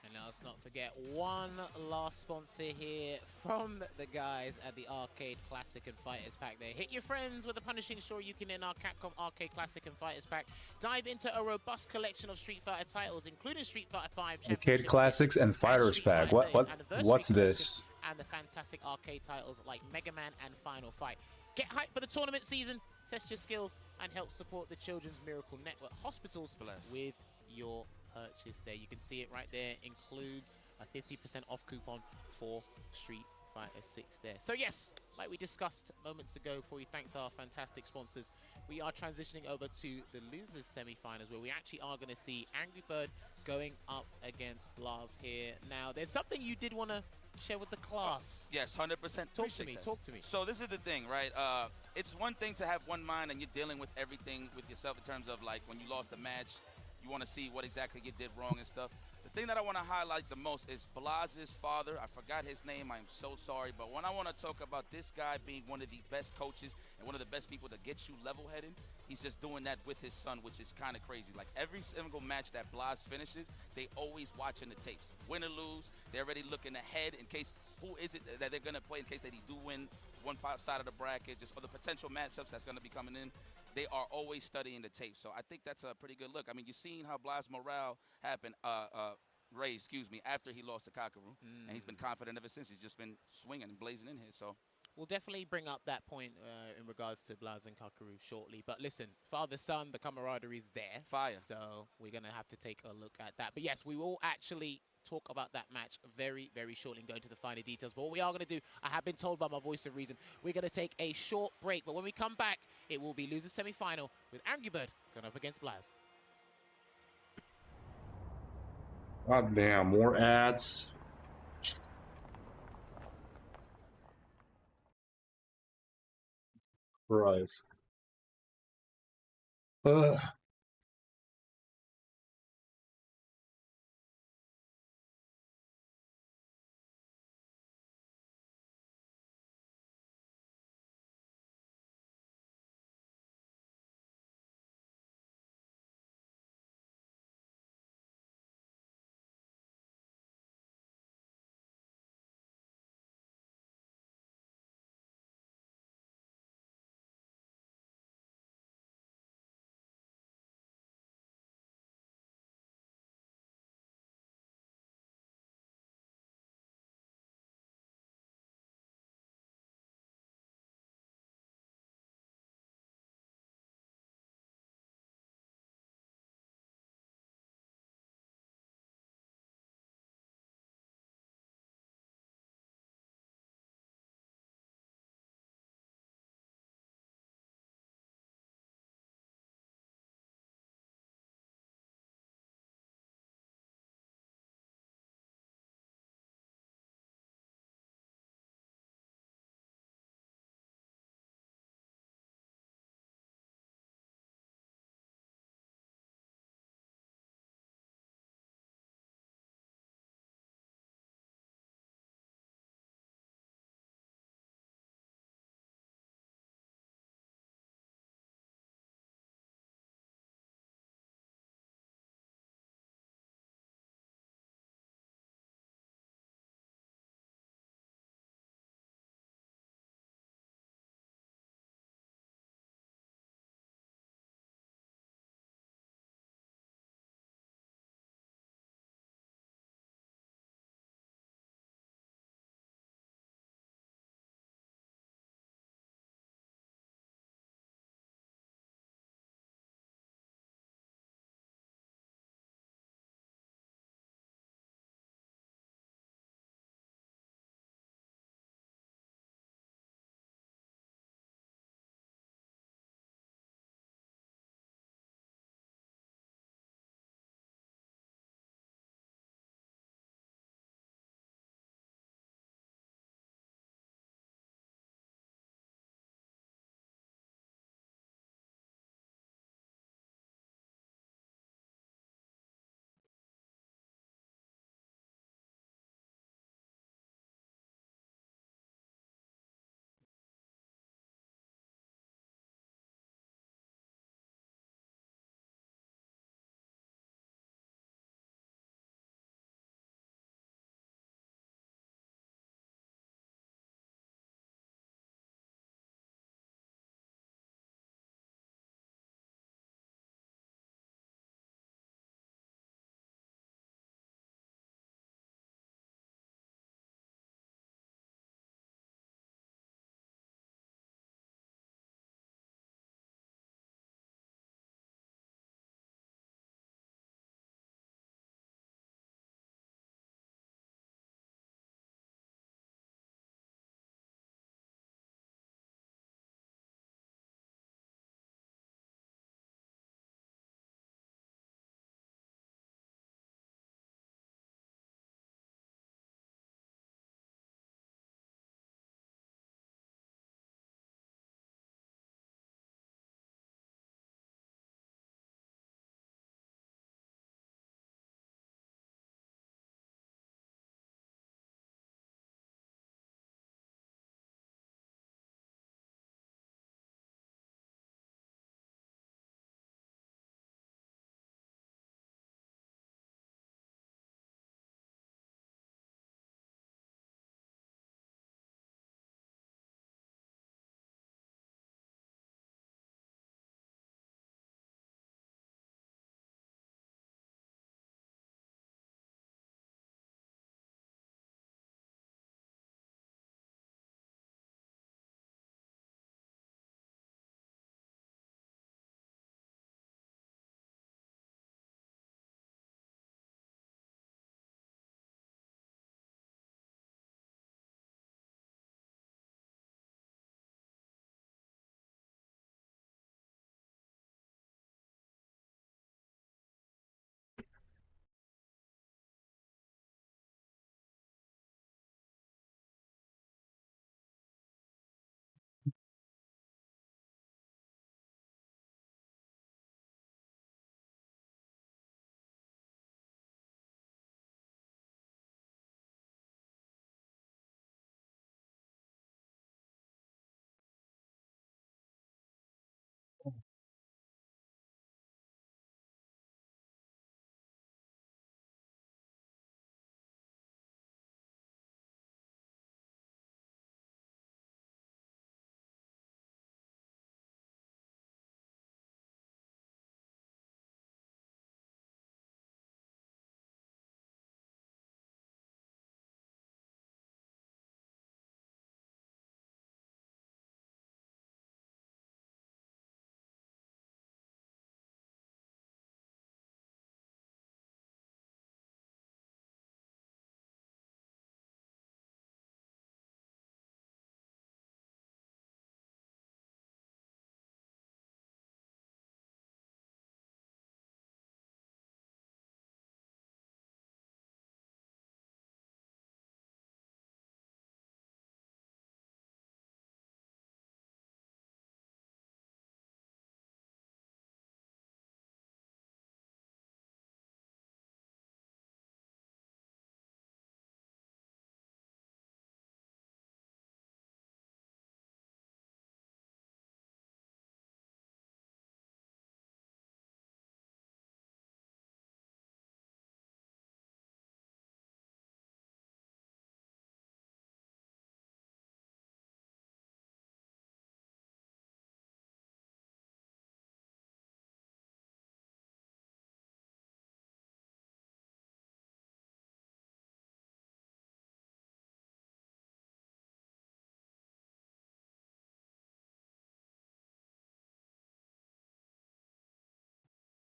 And now let's not forget one last sponsor here from the guys at the Arcade Classic and Fighters Pack there. Hit your friends with a punishing Shoryuken in our Capcom Arcade Classic and Fighters Pack. Dive into a robust collection of Street Fighter titles, including Street Fighter V Arcade Classics and Fighters Pack. What's this? And the fantastic arcade titles like Mega Man and Final Fight. Get hyped for the tournament season, test your skills, and help support the Children's Miracle Network hospitals with your purchase there. You can see it right there. Includes a 50% off coupon for Street Fighter 6 there. So yes, like we discussed moments ago, before we thanked our fantastic sponsors, we are transitioning over to the losers semi-finals, where we actually are going to see Angry Bird going up against Blaz here. Now, there's something you did want to share with the class. Yes, 100%. Talk to me. So this is the thing, right? It's one thing to have one mind and you're dealing with everything with yourself in terms of like when you lost a match, you want to see what exactly you did wrong and stuff. The thing that I want to highlight the most is Blaz's father. I forgot his name. I'm so sorry. But when I want to talk about this guy being one of the best coaches and one of the best people to get you level-headed, he's just doing that with his son, which is kind of crazy. Like every single match that Blaz finishes, they always watching the tapes. Win or lose, they're already looking ahead in case who is it that they're going to play in case that he do win one side of the bracket, just other potential matchups that's going to be coming in. They are always studying the tape. So I think that's a pretty good look. I mean, you've seen how Blaz morale happened, after he lost to Kakeru. And he's been confident ever since. He's just been swinging and blazing in here. So we'll definitely bring up that point in regards to Blaz and Kakeru shortly. But listen, father-son, the camaraderie is there. Fire. So we're going to have to take a look at that. But yes, we will actually talk about that match very, very shortly and go into the finer details. But what we are going to do, I have been told by my voice of reason, we're going to take a short break. But when we come back, it will be losers semi-final with Angry Bird going up against Blaz. God damn, more ads. Christ. Ugh.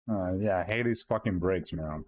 Yeah, I hate these fucking breaks, man.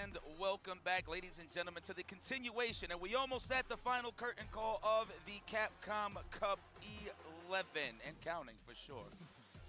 And welcome back, ladies and gentlemen, to the continuation. And we almost at the final curtain call of the Capcom Cup 11 and counting for sure.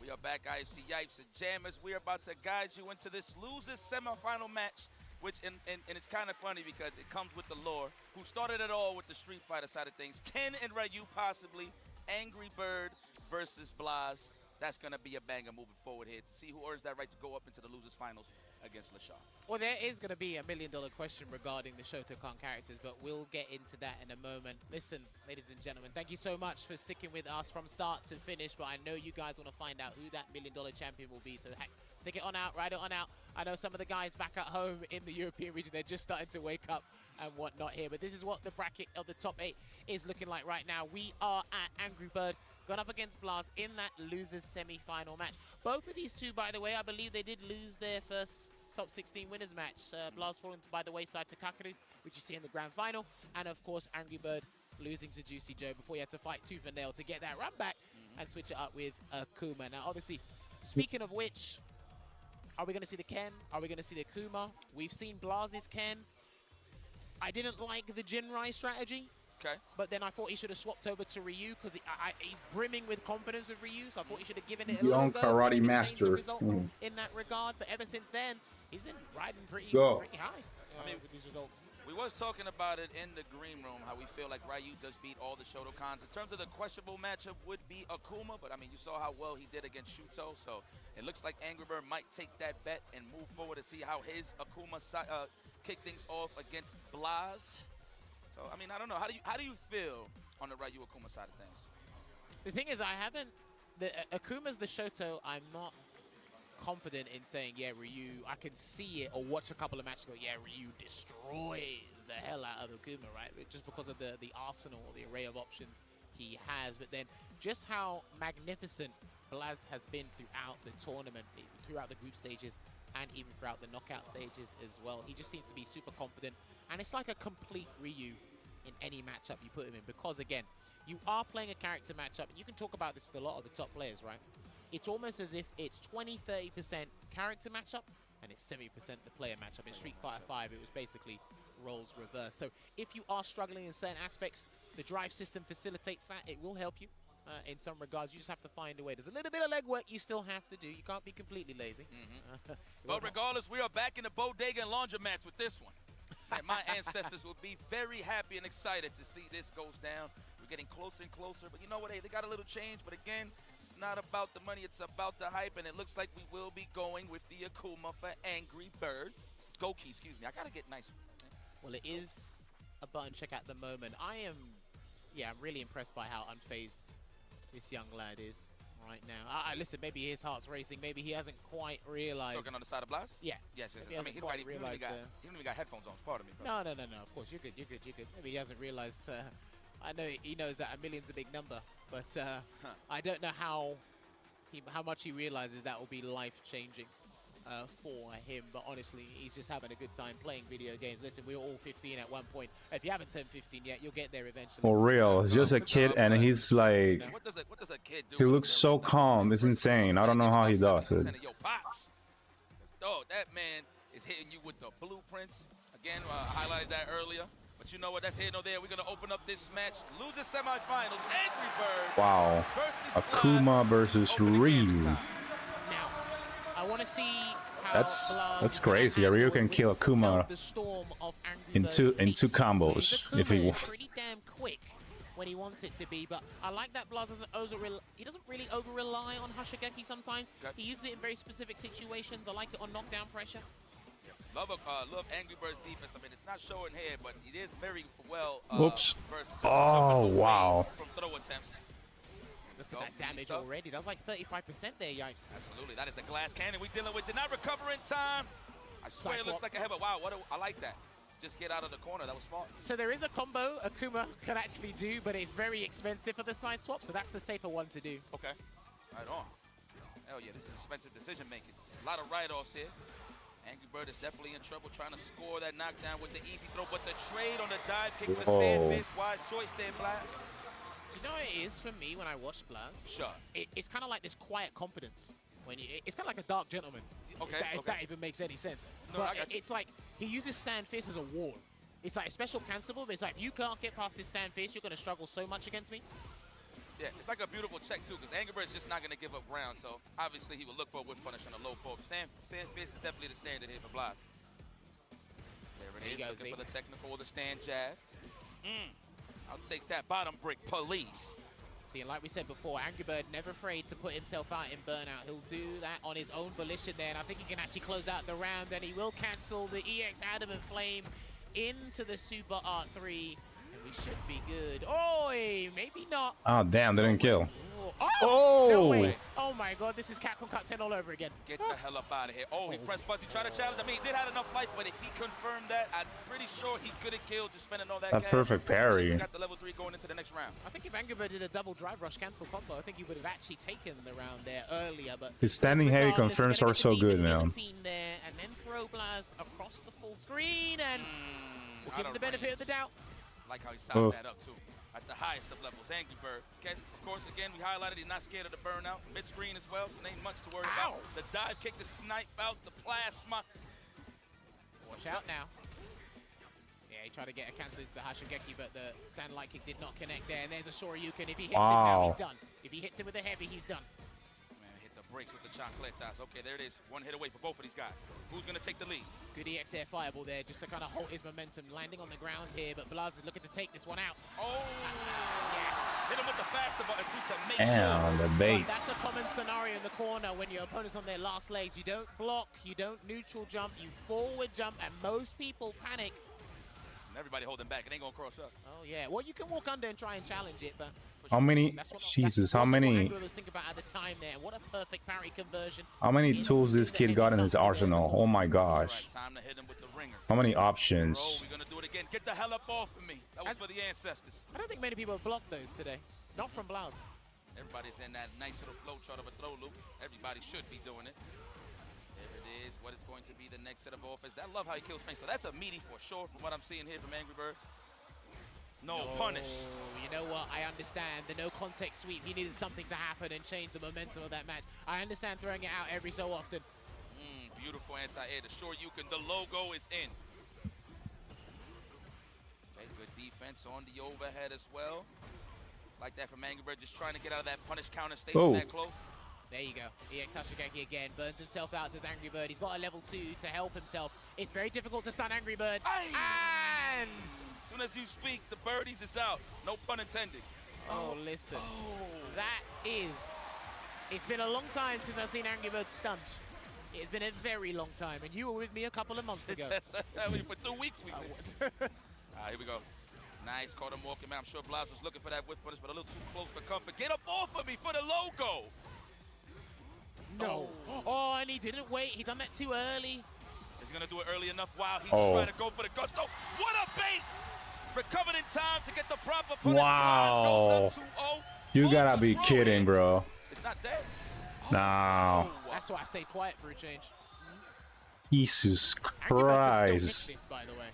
We are back, IFC Yipes and Jammers. We are about to guide you into this losers semifinal match, which and it's kind of funny because it comes with the lore. Who started it all with the Street Fighter side of things? Ken and Ryu possibly. Angry Bird versus Blas. That's going to be a banger moving forward here to see who earns that right to go up into the losers finals against LaShaw. Well, there is going to be $1 million question regarding the Shotokan characters, but we'll get into that in a moment. Listen, ladies and gentlemen, thank you so much for sticking with us from start to finish, but I know you guys want to find out who that $1 million champion will be, so heck, stick it on out, ride it on out. I know some of the guys back at home in the European region, they're just starting to wake up and whatnot here, but this is what the bracket of the top 8 is looking like right now. We are at Angry Bird, gone up against Blas in that losers semi-final match. Both of these two, by the way, I believe they did lose their first top 16 winners match. Blas falling by the wayside to Kakadu, which you see in the grand final, and of course Angry Bird losing to Juicy Joe before he had to fight tooth and nail to get that run back and switch it up with Akuma. Now obviously, speaking of which, are we going to see the Ken? Are we going to see the Akuma? We've seen Blas's Ken. I didn't like the Jinrai strategy. Okay. But then I thought he should have swapped over to Ryu because he's brimming with confidence with Ryu, so I thought he should have given it a little go. Karate so he could master. change the result in that regard. But ever since then, he's been riding pretty high. with these results. We was talking about it in the green room, how we feel like Ryu does beat all the Shotokans. In terms of the questionable matchup would be Akuma, but I mean, you saw how well he did against Shuto, so it looks like Angry Bird might take that bet and move forward to see how his Akuma kick things off against Blaz. So, I mean, I don't know. How do you feel on the Ryu Akuma side of things? The thing is, I haven't... Akuma's the Shoto, I'm not confident in saying, yeah, Ryu, I can see it or watch a couple of matches go, yeah, Ryu destroys the hell out of Akuma, right? But just because of the arsenal, the array of options he has. But then just how magnificent Blaz has been throughout the tournament, throughout the group stages, and even throughout the knockout stages as well. He just seems to be super confident. And it's like a complete Ryu in any matchup you put him in. Because, again, you are playing a character matchup. And you can talk about this with a lot of the top players, right? It's almost as if it's 20-30% character matchup, and it's 70% the player matchup. In Street Fighter V, it was basically roles reversed. So if you are struggling in certain aspects, the drive system facilitates that. It will help you in some regards. You just have to find a way. There's a little bit of legwork you still have to do. You can't be completely lazy. But regardless, we are back in the bodega and laundromats with this one. And my ancestors will be very happy and excited to see this goes down. We're getting closer and closer. But you know what? Hey, they got a little change. But again, it's not about the money. It's about the hype. And it looks like we will be going with the Akuma for Angry Bird. Goki, excuse me. I got to get nice. Well, it is a button check at the moment. I'm really impressed by how unfazed this young lad is right now. Listen, maybe his heart's racing. Maybe he hasn't quite realized. Talking on the side of Blaz? Yeah. Yes. Maybe I mean, he don't even got headphones on. Pardon me. No. Of course, you're good. Maybe he hasn't realized. I know he knows that a million's a big number, but I don't know how much he realizes that will be life-changing for him. But honestly, he's just having a good time playing video games. Listen, we were all 15 at one point. If you haven't turned 15 yet, you'll get there eventually. For real, he's just a kid, and he's like, what does a kid do? he looks so calm. It's insane. I don't know how he does it. Oh, that man is hitting you with the blueprints. Again, I highlighted that earlier. But you know what? That's here no there. We're going to open up this match. Loser semifinals. Angry Bird. Wow. Akuma versus Ryu. Now, I want to see how that's crazy. Ryu can kill Akuma in two combos if he wants. Pretty damn quick when he wants it to be, but I like that Blaz doesn't really over rely on Hashigeki sometimes. He uses it in very specific situations. I like it on knockdown pressure. Love Angry Bird's defense. I mean, it's not showing here, but it is very well. Oops. Oh, wow. From throw attempts. Look at that damage already. That's like 35% there, Yipes. Absolutely. That is a glass cannon we dealing with. Did not recover in time. I swear it looks like a head, but wow, I like that. Just get out of the corner. That was smart. So there is a combo Akuma can actually do, but it's very expensive for the side swap, so that's the safer one to do. Okay. Right on. Hell yeah, this is expensive decision making. A lot of write-offs here. Angry Bird is definitely in trouble trying to score that knockdown with the easy throw, but the trade on the dive kick with the stand fist, wise choice there, Blaz. Do you know what it is for me when I watch Blaz? Sure. It's kind of like this quiet confidence. It's kind of like a dark gentleman. Okay. If that even makes any sense. No, but it's like he uses stand fist as a wall. It's like a special cancelable, but it's like if you can't get past this stand fist, you're going to struggle so much against me. Yeah, it's like a beautiful check, too, because Angry Bird's just not going to give up ground, so obviously he will look for a whip punish on a low poke. Stand fist is definitely the standard here for Blaz. There it is, looking for the technical, the stand jab. I'll take that bottom brick, police. See, and like we said before, Angry Bird never afraid to put himself out in burnout. He'll do that on his own volition there, and I think he can actually close out the round, and he will cancel the EX Adamant Flame into the Super Art 3. We should be good. Oh, maybe not. Oh, damn, they didn't kill. Oh! No way. Oh my god, this is Capcom Cup 10 all over again. Get the hell up out of here. Oh, he pressed buzz. He tried to challenge. I mean, he did have enough life, but if he confirmed that, I'm pretty sure he could have killed just spending all that That's cash. Perfect parry. He got the level 3 going into the next round. I think if Angry Bird did a double drive rush cancel combo, I think he would have actually taken the round there earlier. But his standing heavy confirms are so good now. There, and then throw Blaz across the full screen, and we'll give him the benefit of the doubt. Like how he sized that up, too. At the highest of levels, Angry Bird. Okay, of course, again, we highlighted he's not scared of the burnout. Mid-screen as well, so there ain't much to worry about. The dive kick to snipe out the plasma. Watch out now. Yeah, he tried to get a cancel into the Hashigeki, but the stand light kick did not connect there. And there's a Shoryuken. If he hits him now, he's done. If he hits him with a heavy, he's done. Man, hit the breaks with the chancletas. Okay, there it is. One hit away for both of these guys. Who's going to take the lead? Good EX air fireball there just to kind of halt his momentum, landing on the ground here, but Blaz is looking to take this one out. Oh, yes. Hit him with the faster button too to make Damn, the bait. But that's a common scenario in the corner when your opponent's on their last legs. You don't block, you don't neutral jump, you forward jump, and most people panic. And everybody holding back. It ain't going to cross up. Oh, yeah. Well, you can walk under and try and challenge it, but... How many? Jesus, how many? Think about at the time there. What a perfect parry conversion. How many tools this kid got in his arsenal? Oh my gosh. Time to hit him with the ringer. How many options? Bro, we're gonna do it again. Get the hell up off of me. That was for the ancestors. I don't think many people have blocked those today. Not from Blaz. Everybody's in that nice little flow chart of a throw loop. Everybody should be doing it. There it is. What is going to be the next set of offense? I love how he kills Spain. So that's a meaty for sure from what I'm seeing here from Angry Bird. No, punish. You know what? I understand the no context sweep. He needed something to happen and change the momentum of that match. I understand throwing it out every so often. Beautiful anti-air. The sure you can. The logo is in. Okay, good defense on the overhead as well. Like that from Angry Bird, just trying to get out of that punish counter, stay that close. There you go. EX Hashigaki again. Burns himself out, does Angry Bird. He's got a level 2 to help himself. It's very difficult to stun Angry Bird. Aye. And... as soon as you speak, the birdies is out. No pun intended. Oh, listen. That is... It's been a long time since I've seen Angry Bird stunned. It's been a very long time, and you were with me a couple of months ago. For 2 weeks, we said. Here we go. Nice, caught him walking back. I'm sure Blaz was looking for that whiff punish, but a little too close for comfort. Get up off of me for the logo! No. Oh, and he didn't wait. He done that too early. He's gonna do it early enough. Wow, he's trying to go for the gusto. What a bait! Recovered in time to get the proper punish. Wow. You gotta be kidding, bro. It's not dead. No. That's why I stayed quiet for a change. Jesus Christ. This, by the way.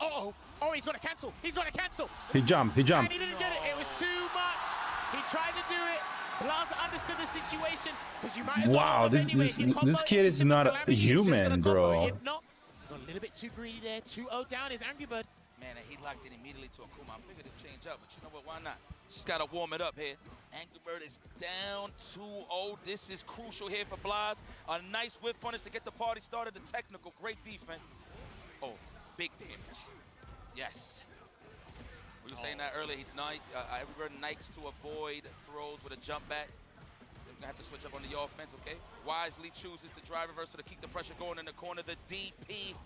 Uh-oh. Oh, he's got to cancel. He's got to cancel. He jumped. He jumped. And he didn't get it. It was too much. He tried to do it. Plaza understood the situation. Because you might as wow, this kid is not a human, bro. If not, got a little bit too greedy there. 2-0 down is Angry Bird. Man, and he locked in immediately to Akuma. I figured it'd change up, but you know what? Why not? Just got to warm it up here. Angry Bird is down 2-0. This is crucial here for Blaz. A nice whiff punish to get the party started. The technical, great defense. Oh, big damage. Yes. We were saying that earlier. Angry Bird nikes to avoid throws with a jump back. They're gonna have to switch up on the offense, okay? Wisely chooses to drive reversal to keep the pressure going in the corner. The DP.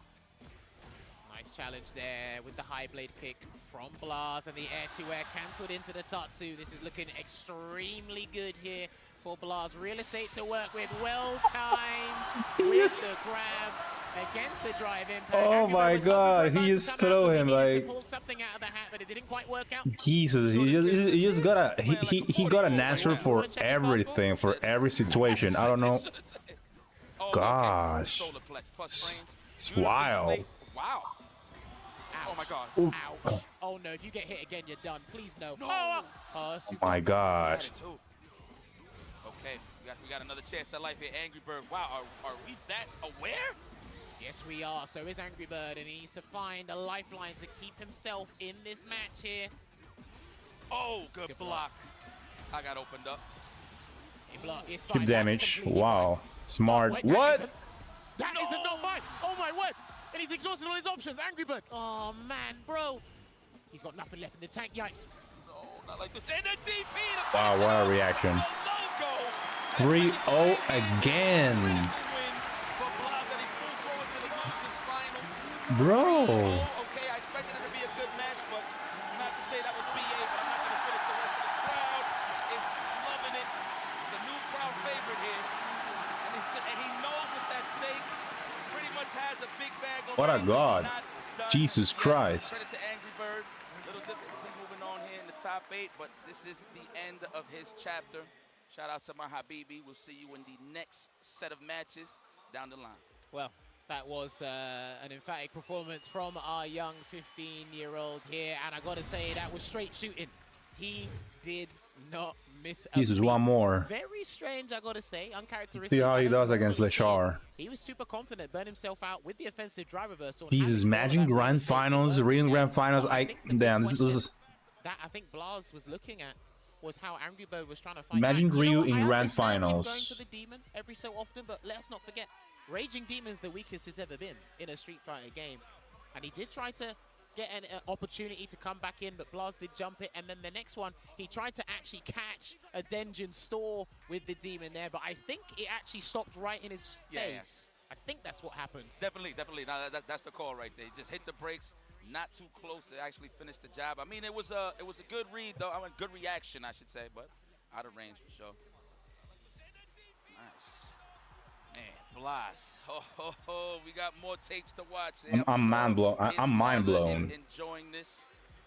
Nice challenge there with the high blade kick from Blaz, and the air-to-air cancelled into the Tatsu. This is looking extremely good here for Blaz. Real estate to work with, well-timed with the grab against the drive impact. Oh my God, he just threw him like. Pulled something out of the hat, but it didn't quite work out. Jesus, he just got an answer for everything, for every situation. I don't know. Gosh, it's wild. Wow. Ouch. Oh my God. Ooh. Ouch. Oh no, if you get hit again, you're done. Please no. Oh my gosh. Okay, we got another chance at life here. Angry Bird. Wow, are we that aware? Yes, we are. So is Angry Bird, and he needs to find a lifeline to keep himself in this match here. Oh, good block. I got opened up. It's Keep damage. Wow. Smart. Wait, what? That isn't not fine. Oh my word. And he's exhausted all his options. Angry Bird. Oh man, bro. He's got nothing left in the tank. Yipes. No, not like this. And the DP. Wow, what a reaction. 3-0 again. Bro. Okay, I expected it to be a good match, but not to say that was BA, but I'm not going to finish the rest of the crowd. Is loving it. It's a new crowd favorite here. And he knows what's at stake. Pretty much has a big bag over. What a God. Jesus Christ. Credit to Angry Bird. Little difficulty moving on here in the top 8, but this is the end of his chapter. Shout out to my Habibi. We'll see you in the next set of matches down the line. Well, that was an emphatic performance from our young 15-year-old here, and I gotta say that was straight shooting. He did not miss a Jesus, beat. one more. Very strange, I gotta say, uncharacteristic. See how he does against Leshar. He was super confident, burned himself out with the offensive drive reversal. Jesus, imagine grand finals, real grand finals. Damn, this is. That I think Blaz was looking at was how Angry Bird was trying to find. Imagine Ryu in grand going finals. for the demon. every so often, but let's not forget, Raging Demon's the weakest he's ever been in a Street Fighter game. And he did try to get an opportunity to come back in, but Blaz did jump it. And then the next one, he tried to actually catch a Denjin Store with the Demon there, but I think it actually stopped right in his face. I think that's what happened. Definitely. No, that's the call right there. He just hit the brakes, not too close to actually finish the job. I mean, it was a good read, though. I mean, good reaction, I should say, but out of range for sure. Nice. Man, Blaz. We got more tapes to watch. I'm mind blown. I'm mind blown. Enjoying this.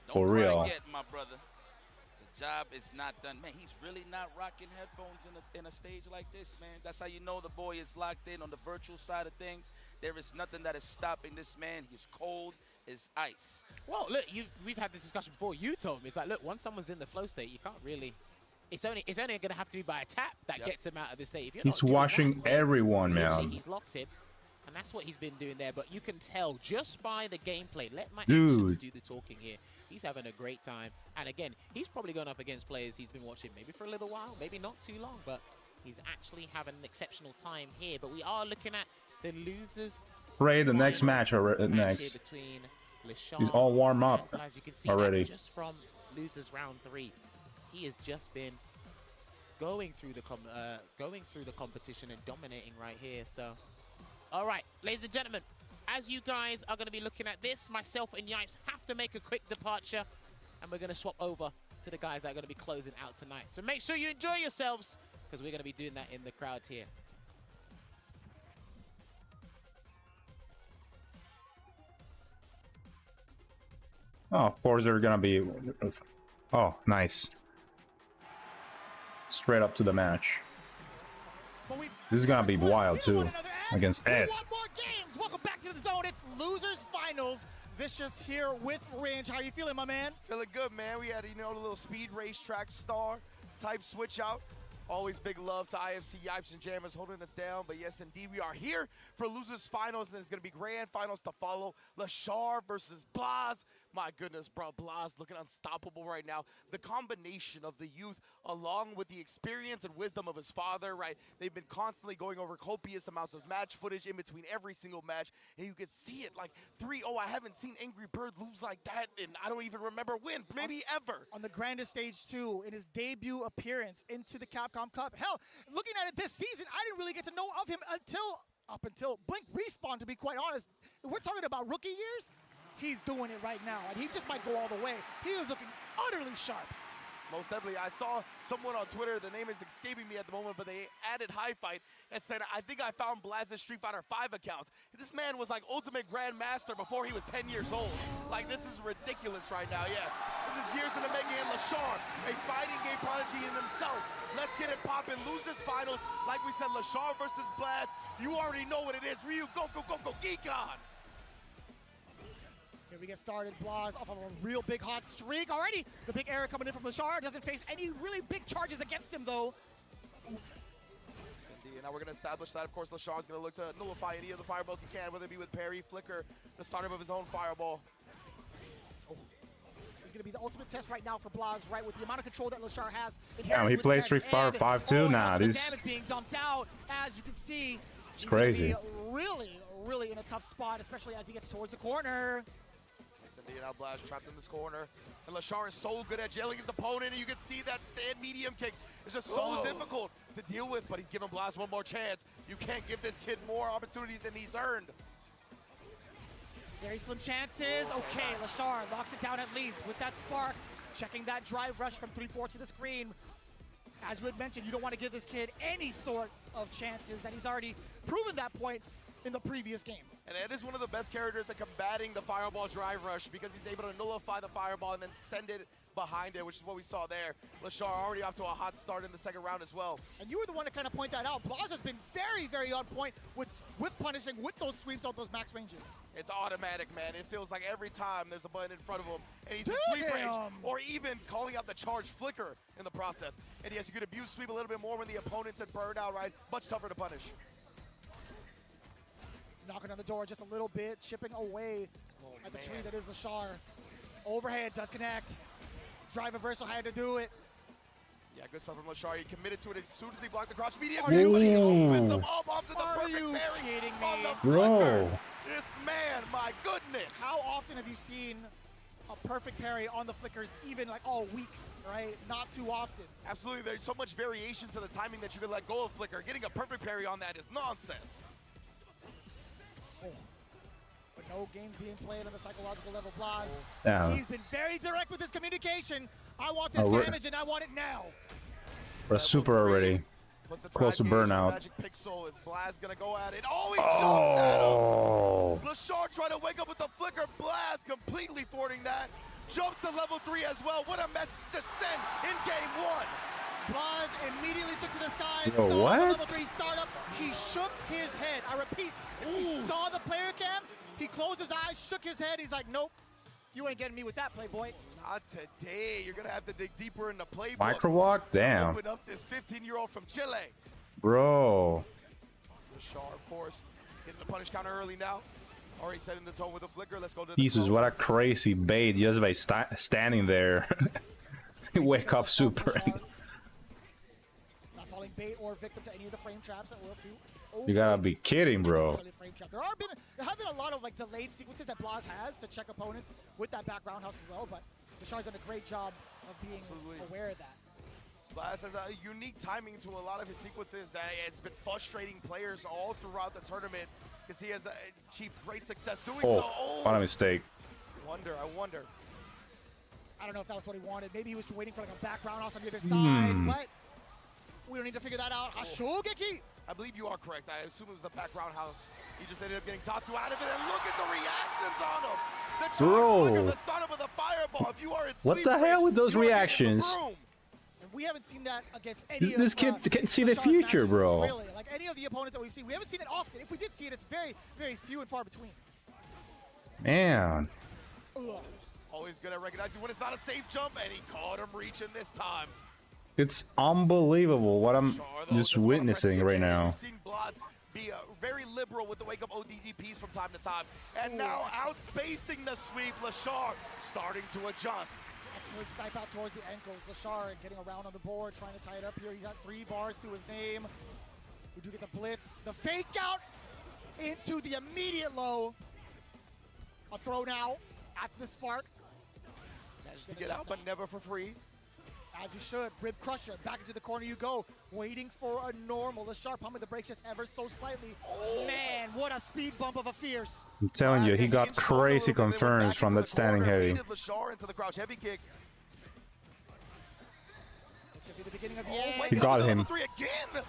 Don't For real. Yet, my brother. The job is not done. Man, he's really not rocking headphones in a stage like this, man. That's how you know the boy is locked in on the virtual side of things. There is nothing that is stopping this man. He's cold as ice. Well, look, we've had this discussion before. You told me, it's like, look, once someone's in the flow state, you can't really... It's only going to have to be by a tap that gets him out of this state. If you're He's not watching that, everyone, man. He's locked in, and that's what he's been doing there. But you can tell just by the gameplay. Let my Dude. actions do the talking here. He's having a great time. And again, he's probably going up against players he's been watching maybe for a little while, maybe not too long, but he's actually having an exceptional time here. But we are looking at the losers. Pray the next match next. Between He's all warm up and as you can see already. Just from losers round 3, he has just been going through the competition and dominating right here. So, all right, ladies and gentlemen, as you guys are going to be looking at this, myself and Yipes have to make a quick departure, and we're going to swap over to the guys that are going to be closing out tonight. So make sure you enjoy yourselves, because we're going to be doing that in the crowd here. Oh, of course they're gonna be. Oh, nice. Straight up to the match. This is gonna be wild too, against Ed. More games. Welcome back to the zone. It's losers finals. Vicious here with Ringe. How are you feeling, my man? Feeling good, man. We had, the little speed racetrack star type switch out. Always big love to IFC Yipes and Jammers holding us down. But yes, indeed, we are here for losers finals, and there's going to be grand finals to follow. Lashar versus Blaz. My goodness, bro, Blaz looking unstoppable right now. The combination of the youth along with the experience and wisdom of his father, right? They've been constantly going over copious amounts of match footage in between every single match, and you can see it like 3-0. I haven't seen Angry Bird lose like that, and I don't even remember when, maybe ever. On the grandest stage, too, in his debut appearance into the Capcom Cup. Hell, looking at it this season, I didn't really get to know of him up until Blink Respawn, to be quite honest. We're talking about rookie years. He's doing it right now, and he just might go all the way. He was looking utterly sharp. Most definitely. I saw someone on Twitter, the name is escaping me at the moment, but they added High Fight and said, I think I found Blaz's Street Fighter 5 accounts. This man was like Ultimate Grandmaster before he was 10 years old. Like, this is ridiculous right now, yeah. This is years in the making, and Lashar, a fighting game prodigy in himself. Let's get it poppin'. Losers finals, like we said, Lashar versus Blaz. You already know what it is. Ryu, go, geek on. Here we get started. Blaz off of a real big hot streak already. The big error coming in from Lashar. Doesn't face any really big charges against him, though. Indeed. Now we're going to establish that, of course, Lashar's going to look to nullify any of the fireballs he can, whether it be with parry, flicker, the startup of his own fireball. Oh. It's going to be the ultimate test right now for Blaz, right, with the amount of control that Lashar has. Damn, he plays Street Fighter 5 too? Nah, this this... damage being dumped out, as you can see. It's crazy. Really in a tough spot, especially as he gets towards the corner. Indeed, now Blaz trapped in this corner. And Lashar is so good at jailing his opponent, and you can see that stand medium kick is just so difficult to deal with, but he's giving Blaz one more chance. You can't give this kid more opportunities than he's earned. Very slim chances. Okay, Lashar locks it down at least with that spark. Checking that drive rush from 3-4 to the screen. As you had mentioned, you don't want to give this kid any sort of chances, that he's already proven that point in the previous game. And Ed is one of the best characters at combating the fireball drive rush because he's able to nullify the fireball and then send it behind it, which is what we saw there. Lashar already off to a hot start in the second round as well. And you were the one to kind of point that out. Blaz has been very on point with punishing with those sweeps on those max ranges. It's automatic, man. It feels like every time there's a button in front of him and he's in sweep range, or even calling out the charge flicker in the process. And yes, you could abuse sweep a little bit more when the opponent's in burnout, right? Much tougher to punish. Knocking on the door just a little bit, chipping away at the tree that is Lashar. Overhead does connect. Drive reversal had to do it. Yeah, good stuff from Lashar. He committed to it as soon as he blocked the crouch medium. Ooh. But he opens him up off to the Are perfect you parry kidding on me? the Bro. flicker. This man, my goodness. How often have you seen a perfect parry on the flickers, even like all week, right? Not too often. Absolutely, there's so much variation to the timing that you can let go of flicker. Getting a perfect parry on that is nonsense. Oh. But no games being played on the psychological level. Blaz, Yeah. he's been very direct with his communication. I want this we're- damage and I want it now. We're super already. What's the Close to drive gauge? burnout. Magic Pixel is Blaz gonna go at it. Oh, he jumps at him. Oh. Lashar trying to wake up with the flicker. Blaz completely thwarting that. Jumps to level 3 as well. What a message to send in game 1. Blaz immediately took to the skies, Yo, saw what? the level 3 startup. He shook his head. I repeat, if he saw the player cam, he closed his eyes, shook his head. He's like, nope, you ain't getting me with that, Playboy. Not today. You're gonna have to dig deeper in the playbook. Micro walk? Damn. Open up this 15-year-old from Chile. Bro. Lashar, of course, getting the punish counter early now. Already setting the tone with a flicker. Let's go to the Jesus, throw. what a crazy bait just by standing there. Wake up super. Not falling bait or victim to any of the frame traps that will too. You gotta be kidding, bro. There have been a lot of like delayed sequences that Blaz has to check opponents with that background house as well, but Lashar's done a great job of being aware of that. Blaz has a unique timing to a lot of his sequences that has been frustrating players all throughout the tournament because he has achieved great success doing so. Oh, what a mistake. I wonder. I don't know if that was what he wanted. Maybe he was waiting for like a background house on the other side, but we don't need to figure that out. Hashogeki! I believe you are correct. I assume it was the background house. He just ended up getting Tatsu out of it, and look at the reactions on him. The charge flicker, the startup of the fireball. If you are in What the hell with those reactions? And we haven't seen that against any of This kid can see the future, bro. Really, like any of the opponents that we've seen, we haven't seen it often. If we did see it, it's very, very few and far between. Man. Ugh. Always good at recognizing when it's not a safe jump, and he caught him reaching this time. It's unbelievable what I'm just witnessing right now. We've seen Blaz be very liberal with the wake-up ODDPs from time to time. And now outspacing the sweep, Lashar starting to adjust. Excellent snipe out towards the ankles. Lashar getting around on the board, trying to tie it up here. He's got 3 bars to his name. We do get the blitz. The fake out into the immediate low. A throw now after the spark. Managed to get out, but never for free. As you should. Rib crusher. Back into the corner you go. Waiting for a normal. Lashar pumping the brakes just ever so slightly. Oh. Man, what a speed bump of a fierce. I'm telling you, he got crazy confirms from that standing heavy. Lashar into the crouch heavy kick. This could be the beginning of the end. He got him. Again.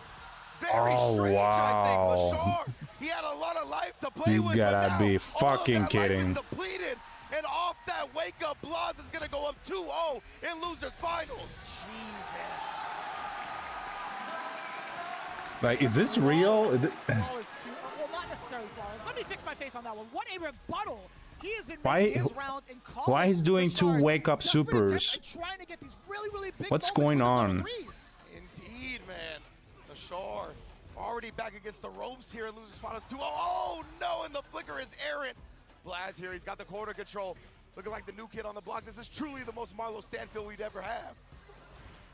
Very strange, wow. I think. Lashar, he had a lot of life to play with. You gotta but now be all fucking of that kidding. life is depleted. And off that wake-up, Blaz is going to go up 2-0 in losers finals. Jesus. Like, is this real? Is it... Well, not necessarily flawless. Let me fix my face on that one. What a rebuttal. He has been Why- making his rounds and calling why he's doing two Lashar's wake-up desperate attempts supers? and trying to get these really, really big What's moments going with his on? level threes. Indeed, man. Lashar already back against the ropes here in losers finals 2-0. Oh, no, and the flicker is errant. Blaz here, he's got the corner control. Looking like the new kid on the block. This is truly the most Marlo Stanfield we'd ever have.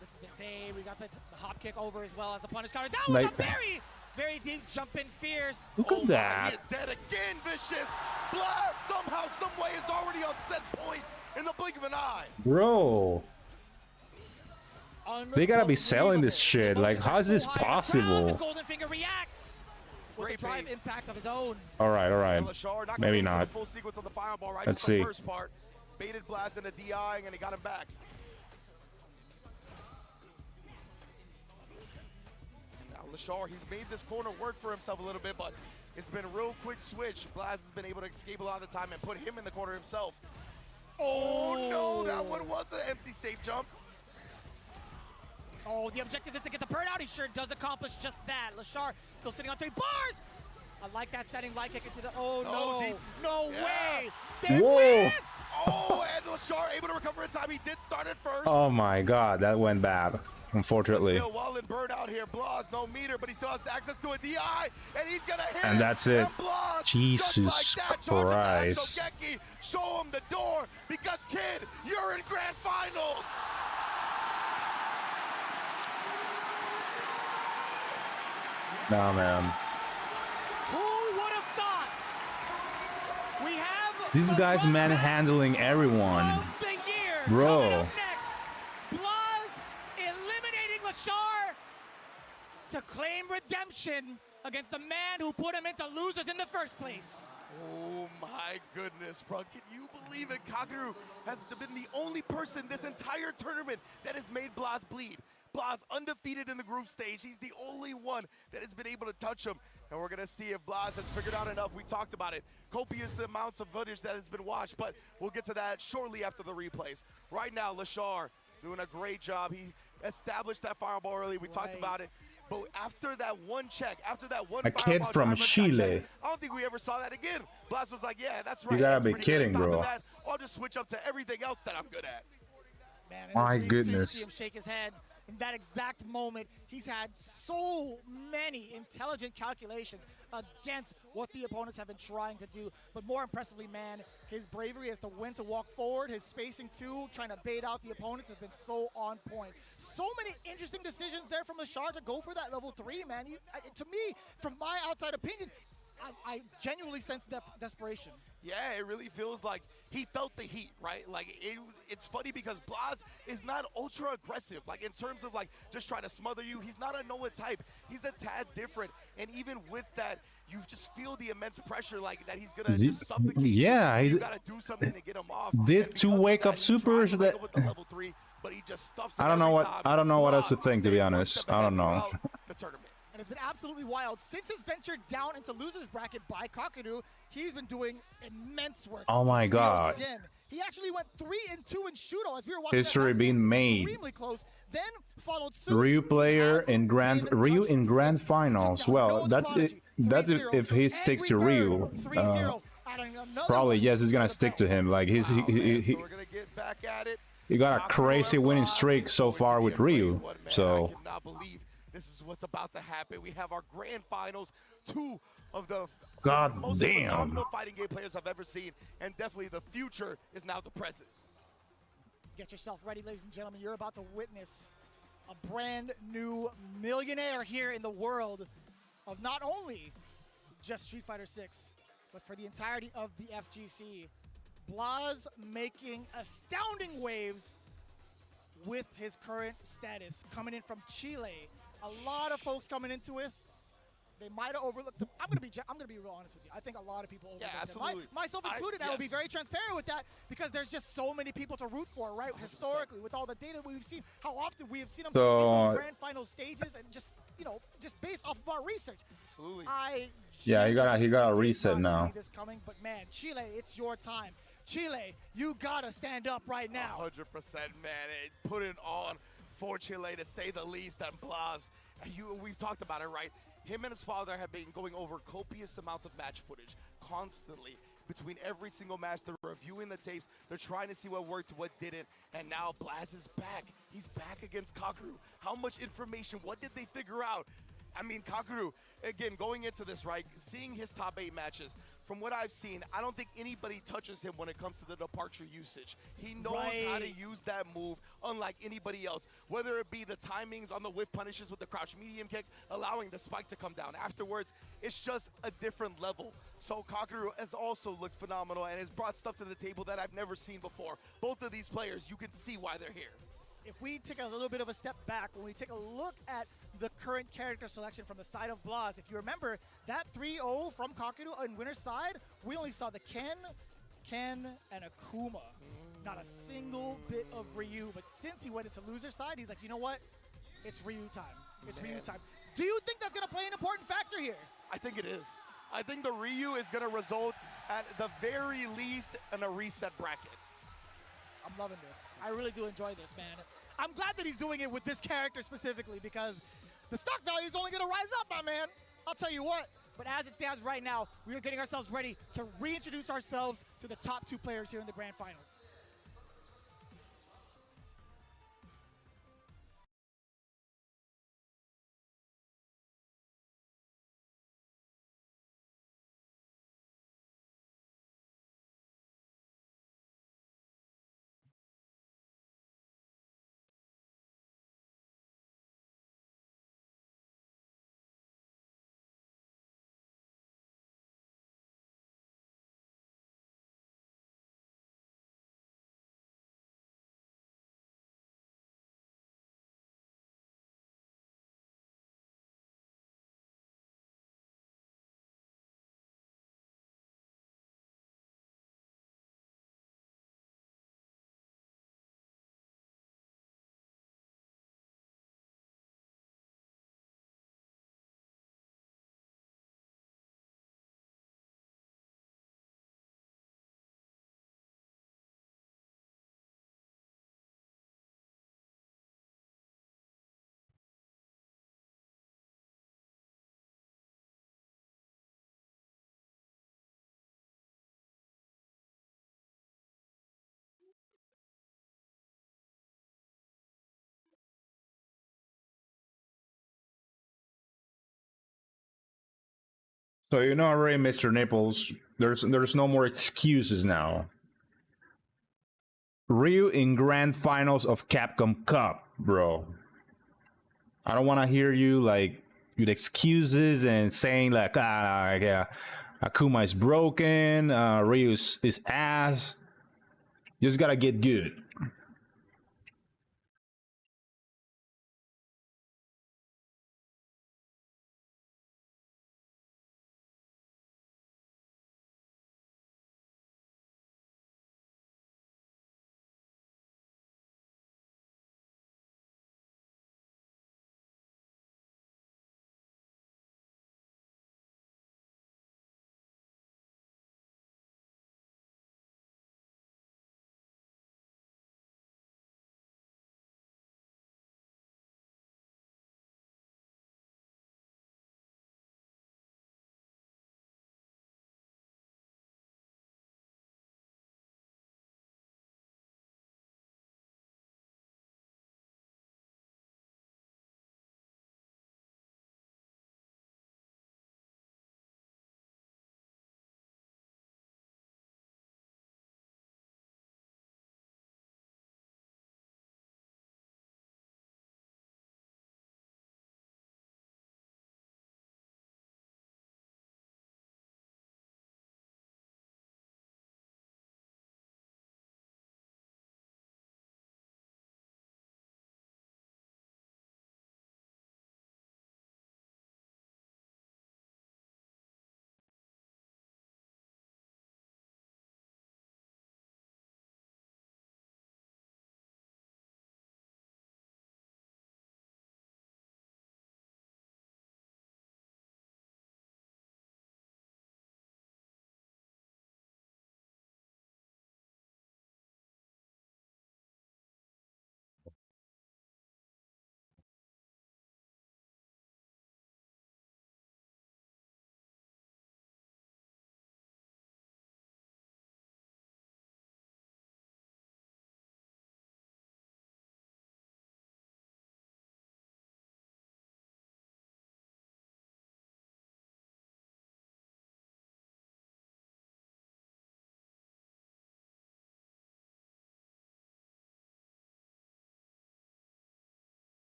This is insane. We got the hop kick over as well as a punish counter. That was a very, very deep jump in fierce. Look at that. He is dead again, Vicious. Blaz somehow, some way is already on set point in the blink of an eye. Bro. They gotta be selling this shit. Like, how is this possible? Golden Finger reacts with the drive impact of his own. All right. Lashar not Maybe going into not. the full sequence on the fireball right Let's into the see. first part. Baited Blaz into DI and he got him back. Now Lashar, he's made this corner work for himself a little bit, but it's been a real quick switch. Blaz has been able to escape a lot of the time and put him in the corner himself. Oh no, that one was an empty safe jump. Oh, the objective is to get the burnout. He sure does accomplish just that. Lashar still sitting on 3 bars. I like that standing light kick into the. Oh no! No way! They Whoa! win! Oh, and Lashar able to recover in time. He did start it first. Oh my god, that went bad. Unfortunately. Still well in burnout here. Blaz, no meter, but he still has access to a DI, and he's gonna hit And it. that's it. And Blaz, Jesus just like that, charges Christ. Shogeki, show him the door, because kid, you're in grand finals. Nah, man. Who would have thought? We have These guys manhandling everyone. of the year. Bro. Coming up next, Blaz eliminating Lashar to claim redemption against the man who put him into losers in the first place. Oh my goodness, bro. Can you believe it? Kakeru has been the only person this entire tournament that has made Blaz bleed. Blaz undefeated in the group stage. He's the only one that has been able to touch him. And we're gonna see if Blaz has figured out enough. We talked about it. Copious amounts of footage that has been watched, but we'll get to that shortly after the replays. Right now, Lashar doing a great job. He established that fireball early. We talked about it. But after that one check, after that one A kid fireball from driver got Chile. checked, I don't think we ever saw that again. Blaz was like, yeah, that's right. You gotta that's be pretty good at kidding, stopping bro. that. I'll just switch up to everything else that I'm good at. Man, and My it's really goodness. to see him shake his head in that exact moment. He's had so many intelligent calculations against what the opponents have been trying to do. But more impressively, man, his bravery as to when to walk forward, his spacing too, trying to bait out the opponents has been so on point. So many interesting decisions there from Lashar to go for that level 3, man. To me, from my outside opinion, I genuinely sense desperation. Yeah, it really feels like he felt the heat, right? Like, it's funny because Blaz is not ultra aggressive. Like, in terms of, like, just trying to smother you, he's not a Noah type. He's a tad different. And even with that, you just feel the immense pressure, like, that he's going to just suffocate yeah, you. You got to do something to get him off. Did two wake-up supers that... With the level 3, but he just stuffs I don't know what else to think, to be stayed honest. one step I don't ahead know. throughout the tournament. And it's been absolutely wild. Since his venture down into losers bracket by Tokido, he's been doing immense work. Oh my God. Sien. He actually went 3-2 in Fudo as we were watching. History being made. Extremely close. Then followed suit. Ryu player in grand Ryu in grand finals. Well, that's it. That's it if he sticks to Ryu. Probably yes, he's gonna stick to him. Like he's So we're gonna get back at it. he got a crazy winning streak so far with Ryu. So I cannot believe this is what's about to happen. We have our grand finals, 2 of the God most damn. phenomenal fighting game players I've ever seen, and definitely the future is now the present. Get yourself ready, ladies and gentlemen. You're about to witness a brand new millionaire here in the world of not only just Street Fighter 6, but for the entirety of the FGC. Blaz making astounding waves with his current status, coming in from Chile. A lot of folks coming into it. They might have overlooked them. I'm gonna be real honest with you. I think a lot of people overlooked them. absolutely. Myself included. I will be very transparent with that because there's just so many people to root for, right? 100%. Historically, with all the data we've seen, how often we have seen them in those grand final stages, and just just based off of our research. Absolutely. yeah, he got a reset now. See this coming, but man, Chile, it's your time. Chile, you gotta stand up right now. 100%, man. Put it on for Chile, to say the least. And Blaz, and we've talked about it, right? Him and his father have been going over copious amounts of match footage constantly. Between every single match, they're reviewing the tapes. They're trying to see what worked, what didn't. And now Blaz is back. He's back against Kakeru. How much information? What did they figure out? I mean, Kakeru, again, going into this, right, seeing his top 8 matches, from what I've seen, I don't think anybody touches him when it comes to the departure usage. He knows how to use that move unlike anybody else, whether it be the timings on the whiff punishes with the crouch medium kick, allowing the spike to come down afterwards. It's just a different level. So Kakeru has also looked phenomenal and has brought stuff to the table that I've never seen before. Both of these players, you can see why they're here. If we take a little bit of a step back, when we take a look at the current character selection from the side of Blaz, if you remember, that 3-0 from Kakeru on winner's side, we only saw the Ken, and Akuma. Not a single bit of Ryu, but since he went into loser's side, he's like, you know what? It's Ryu time. It's Ryu time. Do you think that's going to play an important factor here? I think it is. I think the Ryu is going to result, at the very least, in a reset bracket. I'm loving this. I really do enjoy this, man. I'm glad that he's doing it with this character specifically because the stock value is only going to rise up, my man. I'll tell you what. But as it stands right now, we are getting ourselves ready to reintroduce ourselves to the top 2 players here in the grand finals. So you know already, Mr. Nipples, there's no more excuses now. Ryu in grand finals of Capcom Cup, bro. I don't want to hear you like with excuses and saying like, yeah, Akuma is broken, Ryu is ass. You just gotta get good.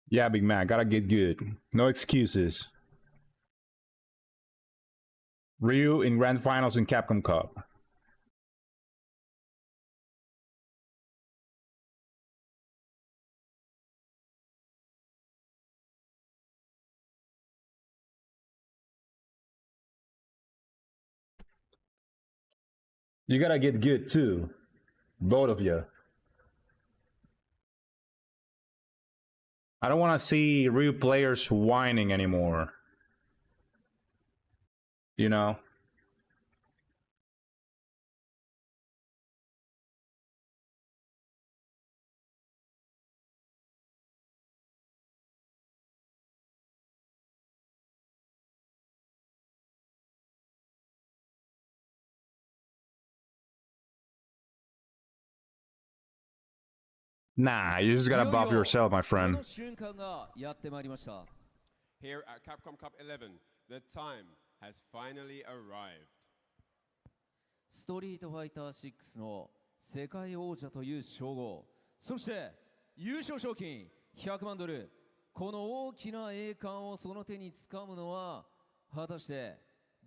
Yeah, big man, gotta get good. No excuses. Ryu in grand finals in Capcom Cup. You gotta get good too. Both of you. I don't want to see Ryu players whining anymore. You know? Nah, you just gotta buff yourself, my friend. Here at Capcom Cup 11, the time has finally arrived. ストリートファイター6の世界王者という称号、そして優勝賞金100万ドル、この大きな栄冠をその手につかむのは果たして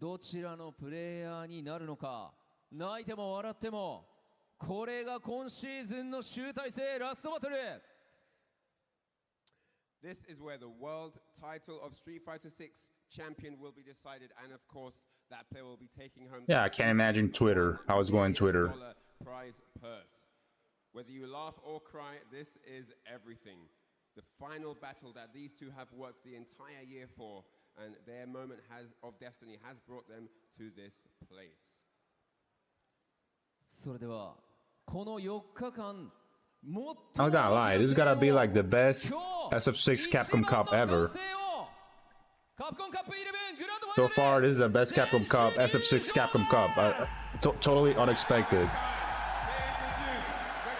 どちらのプレイヤーになるのか。泣いても笑ってもこれが今シーズンの集大成ラストバトル。 This is where the world title of Street Fighter 6 champion will be decided, and of course that player will be taking home. Yeah, I can't imagine Twitter. I was going Twitter. Prize purse. Whether you laugh or cry, this is everything. The final battle that these two have worked the entire year for, and their moment of destiny has brought them to this place. それではこの4日間 I'm not gonna lie, this is gotta be like the best SF6 Capcom Cup ever. So far, this is the best Capcom Cup, SF6 Capcom Cup. Totally unexpected.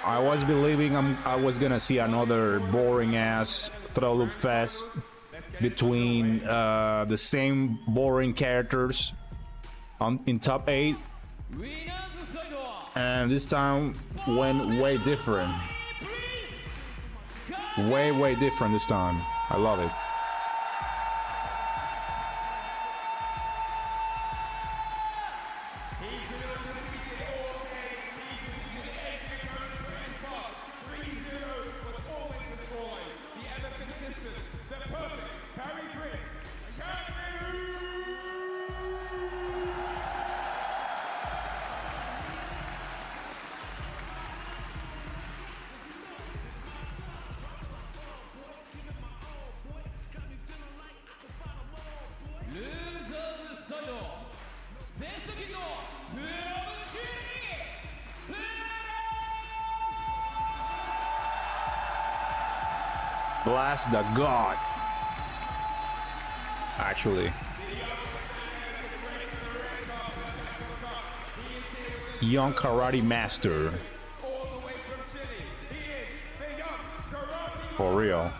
I was believing I was gonna see another boring ass throw loop fest, between the same boring characters in top 8, and this time went way different. Way different this time. I love it. Blast the god. Actually, young karate master. For real.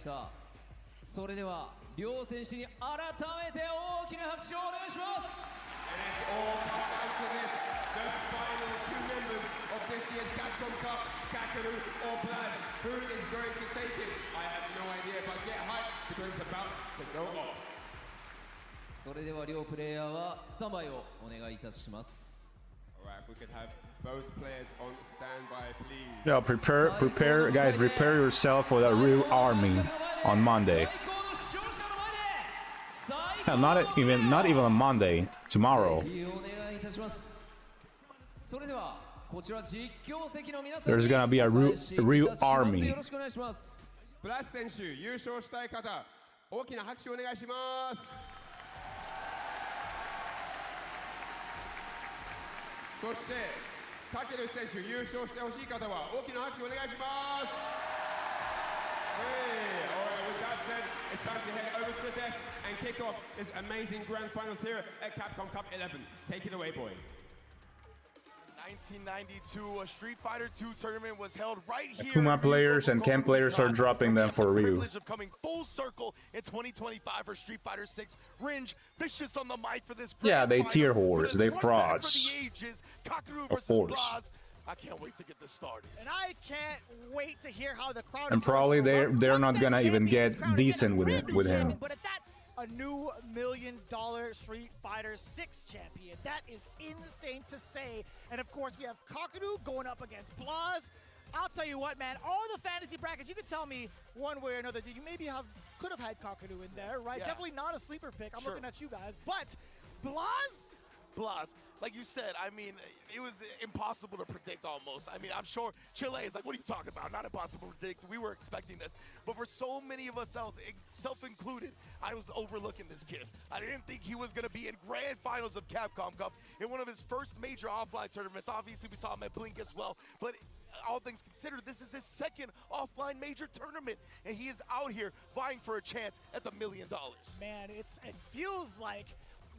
So それでは両選手に改めて大きな拍手をお願いします。And it's all come down to this, the final two members of this year's Capcom Cup, Kakeru or Blood. Who is going to take it? I have no idea, but get hyped because it's about to go off. それでは両プレイヤーはスタンバイをお願いいたします。Alright, if we could have both players on standby, please. Yeah, prepare, guys. Prepare yourself for the real army on Monday. Not even on Monday. Tomorrow. There's gonna be a real army. ブラス選手、優勝したい方、大きな拍手をお願いします。そして、タケル選手、優勝してほしい方は大きな拍手をお願いします。Hey, all right, with that said, it's time to head over to the desk and kick off this amazing grand finals here at Capcom Cup 11. Take it away, boys. 1992, a Street Fighter 2 tournament was held right here. Akuma players and Ken players are dropping them for Ryu. Privilege of coming full circle in 2025 for Street Fighter 6. Ringe, vicious on the mic for this. Yeah, they tier whores, they frauds. Of course. I can't wait to get this started. And I can't wait to hear how the crowd. And probably they're not gonna even get decent with him. But at that, a new $1 million Street Fighter 6 champion. That is insane to say. And of course, we have Kakeru going up against Blaz. I'll tell you what, man, all the fantasy brackets, you could tell me one way or another that you maybe could have had Kakeru in there, right? Yeah. Definitely not a sleeper pick. I'm looking at you guys. But Blaz, like you said, I mean, it was impossible to predict almost. I mean, I'm sure Chile is like, what are you talking about? Not impossible to predict. We were expecting this. But for so many of us else, self-included, I was overlooking this kid. I didn't think he was going to be in grand finals of Capcom Cup in one of his first major offline tournaments. Obviously, we saw him at Blink as well. But all things considered, this is his second offline major tournament. And he is out here vying for a chance at the $1 million. Man, it feels like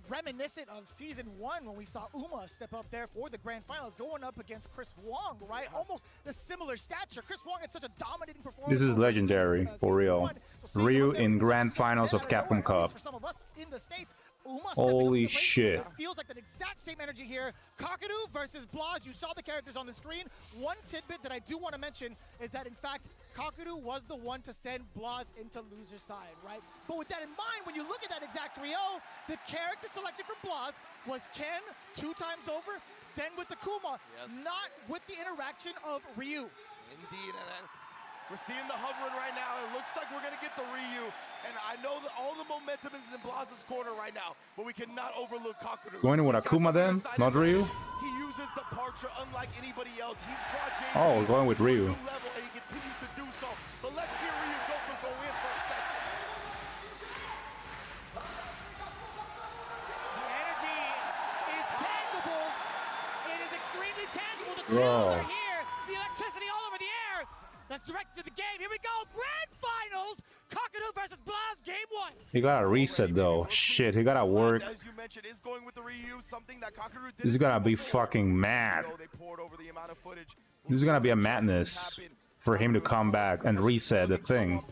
reminiscent of season 1 when we saw Uma step up there for the grand finals going up against Chris Wong, right? Almost the similar stature. Chris Wong had such a dominating performance. This is legendary, for real. Ryu in grand finals of Capcom Cup. For some of us in the States, holy shit. Feels like the exact same energy here. Kakeru versus Blaz. You saw the characters on the screen. One tidbit that I do want to mention is that, in fact, Kakeru was the one to send Blaz into loser side, right? But with that in mind, when you look at that exact 3-0, the character selected for Blaz was Ken 2 times over, then with Akuma, not with the interaction of Ryu. Indeed, and we're seeing the hovering right now. It looks like we're going to get the Ryu. And I know that all the momentum is in Blaz's corner right now, but we cannot overlook Kakeru. Going with Akuma then, not Ryu? He uses departure unlike anybody else. He's brought JP going with Ryu. Level, and he continues to do so. But let's hear Ryu go in for a second. The energy is tangible. It is extremely tangible. The chills are here. The electricity all over the air. That's direct to the game. Here we go. Grand Finals. Cockadoo versus Blaz, game 1. He got a reset though. Shit, he gotta work. As you mentioned, is going with the Ryu, something that Cockadoo did. He's gonna be fucking mad. This is gonna be a madness for him to come back and reset the thing.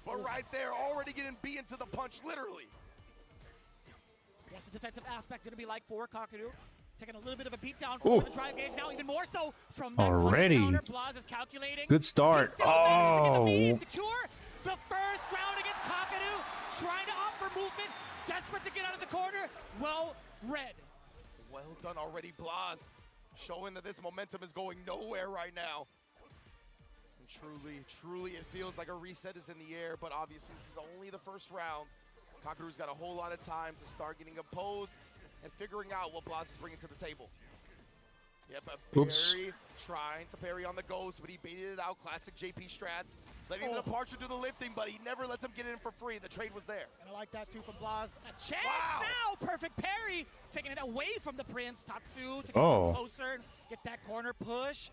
But right there, already getting beaten to the punch, literally. What's the defensive aspect going to be like for Cockadoo? Taking a little bit of a beatdown for the drive gauge, now even more so from that already. Blaz is calculating. Good start. Oh. The first round against Cockadoo, trying to opt for movement, desperate to get out of the corner. Well read. Well done already, Blaz. Showing that this momentum is going nowhere right now. And truly, it feels like a reset is in the air, but obviously this is only the first round. Cockadoo's got a whole lot of time to start getting composed and figuring out what Blaz is bringing to the table. Yeah, but Perry trying to parry on the ghost, but he baited it out. Classic JP strats. Letting the departure do the lifting, but he never lets him get in for free. The trade was there. And I like that too from Blaz. A chance now. Perfect parry. Taking it away from the Prince. Tatsu to get closer and get that corner push.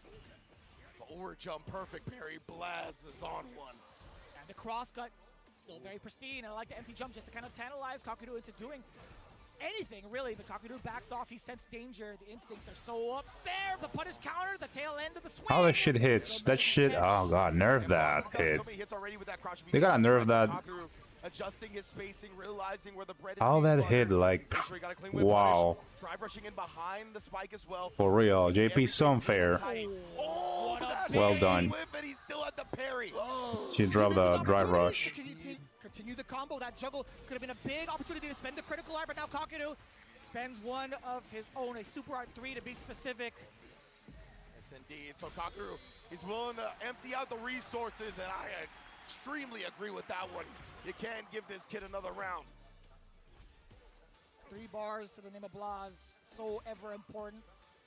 Forward jump, perfect parry. Blaz is on one. And the cross cut, still very pristine. And I like the empty jump just to kind of tantalize Cockadoo into doing anything, really. But Cockadoo backs off. He sensed danger. The instincts are so up there. The punish counter, the tail end of the swing. How that shit hits. That shit, oh god, nerf that hit. They gotta nerf that. Adjusting his spacing, realizing where the bread is. How that hit, like, wow. Drive rushing in behind the spike as well. For real, JP's so unfair. Well done. He still had the parry. She dropped the drive rush. Continue the combo. That juggle could have been a big opportunity to spend the critical art, but now Cockadoo spends one of his own, a Super Art 3 to be specific. Yes, indeed. So Cockadoo, he's willing to empty out the resources, and I extremely agree with that one. You can't give this kid another round. 3 bars to the name of Blaz, so ever important.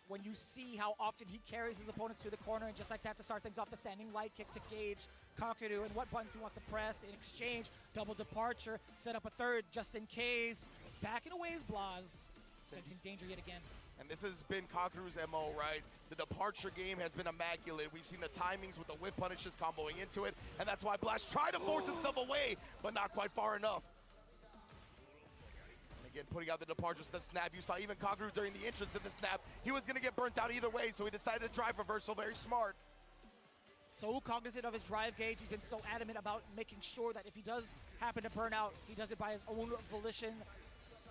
When you see how often he carries his opponents to the corner, and just like that to start things off, the standing light kick to gauge Cockadoo and what buttons he wants to press in exchange. Double departure, set up a third just in case. Backing away is Blaz, sensing danger yet again. And this has been Cockadoo's MO, right? The departure game has been immaculate. We've seen the timings with the whip punishes comboing into it, and that's why Blaz tried to force himself away, but not quite far enough. Again, putting out the departures to the snap. You saw even Cockadoo during the entrance to the snap. He was going to get burnt out either way, so he decided to drive reversal. Very smart. So cognizant of his drive gauge. He's been so adamant about making sure that if he does happen to burn out, he does it by his own volition.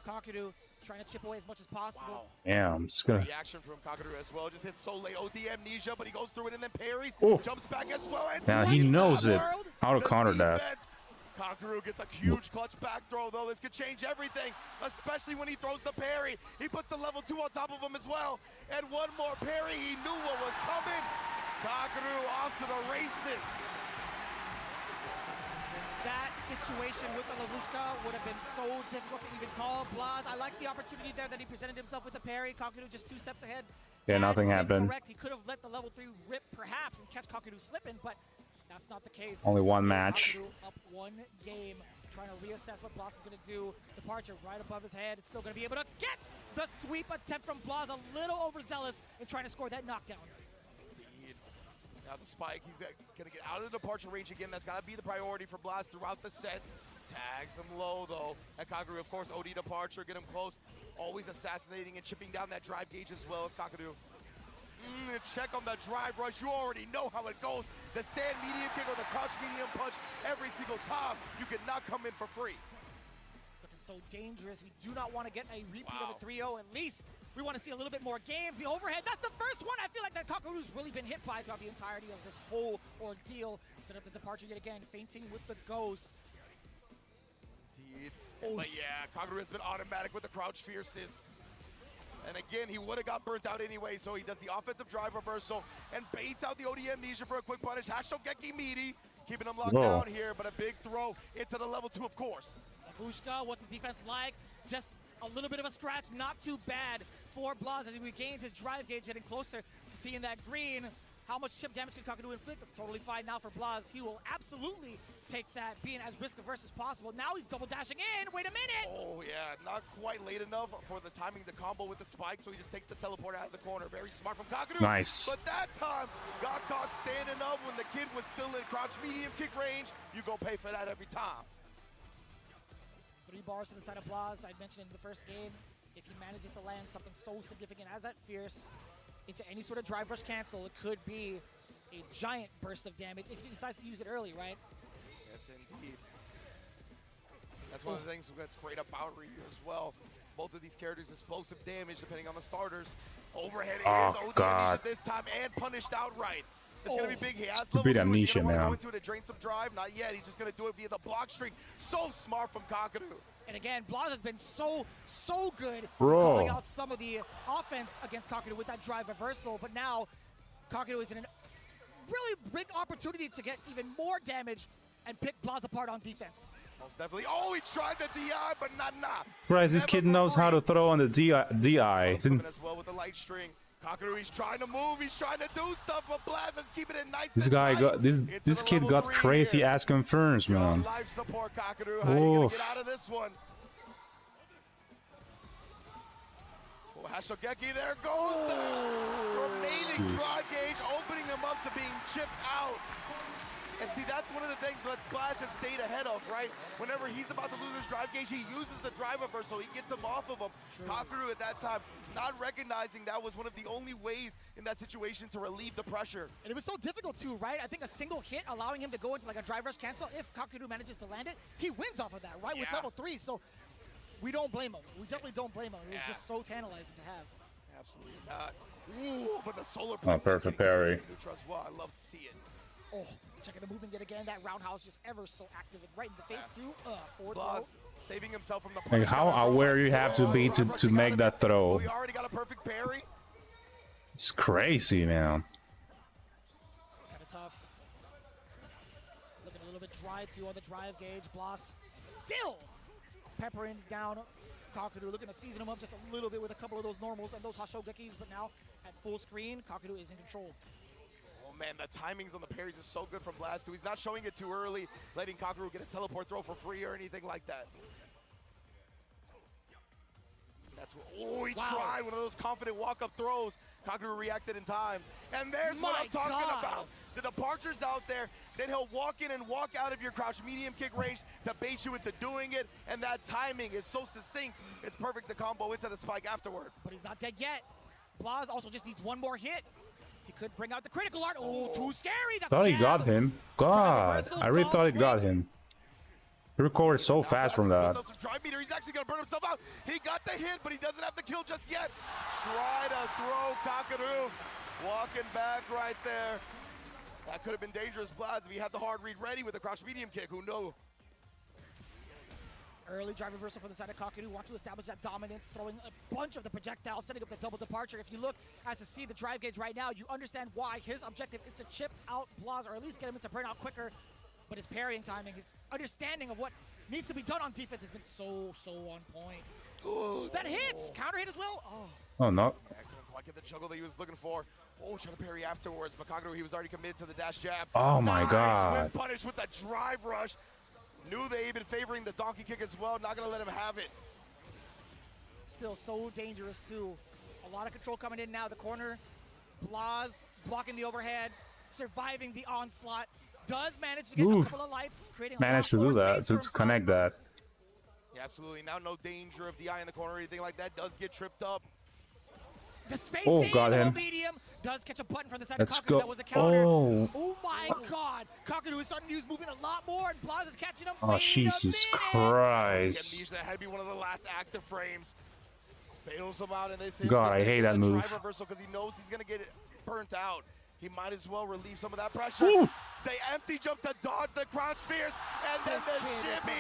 Cockadoo trying to chip away as much as possible. Yeah, I'm just gonna. Reaction from Cockadoo as well. Just hits so late. OD amnesia, but he goes through it and then parries. Jumps back as well. And now he knows it. How to counter that. Cockadoo gets a huge clutch back throw, though. This could change everything, especially when he throws the parry. He puts the level 2 on top of him as well. And one more parry. He knew what was coming. Cockadoo off to the races. That situation with the Lavushka would have been so difficult to even call. Blaz, I like the opportunity there that he presented himself with the parry. Cockadoo just 2 steps ahead. Yeah, nothing happened. Correct. He could have let the level 3 rip perhaps and catch Cockadoo slipping, but that's not the case. Only one match. Up 1 game, trying to reassess what Blaz is going to do. Departure right above his head. It's still going to be able to get the sweep attempt from Blaz. A little overzealous in trying to score that knockdown. Indeed. Now the spike, he's going to get out of the departure range again. That's got to be the priority for Blaz throughout the set. Tags him low, though. And Cockadoo, of course, OD departure, get him close. Always assassinating and chipping down that drive gauge as well as Cockadoo. Check on the drive rush. You already know how it goes. The stand medium kick or the crouch medium punch every single time. You cannot come in for free. Looking so dangerous. We do not want to get a repeat of a 3-0. At least we want to see a little bit more games. The overhead, that's the first one I feel like that Cockadoo's really been hit by throughout the entirety of this whole ordeal. Set up the departure yet again, fainting with the ghost. Indeed. But yeah, Cockadoo has been automatic with the crouch fierces. And again, he would have got burnt out anyway, so he does the offensive drive reversal and baits out the OD amnesia for a quick punish. Hashogeki meaty, keeping him locked down here, but a big throw into the level 2, of course. Lavushka, what's the defense like? Just a little bit of a scratch, not too bad for Blaz as he regains his drive gauge, getting closer to seeing that green. How much chip damage can Tokido inflict? That's totally fine now for Blaz. He will absolutely take that, being as risk-averse as possible. Now he's double dashing in. Wait a minute! Oh, yeah. Not quite late enough for the timing to combo with the spike, so he just takes the teleport out of the corner. Very smart from Tokido. Nice. But that time, got caught standing up when the kid was still in crouch medium kick range. You go pay for that every time. 3 bars to the side of Blaz. I mentioned in the first game, if he manages to land something so significant as that Fierce into any sort of drive rush cancel, it could be a giant burst of damage if he decides to use it early, right? Yes, indeed. That's one of the things that's great about Ryu as well. Both of these characters, explosive damage depending on the starters. Overhead is OD amnesia this time and punished outright. It's going to be big. He has level 2. He's going to go into it to drain some drive. Not yet. He's just going to do it via the block streak. So smart from Tokido. And again, Blaz has been so good calling out some of the offense against Tokido with that drive reversal. But now, Tokido is in a really big opportunity to get even more damage and pick Blaz apart on defense. Most definitely. Oh, he tried the DI, but not. Right, this kid knows how to throw on the DI. As well with the light string. Tokido, he's trying to move, he's trying to do stuff, but Blaz is keeping it nice. This guy got this kid got crazy ass confirms, man. Life support, Tokido. How are you gonna get out of this one? Oh, Hashogeki, there goes the remaining drive gauge, opening him up to being chipped out. And see, that's one of the things that Blaz has stayed ahead of, right? Whenever he's about to lose his drive gauge, he uses the drive reversal. He gets him off of him. Tokido at that time, not recognizing that was one of the only ways in that situation to relieve the pressure. And it was so difficult too, right? I think a single hit allowing him to go into like a drive rush cancel, if Tokido manages to land it, he wins off of that, right? With level 3, so we don't blame him. We definitely don't blame him. It was just so tantalizing to have. Absolutely not. Ooh, but the solar perfect parry. Well, I love to see it. Oh, checking the movement yet again. That roundhouse just ever so active and right in the face too. Forward throw. Saving himself from the like how aware you have to be to make that throw. He already got a perfect parry. It's crazy, man. It's kind of tough. Looking a little bit dry too on the drive gauge. Blaz still peppering down Tokido, looking to season him up just a little bit with a couple of those normals and those Hashogekis, but now at full screen, Tokido is in control. Man, the timings on the parries is so good from Blaz too. He's not showing it too early, letting Tokido get a teleport throw for free or anything like that. That's what, he tried one of those confident walk-up throws. Tokido reacted in time. And there's what I'm talking about. The departures out there, then he'll walk in and walk out of your crouch medium kick range to bait you into doing it, and that timing is so succinct, it's perfect to combo into the spike afterward. But he's not dead yet. Blaz also just needs one more hit. He could bring out the critical art. Oh, too scary. That's thought he got him. God, I really thought he got him. He recovered so fast from that. He's actually going to burn himself out. He got the hit, but he doesn't have the kill just yet. Try to throw Tokido. Walking back right there. That could have been dangerous, Blaz, if he had the hard read ready with the crouch medium kick. Who knows? Early drive reversal for the side of Tokido. Wants to establish that dominance, throwing a bunch of the projectiles, setting up the double departure. If you look as to see the drive gauge right now, you understand why his objective is to chip out Blaz, or at least get him into burnout quicker. But his parrying timing, his understanding of what needs to be done on defense has been so on point. Ooh, that hits! Counter hit as well. Oh, no. Yeah, couldn't quite get the juggle that he was looking for. Oh, trying to parry afterwards, but Tokido, he was already committed to the dash jab. Oh my God. Whip punish with the drive rush. Knew they'd been favoring the donkey kick as well. Not gonna let him have it. Still so dangerous too. A lot of control coming in now. The corner. Blaz blocking the overhead, surviving the onslaught. Does manage to get a couple of lights, creating managed to do that, to connect that. Yeah, absolutely. Now no danger of the eye in the corner or anything like that. Does get tripped up. The space got him. Medium does catch a button from the side of Tokido. That was a counter. Oh my God. Tokido is starting to use movement a lot more, and Blaz is catching him. Oh, Jesus Christ. That had to be one of the last active frames. Bails him out, and this God, I hate that move. Drive reversal because he knows he's going to get burnt out. He might as well relieve some of that pressure. They empty jump to dodge the crouch spears, and then the shimmy.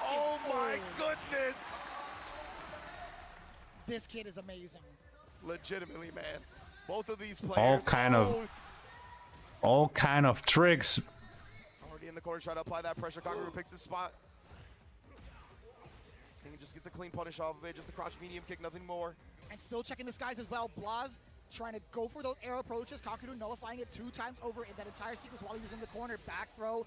Oh my goodness. This kid is amazing. Legitimately, man. Both of these players. All kind of tricks. Already in the corner, trying to apply that pressure. Tokido picks his spot. And he just gets a clean punish off of it. Just the crouch medium kick, nothing more. And still checking the skies as well. Blaz trying to go for those air approaches. Kakeru nullifying it 2 times over in that entire sequence while he was in the corner. Back throw.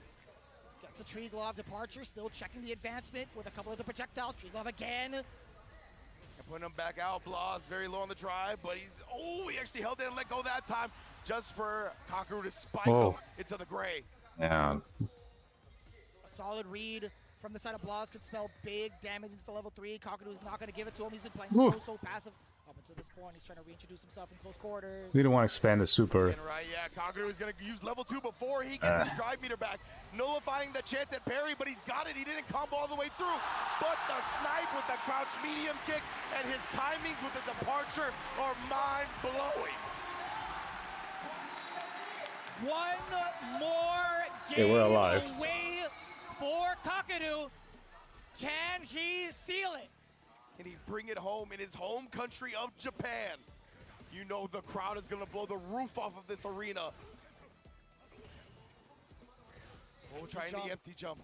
Gets the Tree Glove departure. Still checking the advancement with a couple of the projectiles. Tree Glove again. And putting him back out. Blas very low on the drive, but he actually held it and let go that time just for Kakeru to spike him into the gray. Yeah. A solid read from the side of Blas could spell big damage into level 3. Kakeru is not going to give it to him. He's been playing so passive up until this point. He's trying to reintroduce himself in close quarters. We don't want to expand the super. Right, yeah, Kakeru is going to use level 2 before he gets his drive meter back, nullifying the chance at parry, but he's got it. He didn't combo all the way through, but the snipe with the crouch medium kick and his timings with the departure are mind-blowing. One more Okay, we're game alive. away for Kakeru. Can he seal it? Can he bring it home in his home country of Japan? You know the crowd is going to blow the roof off of this arena. Oh, trying the empty jump.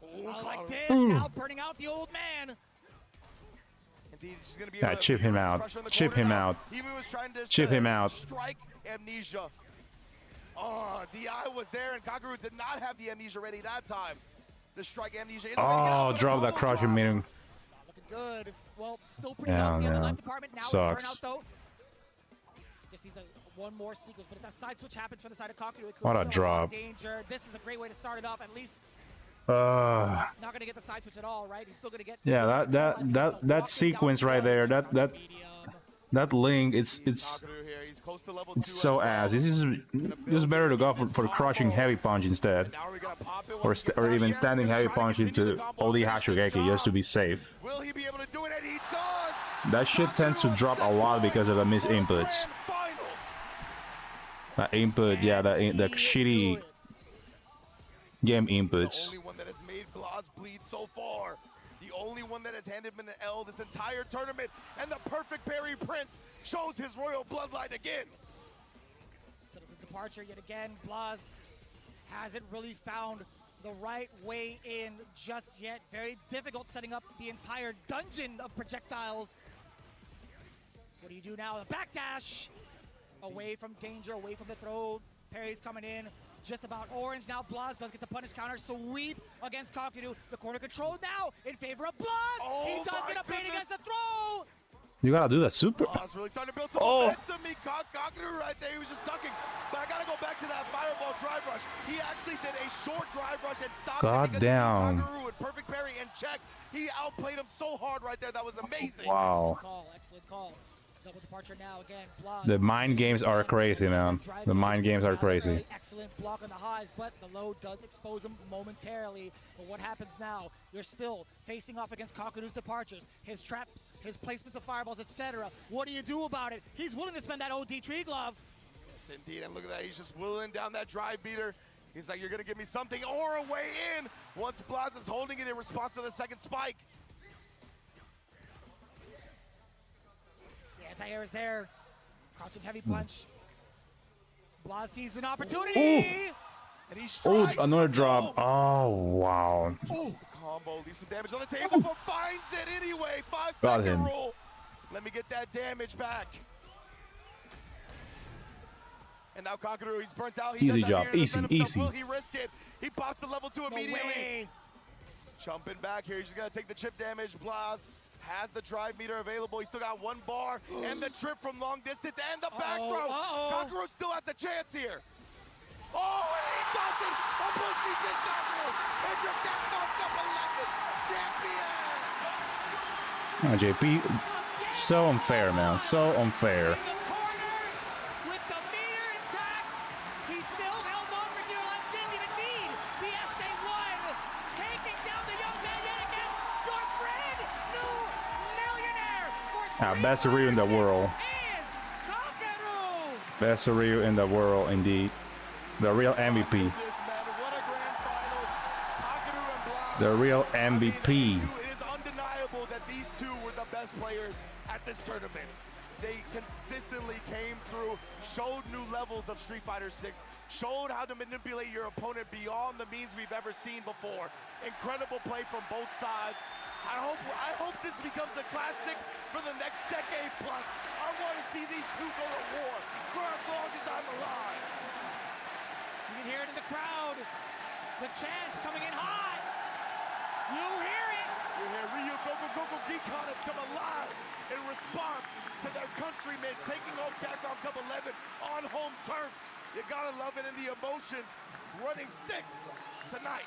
Oh, like this, now burning out the old man. Indeed, she's going to be Yeah, chip him out. Chip him out. Even was trying to Chip him out. strike amnesia. Oh, DI was there, and Kakeru did not have the amnesia ready that time. The strike amnesia is drop that crouching medium. Looking good. Well, still pretty healthy in the life department. Now Sucks. burnout though. Just needs one more sequence, but if that side switch happens for the side of Kakeru, it could What a still drop. Danger. This is a great way to start it off. At least Uh, not going to get the side switch at all, right? He's still going to get. yeah, that sequence right there, that link, it's so ass. This is just better to go for the crushing heavy punch instead, or even standing heavy punch into OD Hashugeki just to be safe. Will he be able to do it? And he does. That shit tends to drop a lot because of the missed inputs. That input, yeah, the shitty game inputs. The only one that has made Blas bleed so far. The only one that has handed him an L this entire tournament. And the perfect parry Prince shows his royal bloodline again. So the departure yet again. Blas hasn't really found the right way in just yet. Very difficult setting up the entire dungeon of projectiles. What do you do now? The backdash. Away from danger, away from the throw. Parry's coming in. Just about orange now. Blas does get the punish counter. Sweep against Kakeru. The corner control now in favor of Blas. He does get a bait against the throw. You gotta do that super. Blas really starting to build some momentum. Kakeru right there. He was just ducking. But I gotta go back to that fireball drive rush. He actually did a short drive rush and stopped God it damn. Kakeru with perfect parry and check. He outplayed him so hard right there. That was amazing. Wow. Excellent call. Double departure now again. Blas. The mind games are crazy, man. The mind games are crazy. Excellent block on the highs, but the low does expose him momentarily. But what happens now? You're still facing off against Kakeru's departures, his trap, his placements of fireballs, etc. What do you do about it? He's willing to spend that OD Tree Glove. Yes, indeed. And look at that. He's just willing down that drive beater. He's like, you're going to give me something or a way in once Blas is holding it in response to the second spike. Anti-air is there. Crouching heavy punch. Blas sees an opportunity. And he strikes. Another drop. Oh, wow. The combo leaves some damage on the table, but finds it anyway. 5-second rule. Let me get that damage back. And now Kakeru, he's burnt out. He Easy does job. Easy. Easy. Will he risk it? He pops the level 2 immediately. Jumping back here. He's just going to take the chip damage. Blas has the drive meter available. He's still got 1 bar and the trip from long distance and the back throw. Kakeru still has the chance here. Oh, and he does it! Abuchi Jingaku is your Capcom Cup 11 champion! JP, so unfair, man. So unfair. With the meter intact, he still held on for dear life. Didn't even need the SA1. Taking down the young man yet again. Your brand new millionaire. Best Ryu in the world. Best Ryu in the world, indeed. The real MVP. The real MVP. It is undeniable that these two were the best players at this tournament. They consistently came through, showed new levels of Street Fighter 6, showed how to manipulate your opponent beyond the means we've ever seen before. Incredible play from both sides. I hope this becomes a classic for the next decade plus. I want to see these two go to war for as long as I'm alive. You can hear it in the crowd. The chants coming in hot. You hear it. You hear Ryu Gogo Geekon has come alive in response to their countrymen taking home Capcom Cup 11 on home turf. You gotta love it, and the emotions running thick tonight.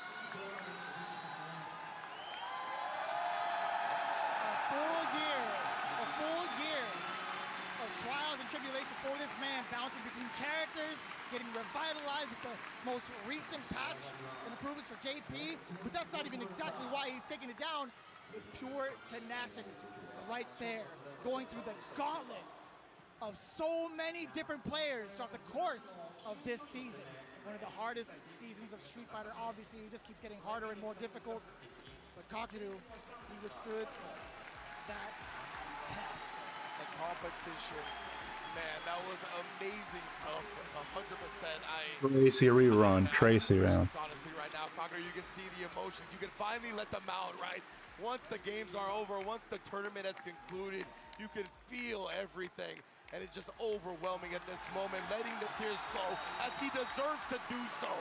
A full year of trials and tribulations for this man, bouncing between characters, getting revitalized with the most recent patch and improvements for JP, but that's not even exactly why he's taking it down. It's pure tenacity right there, going through the gauntlet of so many different players throughout the course of this season. One of the hardest seasons of Street Fighter, obviously. It just keeps getting harder and more difficult. But Tokido, he withstood that test. The competition, man, that was amazing stuff. 100%. Tracy rerun, Tracy round. Honestly, right now, Tokido, you can see the emotions. You can finally let them out, right? Once the games are over, once the tournament has concluded, you can feel everything. And it's just overwhelming at this moment, letting the tears flow as he deserves to do so.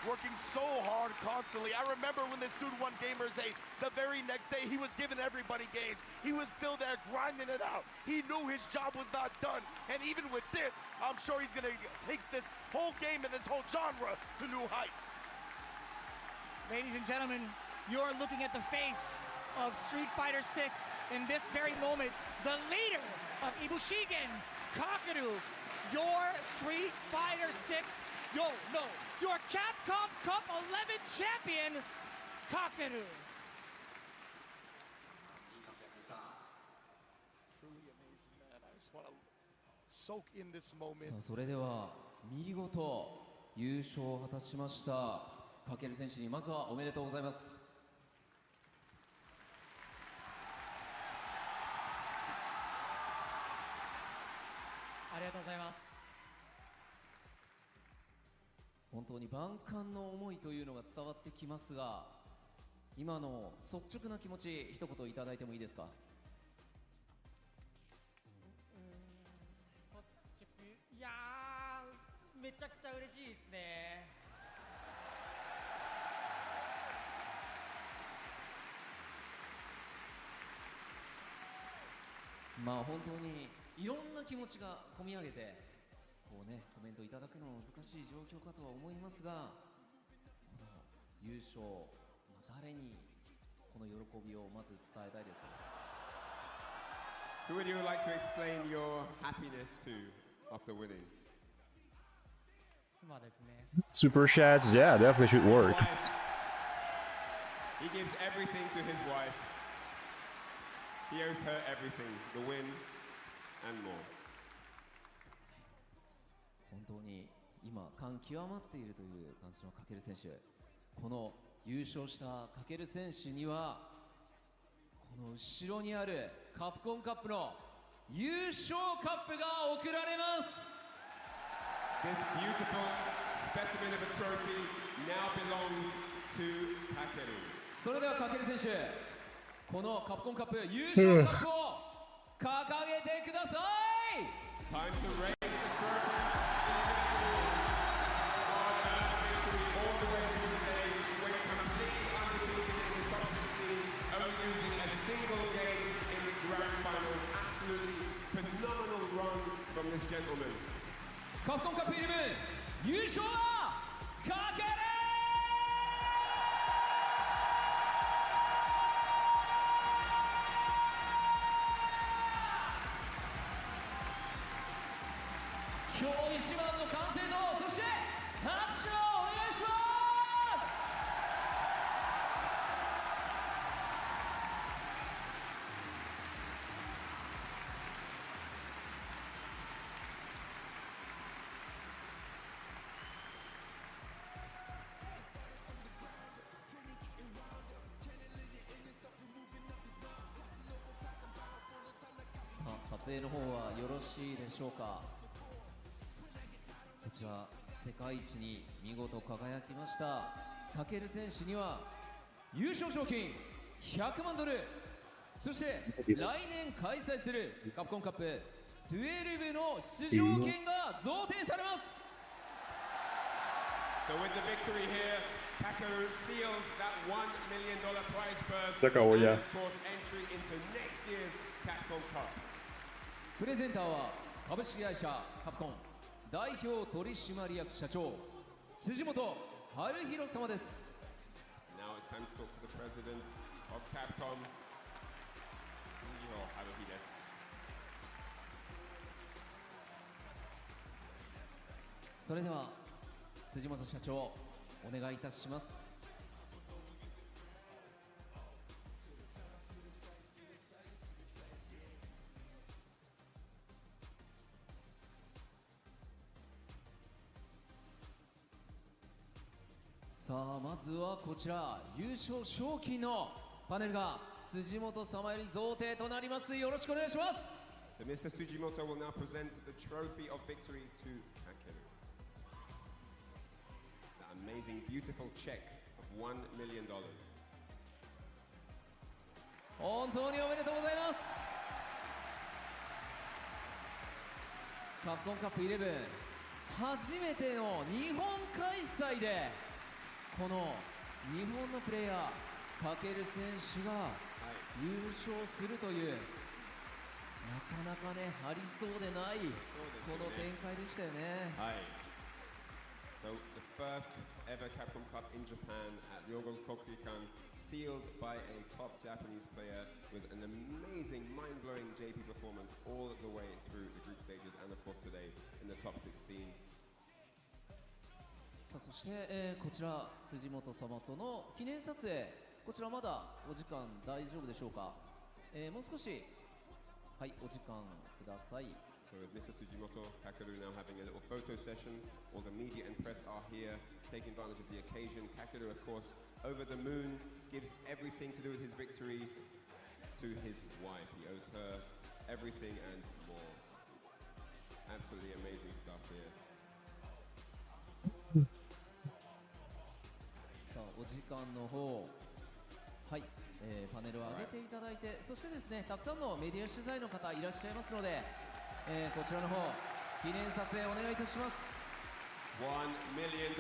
Working so hard constantly. I remember when this dude won Gamers 8, the very next day he was giving everybody games. He was still there grinding it out. He knew his job was not done. And even with this, I'm sure he's gonna take this whole game and this whole genre to new heights. Ladies and gentlemen, you're looking at the face of Street Fighter 6 in this very moment. The leader of Ibushigen, Tokido, your Street Fighter 6, your Capcom Cup 11 champion, Tokido. Truly amazing, man. I just want to soak in this moment. さあそれでは見事優勝を果たしましたかける選手にまずはおめでとうございます。ありがとうございます。本当に万感の思いというのが伝わってきますが、今の率直な気持ち一言いただいてもいいですか。率直、いやーめちゃくちゃ嬉しいですね。まあ本当にいろんな気持ちが込み上げてこうねコメントいただくのは難しい状況かとは思いますが、この優勝、誰にこの喜びをまず伝えたいですか。 Who would you like to explain your happiness to after winning? 妻ですね。 Super chats, yeah, definitely should work. He gives everything to his wife. He owes her everything, the win and more. 本当に今感極まっているという感じのかける選手、この優勝したかける選手にはこの後ろにあるカプコンカップの優勝カップが贈られます。 This beautiful specimen of a trophy now belongs to Takeru. それではかける選手、このカプコンカップ優勝カップを掲げてください。 Time to raise the trophy. All the way through the day, went completely undefeated in the top 16, only losing a single game in the grand final. Absolutely phenomenal run from this gentleman. カプコンカップ11優勝はかける。今日一番の完成度、そして拍手をお願いします。さあ撮影の方はよろしいでしょうか。こちら世界一に見事輝きましたかける選手には優勝賞金100万ドル、そして来年開催するカプコンカップ12の出場権が贈呈されます。 So with the victory here, Kakeru seals that $1 million prize purse D'accord, and yeah. of course entry into next year's Capcom Cup. プレゼンターは株式会社カプコン代表取締役社長辻本春弘様です。 Now it's time to talk to the president of Capcom, Fujiro Haruhi です。 それでは辻本社長お願いいたします。 さあまずはこちら優勝賞金のパネルが辻本様より贈呈となります。よろしくお願いします。 So Mr. Sujimoto will now present the trophy of victory to Kakeru. That amazing, beautiful check of $1 million. 本当におめでとうございます。カプコンカップ11初めての日本開催でこの日本のプレイヤーかける選手が優勝するというなかなかねありそうでないこの展開でしたよね。はい。 So the first ever Capcom Cup in Japan at Ryogo Kokukan, sealed by a top Japanese player with an amazing, mind-blowing JP performance all the way through the group stages and of course today in the top 16. さあそして、こちら辻本様との記念撮影、こちらまだお時間大丈夫でしょうか。もう少しはいお時間ください。 So with Mr. Sujimoto, Kakeru now having a little photo session. All the media and press are here, taking advantage of the occasion. Kakeru, of course, over the moon, gives everything to do with his victory to his wife. He owes her everything and more. Absolutely amazing stuff here. さあお時間の方はい、パネルを上げていただいて、そしてですねたくさんのメディア取材の方いらっしゃいますので、こちらの方記念撮影お願いいたします。 $1 million.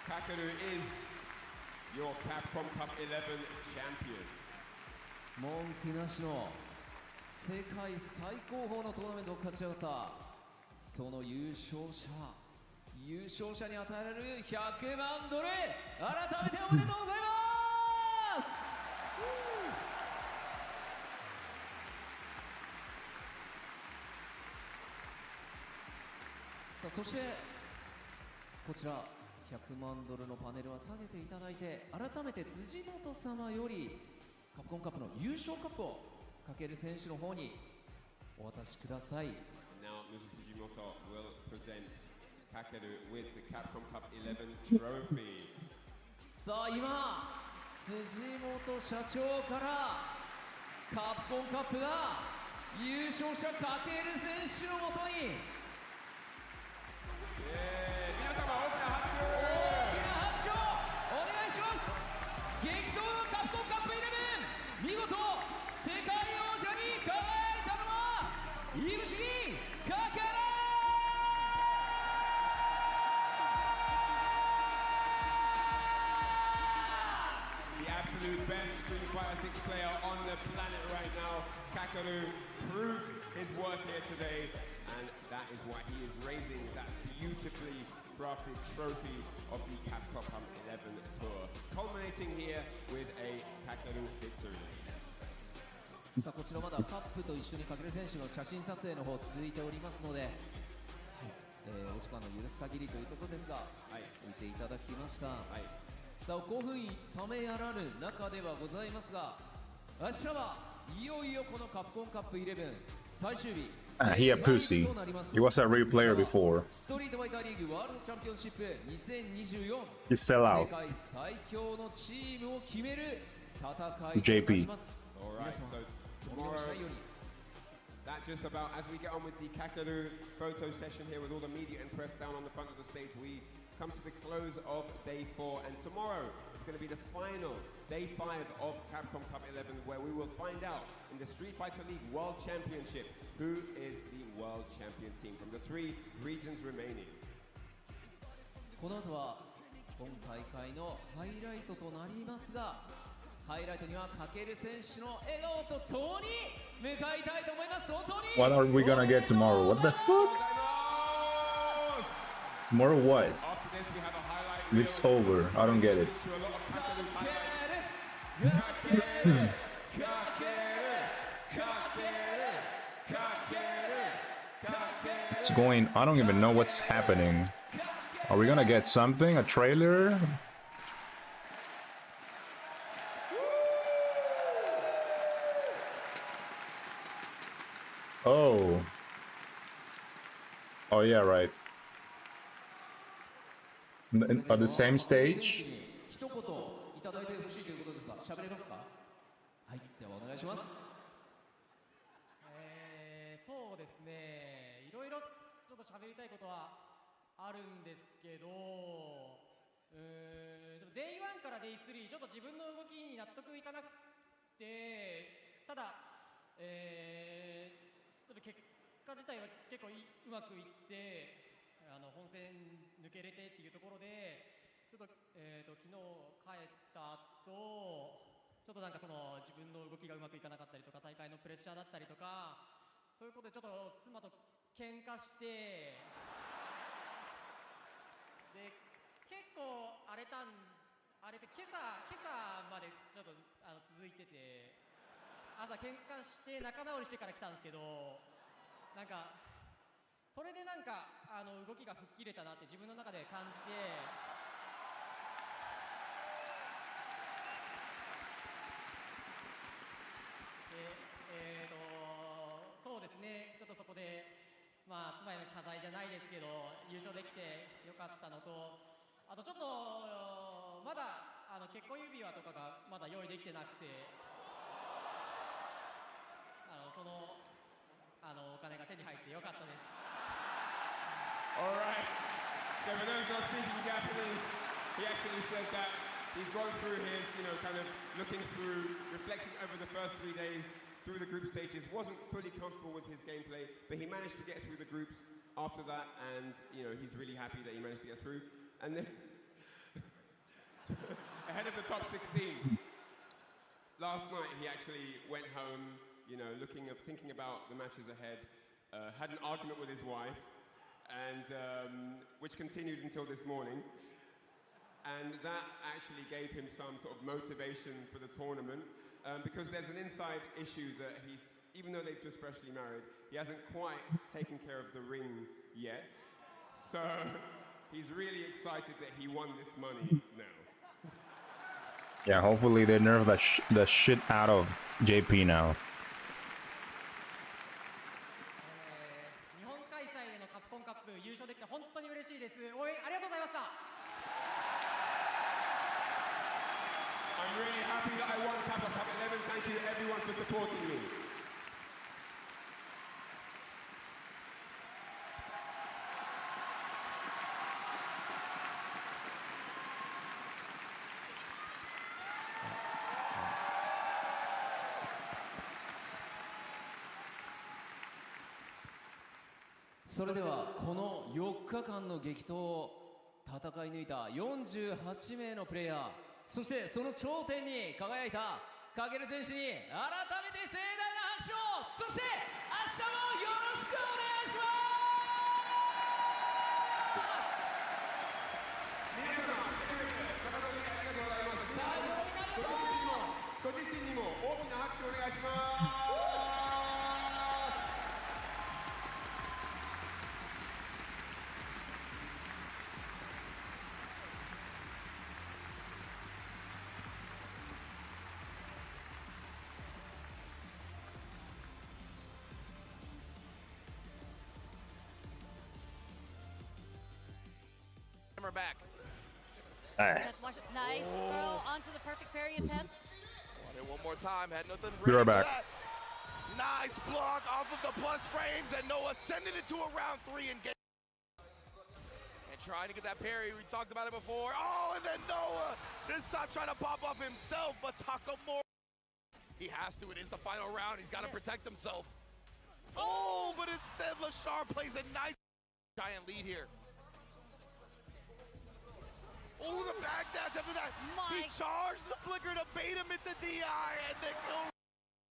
Kakeru is your Capcom Cup 11 champion. 文句なしの世界最高峰のトーナメントを勝ち上がったその優勝者に与えられる100万ドル改めておめでとうございます。さあそしてこちら100万ドルのパネルは下げていただいて、改めて辻本様よりカプコンカップの優勝カップをかける選手の方にお渡しください。 Now Mr. Sujimoto will present Kakeru with the Capcom Cup 11 trophy. さあ今辻本社長からカプコンカップが優勝者かける選手のもとに大きな拍手をお願いします。激走のカプコンカップ11、見事世界王者に輝いたのはいぶしぎかける。 Absolute best Street Fighter 6 player on the planet right now. Kakeru proved his worth here today, and that is why he is raising that beautifully crafted trophy of the Capcom Cup 11 Tour, culminating here with a Kakeru victory. さあこちらまだカップと一緒にかける選手の写真撮影の方続いておりますので、お時間の許す限りというところですが、見ていただきました。さあ興奮冷めやらぬ中ではございますが、明日はいよいよこのカプコンカップ11最終日。He a pussy. He was a real player before. ストリートファイターリーグワールドチャンピオンシップ2024。 He sell out. 世界最強のチームを決める戦い JP. となります。 Alright, so tomorrow, that just about, as we get on with the Kakeru photo session here with all the media and press down on the front of the stage, we come to the close of day 4, and tomorrow it's going to be the final, day 5 of Capcom Cup 11, where we will find out in the Street Fighter League World Championship who is the World Champion team from the 3 regions remaining. この後は今大会のハイライトとなりますが、ハイライトにはかける選手の笑顔とともに向かいたいと思います。本当に What are we gonna get tomorrow? What the fuck? Tomorrow what? It's over. I don't get it. It's going. I don't even know what's happening. Are we gonna get something? A trailer? Oh. Oh yeah, right. On the same stage? 一言いただいてほしいということですが、喋れますか？はい、ではお願いします。そうですね、いろいろちょっと喋りたいことはあるんですけど、デイ1からデイ3、ちょっと自分の動きに納得いかなくて、ただ、ちょっと結果自体は結構うまくいって、本戦抜けれてっていうところで、ちょっと、昨日帰った後、ちょっとなんかその自分の動きがうまくいかなかったりとか、大会のプレッシャーだったりとか、そういうことでちょっと妻と喧嘩して、で結構荒れて今朝までちょっと続いてて、朝喧嘩して仲直りしてから来たんですけど、なんかそれでなんか動きが吹っ切れたなって自分の中で感じて、そうですね、ちょっとそこでまあ妻への謝罪じゃないですけど優勝できてよかったのと、あとちょっとまだ結婚指輪とかがまだ用意できてなくて、そのお金が手に入ってよかったです。Alright, so for those not speaking Japanese, he actually said that he's gone through his, kind of looking through, reflecting over the first 3 days through the group stages, wasn't fully comfortable with his gameplay, but he managed to get through the groups after that, and, he's really happy that he managed to get through. And then, ahead of the top 16, last night he actually went home, thinking about the matches ahead, had an argument with his wife, and which continued until this morning, and that actually gave him some sort of motivation for the tournament, because there's an inside issue that even though they've just freshly married, he hasn't quite taken care of the ring yet, so he's really excited that he won this money now. Yeah, hopefully they nerf the shit out of JP now. 日本開催でのカプコンカップ優勝できて本当に嬉しいです。応援ありがとうございました。I'm really happy that I won Capcom Cup 11. Thank you everyone for supporting me. それではこの4日間の激闘を戦い抜いた48名のプレイヤー、そしてその頂点に輝いたカゲル選手に改めて盛大な拍手を、そして明日もよろしくお願いします。皆様、高田にありがとうございます。ご自身にも大きな拍手をお願いします。We're back. Nice throw onto the perfect parry attempt. One more time, had nothing. Be right back. Nice block off of the plus frames, and Noah sending it to a round 3 and get. And Trying to get that parry. We talked about it before. Oh, and then Noah. This time trying to pop off himself, but Takamura. He has to. It is the final round. He's got to protect himself. Oh, but instead, Lashar plays a nice giant lead here. Oh, the backdash after that. He charged the flicker to bait him into DI and then go.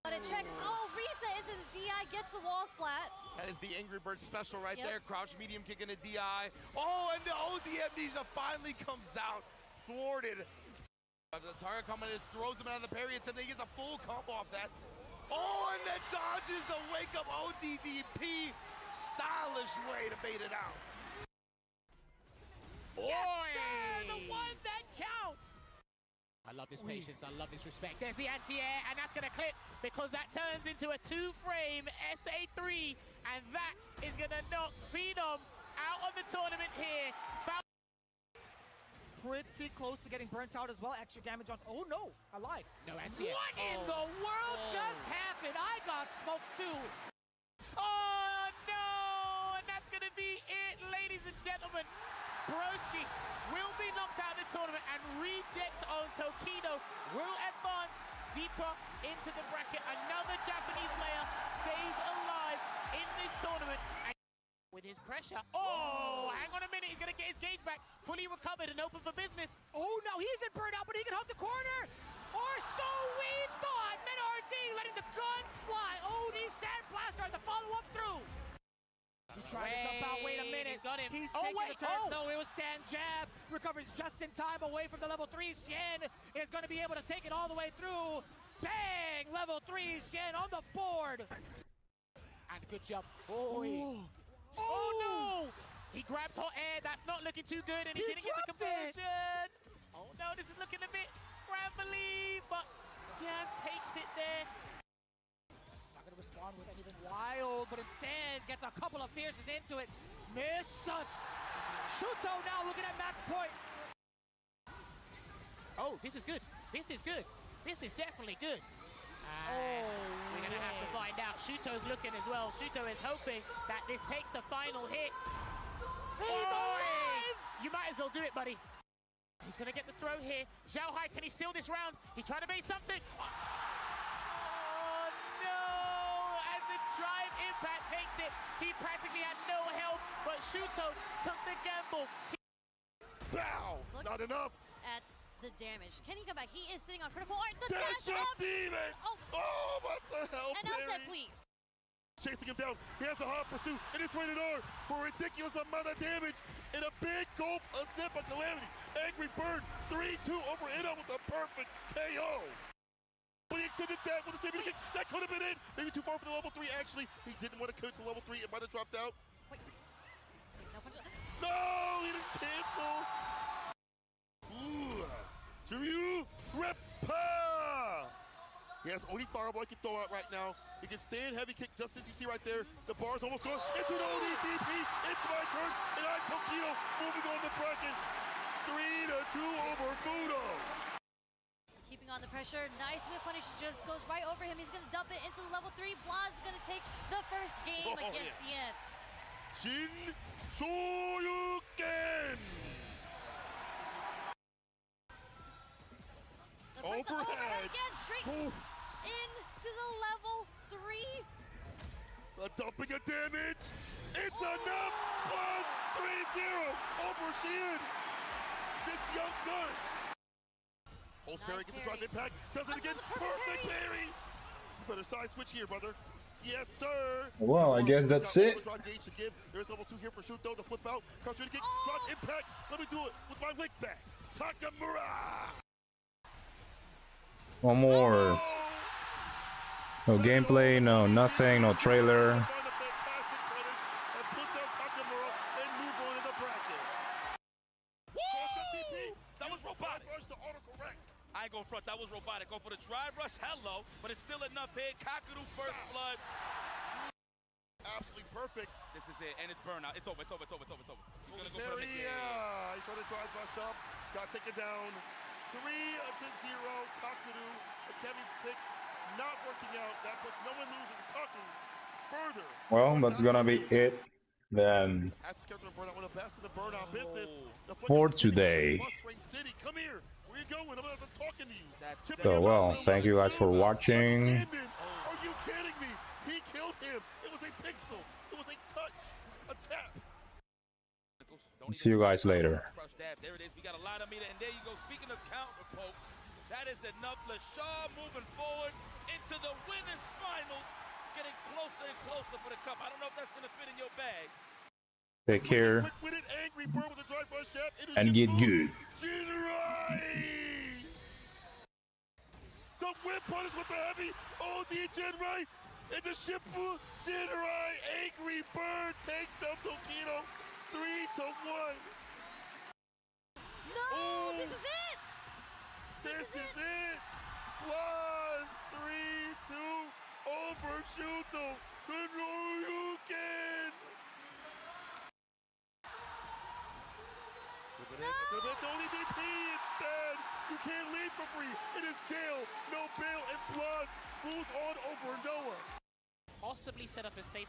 Let it check. Oh, reset into the DI, gets the wall splat. That is the Angry Bird special right there. Crouch medium kick into DI. Oh, and the OD amnesia finally comes out. Thwarted. The target coming is throws him out of the parry and then he gets a full combo off that. Oh, and then dodges the wake up ODDP. Stylish way to bait it out. Yes, sir, the one that counts. I love this patience, I love this respect. There's the anti-air, and that's gonna clip because that turns into a 2-frame SA3, and that is gonna knock Phenom out of the tournament here. Pretty close to getting burnt out as well. Extra damage on. Oh no, I lied. No anti-air. What in the world just happened? I got smoked too. Oh no, and that's gonna be it, ladies and gentlemen. Broski will be knocked out of the tournament, and rejects on Tokido will advance deeper into the bracket. Another Japanese player stays alive in this tournament. And with his pressure, oh, hang on a minute, he's gonna get his gauge back, fully recovered and open for business. Oh no, he isn't burned out, but he can hug the corner. Or so we thought. MenaRD letting the guns fly. Oh, the Sandblaster to follow up through. He tried to jump out. Wait a minute. He's got him. He's taking the turn. No, it was stand jab. Recovers just in time away from the level 3. Sien is going to be able to take it all the way through. Bang! Level 3. Sien on the board. And good jump. Oh no! He grabbed hot air. That's not looking too good, and he didn't get the conversion. Oh no, this is looking a bit scrambly, but Sien takes it there. Not gonna respond with anything wild, but instead gets a couple of fierces into it. Misses. Shuto now looking at max point. Oh, this is good. This is good. This is definitely good. We're gonna have to find out. Shuto's looking as well. Shuto is hoping that this takes the final hit. He's alive! You might as well do it, buddy. He's gonna get the throw here. Zhao Hai, can he steal this round? He tried to bait something. Oh no! And the drive impact takes it. He practically had no help, but Shuto took the gamble. Bow! Not enough. At the damage. Can he come back? He is sitting on critical art. The dash up! Demon! Oh, what the hell, And Elsa, please. Chasing him down. He has a hard pursuit, and it's rated R for a ridiculous amount of damage and a big gulp of sip of Calamity. Angry Bird 3-2 over Ino with a perfect KO. When he extended that with a saving kick, that could have been it. Maybe too far for the level 3, actually. He didn't want to cut to level 3. It might have dropped out. Wait. No, he didn't cancel. Ooh. Shiryu Reppa! He has Oni Fireball he can throw out right now. He can stand heavy kick just as you see right there. The bar's almost gone. It's an ODDP. It's my turn. And I'm Tokido moving on the bracket. 3-2 over Fudo. Keeping on the pressure. Nice whip punish. Just goes right over him. He's going to dump it into the level 3. Blaz is going to take the first game against Sien. Shin Shoryuken. Overhead. Again, straight into the level 3. A dumping of damage. It's enough. Plus 3-0 over Sien. This young gun. Holds parry, gets the drive impact. Does it again. Perfect parry. You better side switch here, brother. Yes, sir. Well, I guess that's it. There's level 2 here for Shuto. The flip out. Crouch ready kick. Drop impact. Let me do it with my link back. Takamura. One more. No gameplay, no nothing, no trailer. That was robotic. I ain't go front. That was robotic. Go for the drive rush. Hello. But it's still enough here. Kakudu first blood. Absolutely perfect. This is it. And it's burnout. It's over. It's over. It's over. It's over. It's over. He's going to go for the He's going to drive rush up. Got to take it down. 3-0. Kakudu. A heavy pick. Not working out. That puts no one loses. Kakudu further. Well, that's gonna be it Then Has to schedule a burnout with the best in the burnout business. for today. City, come here. Where you going? I'm not talking to you. So well, thank you guys for watching. Are you kidding me? He killed him. It was a pixel. It was a touch. A tap. See you guys later. There it is. We got a lot of meter, and there you go. Speaking of counter pokes, that is enough. LaShaw moving forward into the winners finals, getting closer and closer for the cup. I don't know if that's gonna fit in your bag. Take care and get good. The whip punish with the heavy OD Jinrai and the Shippu Jinrai. Angry Bird takes down Tokido 3-1. No, this is it. This is it. Plus 3-2 over Shuto. The Noryuken. No! The only DP instead. You can't leave for free. It is jail, no bail, and plus moves on over Noah. Possibly set up a safe